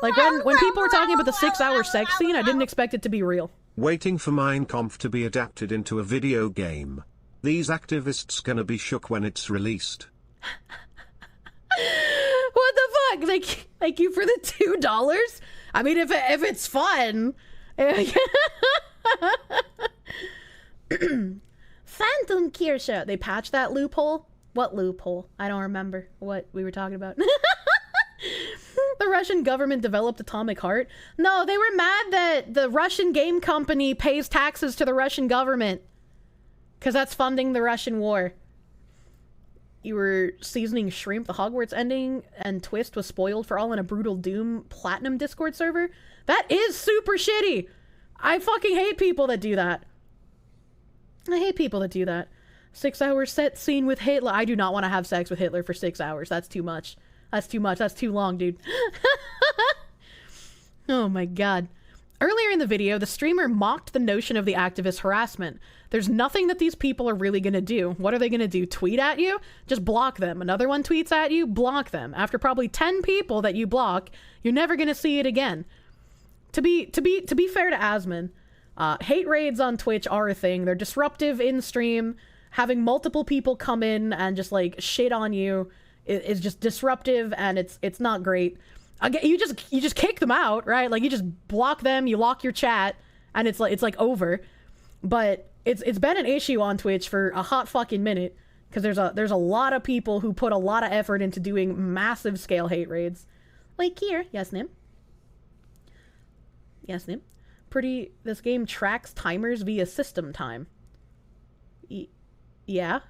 Like, when people were talking about the 6-hour sex scene, I didn't expect it to be real. Waiting for Minecraft to be adapted into a video game. These activists gonna be shook when it's released. What the fuck? Thank you for the $2? I mean, if it's fun. Phantom Kirsche. They patched that loophole? What loophole? I don't remember what we were talking about. The Russian government developed Atomic Heart. No, they were mad that the Russian game company pays taxes to the Russian government. Because that's funding the Russian war. You were seasoning shrimp. The Hogwarts ending and twist was spoiled for all in a Brutal Doom Platinum Discord server. That is super shitty. I fucking hate people that do that. I hate people that do that. 6-hour set scene with Hitler. I do not want to have sex with Hitler for 6 hours. That's too much. That's too much. That's too long, dude. Oh my god. Earlier in the video, the streamer mocked the notion of the activist harassment. There's nothing that these people are really gonna do. What are they gonna do? Tweet at you? Just block them. Another one tweets at you? Block them. After probably 10 people that you block, you're never gonna see it again. To be fair to Asmin, hate raids on Twitch are a thing. They're disruptive in stream. Having multiple people come in and just like shit on you is just disruptive, and it's not great. Again, you just kick them out, right? Like you just block them, you lock your chat, and it's like over. But it's been an issue on Twitch for a hot fucking minute, because there's a lot of people who put a lot of effort into doing massive scale hate raids. Like here, yes, Nim. Yes, Nim. This game tracks timers via system time. Yeah.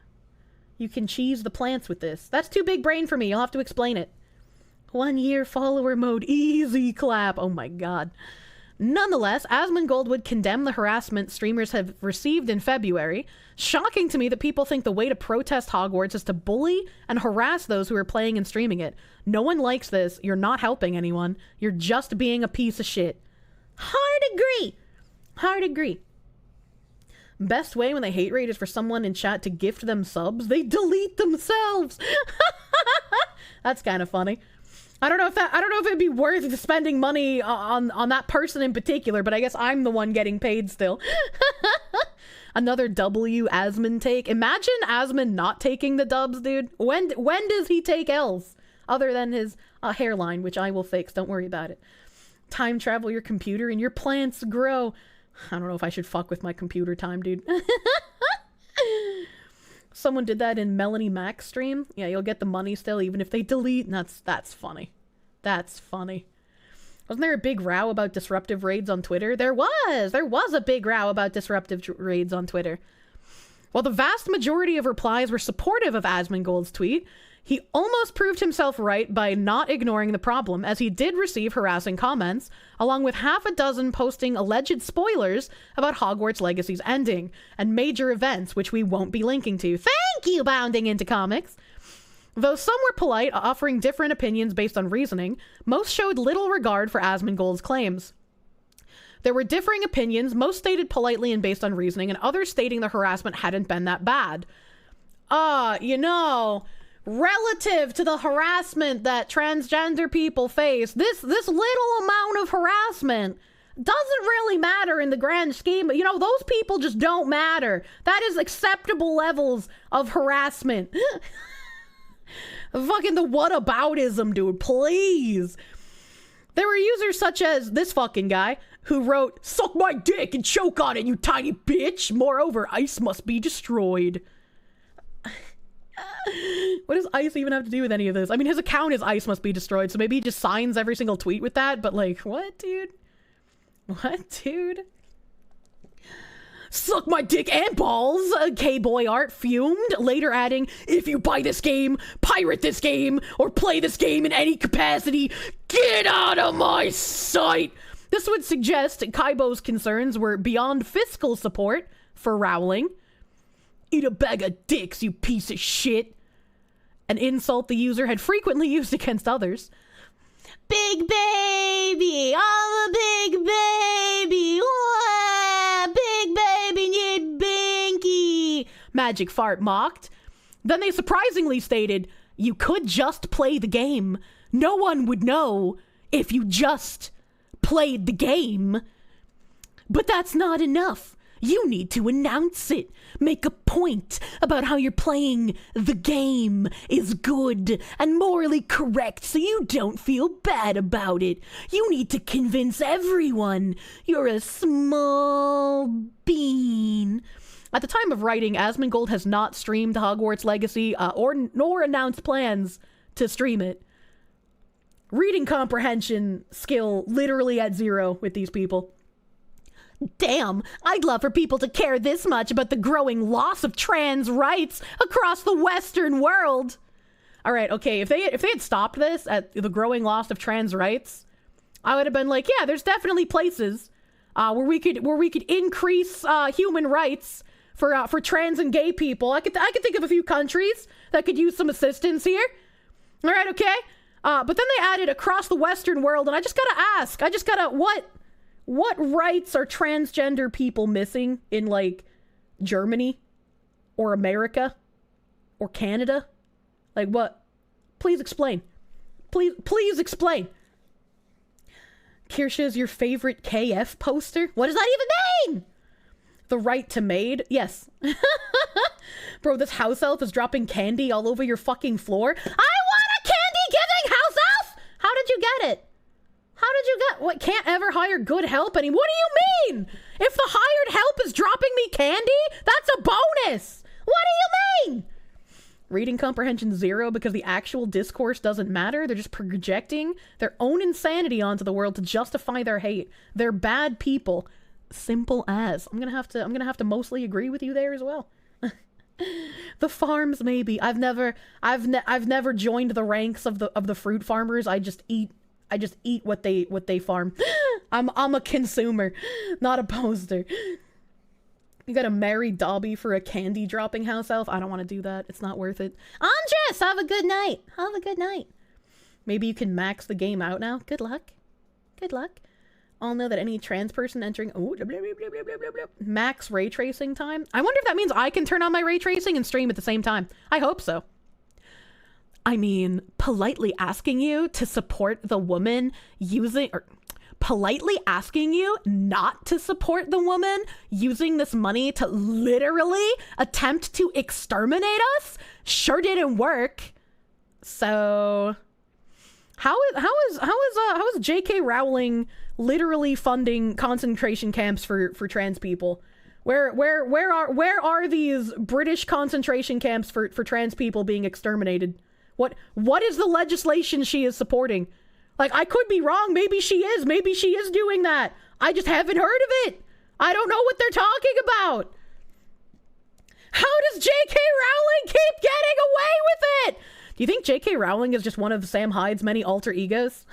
You can cheese the plants with this. That's too big brain for me. You'll have to explain it. 1 year follower mode. Easy clap. Oh my god. Nonetheless, Asmongold would condemn the harassment streamers have received in February. Shocking to me that people think the way to protest Hogwarts is to bully and harass those who are playing and streaming it. No one likes this. You're not helping anyone. You're just being a piece of shit. Hard agree. Hard agree. Best way when they hate raid is for someone in chat to gift them subs. They delete themselves. That's kind of funny. I don't know if it'd be worth spending money on that person in particular, but I guess I'm the one getting paid still. Another W Asmin take. Imagine Asmin not taking the dubs, dude. When does he take L's? Other than his hairline, which I will fix. Don't worry about it. Time travel your computer and your plants grow. I don't know if I should fuck with my computer time, dude. Someone did that in Melanie Mac's stream. Yeah, you'll get the money still, even if they delete. And that's funny. That's funny. Wasn't there a big row about disruptive raids on Twitter? There was a big row about disruptive raids on Twitter. While the vast majority of replies were supportive of Asmongold's tweet, he almost proved himself right by not ignoring the problem, as he did receive harassing comments, along with half a dozen posting alleged spoilers about Hogwarts Legacy's ending, and major events which we won't be linking to. Thank you, Bounding Into Comics! Though some were polite, offering different opinions based on reasoning, most showed little regard for Asmongold's claims. There were differing opinions, most stated politely and based on reasoning, and others stating the harassment hadn't been that bad. Relative to the harassment that transgender people face, this little amount of harassment doesn't really matter in the grand scheme. Those people just don't matter. That is acceptable levels of harassment. Fucking the whataboutism, dude, please. There were users such as this fucking guy who wrote, "Suck my dick and choke on it, you tiny bitch. Moreover, ice must be destroyed." What does ice even have to do with any of this? I mean, his account is ice must be destroyed, so maybe he just signs every single tweet with that, but like, what, dude? What, dude? Suck my dick and balls, K-Boy Art fumed, later adding, "If you buy this game, pirate this game, or play this game in any capacity, get out of my sight." This would suggest Kaibo's concerns were beyond fiscal support for Rowling. "Eat a bag of dicks, you piece of shit." An insult the user had frequently used against others. "Big baby, I'm a big baby. Wah, big baby need binky," Magic Fart mocked. Then they surprisingly stated, "You could just play the game. No one would know if you just played the game. But that's not enough. You need to announce it. Make a point about how you're playing the game is good and morally correct so you don't feel bad about it. You need to convince everyone you're a small bean." At the time of writing, Asmongold has not streamed Hogwarts Legacy nor announced plans to stream it. Reading comprehension skill literally at 0 with these people. "Damn, I'd love for people to care this much about the growing loss of trans rights across the Western world." All right, okay, if they had stopped this at the growing loss of trans rights, I would have been like, yeah, there's definitely places where we could increase human rights for trans and gay people. I could think of a few countries that could use some assistance here. All right, okay. But then they added across the Western world, and I just gotta what rights are transgender people missing in, like, Germany? Or America? Or Canada? Like, what? Please explain. Please explain. Kirsche is your favorite KF poster? What does that even mean? The right to maid? Yes. Bro, this house elf is dropping candy all over your fucking floor. I want a candy-giving house elf! How did you get it? How did you get... What, can't ever hire good help anymore? What do you mean? If the hired help is dropping me candy, that's a bonus! What do you mean? Reading comprehension 0 because the actual discourse doesn't matter. They're just projecting their own insanity onto the world to justify their hate. They're bad people. Simple as. I'm gonna have to mostly agree with you there as well. The farms, maybe. I've never joined the ranks of the fruit farmers. I just eat what they farm. I'm a consumer, not a poster. You gotta marry Dobby for a candy dropping house elf? I don't want to do that. It's not worth it. Andres, have a good night. Have a good night. Maybe you can max the game out now. Good luck. Good luck. I'll know that any trans person entering... Ooh, blah, blah, blah, blah, blah, blah. Max ray tracing time. I wonder if that means I can turn on my ray tracing and stream at the same time. I hope so. I mean, politely asking you to support the woman using... Or politely asking you not to support the woman using this money to literally attempt to exterminate us sure didn't work. So... How is J.K. Rowling literally funding concentration camps for trans people? Where are these British concentration camps for trans people being exterminated? What is the legislation she is supporting? Like, I could be wrong. Maybe she is doing that. I just haven't heard of it. I don't know what they're talking about. How does J.K. Rowling keep getting away with it? Do you think J.K. Rowling is just one of Sam Hyde's many alter egos?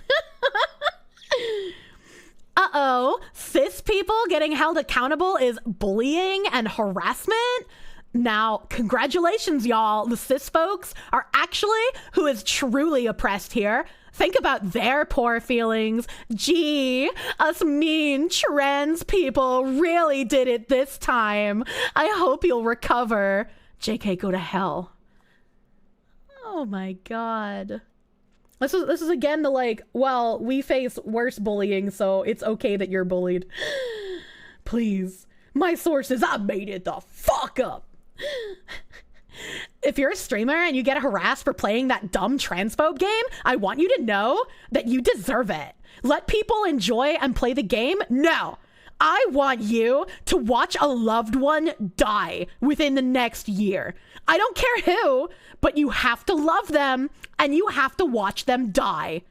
Uh-oh. Cis people getting held accountable is bullying and harassment? Now, congratulations, y'all. The cis folks are actually who is truly oppressed here. Think about their poor feelings. Gee, us mean trans people really did it this time. I hope you'll recover. JK, go to hell. Oh my god. This is again the like, well, we face worse bullying, so it's okay that you're bullied. Please. My sources, I made it the fuck up. If you're a streamer and you get harassed for playing that dumb transphobe game, I want you to know that you deserve it. Let people enjoy and play the game? No. I want you to watch a loved one die within the next year. I don't care who, but you have to love them and you have to watch them die.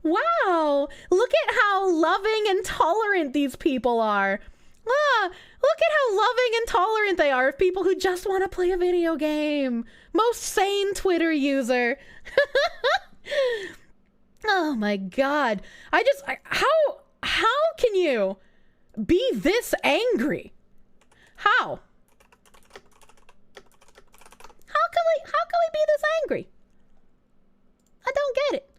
Wow, look at how loving and tolerant these people are. Ah, look at how loving and tolerant they are of people who just want to play a video game. Most sane Twitter user. Oh my god. How can you be this angry? How? How can we be this angry? I don't get it.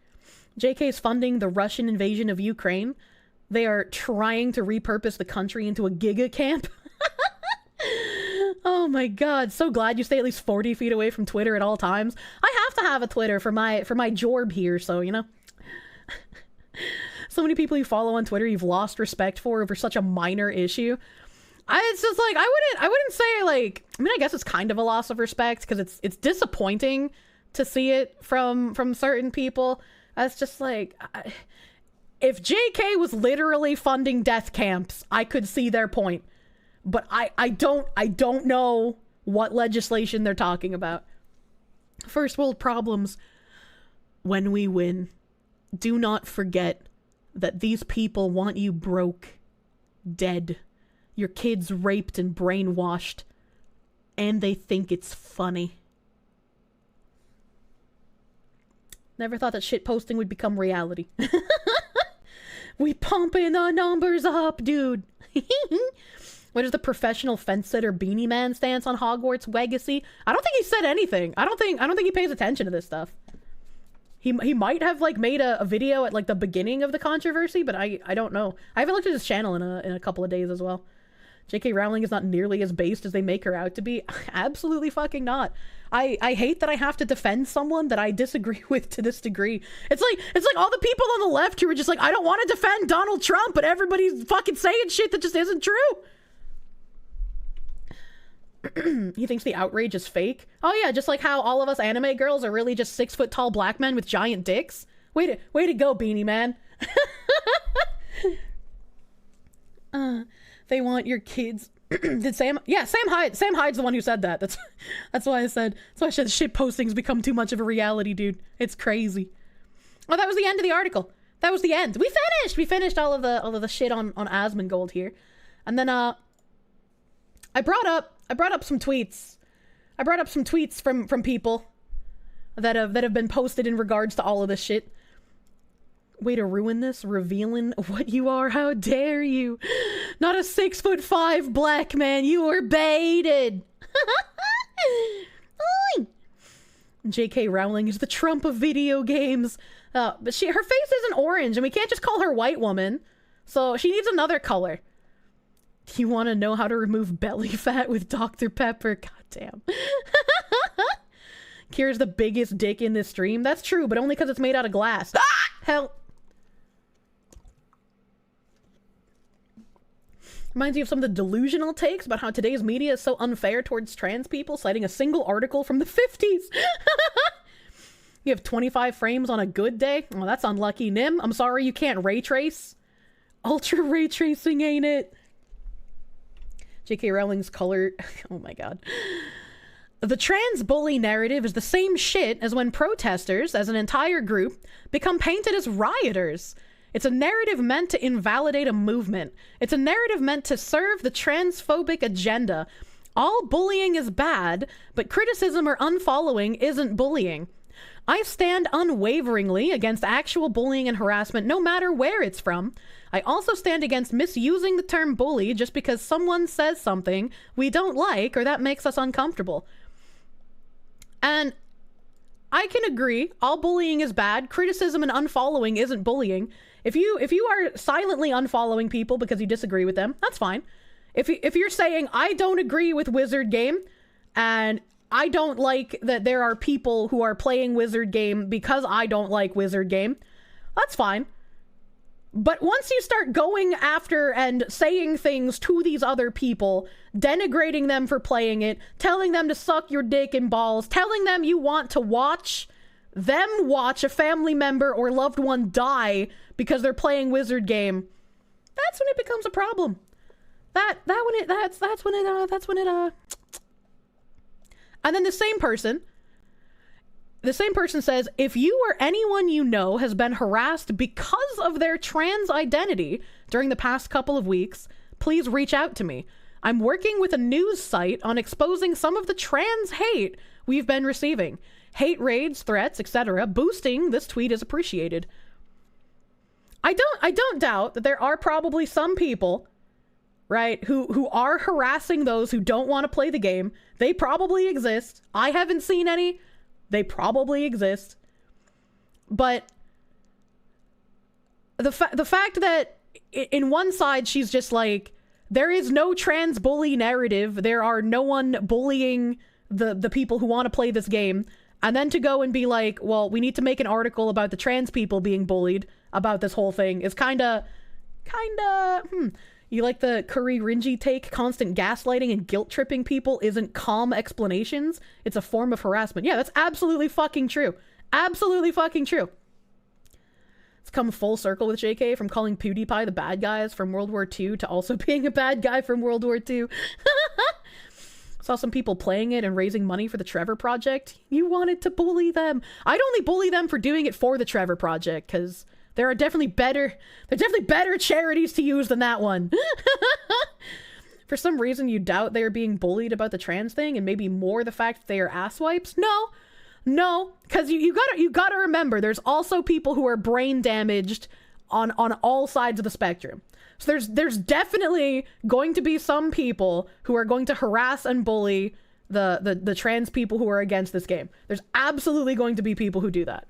JK's funding the Russian invasion of Ukraine. They are trying to repurpose the country into a giga camp. Oh my god, so glad you stay at least 40 feet away from Twitter at all times. I have to have a Twitter for my jorb here, so, you know. So many people you follow on Twitter you've lost respect for over such a minor issue. It's just like, I wouldn't say like, I mean, I guess it's kind of a loss of respect because it's disappointing to see it from certain people. It's just like, if JK was literally funding death camps, I could see their point. But I don't know what legislation they're talking about. First world problems. When we win, do not forget that these people want you broke, dead, your kids raped and brainwashed, and they think it's funny. Never thought that shit posting would become reality. We pumping the numbers up, dude. What is the professional fence sitter beanie man stance on Hogwarts Legacy? I don't think he said anything. I don't think he pays attention to this stuff. He might have like made a video at like the beginning of the controversy, but I don't know. I haven't looked at his channel in a couple of days as well. J.K. Rowling is not nearly as based as they make her out to be. Absolutely fucking not. I hate that I have to defend someone that I disagree with to this degree. It's like all the people on the left who are just like, I don't want to defend Donald Trump, but everybody's fucking saying shit that just isn't true. He thinks the outrage is fake. Oh yeah, just like how all of us anime girls are really just 6 foot tall black men with giant dicks. Way to go, Beanie Man. They want your kids. Did Sam? Yeah, Sam Hyde's the one who said that. That's why I said shit postings become too much of a reality, dude. It's crazy. Oh, that was the end of the article. That was the end. We finished all of the shit on Asmongold here, and then I brought up some tweets. I brought up some tweets from people that have been posted in regards to all of this shit. Way to ruin this, revealing what you are. How dare you? Not a 6'5" black man. You were baited. J.K. Rowling is the Trump of video games. But her face isn't orange, and we can't just call her white woman. So she needs another color. You want to know how to remove belly fat with Dr. Pepper? Goddamn. Kira's the biggest dick in this stream. That's true, but only because it's made out of glass. Ah! Hell. Reminds you of some of the delusional takes about how today's media is so unfair towards trans people, citing a single article from the 50s. You have 25 frames on a good day? Oh, that's unlucky. Nim, I'm sorry you can't ray trace. Ultra ray tracing, ain't it? J.K. Rowling's color. Oh my god. The trans bully narrative is the same shit as when protesters, as an entire group, become painted as rioters. It's a narrative meant to invalidate a movement. It's a narrative meant to serve the transphobic agenda. All bullying is bad, but criticism or unfollowing isn't bullying. I stand unwaveringly against actual bullying and harassment, no matter where it's from. I also stand against misusing the term bully just because someone says something we don't like or that makes us uncomfortable. And I can agree, all bullying is bad. Criticism and unfollowing isn't bullying. If you are silently unfollowing people because you disagree with them, that's fine. If you're saying, I don't agree with Wizard Game, and I don't like that there are people who are playing Wizard Game because I don't like Wizard Game, that's fine. But once you start going after and saying things to these other people, denigrating them for playing it, telling them to suck your dick and balls, telling them you want to watch them watch a family member or loved one die because they're playing Wizard Game, that's when it becomes a problem. That's when it and then the same person says, if you or anyone you know has been harassed because of their trans identity during the past couple of weeks, please reach out to me. I'm working with a news site on exposing some of the trans hate we've been receiving. Hate raids, threats, etc. Boosting this tweet is appreciated. I don't doubt that there are probably some people, right, who are harassing those who don't want to play the game. They probably exist. I haven't seen any. They probably exist. But the fact that in one side she's just like, there is no trans bully narrative. There are no one bullying the people who want to play this game. And then to go and be like, well, we need to make an article about the trans people being bullied about this whole thing is kinda, You like the Curry Ringy take? Constant gaslighting and guilt tripping people isn't calm explanations. It's a form of harassment. Yeah, that's absolutely fucking true. Absolutely fucking true. It's come full circle with JK from calling PewDiePie the bad guys from World War II to also being a bad guy from World War II. Saw some people playing it and raising money for the Trevor Project. You wanted to bully them. I'd only bully them for doing it for the Trevor Project, because there are definitely better charities to use than that one. For some reason, you doubt they are being bullied about the trans thing, and maybe more the fact that they are asswipes? No, because you gotta remember, there's also people who are brain damaged on all sides of the spectrum. So there's definitely going to be some people who are going to harass and bully the trans people who are against this game. There's absolutely going to be people who do that.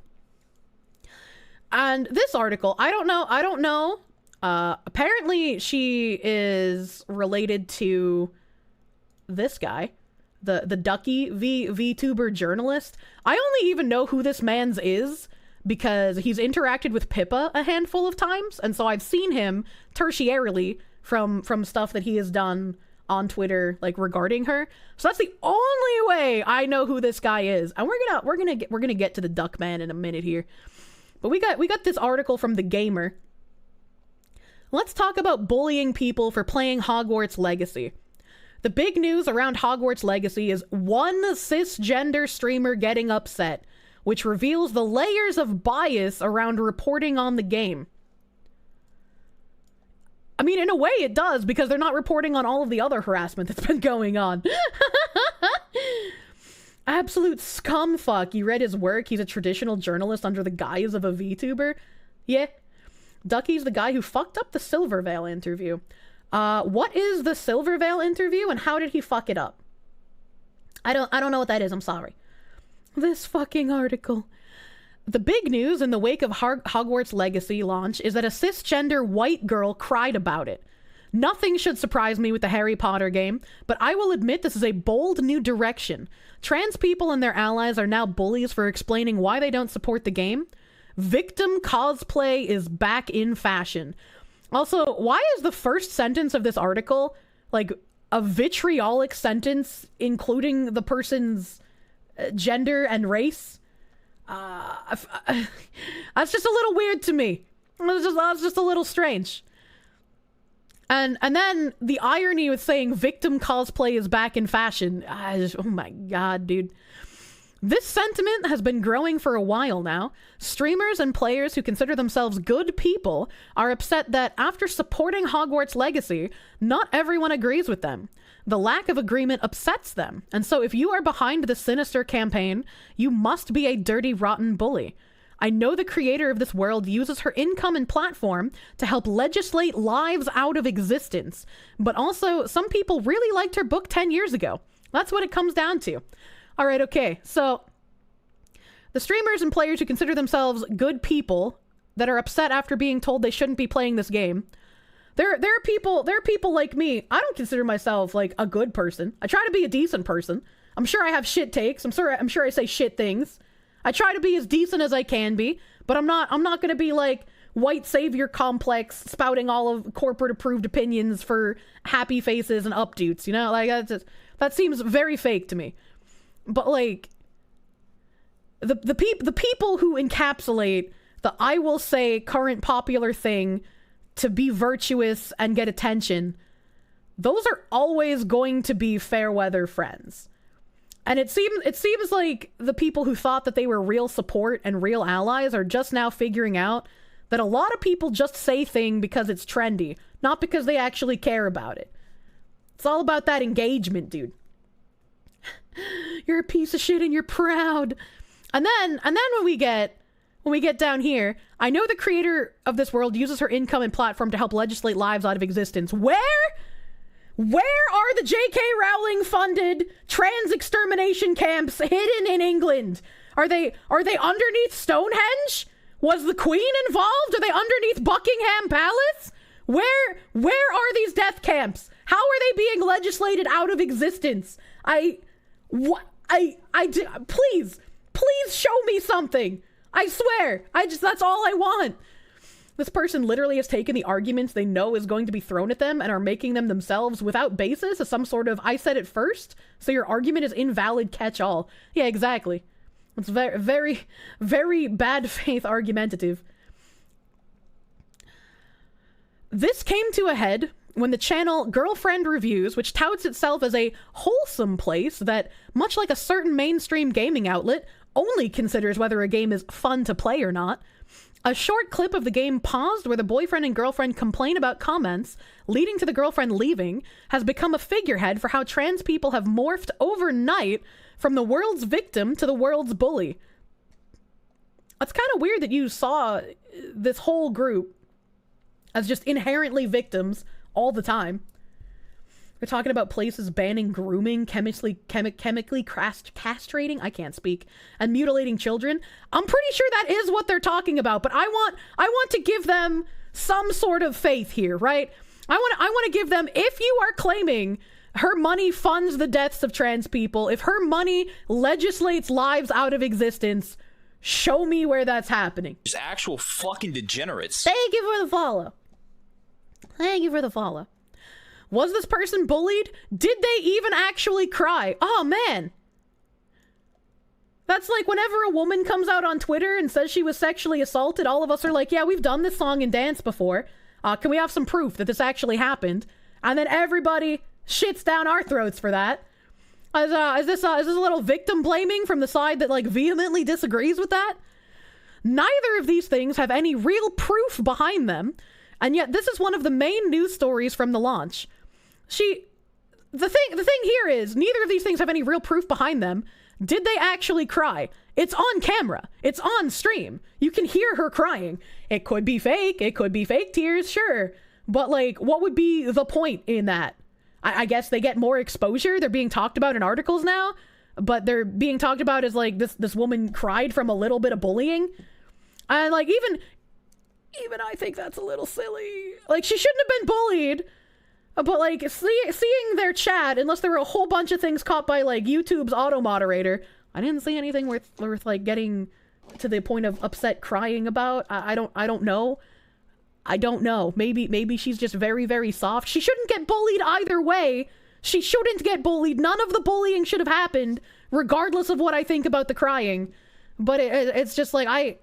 And this article, I don't know. Apparently she is related to this guy, the Ducky Vtuber journalist. I only even know who this man's is because he's interacted with Pippa a handful of times, and so I've seen him tertiarily from stuff that he has done on Twitter, like regarding her. So that's the only way I know who this guy is. And we're gonna get to the Duck Man in a minute here. But we got this article from The Gamer. Let's talk about bullying people for playing Hogwarts Legacy. The big news around Hogwarts Legacy is one cisgender streamer getting upset, which reveals the layers of bias around reporting on the game. I mean, in a way it does, because they're not reporting on all of the other harassment that's been going on. Absolute scumfuck. You read his work? He's a traditional journalist under the guise of a VTuber? Yeah. Ducky's the guy who fucked up the Silvervale interview. What is the Silvervale interview and how did he fuck it up? I don't know what that is. I'm sorry. This fucking article. The big news in the wake of Hogwarts Legacy launch is that a cisgender white girl cried about it. Nothing should surprise me with the Harry Potter game, but I will admit this is a bold new direction. Trans people and their allies are now bullies for explaining why they don't support the game. Victim cosplay is back in fashion. Also, why is the first sentence of this article like a vitriolic sentence including the person's gender and race? That's just a little weird to me. That's just a little strange. And then the irony with saying victim cosplay is back in fashion. Oh my god, dude. This sentiment has been growing for a while now. Streamers and players who consider themselves good people are upset that after supporting Hogwarts Legacy, not everyone agrees with them. The lack of agreement upsets them, and so if you are behind the sinister campaign, you must be a dirty, rotten bully. I know the creator of this world uses her income and platform to help legislate lives out of existence, but also some people really liked her book 10 years ago. That's what it comes down to. All right, okay, so the streamers and players who consider themselves good people that are upset after being told they shouldn't be playing this game. There are people like me. I don't consider myself like a good person. I try to be a decent person. I'm sure I have shit takes. I'm sure I say shit things. I try to be as decent as I can be, but I'm not going to be like white savior complex spouting all of corporate approved opinions for happy faces and updoots, you know? Like that seems very fake to me. But like the people who encapsulate the I will say current popular thing to be virtuous and get attention, those are always going to be fair weather friends. And it seems like the people who thought that they were real support and real allies are just now figuring out that a lot of people just say thing because it's trendy, not because they actually care about it. It's all about that engagement, dude. You're a piece of shit and you're proud. And then when we get down here, I know the creator of this world uses her income and platform to help legislate lives out of existence. Where are the J.K. Rowling funded trans extermination camps hidden in England? Are they underneath Stonehenge? Was the Queen involved? Are they underneath Buckingham Palace? Where are these death camps? How are they being legislated out of existence? Please show me something. I swear. That's all I want. This person literally has taken the arguments they know is going to be thrown at them and are making them themselves without basis as some sort of I said it first, so your argument is invalid catch-all. Yeah, exactly. It's very, very, very bad faith argumentative. This came to a head when the channel Girlfriend Reviews, which touts itself as a wholesome place that, much like a certain mainstream gaming outlet, only considers whether a game is fun to play or not. A short clip of the game paused where the boyfriend and girlfriend complain about comments, leading to the girlfriend leaving, has become a figurehead for how trans people have morphed overnight from the world's victim to the world's bully. It's kind of weird that you saw this whole group as just inherently victims all the time. They're talking about places banning grooming, chemically castrating, I can't speak, and mutilating children. I'm pretty sure that is what they're talking about, but I want to give them some sort of faith here, right? I want to give them, if you are claiming her money funds the deaths of trans people, if her money legislates lives out of existence, show me where that's happening. Just actual fucking degenerates. Thank you for the follow. Thank you for the follow. Was this person bullied? Did they even actually cry? Oh, man. That's like whenever a woman comes out on Twitter and says she was sexually assaulted, all of us are like, yeah, we've done this song and dance before. Can we have some proof that this actually happened? And then everybody shits down our throats for that. Is this a little victim blaming from the side that like vehemently disagrees with that? Neither of these things have any real proof behind them, and yet this is one of the main news stories from the launch. The thing here is, neither of these things have any real proof behind them. Did they actually cry? It's on camera. It's on stream. You can hear her crying. It could be fake. It could be fake tears, sure. But like, what would be the point in that? I guess they get more exposure. They're being talked about in articles now, but they're being talked about as like this woman cried from a little bit of bullying. And like, even I think that's a little silly. Like, she shouldn't have been bullied. But like, seeing their chat, unless there were a whole bunch of things caught by like YouTube's auto moderator, I didn't see anything worth like getting to the point of upset crying about. I don't know. I don't know. Maybe she's just very, very soft. She shouldn't get bullied either way. She shouldn't get bullied. None of the bullying should have happened, regardless of what I think about the crying. But it's just like, I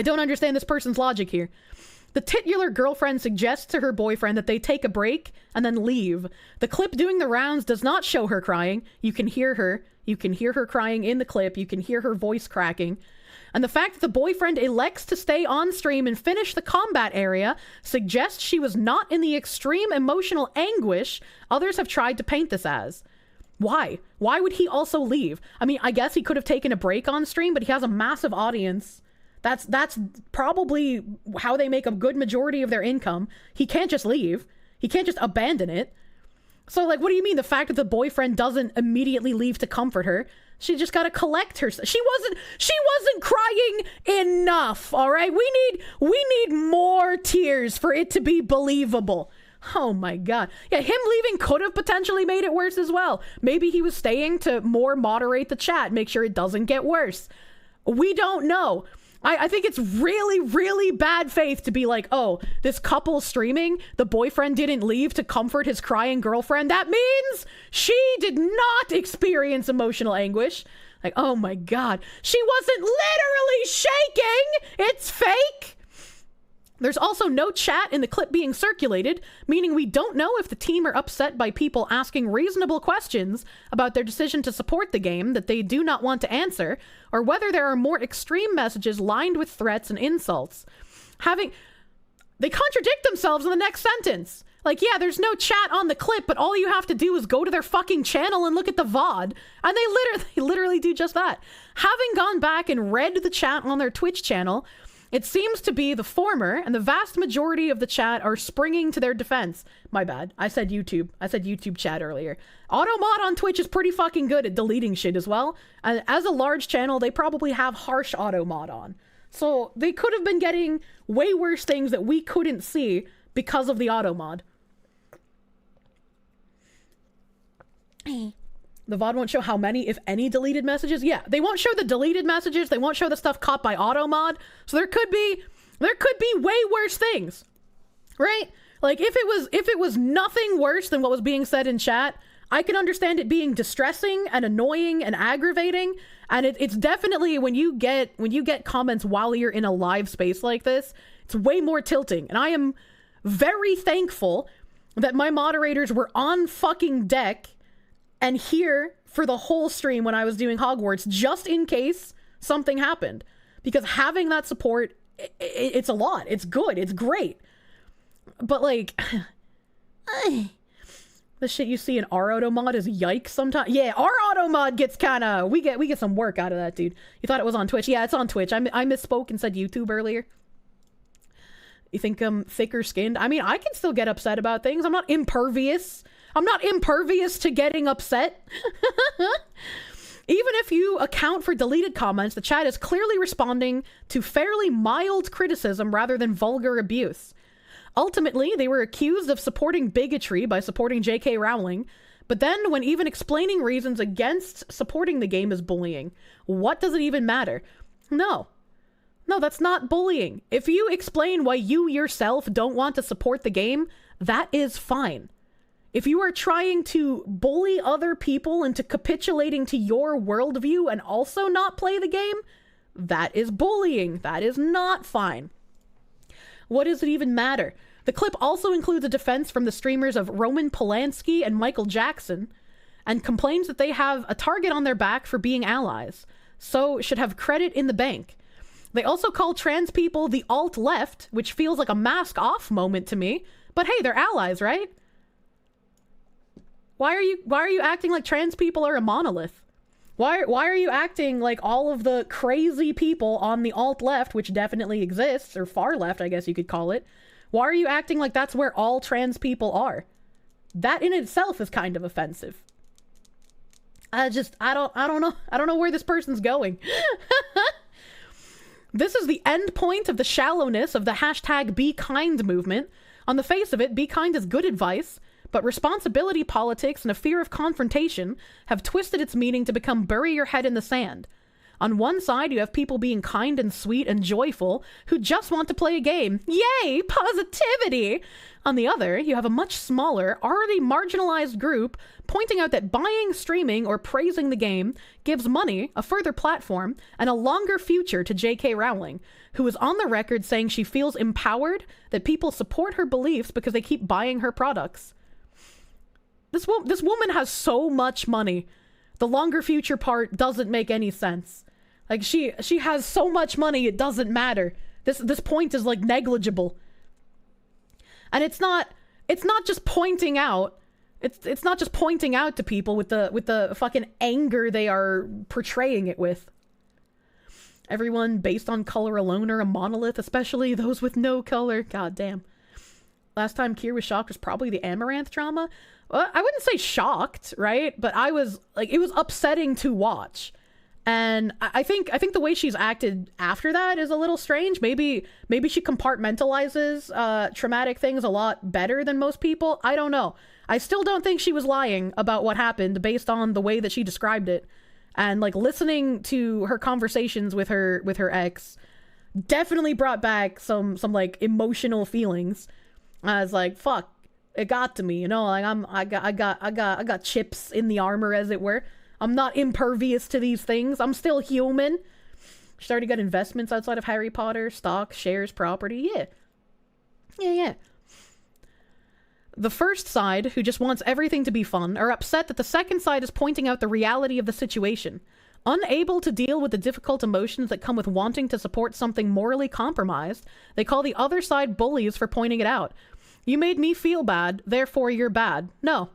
don't understand this person's logic here. The titular girlfriend suggests to her boyfriend that they take a break and then leave. The clip doing the rounds does not show her crying. You can hear her. You can hear her crying in the clip. You can hear her voice cracking. And the fact that the boyfriend elects to stay on stream and finish the combat area suggests she was not in the extreme emotional anguish others have tried to paint this as. Why? Why would he also leave? I mean, I guess he could have taken a break on stream, but he has a massive audience. That's probably how they make a good majority of their income. He can't just leave. He can't just abandon it. So, like, what do you mean the fact that the boyfriend doesn't immediately leave to comfort her? She just got to collect herself. She wasn't crying enough, all right? We need more tears for it to be believable. Oh my God. Yeah, him leaving could have potentially made it worse as well. Maybe he was staying to more moderate the chat, make sure it doesn't get worse. We don't know. I think it's really, really bad faith to be like, oh, this couple streaming, the boyfriend didn't leave to comfort his crying girlfriend. That means she did not experience emotional anguish. Like, oh my God. She wasn't literally shaking. It's fake. There's also no chat in the clip being circulated, meaning we don't know if the team are upset by people asking reasonable questions about their decision to support the game that they do not want to answer, or whether there are more extreme messages lined with threats and insults. They contradict themselves in the next sentence. Like, yeah, there's no chat on the clip, but all you have to do is go to their fucking channel and look at the VOD. And they literally do just that. Having gone back and read the chat on their Twitch channel, it seems to be the former, and the vast majority of the chat are springing to their defense. My bad. I said YouTube. I said YouTube chat earlier. Automod on Twitch is pretty fucking good at deleting shit as well. And as a large channel, they probably have harsh automod on. So they could have been getting way worse things that we couldn't see because of the automod. The VOD won't show how many, if any, deleted messages. Yeah, they won't show the deleted messages. They won't show the stuff caught by automod. So there could be way worse things, right? Like if it was nothing worse than what was being said in chat, I can understand it being distressing and annoying and aggravating. And it's definitely when you get comments while you're in a live space like this, it's way more tilting. And I am very thankful that my moderators were on fucking deck and here for the whole stream when I was doing Hogwarts, just in case something happened. Because having that support, it's a lot. It's good. It's great. But like, the shit you see in our auto mod is yikes sometimes. Yeah, our auto mod gets kind of, we get some work out of that, dude. You thought it was on Twitch. Yeah, it's on Twitch. I misspoke and said YouTube earlier. You think I'm thicker skinned? I mean, I can still get upset about things. I'm not impervious I'm not impervious to getting upset. Even if you account for deleted comments, the chat is clearly responding to fairly mild criticism rather than vulgar abuse. Ultimately, they were accused of supporting bigotry by supporting J.K. Rowling, but then when even explaining reasons against supporting the game is bullying, what does it even matter? No, that's not bullying. If you explain why you yourself don't want to support the game, that is fine. If you are trying to bully other people into capitulating to your worldview and also not play the game, that is bullying. That is not fine. What does it even matter? The clip also includes a defense from the streamers of Roman Polanski and Michael Jackson, and complains that they have a target on their back for being allies, so should have credit in the bank. They also call trans people the alt-left, which feels like a mask-off moment to me, but hey, they're allies, right? Why are you acting like trans people are a monolith? Why are you acting like all of the crazy people on the alt-left, which definitely exists, or far-left, I guess you could call it, why are you acting like that's where all trans people are? That in itself is kind of offensive. I don't know where this person's going. This is the end point of the shallowness of the hashtag Be Kind movement. On the face of it, be kind is good advice, but responsibility politics and a fear of confrontation have twisted its meaning to become bury your head in the sand. On one side, you have people being kind and sweet and joyful who just want to play a game. Yay, positivity! On the other, you have a much smaller, already marginalized group pointing out that buying, streaming, or praising the game gives money, a further platform, and a longer future to J.K. Rowling, who is on the record saying she feels empowered that people support her beliefs because they keep buying her products. This woman has so much money. The longer future part doesn't make any sense. Like, she has so much money, it doesn't matter. This point is, like, negligible. And it's not just pointing out. It's not just pointing out to people with the fucking anger they are portraying it with. Everyone based on color alone are a monolith, especially those with no color. God damn. Last time Kier was shocked was probably the Amaranth drama. Well, I wouldn't say shocked, right? But I was like, it was upsetting to watch. And I think the way she's acted after that is a little strange. Maybe she compartmentalizes traumatic things a lot better than most people. I don't know. I still don't think she was lying about what happened based on the way that she described it. And like listening to her conversations with her ex definitely brought back some like emotional feelings. I was like, fuck, it got to me, you know, like I got chips in the armor, as it were. I'm not impervious to these things. I'm still human. She's already got investments outside of Harry Potter, stocks, shares, property. Yeah. The first side, who just wants everything to be fun, are upset that the second side is pointing out the reality of the situation. Unable to deal with the difficult emotions that come with wanting to support something morally compromised, they call the other side bullies for pointing it out. You made me feel bad, therefore you're bad. No,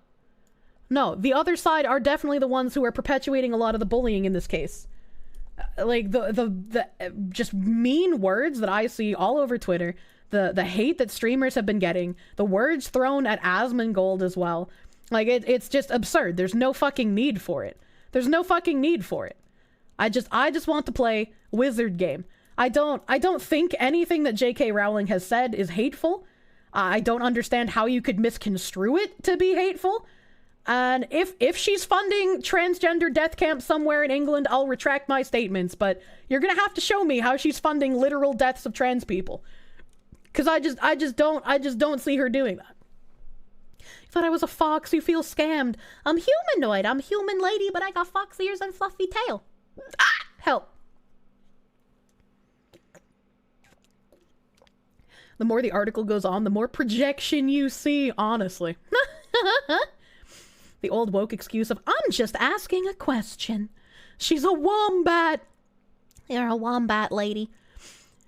the other side are definitely the ones who are perpetuating a lot of the bullying in this case. Like, the just mean words that I see all over Twitter, the hate that streamers have been getting, the words thrown at Asmongold as well. Like, it's just absurd. There's no fucking need for it. I just want to play wizard game. I don't think anything that J.K. Rowling has said is hateful. I don't understand how you could misconstrue it to be hateful. And if she's funding transgender death camps somewhere in England, I'll retract my statements, but you're gonna have to show me how she's funding literal deaths of trans people. Cause I just don't see her doing that. You thought I was a fox, you feel scammed. I'm humanoid, I'm human lady, but I got fox ears and fluffy tail. Ah! Help. The more the article goes on, the more projection you see, honestly. The old woke excuse of, I'm just asking a question. She's a wombat. You're a wombat, lady.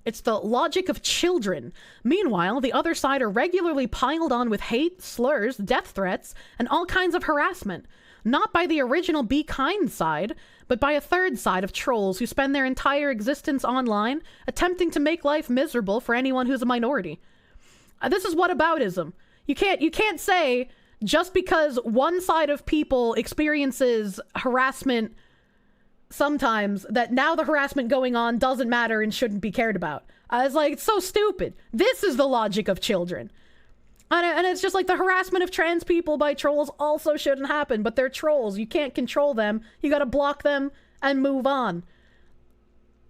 It's the logic of children. Meanwhile, the other side are regularly piled on with hate, slurs, death threats, and all kinds of harassment. Not by the original Be Kind side, but by a third side of trolls who spend their entire existence online attempting to make life miserable for anyone who's a minority. This is whataboutism. You can't say just because one side of people experiences harassment sometimes, that now the harassment going on doesn't matter and shouldn't be cared about. I was like, it's so stupid. This is the logic of children. And it's just like the harassment of trans people by trolls also shouldn't happen, but they're trolls. You can't control them. You gotta block them and move on.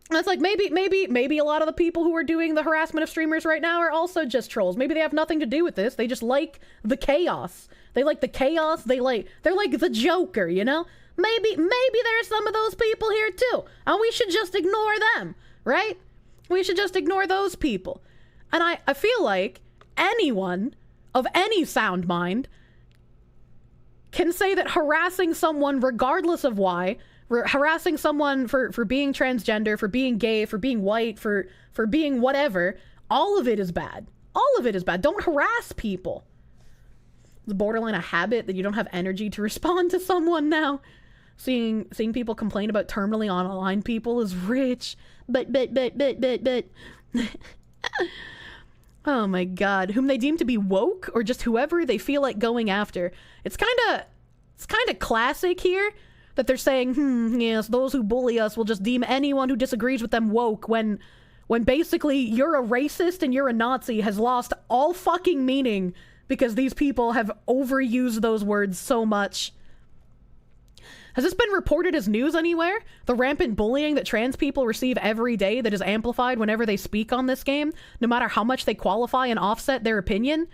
And it's like, maybe a lot of the people who are doing the harassment of streamers right now are also just trolls. Maybe they have nothing to do with this. They just like the chaos. They like the chaos. They're like the Joker, you know? Maybe there's some of those people here too. And we should just ignore them, right? We should just ignore those people. And I feel like anyone of any sound mind can say that harassing someone regardless of why, harassing someone for being transgender, for being gay, for being white, for being whatever, all of it is bad. All of it is bad. Don't harass people. It's borderline a habit that you don't have energy to respond to someone now. Seeing people complain about terminally online people is rich. But. Oh my god. Whom they deem to be woke, or just whoever they feel like going after. It's kinda classic here that they're saying, yes, those who bully us will just deem anyone who disagrees with them woke, when basically you're a racist and you're a Nazi has lost all fucking meaning because these people have overused those words so much. Has this been reported as news anywhere? The rampant bullying that trans people receive every day that is amplified whenever they speak on this game, no matter how much they qualify and offset their opinion?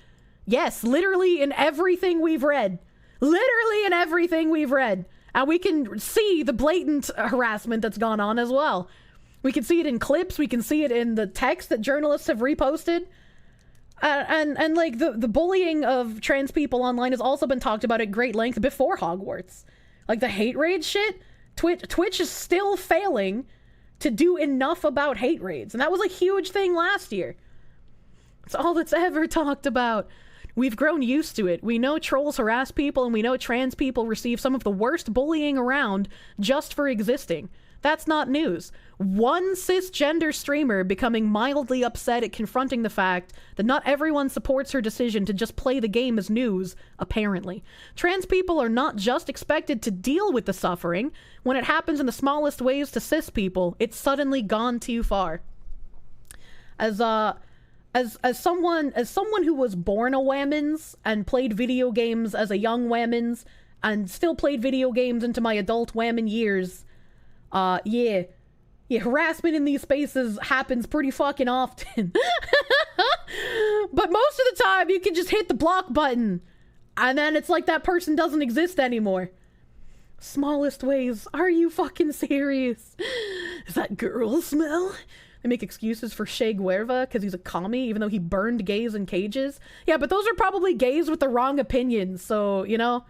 Yes, literally in everything we've read. Literally in everything we've read. And we can see the blatant harassment that's gone on as well. We can see it in clips. We can see it in the text that journalists have reposted. And like the bullying of trans people online has also been talked about at great length before Hogwarts. Like the hate raids shit, Twitch is still failing to do enough about hate raids. And that was a huge thing last year. It's all that's ever talked about. We've grown used to it. We know trolls harass people, and we know trans people receive some of the worst bullying around just for existing. That's not news. One cisgender streamer becoming mildly upset at confronting the fact that not everyone supports her decision to just play the game as news, apparently. Trans people are not just expected to deal with the suffering. When it happens in the smallest ways to cis people, it's suddenly gone too far. As someone who was born a Whammons and played video games as a young Whammons and still played video games into my adult Whammon years, yeah, harassment in these spaces happens pretty fucking often. But most of the time, you can just hit the block button, and then it's like that person doesn't exist anymore. Smallest ways. Are you fucking serious? Is that girl smell? They make excuses for Che Guevara because he's a commie, even though he burned gays in cages. Yeah, but those are probably gays with the wrong opinions, so, you know.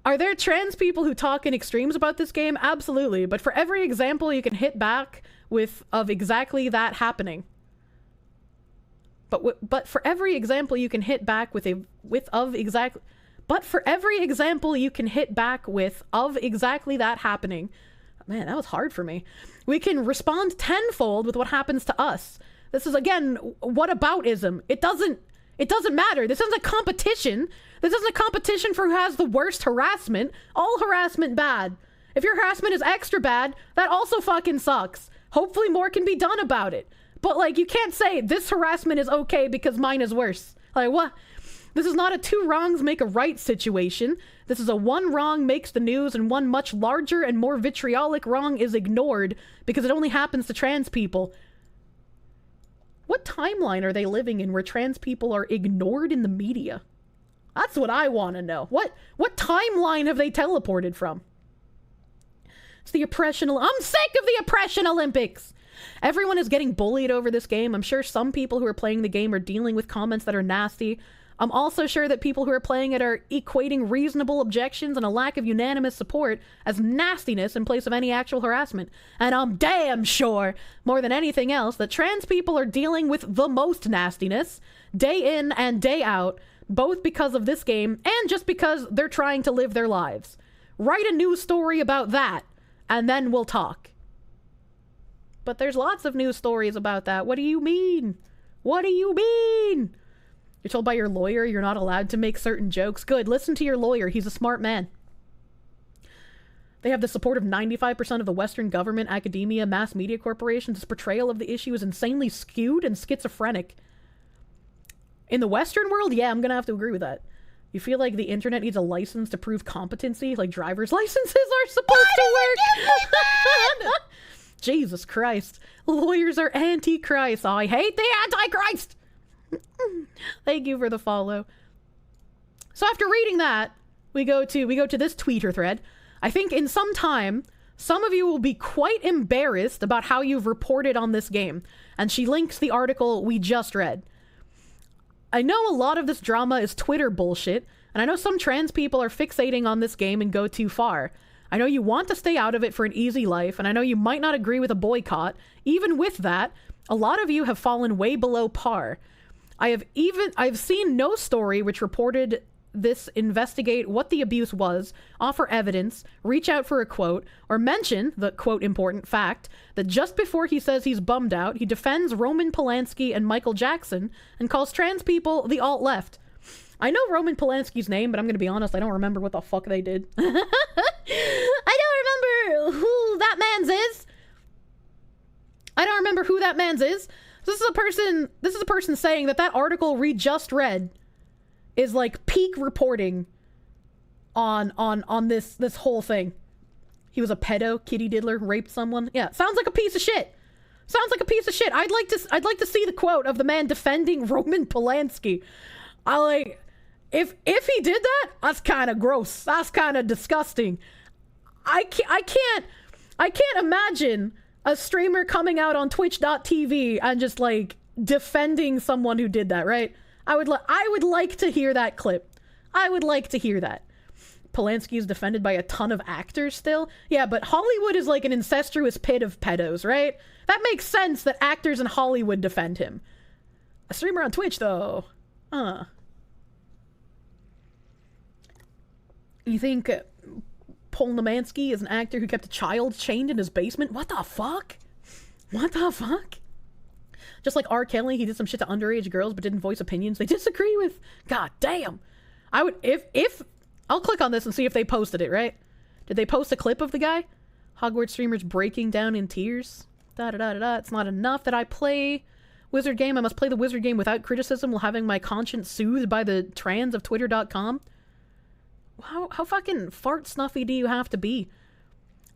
Are there trans people who talk in extremes about this game? Absolutely, but for every example you can hit back with of exactly that happening. But for every example you can hit back with of exactly that happening. Man, that was hard for me. We can respond tenfold with what happens to us. This is, again, whataboutism. It doesn't matter. This isn't a competition. This isn't a competition for who has the worst harassment. All harassment bad. If your harassment is extra bad, that also fucking sucks. Hopefully more can be done about it. But, like, you can't say this harassment is okay because mine is worse. Like, what? This is not a two wrongs make a right situation. This is a one wrong makes the news and one much larger and more vitriolic wrong is ignored because it only happens to trans people. What timeline are they living in where trans people are ignored in the media? That's what I want to know. What timeline have they teleported from? It's the oppression. I'm sick of the oppression Olympics. Everyone is getting bullied over this game. I'm sure some people who are playing the game are dealing with comments that are nasty. I'm also sure that people who are playing it are equating reasonable objections and a lack of unanimous support as nastiness in place of any actual harassment. And I'm damn sure, more than anything else, that trans people are dealing with the most nastiness, day in and day out, both because of this game and just because they're trying to live their lives. Write a news story about that, and then we'll talk. But there's lots of news stories about that. What do you mean? What do you mean? You're told by your lawyer you're not allowed to make certain jokes. Good, listen to your lawyer. He's a smart man. They have the support of 95% of the Western government, academia, mass media corporations. This portrayal of the issue is insanely skewed and schizophrenic. In the Western world, yeah, I'm gonna have to agree with that. You feel like the internet needs a license to prove competency, like driver's licenses are supposed to work. Jesus Christ. Lawyers are anti-Christ. Oh, I hate the Antichrist. Thank you for the follow. So after reading that, we go to this Twitter thread. I think in some time, some of you will be quite embarrassed about how you've reported on this game. And she links the article we just read. I know a lot of this drama is Twitter bullshit, and I know some trans people are fixating on this game and go too far. I know you want to stay out of it for an easy life, and I know you might not agree with a boycott. Even with that, a lot of you have fallen way below par. I've seen no story which reported this, investigate what the abuse was, offer evidence, reach out for a quote, or mention the quote important fact that just before he says he's bummed out, he defends Roman Polanski and Michael Jackson and calls trans people the alt-left. I know Roman Polanski's name, but I'm gonna be honest, I don't remember what the fuck they did. I don't remember who that man's is. This is a person saying that article we just read is like peak reporting on this whole thing. He was a pedo, kitty diddler, raped someone. Yeah, sounds like a piece of shit. I'd like to see the quote of the man defending Roman Polanski. If he did that, that's kind of gross. That's kind of disgusting. I can't imagine a streamer coming out on twitch.tv and just like defending someone who did that, right? I would like to hear that clip. I would like to hear that. Polanski is defended by a ton of actors still. Yeah, but Hollywood is like an incestuous pit of pedos, right? That makes sense that actors in Hollywood defend him. A streamer on Twitch, though. You think Polnamansky is an actor who kept a child chained in his basement? What the fuck? Just like R. Kelly, he did some shit to underage girls but didn't voice opinions they disagree with. God damn. I would, if I'll click on this and see if they posted it, right? Did they post a clip of the guy? Hogwarts streamers breaking down in tears. It's not enough that I play wizard game. I must play the wizard game without criticism while having my conscience soothed by the trans of twitter.com. How fucking fart snuffy do you have to be?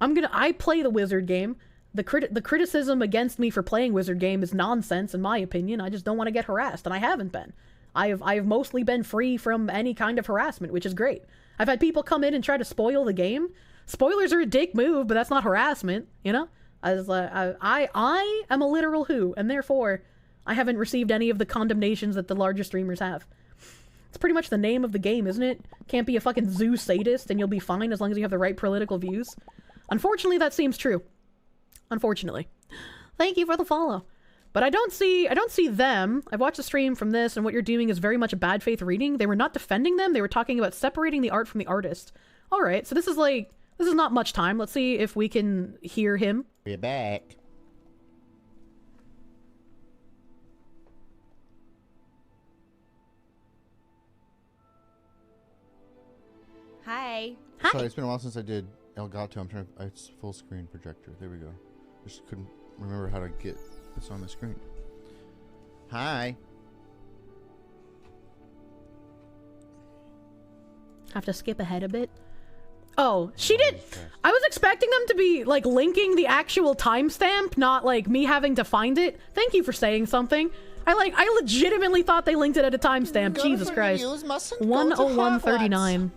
I play the wizard game. The criticism against me for playing wizard game is nonsense in my opinion. I just don't want to get harassed, and I haven't been. I've mostly been free from any kind of harassment, which is great. I've had people come in and try to spoil the game. Spoilers are a dick move, but that's not harassment, you know? I am a literal who, and therefore I haven't received any of the condemnations that the larger streamers have. It's pretty much the name of the game, isn't it? Can't be a fucking zoo sadist and you'll be fine as long as you have the right political views. Unfortunately, that seems true. Unfortunately. Thank you for the follow. But I don't see them. I've watched the stream from this, and what you're doing is very much a bad faith reading. They were not defending them. They were talking about separating the art from the artist. All right, so this is not much time. Let's see if we can hear him. We're back. Hi. Sorry, it's been a while since I did Elgato. It's full screen projector. There we go. Just couldn't remember how to get this on the screen. Hi. Have to skip ahead a bit. Oh, she did. I was expecting them to be like linking the actual timestamp, not like me having to find it. Thank you for saying something. I legitimately thought they linked it at a timestamp. Jesus Christ. 101:39.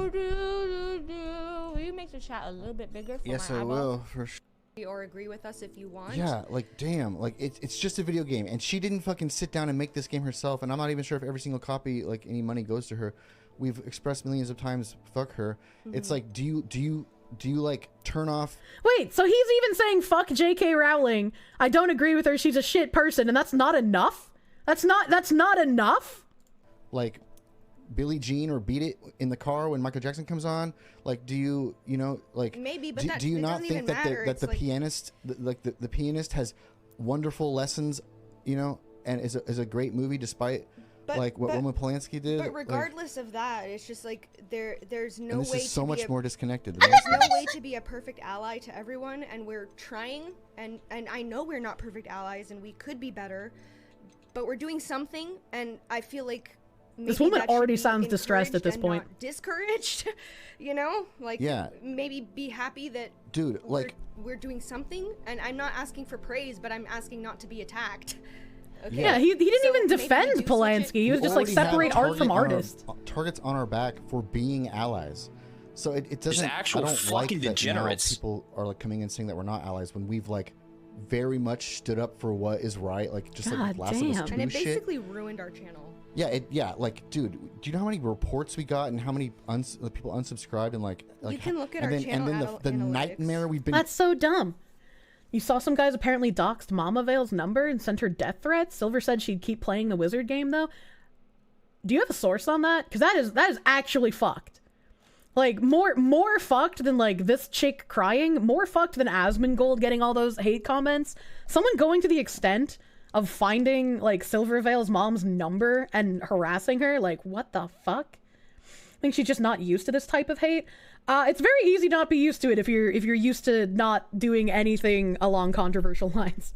Will you make the chat a little bit bigger for Yes, my I eyeball? will, for sure. Or agree with us if you want. Yeah, like, damn. Like, it's just a video game. And she didn't fucking sit down and make this game herself. And I'm not even sure if every single copy, like, any money goes to her. We've expressed millions of times, fuck her. It's like, do you like, turn off... Wait, so he's even saying, fuck J.K. Rowling. I don't agree with her. She's a shit person. And that's not enough? That's not enough? Like... Billie Jean or Beat It in the car when Michael Jackson comes on, like, do you know, like, maybe, but do you not think that matter. the pianist, the pianist has wonderful lessons you know, and is a great movie despite like what Roman Polanski did. But regardless of that, it's just like there's no and this way is so to much be more disconnected. There's no way to be a perfect ally to everyone, and we're trying, and I know we're not perfect allies, and we could be better, but we're doing something, and I feel like maybe This woman that should already be sounds distressed at this encouraged and point. not discouraged, you know, like Yeah. maybe be happy that Dude, like we're doing something, and I'm not asking for praise, but I'm asking not to be attacked. Okay? Yeah, he didn't So even maybe defend do such a- Polanski. He was just like already have separate art from target on our- artist. targets on our back for being allies. So it doesn't. actual I don't like fucking that now degenerates. people are like coming in saying that we're not allies when we've like very much stood up for what is right. Like just like God Last of Us 2 And it shit. basically ruined our channel. Yeah, like, dude, do you know how many reports we got and how many people unsubscribed and like You can look at and our then, channel and then the analytics. nightmare we've been. That's so dumb. You saw some guys apparently doxed Mama Vale's number and sent her death threats. Silver said she'd keep playing the wizard game though. Do you have a source on that? Because that is actually fucked. Like more fucked than like this chick crying. More fucked than Asmongold getting all those hate comments. Someone going to the extent of finding like Silvervale's mom's number and harassing her. Like what the fuck? I think she's just not used to this type of hate. It's very easy not be used to it if you're used to not doing anything along controversial lines.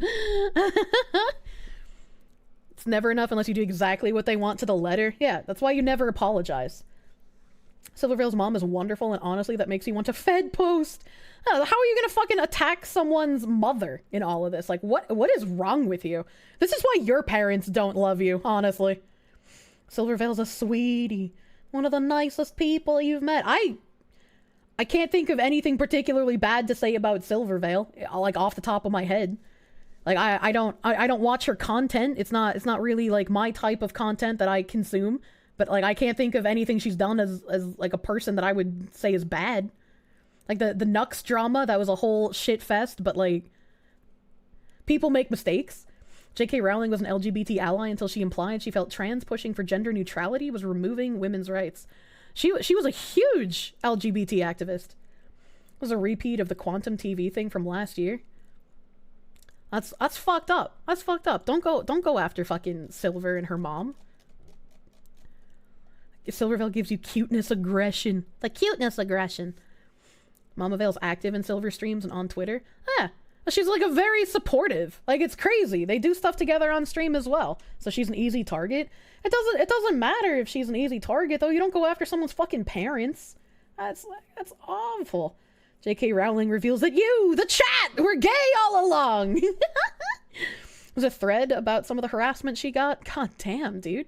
It's never enough unless you do exactly what they want to the letter. Yeah, that's why you never apologize. Silvervale's mom is wonderful, and honestly, that makes you want to Fed post. How are you gonna fucking attack someone's mother in all of this? Like, what is wrong with you? This is why your parents don't love you, honestly. Silvervale's a sweetie. One of the nicest people you've met. I can't think of anything particularly bad to say about Silvervale, like off the top of my head. Like I don't watch her content. It's not really like my type of content that I consume. But like I can't think of anything she's done as like a person that I would say is bad. Like the Nux drama, that was a whole shit fest, but like people make mistakes. J.K. Rowling was an LGBT ally until she implied she felt trans pushing for gender neutrality was removing women's rights. She was a huge LGBT activist. It was a repeat of the Quantum TV thing from last year. That's fucked up. That's fucked up. Don't go after fucking Silver and her mom. Silvervale gives you cuteness aggression. The cuteness aggression. Mama Vale's active in Silver streams and on Twitter. She's like a very supportive. Like it's crazy. They do stuff together on stream as well. So she's an easy target. It doesn't matter if she's an easy target though. You don't go after someone's fucking parents. That's awful. J.K. Rowling reveals that you, the chat, were gay all along. There's a thread about some of the harassment she got. God damn, dude.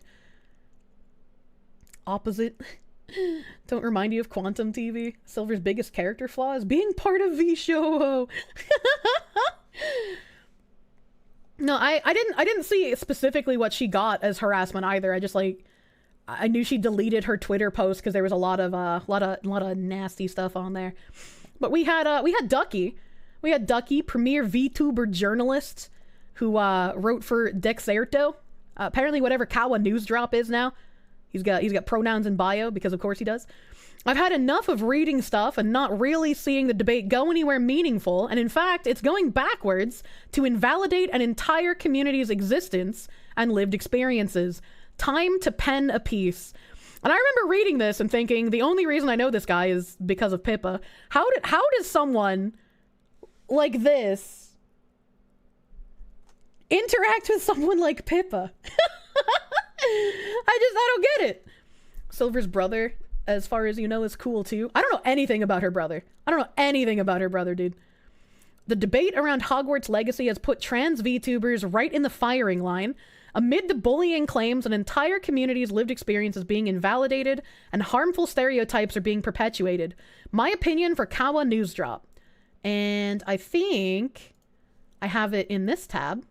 Opposite. Don't remind you of Quantum TV. Silver's biggest character flaw is being part of VShow. No, I didn't see specifically what she got as harassment either. I just like I knew she deleted her Twitter post because there was a lot of nasty stuff on there. But we had Ducky. We had Ducky, premier VTuber journalist who wrote for Dexerto. Apparently whatever Kawa News Drop is now. He's got pronouns in bio because of course he does. I've had enough of reading stuff and not really seeing the debate go anywhere meaningful, and in fact, it's going backwards to invalidate an entire community's existence and lived experiences. Time to pen a piece. And I remember reading this and thinking, the only reason I know this guy is because of Pippa. How does someone like this interact with someone like Pippa? I don't get it. Silver's brother, as far as you know, is cool too. I don't know anything about her brother. Dude. The debate around Hogwarts Legacy has put trans VTubers right in the firing line. Amid the bullying claims, an entire community's lived experience is being invalidated and harmful stereotypes are being perpetuated. My opinion for Kawa News Drop. And I think I have it in this tab.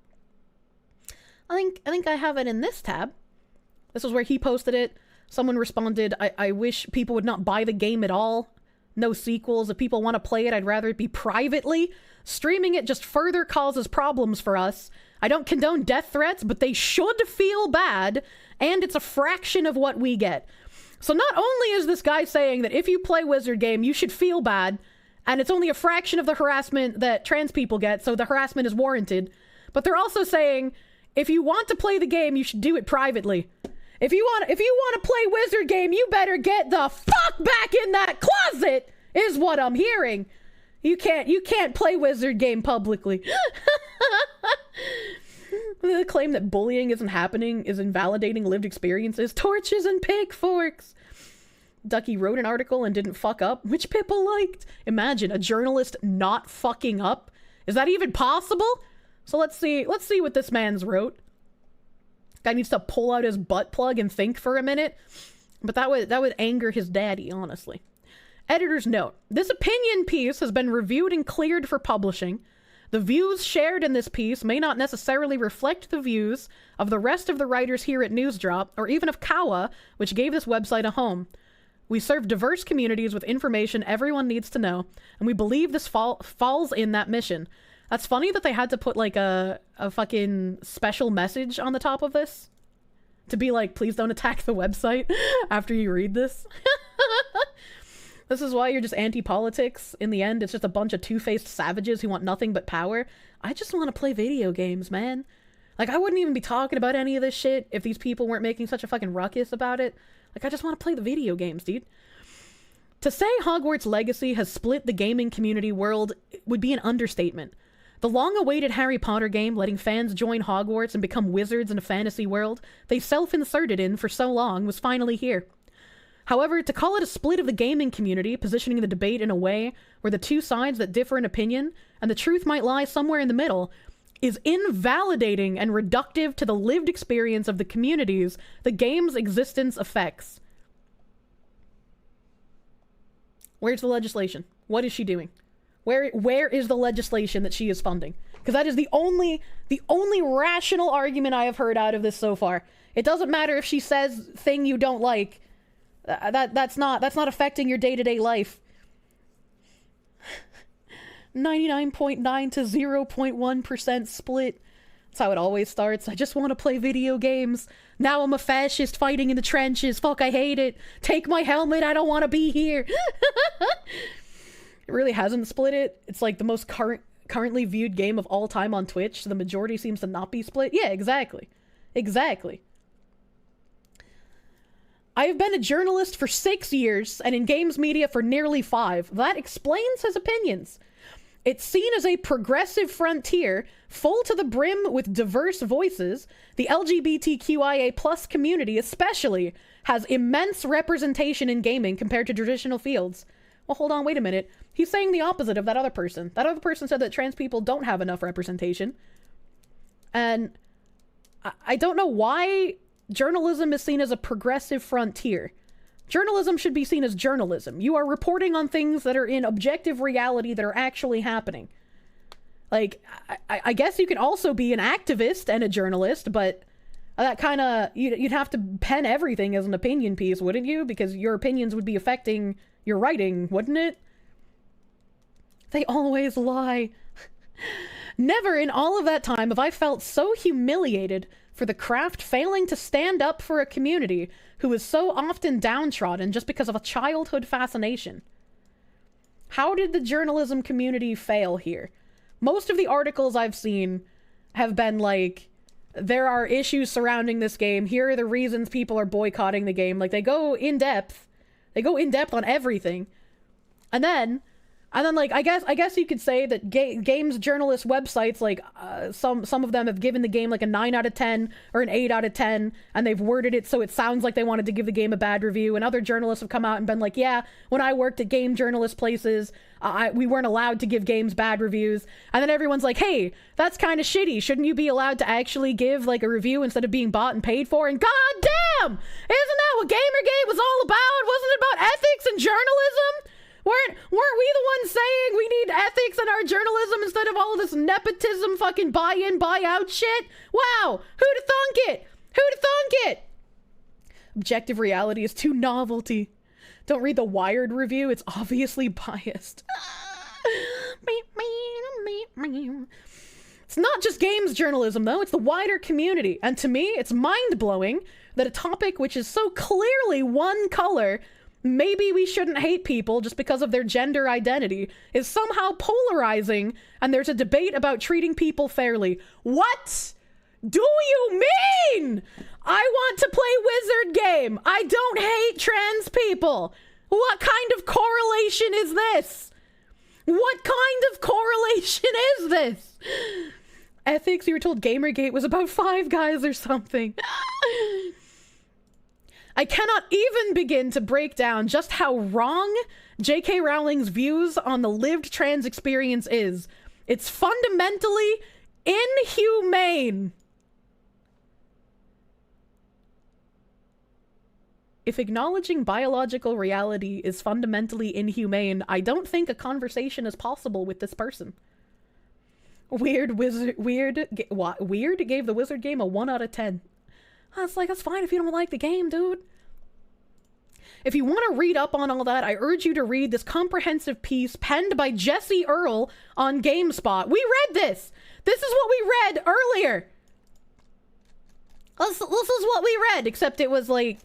I think I have it in this tab. This is where he posted it. Someone responded, I wish people would not buy the game at all. No sequels. If people want to play it, I'd rather it be privately. Streaming it just further causes problems for us. I don't condone death threats, but they should feel bad, and it's a fraction of what we get. So not only is this guy saying that if you play Wizard Game, you should feel bad, and it's only a fraction of the harassment that trans people get, so the harassment is warranted, but they're also saying If you want to play the game, you should do it privately. If you want to play wizard game, you better get the fuck back in that closet, is what I'm hearing. You can't play wizard game publicly. The claim that bullying isn't happening is invalidating lived experiences. Torches and pitchforks. Ducky wrote an article and didn't fuck up, which Pippa liked. Imagine a journalist not fucking up. Is that even possible? So let's see what this man's wrote. Guy needs to pull out his butt plug and think for a minute. But that would anger his daddy, honestly. Editor's note. This opinion piece has been reviewed and cleared for publishing. The views shared in this piece may not necessarily reflect the views of the rest of the writers here at Newsdrop, or even of Kawa, which gave this website a home. We serve diverse communities with information everyone needs to know, and we believe this falls in that mission. That's funny that they had to put like a fucking special message on the top of this. To be like, please don't attack the website after you read this. This is why you're just anti-politics. In the end, it's just a bunch of two-faced savages who want nothing but power. I just want to play video games, man. Like, I wouldn't even be talking about any of this shit if these people weren't making such a fucking ruckus about it. Like, I just want to play the video games, dude. To say Hogwarts Legacy has split the gaming community world would be an understatement. The long-awaited Harry Potter game, letting fans join Hogwarts and become wizards in a fantasy world they self-inserted in for so long, was finally here. However, to call it a split of the gaming community, positioning the debate in a way where the two sides that differ in opinion, and the truth might lie somewhere in the middle, is invalidating and reductive to the lived experience of the communities the game's existence affects. Where's the legislation? What is she doing? Where is the legislation that she is funding? Because that is the only rational argument I have heard out of this so far. It doesn't matter if she says thing you don't like. That's not affecting your day-to-day life. 99.9 to 0.1% split. That's how it always starts. I just want to play video games. Now I'm a fascist fighting in the trenches. Fuck, I hate it. Take my helmet. I don't want to be here. It really hasn't split it. It's like the most currently viewed game of all time on Twitch. So the majority seems to not be split. Yeah, exactly. Exactly. I've been a journalist for 6 years and in games media for nearly 5. That explains his opinions. It's seen as a progressive frontier, full to the brim with diverse voices. The LGBTQIA+ community especially has immense representation in gaming compared to traditional fields. Well, hold on, wait a minute. He's saying the opposite of that other person. That other person said that trans people don't have enough representation. And I don't know why journalism is seen as a progressive frontier. Journalism should be seen as journalism. You are reporting on things that are in objective reality that are actually happening. Like, I guess you can also be an activist and a journalist, but that kind of, you'd have to pen everything as an opinion piece, wouldn't you? Because your opinions would be affecting your writing, wouldn't it? They always lie. Never in all of that time have I felt so humiliated for the craft failing to stand up for a community who is so often downtrodden just because of a childhood fascination. How did the journalism community fail here? Most of the articles I've seen have been like, there are issues surrounding this game. Here are the reasons people are boycotting the game. Like, they go in depth. They go in depth on everything. And then like, I guess you could say that games journalist websites, like, some of them have given the game like a 9 out of 10 or an 8 out of 10, and they've worded it so it sounds like they wanted to give the game a bad review, and other journalists have come out and been like, yeah, when I worked at game journalist places, we weren't allowed to give games bad reviews, and then everyone's like, hey, that's kind of shitty, shouldn't you be allowed to actually give, like, a review instead of being bought and paid for? And goddamn! Isn't that what Gamergate was all about? Wasn't it about ethics and journalism? Weren't we the ones saying we need ethics in our journalism instead of all this nepotism fucking buy-in, buy-out shit? Wow! Who'da thunk it? Who'da thunk it? Objective reality is too novelty. Don't read the Wired review, it's obviously biased. It's not just games journalism, though, it's the wider community. And to me, it's mind-blowing that a topic which is so clearly one color, maybe we shouldn't hate people just because of their gender identity, is somehow polarizing, and there's a debate about treating people fairly. What? do you mean? I want to play wizard game. I don't hate trans people. What kind of correlation is this? What kind of correlation is this? Ethics, you were told Gamergate was about Five Guys or something. I cannot even begin to break down just how wrong J.K. Rowling's views on the lived trans experience is. It's fundamentally inhumane. If acknowledging biological reality is fundamentally inhumane, I don't think a conversation is possible with this person. Weird gave the wizard game a 1 out of 10. I was like, that's fine if you don't like the game, dude. If you want to read up on all that, I urge you to read this comprehensive piece penned by Jesse Earl on GameSpot. We read this! This is what we read earlier! This is what we read, except it was like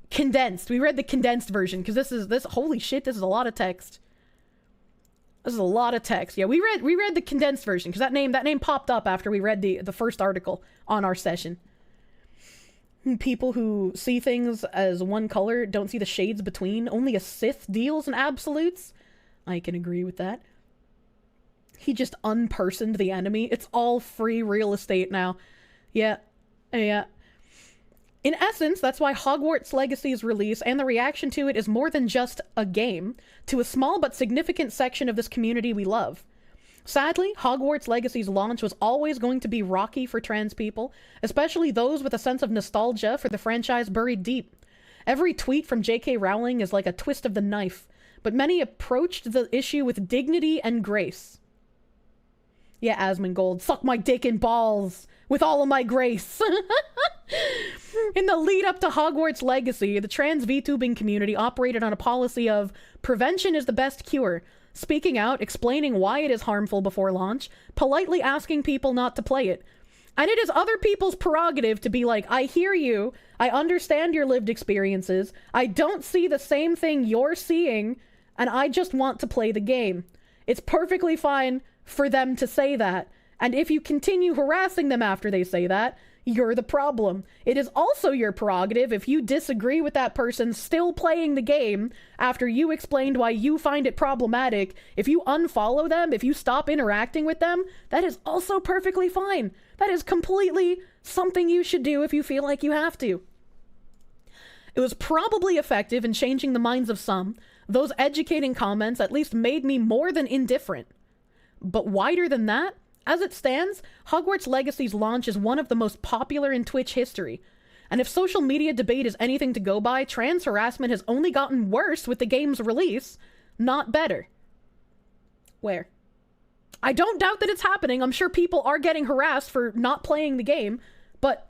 condensed. We read the condensed version, because this holy shit, this is a lot of text. This is a lot of text. Yeah, we read the condensed version, because that name popped up after we read the first article on our session. People who see things as one color don't see the shades between. Only a Sith deals in absolutes. I can agree with that. He just unpersoned the enemy. It's all free real estate now. Yeah. Yeah. In essence, that's why Hogwarts Legacy's release and the reaction to it is more than just a game to a small but significant section of this community we love. Sadly, Hogwarts Legacy's launch was always going to be rocky for trans people, especially those with a sense of nostalgia for the franchise buried deep. Every tweet from J.K. Rowling is like a twist of the knife, but many approached the issue with dignity and grace. Yeah, Asmongold, suck my dick and balls with all of my grace. In the lead up to Hogwarts Legacy, the trans VTubing community operated on a policy of prevention is the best cure, speaking out, explaining why it is harmful before launch, politely asking people not to play it. And it is other people's prerogative to be like, I hear you, I understand your lived experiences, I don't see the same thing you're seeing, and I just want to play the game. It's perfectly fine for them to say that, and if you continue harassing them after they say that, you're the problem. It is also your prerogative if you disagree with that person still playing the game after you explained why you find it problematic. If you unfollow them, if you stop interacting with them, that is also perfectly fine. That is completely something you should do if you feel like you have to. It was probably effective in changing the minds of some. Those educating comments at least made me more than indifferent. But wider than that, as it stands, Hogwarts Legacy's launch is one of the most popular in Twitch history. And if social media debate is anything to go by, trans harassment has only gotten worse with the game's release, not better. Where? I don't doubt that it's happening. I'm sure people are getting harassed for not playing the game. But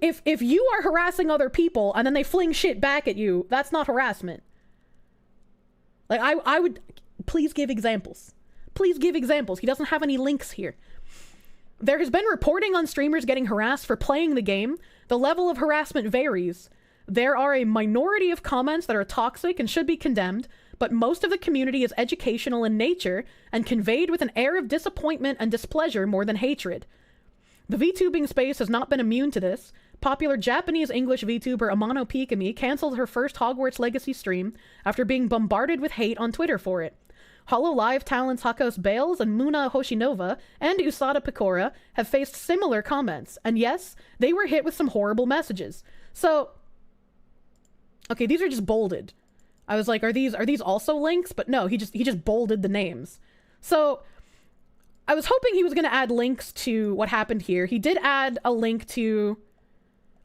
if you are harassing other people and then they fling shit back at you, that's not harassment. Like, I would... Please give examples. Please give examples. He doesn't have any links here. There has been reporting on streamers getting harassed for playing the game. The level of harassment varies. There are a minority of comments that are toxic and should be condemned, but most of the community is educational in nature and conveyed with an air of disappointment and displeasure more than hatred. The VTubing space has not been immune to this. Popular Japanese-English VTuber Amano Pikami canceled her first Hogwarts Legacy stream after being bombarded with hate on Twitter for it. HoloLive talents Hakos Bales and Muna Hoshinova and Usada Pecora have faced similar comments, and yes, they were hit with some horrible messages. So, okay, these are just bolded. I was like, are these also links? But no, he just bolded the names. So, I was hoping he was going to add links to what happened here. He did add a link to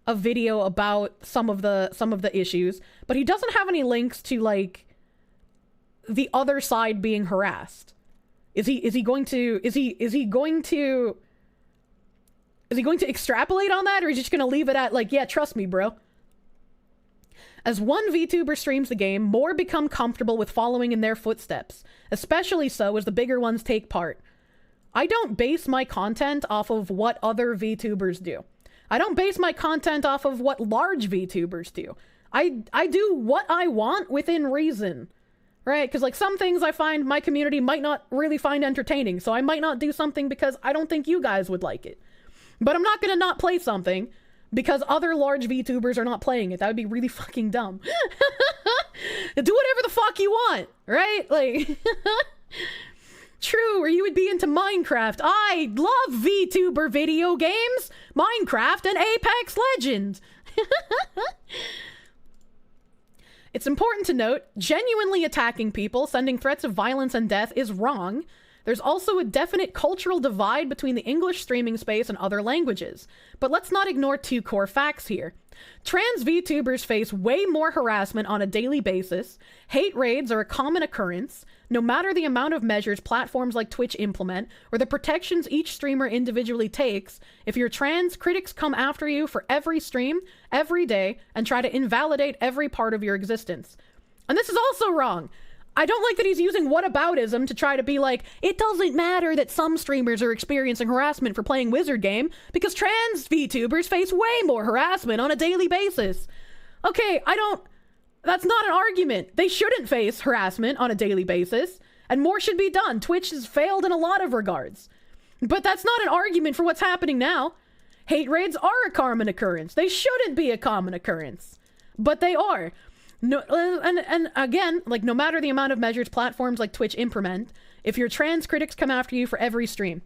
a video about some of the issues, but he doesn't have any links to like the other side being harassed. Is he going to extrapolate on that, or is he just going to leave it at like, yeah, trust me, bro? As one VTuber streams the game, more become comfortable with following in their footsteps, especially so as the bigger ones take part. I don't base my content off of what other VTubers do. I don't base my content off of what large VTubers do. I do what I want within reason. Right? Because, like, some things I find my community might not really find entertaining, so I might not do something because I don't think you guys would like it. But I'm not gonna not play something because other large VTubers are not playing it. That would be really fucking dumb. Do whatever the fuck you want, right? Like, true, or you would be into Minecraft. I love VTuber video games, Minecraft and Apex Legends. It's important to note, genuinely attacking people, sending threats of violence and death is wrong. There's also a definite cultural divide between the English streaming space and other languages. But let's not ignore two core facts here. Trans VTubers face way more harassment on a daily basis. Hate raids are a common occurrence. No matter the amount of measures platforms like Twitch implement, or the protections each streamer individually takes, if you're trans, critics come after you for every stream, every day, and try to invalidate every part of your existence. And this is also wrong. I don't like that he's using whataboutism to try to be like, it doesn't matter that some streamers are experiencing harassment for playing Wizard Game, because trans VTubers face way more harassment on a daily basis. Okay, that's not an argument. They shouldn't face harassment on a daily basis, and more should be done. Twitch has failed in a lot of regards. But that's not an argument for what's happening now. Hate raids are a common occurrence. They shouldn't be a common occurrence, but they are. No, and again, like, no matter the amount of measures platforms like Twitch implement, if your trans, critics come after you for every stream.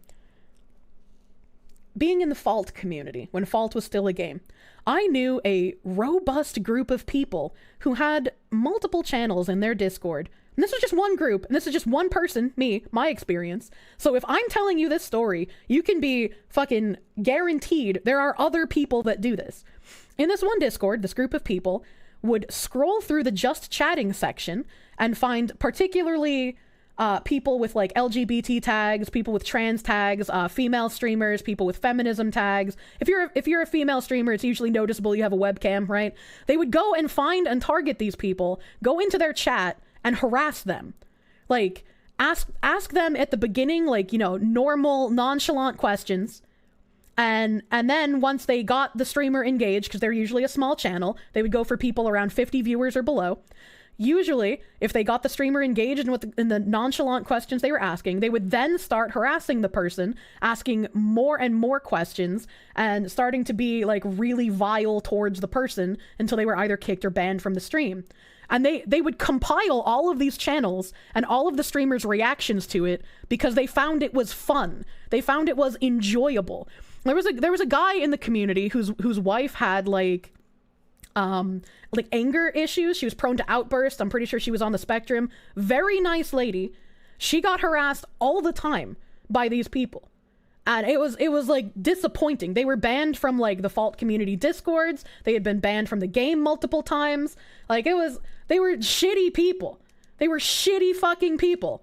Being in the Fault community, when Fault was still a game, I knew a robust group of people who had multiple channels in their Discord. And this was just one group, and this is just one person, me, my experience. So if I'm telling you this story, you can be fucking guaranteed there are other people that do this. In this one Discord, this group of people would scroll through the just chatting section and find particularly people with like LGBT tags, people with trans tags, female streamers, people with feminism tags. If you're a female streamer, it's usually noticeable you have a webcam, right? They would go and find and target these people, go into their chat and harass them. Like, ask them at the beginning, like, you know, normal, nonchalant questions. And then once they got the streamer engaged, because they're usually a small channel, they would go for people around 50 viewers or below. Usually, if they got the streamer engaged in the nonchalant questions they were asking, they would then start harassing the person, asking more and more questions, and starting to be like really vile towards the person until they were either kicked or banned from the stream. And they would compile all of these channels and all of the streamers' reactions to it because they found it was fun. They found it was enjoyable. There was a guy in the community whose wife had like anger issues. She was prone to outbursts. I'm pretty sure she was on the spectrum. Very nice lady. She got harassed all the time by these people. And it was like disappointing. They were banned from like the Fault community Discords. They had been banned from the game multiple times. Like they were shitty people. They were shitty fucking people.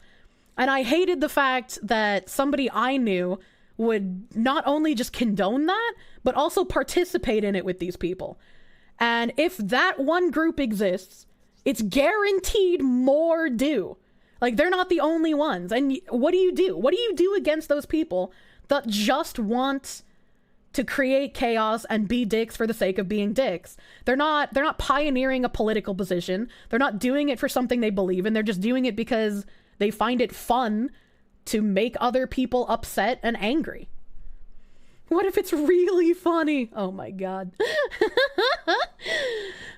And I hated the fact that somebody I knew would not only just condone that, but also participate in it with these people. And if that one group exists, it's guaranteed more do. Like, they're not the only ones. And what do you do? What do you do against those people that just want to create chaos and be dicks for the sake of being dicks? They're not pioneering a political position. They're not doing it for something they believe in. They're just doing it because they find it fun to make other people upset and angry. What if it's really funny? Oh my god.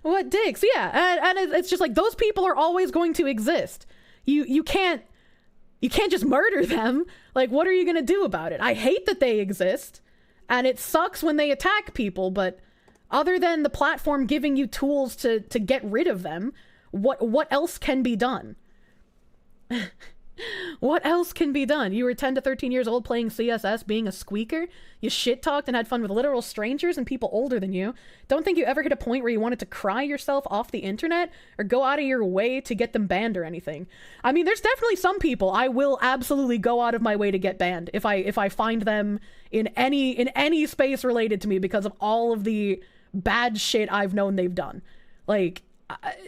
What dicks? Yeah, and it's just like, those people are always going to exist. You can't just murder them. Like, what are you gonna do about it? I hate that they exist, and it sucks when they attack people, but other than the platform giving you tools to get rid of them, what else can be done? What else can be done? You were 10 to 13 years old playing CSS, being a squeaker. You shit-talked and had fun with literal strangers and people older than you. Don't think you ever hit a point where you wanted to cry yourself off the internet or go out of your way to get them banned or anything. I mean, there's definitely some people I will absolutely go out of my way to get banned if I find them in any space related to me because of all of the bad shit I've known they've done. Like,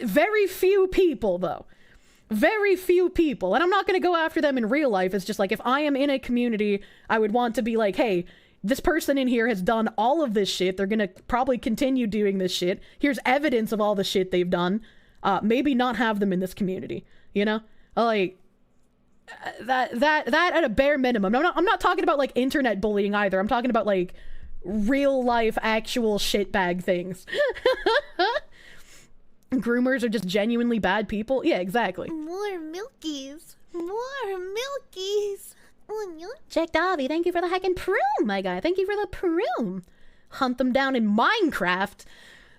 very few people, though. Very few people. And I'm not going to go after them in real life. It's just like, if I am in a community, I would want to be like, hey, this person in here has done all of this shit. They're going to probably continue doing this shit. Here's evidence of all the shit they've done. Maybe not have them in this community, you know? Like, that at a bare minimum. I'm not talking about like internet bullying either. I'm talking about like real life actual shitbag things. Groomers are just genuinely bad people. Yeah, exactly. More milkies. More milkies. Jack Dobby, thank you for the heckin' prune, my guy. Thank you for the prune. Hunt them down in Minecraft.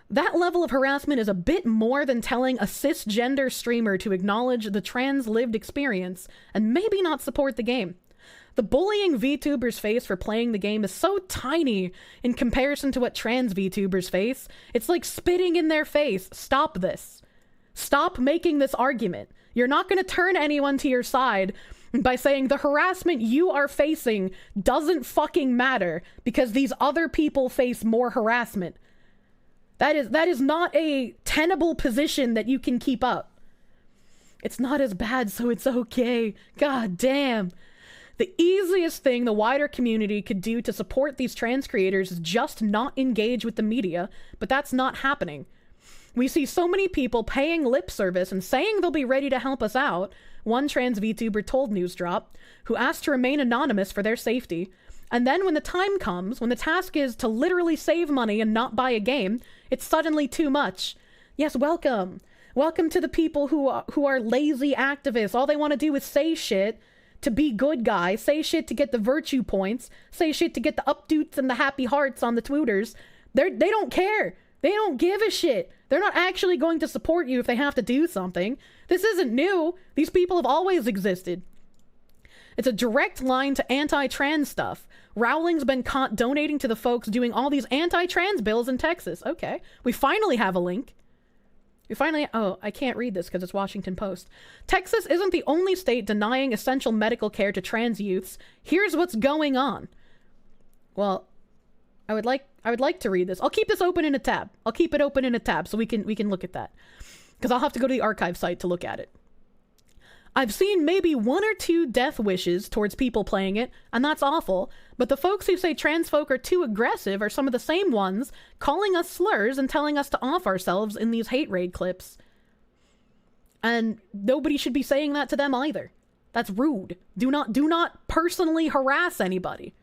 That level of harassment is a bit more than telling a cisgender streamer to acknowledge the trans lived experience and maybe not support the game. The bullying VTubers face for playing the game is so tiny in comparison to what trans VTubers face. It's like spitting in their face. Stop this. Stop making this argument. You're not going to turn anyone to your side by saying the harassment you are facing doesn't fucking matter because these other people face more harassment. That is not a tenable position that you can keep up. It's not as bad, so it's okay. God damn. The easiest thing the wider community could do to support these trans creators is just not engage with the media, but that's not happening. We see so many people paying lip service and saying they'll be ready to help us out. One trans VTuber told Newsdrop, who asked to remain anonymous for their safety. And then when the time comes, when the task is to literally save money and not buy a game, it's suddenly too much. Yes, welcome. Welcome to the people who are lazy activists. All they want to do is say shit to be good guys, say shit to get the virtue points, say shit to get the updoots and the happy hearts on the tweeters. They don't care. They don't give a shit. They're not actually going to support you if they have to do something. This isn't new. These people have always existed. It's a direct line to anti-trans stuff. Rowling's been caught donating to the folks doing all these anti-trans bills in Texas. Okay. We finally have a link. Oh, I can't read this because it's Washington Post. Texas isn't the only state denying essential medical care to trans youths. Here's what's going on. Well, I would like to read this. I'll keep this open in a tab. I'll keep it open in a tab so we can look at that. Because I'll have to go to the archive site to look at it. I've seen maybe 1 or 2 death wishes towards people playing it, and that's awful, but the folks who say trans folk are too aggressive are some of the same ones calling us slurs and telling us to off ourselves in these hate raid clips. And nobody should be saying that to them either. That's rude. Do not personally harass anybody.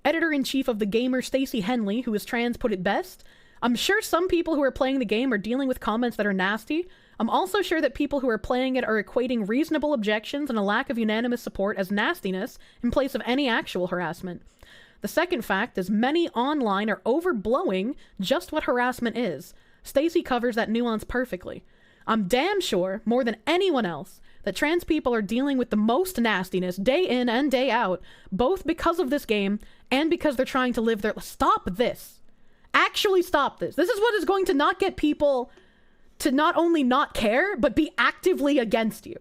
Editor-in-chief of The Gamer, Stacey Henley, who is trans, put it best. I'm sure some people who are playing the game are dealing with comments that are nasty. I'm also sure that people who are playing it are equating reasonable objections and a lack of unanimous support as nastiness in place of any actual harassment. The second fact is many online are overblowing just what harassment is. Stacey covers that nuance perfectly. I'm damn sure, more than anyone else, that trans people are dealing with the most nastiness day in and day out, both because of this game and because they're trying to live their... Stop this. Actually stop this. This is what is going to not get people to not only not care, but be actively against you.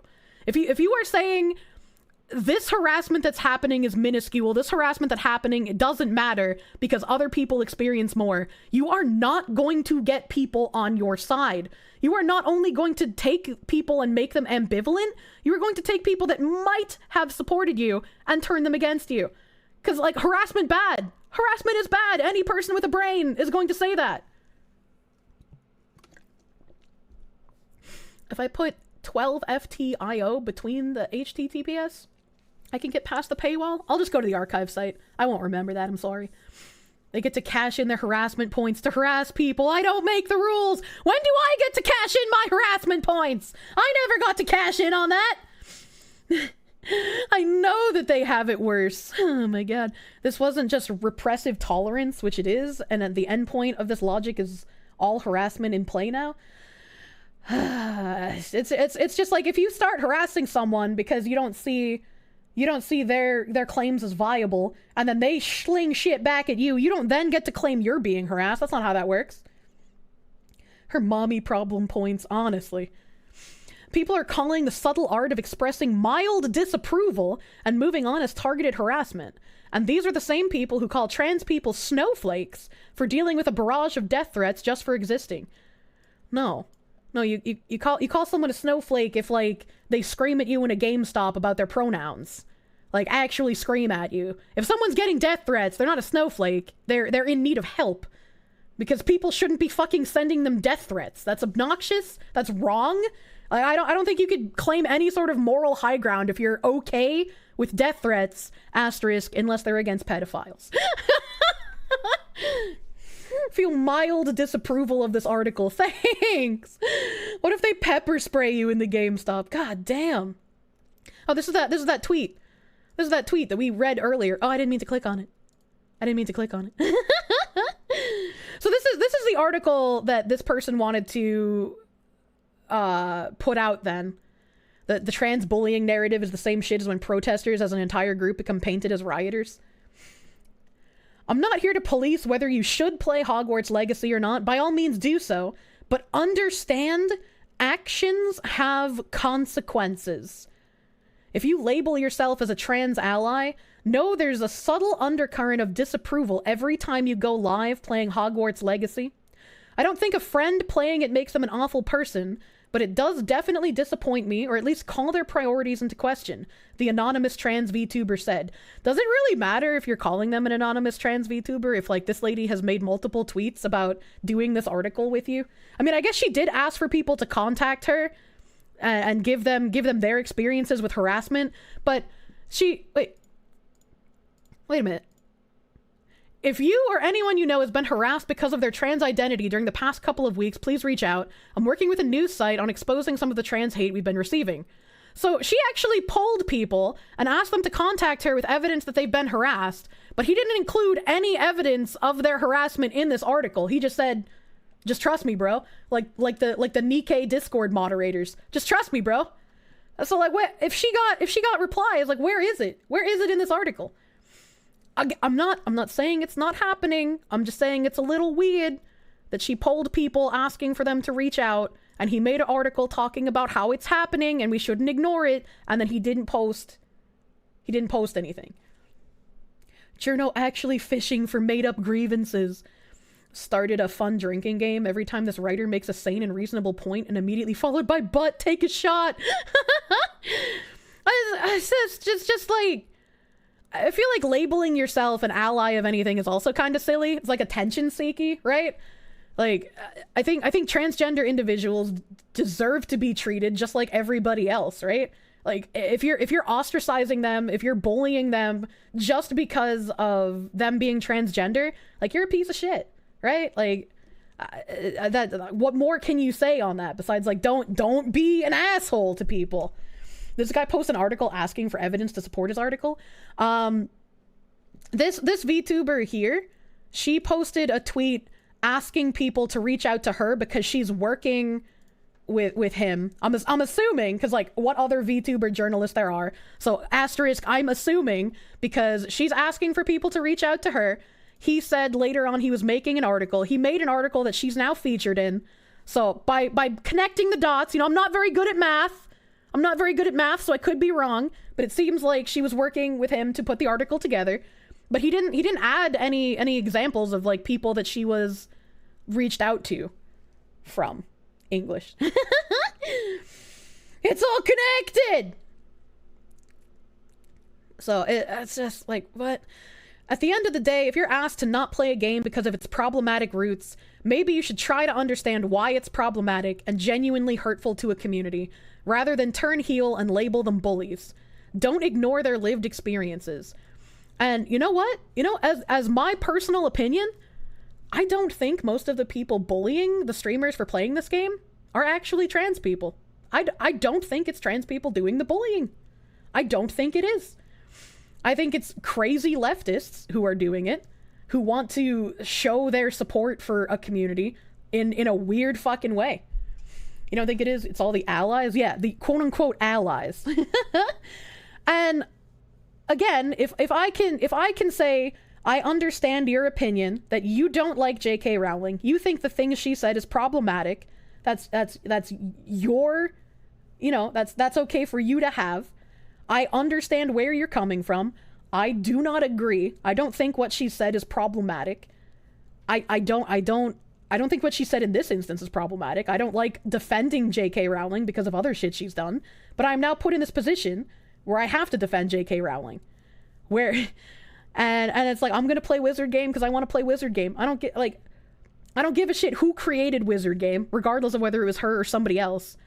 If you are saying this harassment that's happening is minuscule, this harassment that's happening, it doesn't matter because other people experience more, you are not going to get people on your side. You are not only going to take people and make them ambivalent, you are going to take people that might have supported you and turn them against you. Because, like, harassment bad. Harassment is bad. Any person with a brain is going to say that. If I put 12 FTIO between the HTTPS, I can get past the paywall. I'll just go to the archive site. I won't remember that, I'm sorry. They get to cash in their harassment points to harass people. I don't make the rules. When do I get to cash in my harassment points? I never got to cash in on that. I know that they have it worse. Oh my god. This wasn't just repressive tolerance, which it is, and at the end point of this logic is all harassment in play now. It's just like if you start harassing someone because you don't see their claims as viable, and then they sling shit back at you, you don't then get to claim you're being harassed. That's not how that works. Her mommy problem points, honestly. People are calling the subtle art of expressing mild disapproval and moving on as targeted harassment. And these are the same people who call trans people snowflakes for dealing with a barrage of death threats just for existing. No, you call someone a snowflake if, like, they scream at you in a GameStop about their pronouns. Like, actually scream at you. If someone's getting death threats, they're not a snowflake. They're in need of help. Because people shouldn't be fucking sending them death threats. That's obnoxious. That's wrong. I don't think you could claim any sort of moral high ground if you're okay with death threats, asterisk, unless they're against pedophiles. feel mild disapproval of this article. Thanks. What if they pepper spray you in the GameStop? God damn. Oh, this is that tweet. This is that tweet that we read earlier. Oh, I didn't mean to click on it. So this is the article that this person wanted to put out then. The trans bullying narrative is the same shit as when protesters as an entire group become painted as rioters. I'm not here to police whether you should play Hogwarts Legacy or not. By all means do so. But understand, actions have consequences. If you label yourself as a trans ally, know there's a subtle undercurrent of disapproval every time you go live playing Hogwarts Legacy. I don't think a friend playing it makes them an awful person, but it does definitely disappoint me, or at least call their priorities into question, the anonymous trans VTuber said. Does it really matter if you're calling them an anonymous trans VTuber if, like, this lady has made multiple tweets about doing this article with you? I mean, I guess she did ask for people to contact her and give them their experiences with harassment, but she... Wait a minute. If you or anyone you know has been harassed because of their trans identity during the past couple of weeks, please reach out. I'm working with a news site on exposing some of the trans hate we've been receiving. So she actually polled people and asked them to contact her with evidence that they've been harassed, but he didn't include any evidence of their harassment in this article. He just said, just trust me, bro. Like the Nikkei Discord moderators. Just trust me, bro. So like, what if she got replies, like, where is it? Where is it in this article? I'm not saying it's not happening. I'm just saying it's a little weird that she polled people asking for them to reach out, and he made an article talking about how it's happening and we shouldn't ignore it, and then he didn't post anything. Cherno actually fishing for made-up grievances. Started a fun drinking game every time this writer makes a sane and reasonable point, and immediately followed by "but take a shot." It's just like, I feel like labeling yourself an ally of anything is also kind of silly. It's like attention seeking, right? Like, I think transgender individuals deserve to be treated just like everybody else, right? Like, if you're ostracizing them, if you're bullying them just because of them being transgender, like, you're a piece of shit, right? Like, what more can you say on that besides, like, don't be an asshole to people? This guy posted an article asking for evidence to support his article. This VTuber here, she posted a tweet asking people to reach out to her because she's working with him. I'm assuming, because, like, what other VTuber journalists there are. So asterisk, I'm assuming, because she's asking for people to reach out to her. He said later on he was making an article. He made an article that she's now featured in. So by connecting the dots, you know, I'm not very good at math, so I could be wrong, but it seems like she was working with him to put the article together. But he didn't add any examples of, like, people that she was reached out to from. English. It's all connected. So it's just like, what? At the end of the day, if you're asked to not play a game because of its problematic roots, maybe you should try to understand why it's problematic and genuinely hurtful to a community, rather than turn heel and label them bullies. Don't ignore their lived experiences. And you know what? You know, as my personal opinion, I don't think most of the people bullying the streamers for playing this game are actually trans people. I don't think it's trans people doing the bullying. I don't think it is. I think it's crazy leftists who are doing it, who want to show their support for a community in a weird fucking way. You don't think it is? It's all the allies? Yeah, the quote-unquote allies. And again, if I can say, I understand your opinion that you don't like J.K. Rowling, you think the things she said is problematic, that's your, you know, that's okay for you to have. I understand where you're coming from. I do not agree. I don't think what she said is problematic. I don't think what she said in this instance is problematic. I don't like defending J.K. Rowling because of other shit she's done, but I'm now put in this position where I have to defend J.K. Rowling. Where, and it's like, I'm gonna play Wizard Game because I want to play Wizard Game. I don't give a shit who created Wizard Game, regardless of whether it was her or somebody else.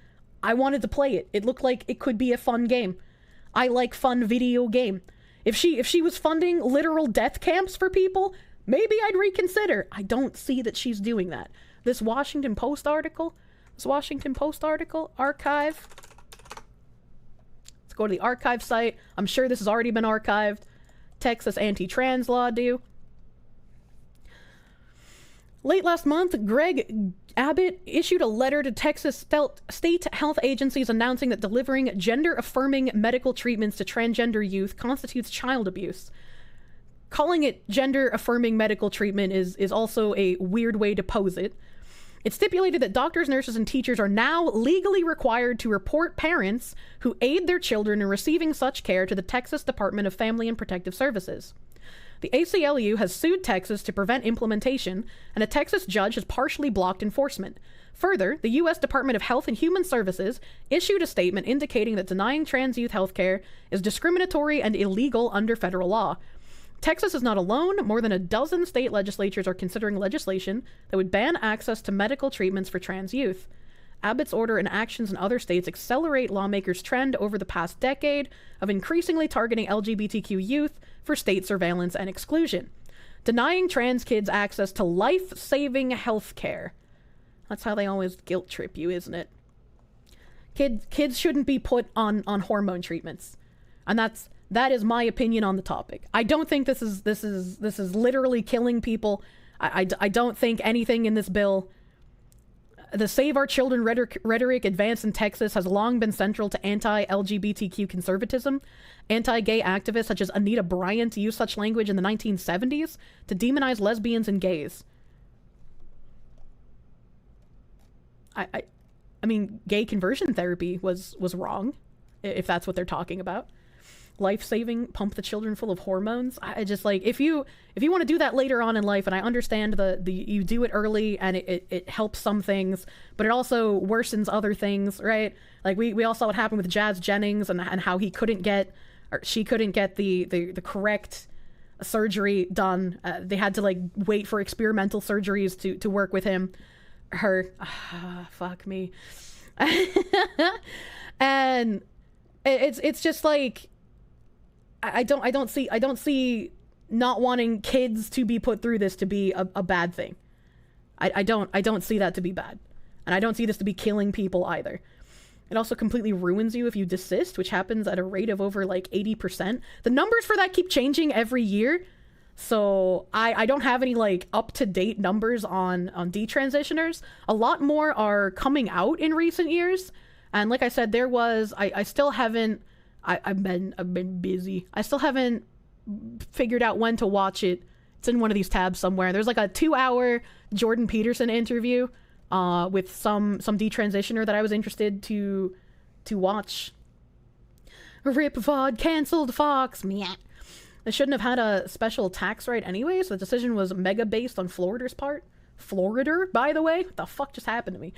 I wanted to play it. It looked like it could be a fun game. I like fun video game. If she was funding literal death camps for people, maybe I'd reconsider. I don't see that she's doing that. This Washington Post article, archive. Let's go to the archive site. I'm sure this has already been archived. Texas anti-trans law due. Late last month, Greg Abbott issued a letter to Texas state health agencies announcing that delivering gender-affirming medical treatments to transgender youth constitutes child abuse. Calling it gender-affirming medical treatment is also a weird way to pose it. It stipulated that doctors, nurses, and teachers are now legally required to report parents who aid their children in receiving such care to the Texas Department of Family and Protective Services. The ACLU has sued Texas to prevent implementation, and a Texas judge has partially blocked enforcement. Further, the U.S. Department of Health and Human Services issued a statement indicating that denying trans youth health care is discriminatory and illegal under federal law. Texas is not alone. More than a dozen state legislatures are considering legislation that would ban access to medical treatments for trans youth. Abbott's order and actions in other states accelerate lawmakers' trend over the past decade of increasingly targeting LGBTQ youth for state surveillance and exclusion, denying trans kids access to life-saving health care. That's how they always guilt trip you, isn't it? Kids shouldn't be put on hormone treatments, and that is my opinion on the topic. I don't think this is literally killing people. I don't think anything in this bill. The Save Our Children rhetoric advanced in Texas has long been central to anti-LGBTQ conservatism. Anti-gay activists such as Anita Bryant used such language in the 1970s to demonize lesbians and gays. I mean, gay conversion therapy was wrong, if that's what they're talking about. Life-saving, pump the children full of hormones. I just, like, if you want to do that later on in life, and I understand the you do it early and it helps some things, but it also worsens other things, right? Like we all saw what happened with Jazz Jennings and how she couldn't get the correct surgery done. They had to like wait for experimental surgeries to work with him. Fuck me. And it's just like, I don't see not wanting kids to be put through this to be a bad thing. I don't see that to be bad. And I don't see this to be killing people either. It also completely ruins you if you desist, which happens at a rate of over like 80%. The numbers for that keep changing every year. So I don't have any like up-to-date numbers on detransitioners. A lot more are coming out in recent years. And like I said, there was, I still haven't, I've been busy. I still haven't figured out when to watch it. It's in one of these tabs somewhere. There's like a 2-hour Jordan Peterson interview with some detransitioner that I was interested to watch. Rip VOD, canceled Fox. Meh. They shouldn't have had a special tax rate anyway, so the decision was mega based on Florida's part. Florida, by the way? What the fuck just happened to me?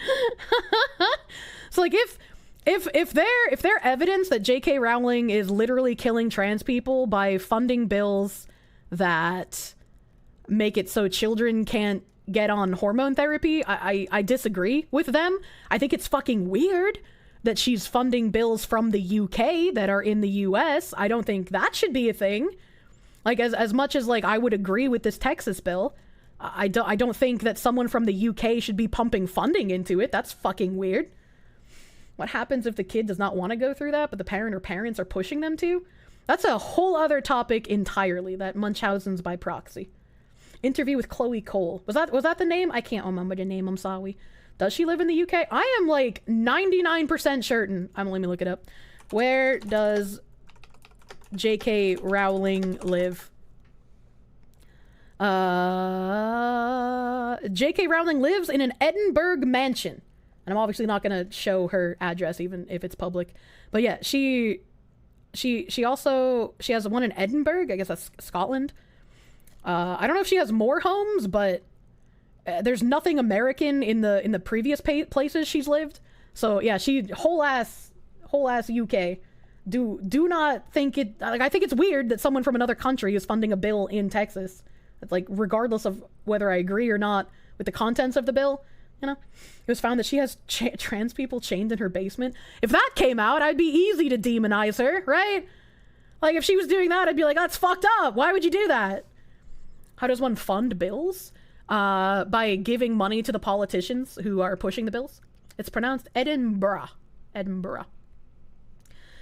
So like if they're evidence that J.K. Rowling is literally killing trans people by funding bills that make it so children can't get on hormone therapy, I disagree with them. I think it's fucking weird that she's funding bills from the UK that are in the US. I don't think that should be a thing. Like as much as like I would agree with this Texas bill, I don't think that someone from the UK should be pumping funding into it. That's fucking weird. What happens if the kid does not want to go through that, but the parent or parents are pushing them to? That's a whole other topic entirely, that Munchausen's by proxy. Interview with Chloe Cole. Was that the name? I can't remember the name, I'm sorry. Does she live in the UK? I am like 99% certain. Let me look it up. Where does J.K. Rowling live? J.K. Rowling lives in an Edinburgh mansion. And I'm obviously not going to show her address even if it's public. But yeah, she has one in Edinburgh. I guess that's Scotland. I don't know if she has more homes, but there's nothing American in the previous places she's lived. So yeah, she whole ass UK. Do not think it, like, I think it's weird that someone from another country is funding a bill in Texas. It's like, regardless of whether I agree or not with the contents of the bill, you know, it was found that she has trans people chained in her basement. If that came out, I'd be easy to demonize her, right? Like, if she was doing that, I'd be like, that's fucked up. Why would you do that? How does one fund bills? By giving money to the politicians who are pushing the bills. It's pronounced Edinburgh. Edinburgh.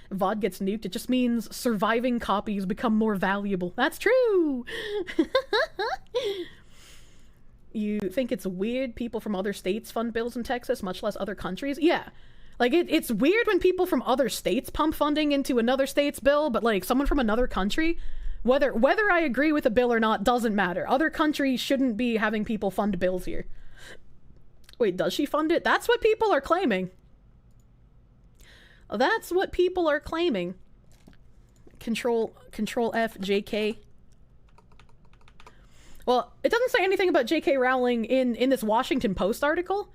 VOD gets nuked. It just means surviving copies become more valuable. That's true! You think it's weird people from other states fund bills in Texas, much less other countries? Yeah. Like, it's weird when people from other states pump funding into another state's bill, but, like, someone from another country, whether I agree with a bill or not doesn't matter. Other countries shouldn't be having people fund bills here. Wait, does she fund it? That's what people are claiming. That's what people are claiming. Control F, JK. Well, it doesn't say anything about J.K. Rowling in this Washington Post article,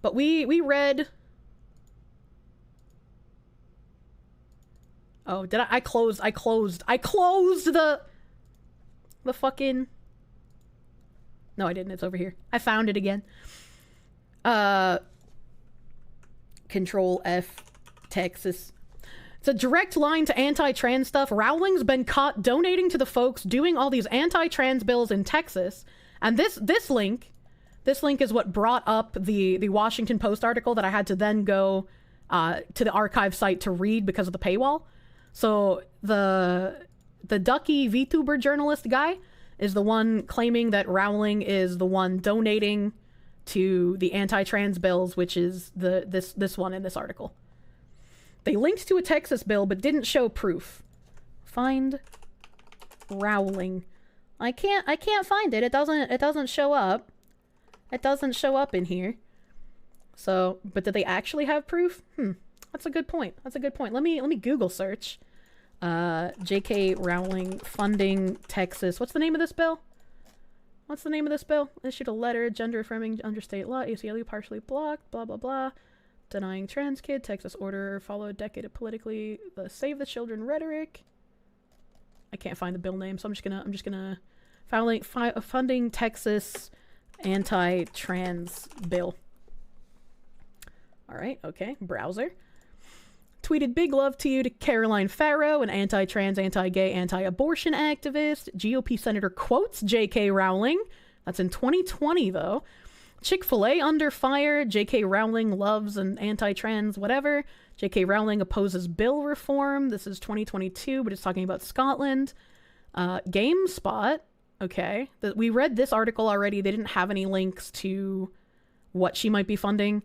but we read... Oh, did I closed the fucking... No, I didn't. It's over here. I found it again. Control F, Texas. It's a direct line to anti-trans stuff. Rowling's been caught donating to the folks doing all these anti-trans bills in Texas. And this link is what brought up the Washington Post article that I had to then go to the archive site to read because of the paywall. So the Ducky Vtuber journalist guy is the one claiming that Rowling is the one donating to the anti-trans bills, which is this one in this article. They linked to a Texas bill but didn't show proof. Find Rowling. I can't find it. It doesn't show up. It doesn't show up in here. So, but did they actually have proof? That's a good point. That's a good point. Let me Google search. J.K. Rowling funding Texas. What's the name of this bill? What's the name of this bill? Issued a letter, gender affirming under state law, ACLU partially blocked, blah blah blah. Denying trans kid, Texas order followed decade of politically save the children rhetoric. I can't find the bill name, so I'm just gonna funding Texas anti-trans bill. All right, okay, browser. Tweeted big love to you to Caroline Farrow, an anti-trans, anti-gay, anti-abortion activist. GOP senator quotes J.K. Rowling. That's in 2020 though. Chick-fil-A under fire. J.K. Rowling loves an anti-trans whatever. J.K. Rowling opposes bill reform. This is 2022, but it's talking about Scotland. GameSpot. Okay. We read this article already. They didn't have any links to what she might be funding.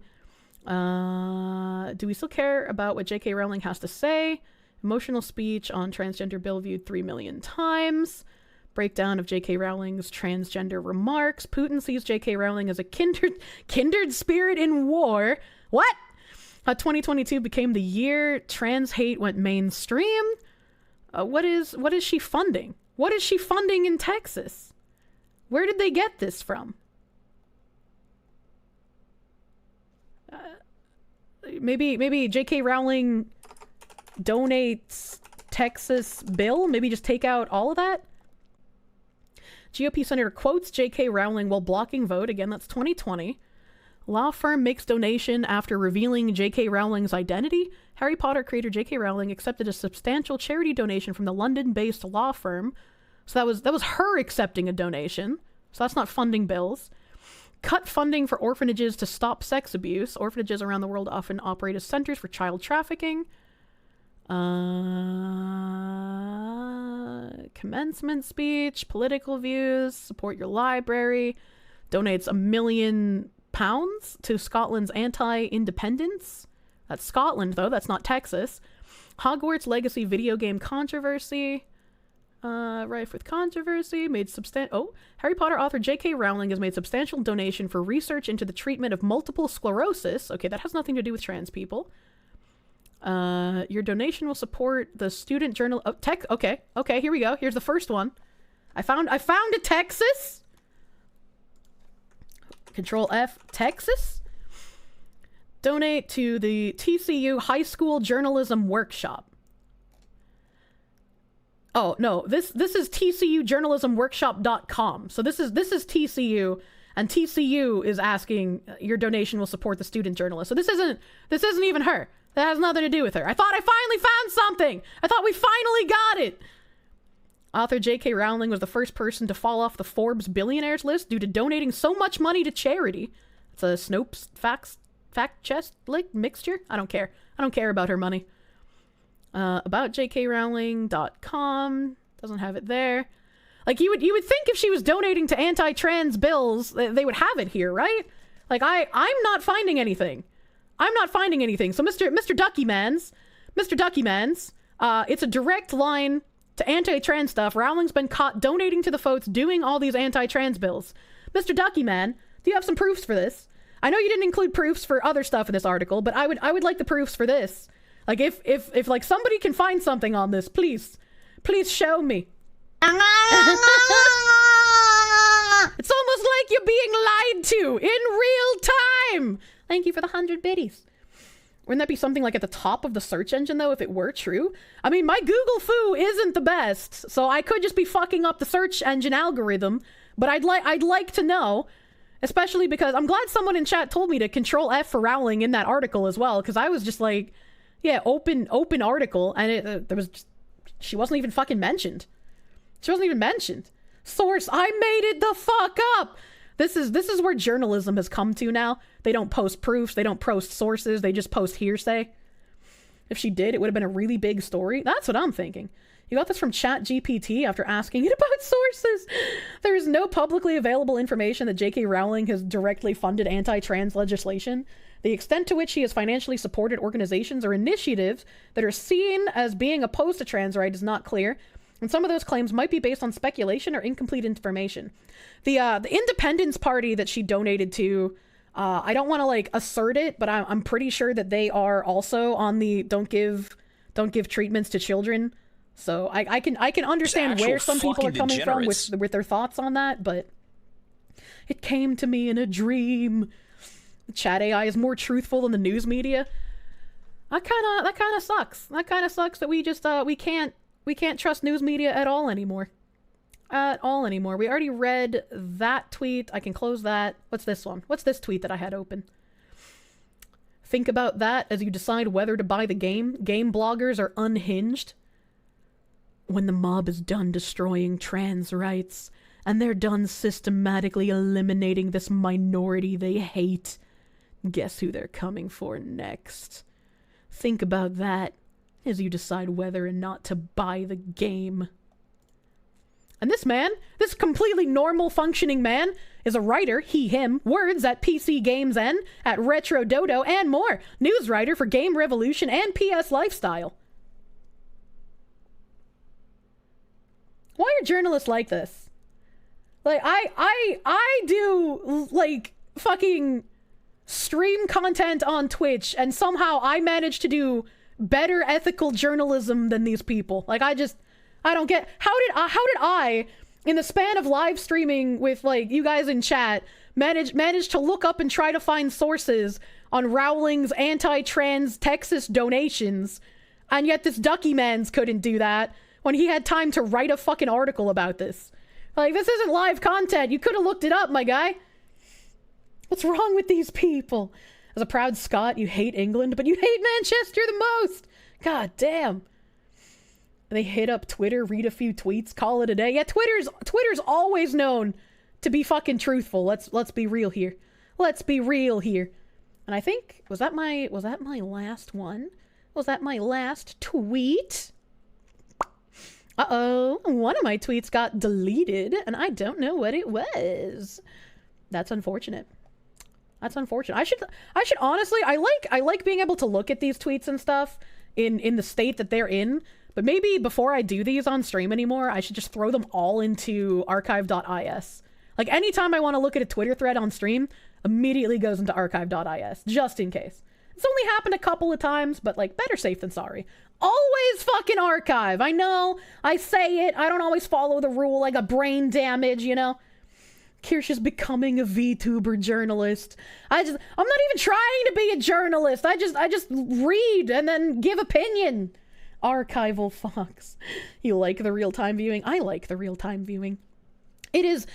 Do we still care about what J.K. Rowling has to say? Emotional speech on transgender bill viewed 3 million times. Breakdown of J.K. Rowling's transgender remarks. Putin sees J.K. Rowling as a kindred spirit in war. What? How 2022 became the year trans hate went mainstream. What is she funding? What is she funding in Texas? Where did they get this from? Maybe J.K. Rowling donates Texas bill? Maybe just take out all of that? GOP senator quotes J.K. Rowling while blocking vote. Again, that's 2020. Law firm makes donation after revealing J.K. Rowling's identity. Harry Potter creator J.K. Rowling accepted a substantial charity donation from the London-based law firm. So that was her accepting a donation. So that's not funding bills. Cut funding for orphanages to stop sex abuse. Orphanages around the world often operate as centers for child trafficking. Commencement speech, political views, support your library, donates £1 million to Scotland's anti-independence. That's Scotland, though. That's not Texas. Hogwarts Legacy video game controversy. Rife with controversy. Harry Potter author J.K. Rowling has made substantial donation for research into the treatment of multiple sclerosis. Okay, that has nothing to do with trans people. Your donation will support the student journal. Oh, okay, here we go. Here's the first one. I found a Texas. Control F, Texas. Donate to the TCU High School Journalism Workshop. Oh, no, this is tcujournalismworkshop.com. So this is TCU, and TCU is asking your donation will support the student journalist. So this isn't even her. That has nothing to do with her. I thought I finally found something. I thought we finally got it. Author J.K. Rowling was the first person to fall off the Forbes billionaires list due to donating so much money to charity. It's a Snopes fact chest like mixture. I don't care. I don't care about her money. About jkrowling.com doesn't have it there. Like you would think if she was donating to anti-trans bills, they would have it here, right? Like I'm not finding anything. I'm not finding anything. So Mr. Duckymans, it's a direct line to anti-trans stuff. Rowling's been caught donating to the folks doing all these anti-trans bills. Mr. Duckyman, do you have some proofs for this? I know you didn't include proofs for other stuff in this article, but I would like the proofs for this. Like if like somebody can find something on this, please show me. It's almost like you're being lied to in real time. Thank you for the 100 biddies. Wouldn't that be something like at the top of the search engine, though, if it were true? I mean, my Google foo isn't the best, so I could just be fucking up the search engine algorithm, but I'd like to know, especially because I'm glad someone in chat told me to Control F for Rowling in that article as well, because I was just like, yeah, open article, and she wasn't even fucking mentioned. She wasn't even mentioned. Source, I made it the fuck up! This is where journalism has come to now. They don't post proofs, they don't post sources, they just post hearsay. If she did, it would have been a really big story. That's what I'm thinking. You got this from ChatGPT after asking it about sources. There is no publicly available information that J.K. Rowling has directly funded anti-trans legislation. The extent to which he has financially supported organizations or initiatives that are seen as being opposed to trans rights is not clear. And some of those claims might be based on speculation or incomplete information. The Independence Party that she donated to, I don't want to like assert it, but I'm pretty sure that they are also on the don't give treatments to children. So I can understand where some people are coming from with their thoughts on that, but it came to me in a dream. The chat AI is more truthful than the news media. That kind of sucks. That kind of sucks that we just we can't trust news media at all anymore. We already read that tweet. I can close that. What's this one? What's this tweet that I had open? Think about that as you decide whether to buy the game. Game bloggers are unhinged. When the mob is done destroying trans rights, and they're done systematically eliminating this minority they hate, guess who they're coming for next? Think about that as you decide whether or not to buy the game. And this man, this completely normal functioning man, is a writer, he, him, words at PC Games N, at Retro Dodo, and more. News writer for Game Revolution and PS Lifestyle. Why are journalists like this? Like, I do, like, fucking stream content on Twitch, and somehow I manage to do better ethical journalism than these people. Like, I don't get, how did I, in the span of live streaming with, like, you guys in chat, manage to look up and try to find sources on Rowling's anti-trans Texas donations, and yet this Duckymans couldn't do that when he had time to write a fucking article about this. Like, this isn't live content. You could have looked it up, my guy. What's wrong with these people? As a proud Scot, you hate England, but you hate Manchester the most. God damn. They hit up Twitter, read a few tweets, call it a day. Yeah, Twitter's always known to be fucking truthful. Let's be real here. Let's be real here. And I think, was that my last one? Was that my last tweet? Uh-oh, one of my tweets got deleted, and I don't know what it was. That's unfortunate. That's unfortunate. I should honestly, I like being able to look at these tweets and stuff in the state that they're in, but maybe before I do these on stream anymore, I should just throw them all into archive.is. Like, anytime I want to look at a Twitter thread on stream, immediately goes into archive.is, just in case. It's only happened a couple of times, but, like, better safe than sorry. Always fucking archive. I know, I say it, I don't always follow the rule, I got brain damage, you know? Kirsche is becoming a VTuber journalist. I'm not even trying to be a journalist. I just read and then give opinion. Archival fox. You like the real-time viewing? I like the real-time viewing. It is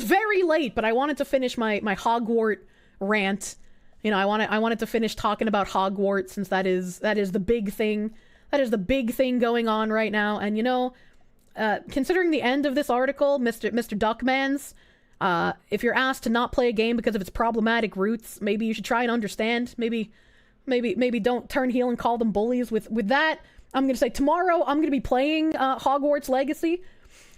very late, but I wanted to finish my Hogwarts rant. You know, I wanted to finish talking about Hogwarts, since that is the big thing. That is the big thing going on right now. And you know, considering the end of this article, Mr. Duckmans, if you're asked to not play a game because of its problematic roots, maybe you should try and understand. Maybe don't turn heel and call them bullies. With that, I'm gonna say tomorrow I'm gonna be playing Hogwarts Legacy.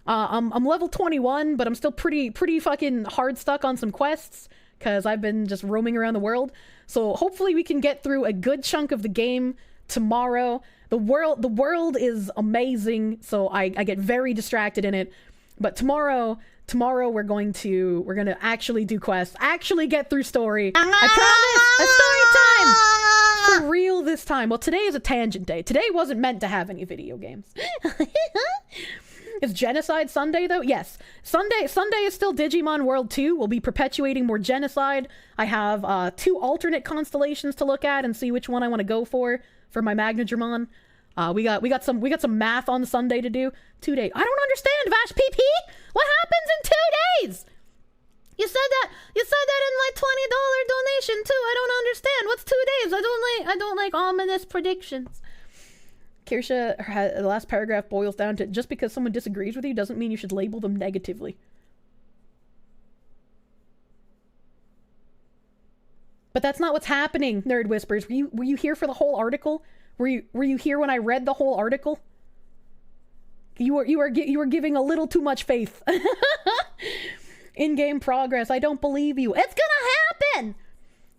I'm level 21, but I'm still pretty fucking hard stuck on some quests because I've been just roaming around the world. So hopefully we can get through a good chunk of the game tomorrow. The world is amazing, so I get very distracted in it. But tomorrow we're gonna actually do quests, actually get through story. I promise, a story time for real this time. Well, today is a tangent day. Today wasn't meant to have any video games. Is Genocide Sunday, though? Yes. Sunday is still Digimon World 2. We'll be perpetuating more genocide. I have 2 alternate constellations to look at and see which one I want to go for my Magnadramon. We got some math on Sunday to do. 2 days. I don't understand, Vash PP! What happens in 2 days? You said that in my $20 donation too. I don't understand. What's 2 days? I don't like ominous predictions. Kirsche, the last paragraph boils down to just because someone disagrees with you doesn't mean you should label them negatively. But that's not what's happening, Nerd Whispers. Were you here for the whole article? Were you here when I read the whole article? You were giving a little too much faith. In-game progress. I don't believe you. It's gonna happen!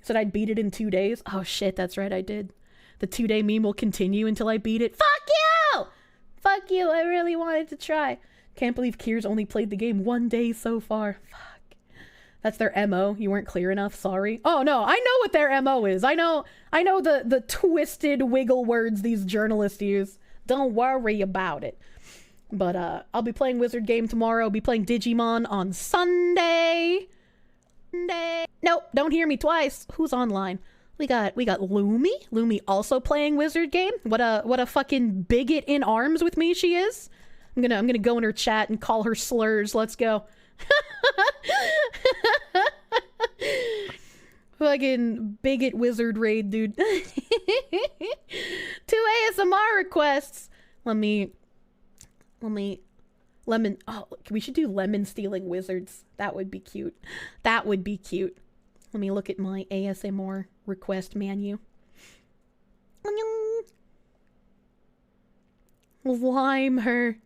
Said I'd beat it in 2 days. Oh shit, that's right, I did. The 2-day meme will continue until I beat it. Fuck you! Fuck you, I really wanted to try. Can't believe Kiers only played the game 1 day so far. Fuck. That's their MO. You weren't clear enough, sorry. Oh no, I know what their MO is. I know the twisted wiggle words these journalists use. Don't worry about it. But I'll be playing Wizard Game tomorrow. I'll be playing Digimon on Sunday. Nope, don't hear me twice. Who's online? We got Lumi. Lumi also playing Wizard Game. What a fucking bigot in arms with me she is. I'm gonna go in her chat and call her slurs. Let's go. Fucking bigot wizard raid, dude. 2 ASMR requests. Lemon. Oh, we should do lemon stealing wizards. That would be cute. That would be cute. Let me look at my ASMR request menu. Lime her.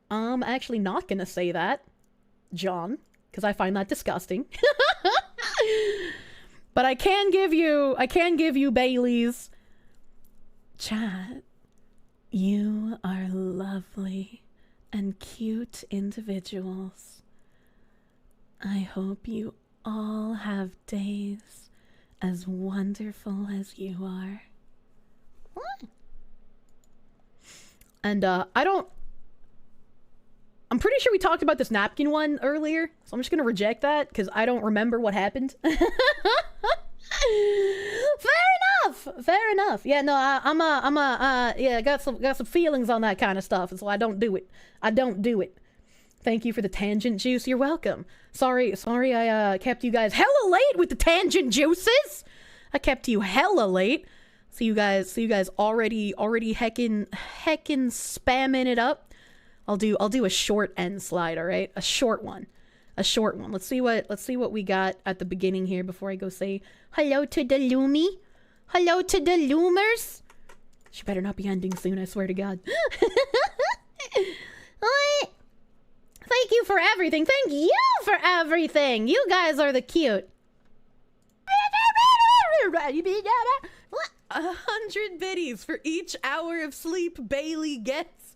I'm actually not gonna say that, John, because I find that disgusting. But I can give you Bailey's. Chat, you are lovely and cute individuals. I hope you all have days as wonderful as you are. What? And I'm pretty sure we talked about this napkin one earlier, so I'm just gonna reject that because I don't remember what happened. Fair enough. Yeah, no, I got some feelings on that kind of stuff, and so I don't do it. Thank you for the tangent juice. You're welcome. Sorry I kept you guys hella late with the tangent juices. I kept you hella late. So you guys already heckin' spamming it up. I'll do a short end slide, all right? A short one. Let's see what we got at the beginning here before I go say hello to the Lumi. Hello to the Loomers. She better not be ending soon, I swear to God. Thank you for everything. Thank you for everything. You guys are the cute. 100 biddies for each hour of sleep Bailey gets.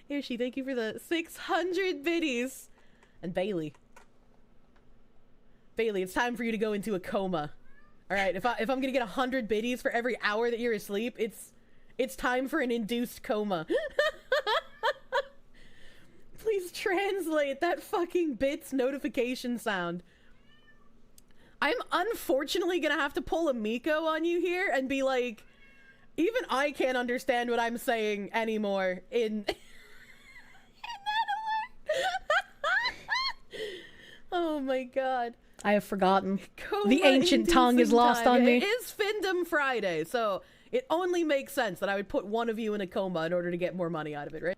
Yoshi, thank you for the 600 biddies. And Bailey, it's time for you to go into a coma. All right, if I'm gonna get 100 biddies for every hour that you're asleep, it's time for an induced coma. Please translate that fucking bits notification sound. I'm unfortunately gonna have to pull a Miko on you here and be like, even I can't understand what I'm saying anymore in that alert. Oh my god. I have forgotten. The ancient tongue is lost on me. It is Findom Friday, so It only makes sense that I would put one of you in a coma in order to get more money out of it, right?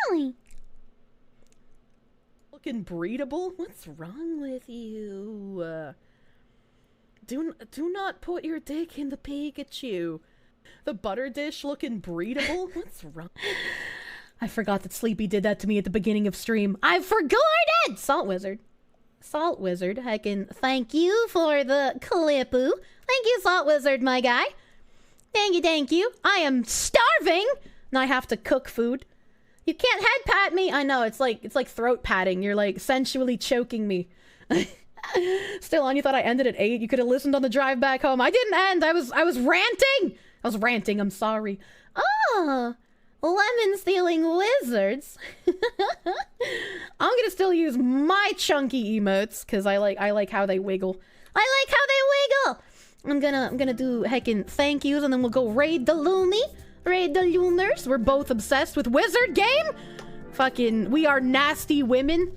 Wally! Looking breedable? What's wrong with you? Do not put your dick in the Pikachu. The butter dish looking breedable? What's wrong? I forgot that Sleepy did that to me at the beginning of stream. I forgot it! Salt Wizard. Salt Wizard, heckin' thank you for the clipoo. Thank you, Salt Wizard, my guy. Thank you. I am starving, and I have to cook food. You can't head pat me. I know, it's like throat patting. You're like sensually choking me. Still on, you thought I ended at 8? You could have listened on the drive back home. I didn't end. I was ranting. I was ranting. I'm sorry. Oh, lemon stealing wizards. I'm gonna still use my chunky emotes because I like how they wiggle. I like how they wiggle. I'm gonna do heckin' thank yous, and then we'll go raid the Lumi. Raid the Lunars. We're both obsessed with wizard game. Fucking, we are nasty women.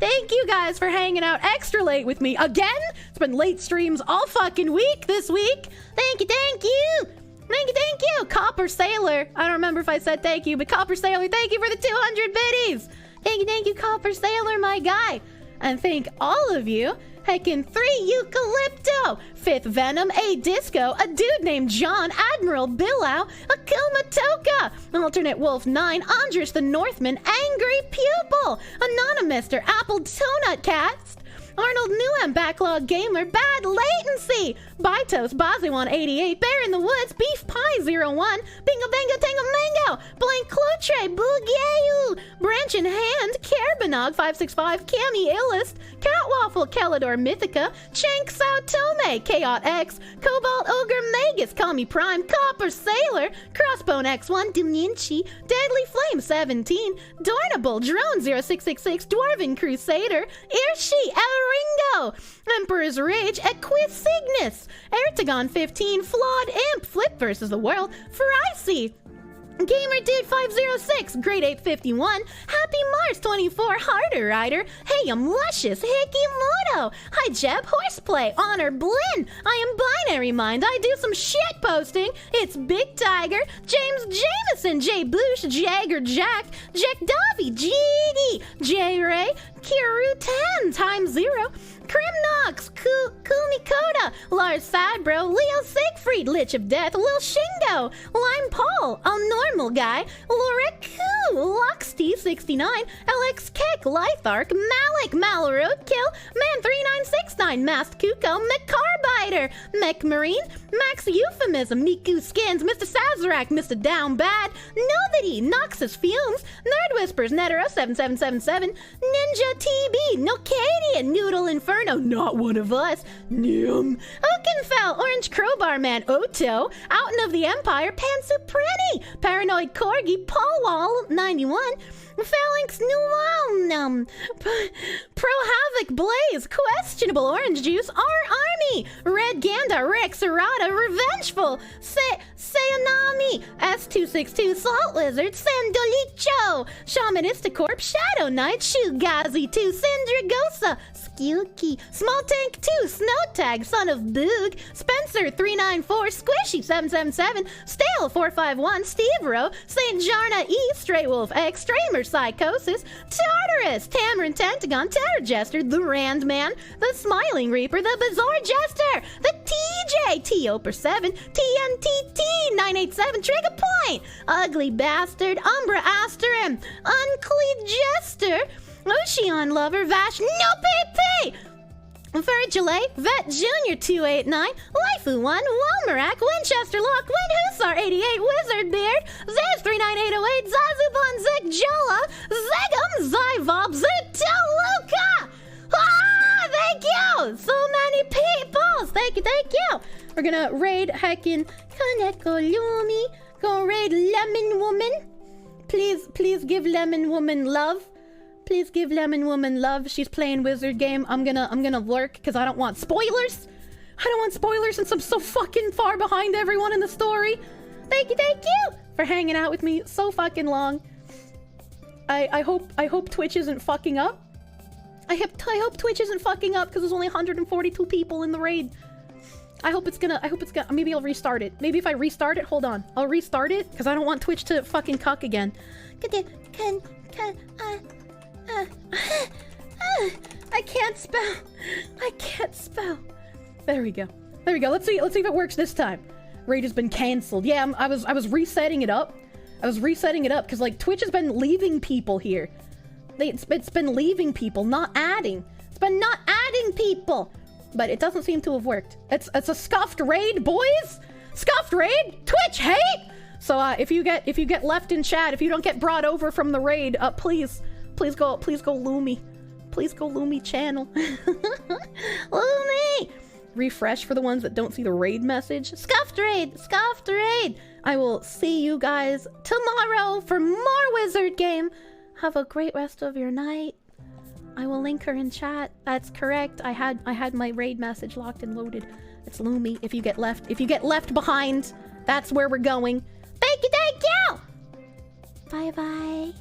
Thank you guys for hanging out extra late with me again. It's been late streams all fucking week this week. Thank you. Thank you. Copper Sailor. I don't remember if I said thank you, but Copper Sailor, thank you for the 200 biddies. Thank you, Copper Sailor, my guy. And thank all of you. Heckin' 3 Eucalypto, 5th Venom, A Disco, a dude named John, Admiral Billow, Akuma Toka, Alternate Wolf 9, Andres the Northman, Angry Pupil, Anonymous, Apple Donut Cast, Arnold Newham, Backlog Gamer, Bad Latency, Bitos, Baziwan 88, Bear in the Woods, Beef Pie 01, Bingo Bango Tango Mango, Blank Clotre, Boogayoo, Branch in Hand, Carbonog 565, Cami Illist, Catwaffle, Kelador Mythica, Chank Sao Tome, Chaot X, Cobalt Ogre Magus, Kami Prime, Copper Sailor, Crossbone X1, Dominci, Deadly Flame 17, Dornable, Drone 0666, Dwarven Crusader, Irshi, Ringo, Emperor's Rage, Equisignus, Ertagon 15, Flawed Imp, Flip vs. the World, Pharisee, Gamer Dude 506, Great Ape 51, Happy Mars 24, Harder Rider, Hey I'm Luscious, Hikimoto, Hi Jeb, Horseplay, Honor Blinn, I am Binary Mind, I do some shit posting, it's Big Tiger, James Jameson, J Boosh, Jagger Jack, Jack Dovey, GD, J Ray, Kiru 10, Time Zero, Crimnox, Kumikoda, Lars Sadbro, Leo Siegfried, Lich of Death, Lil Shingo, Lime Paul, A Normal Guy, Loreku, Loxty69, LX Keck, Lithark, Malik, Malroadkill, Man3969, Masked Kuko, McCarbiter, Mech Marine, Max Euphemism, Miku Skins, Mr. Sazerac, Mr. Down Bad, Nobody, Noxus Fumes, Nerd Whispers, Netero7777, Ninja TB, Nocadian, Noodle Inferno, not one of us, Nim, Oakenfell, Orange Crowbar Man, Oto, Outen of the Empire, Pansupreni, Paranoid Corgi, Paul Wall 91, Phalanx Nual, Pro Havoc Blaze, Questionable Orange Juice, R Army, Red Ganda, Rex Arata, Revengeful, Sayonami, S262, Salt Lizard, Sandolicho, Shamanisticorp, Shadow Knight, Shugazi 2, Syndragosa, Skilky, Small Tank 2, Snow Tag, Son of Boog, Spencer 394, Squishy 777, Stale 451, Steve Rowe, St. Jarna E, Stray Wolf X, Stramer Psychosis, Tartarus, Tamarin Tentagon, Terror Jester, The Rand Man, The Smiling Reaper, The Bizarre Jester, The TJ, T-Oper 7, TNTT 987, Trigger Point, Ugly Bastard, Umbra Asterim, Uncleed Jester, Ocean Lover, Vash, No PP! Virgile, Vet Jr. 289, Waifu 1, Walmerac, Winchester Lock, Windhussar 88, Wizard Beard, Zaz 39808, Zazubon Zek Jola, Zegum, Zyvob, Zutaluka! Ah, thank you! So many people! Thank you! We're gonna raid heckin' Kaneko Lumi, go raid Lemon Woman. Please give Lemon Woman love. Please give Lemon Woman love. She's playing wizard game. I'm gonna lurk because I don't want spoilers. I don't want spoilers since I'm so fucking far behind everyone in the story. Thank you for hanging out with me so fucking long. I hope Twitch isn't fucking up. I hope Twitch isn't fucking up because there's only 142 people in the raid. I hope it's gonna, maybe I'll restart it. Maybe if I restart it, hold on. I'll restart it, because I don't want Twitch to fucking cuck again. I can't spell. I can't spell. There we go. There we go. Let's see if it works this time. Raid has been canceled. Yeah, I was resetting it up. I was resetting it up, because, like, Twitch has been leaving people here. It's been leaving people, not adding. It's been not adding people. But it doesn't seem to have worked. It's a scuffed raid, boys. Scuffed raid. Twitch hate. So if you get left in chat, if you don't get brought over from the raid, please go Lumi. Please go Lumi channel. Lumi. Refresh for the ones that don't see the raid message. Scuffed raid. Scuffed raid. I will see you guys tomorrow for more wizard game. Have a great rest of your night. I will link her in chat. That's correct. I had my raid message locked and loaded. It's Lumi. If you get left behind, that's where we're going. Thank you. Bye bye.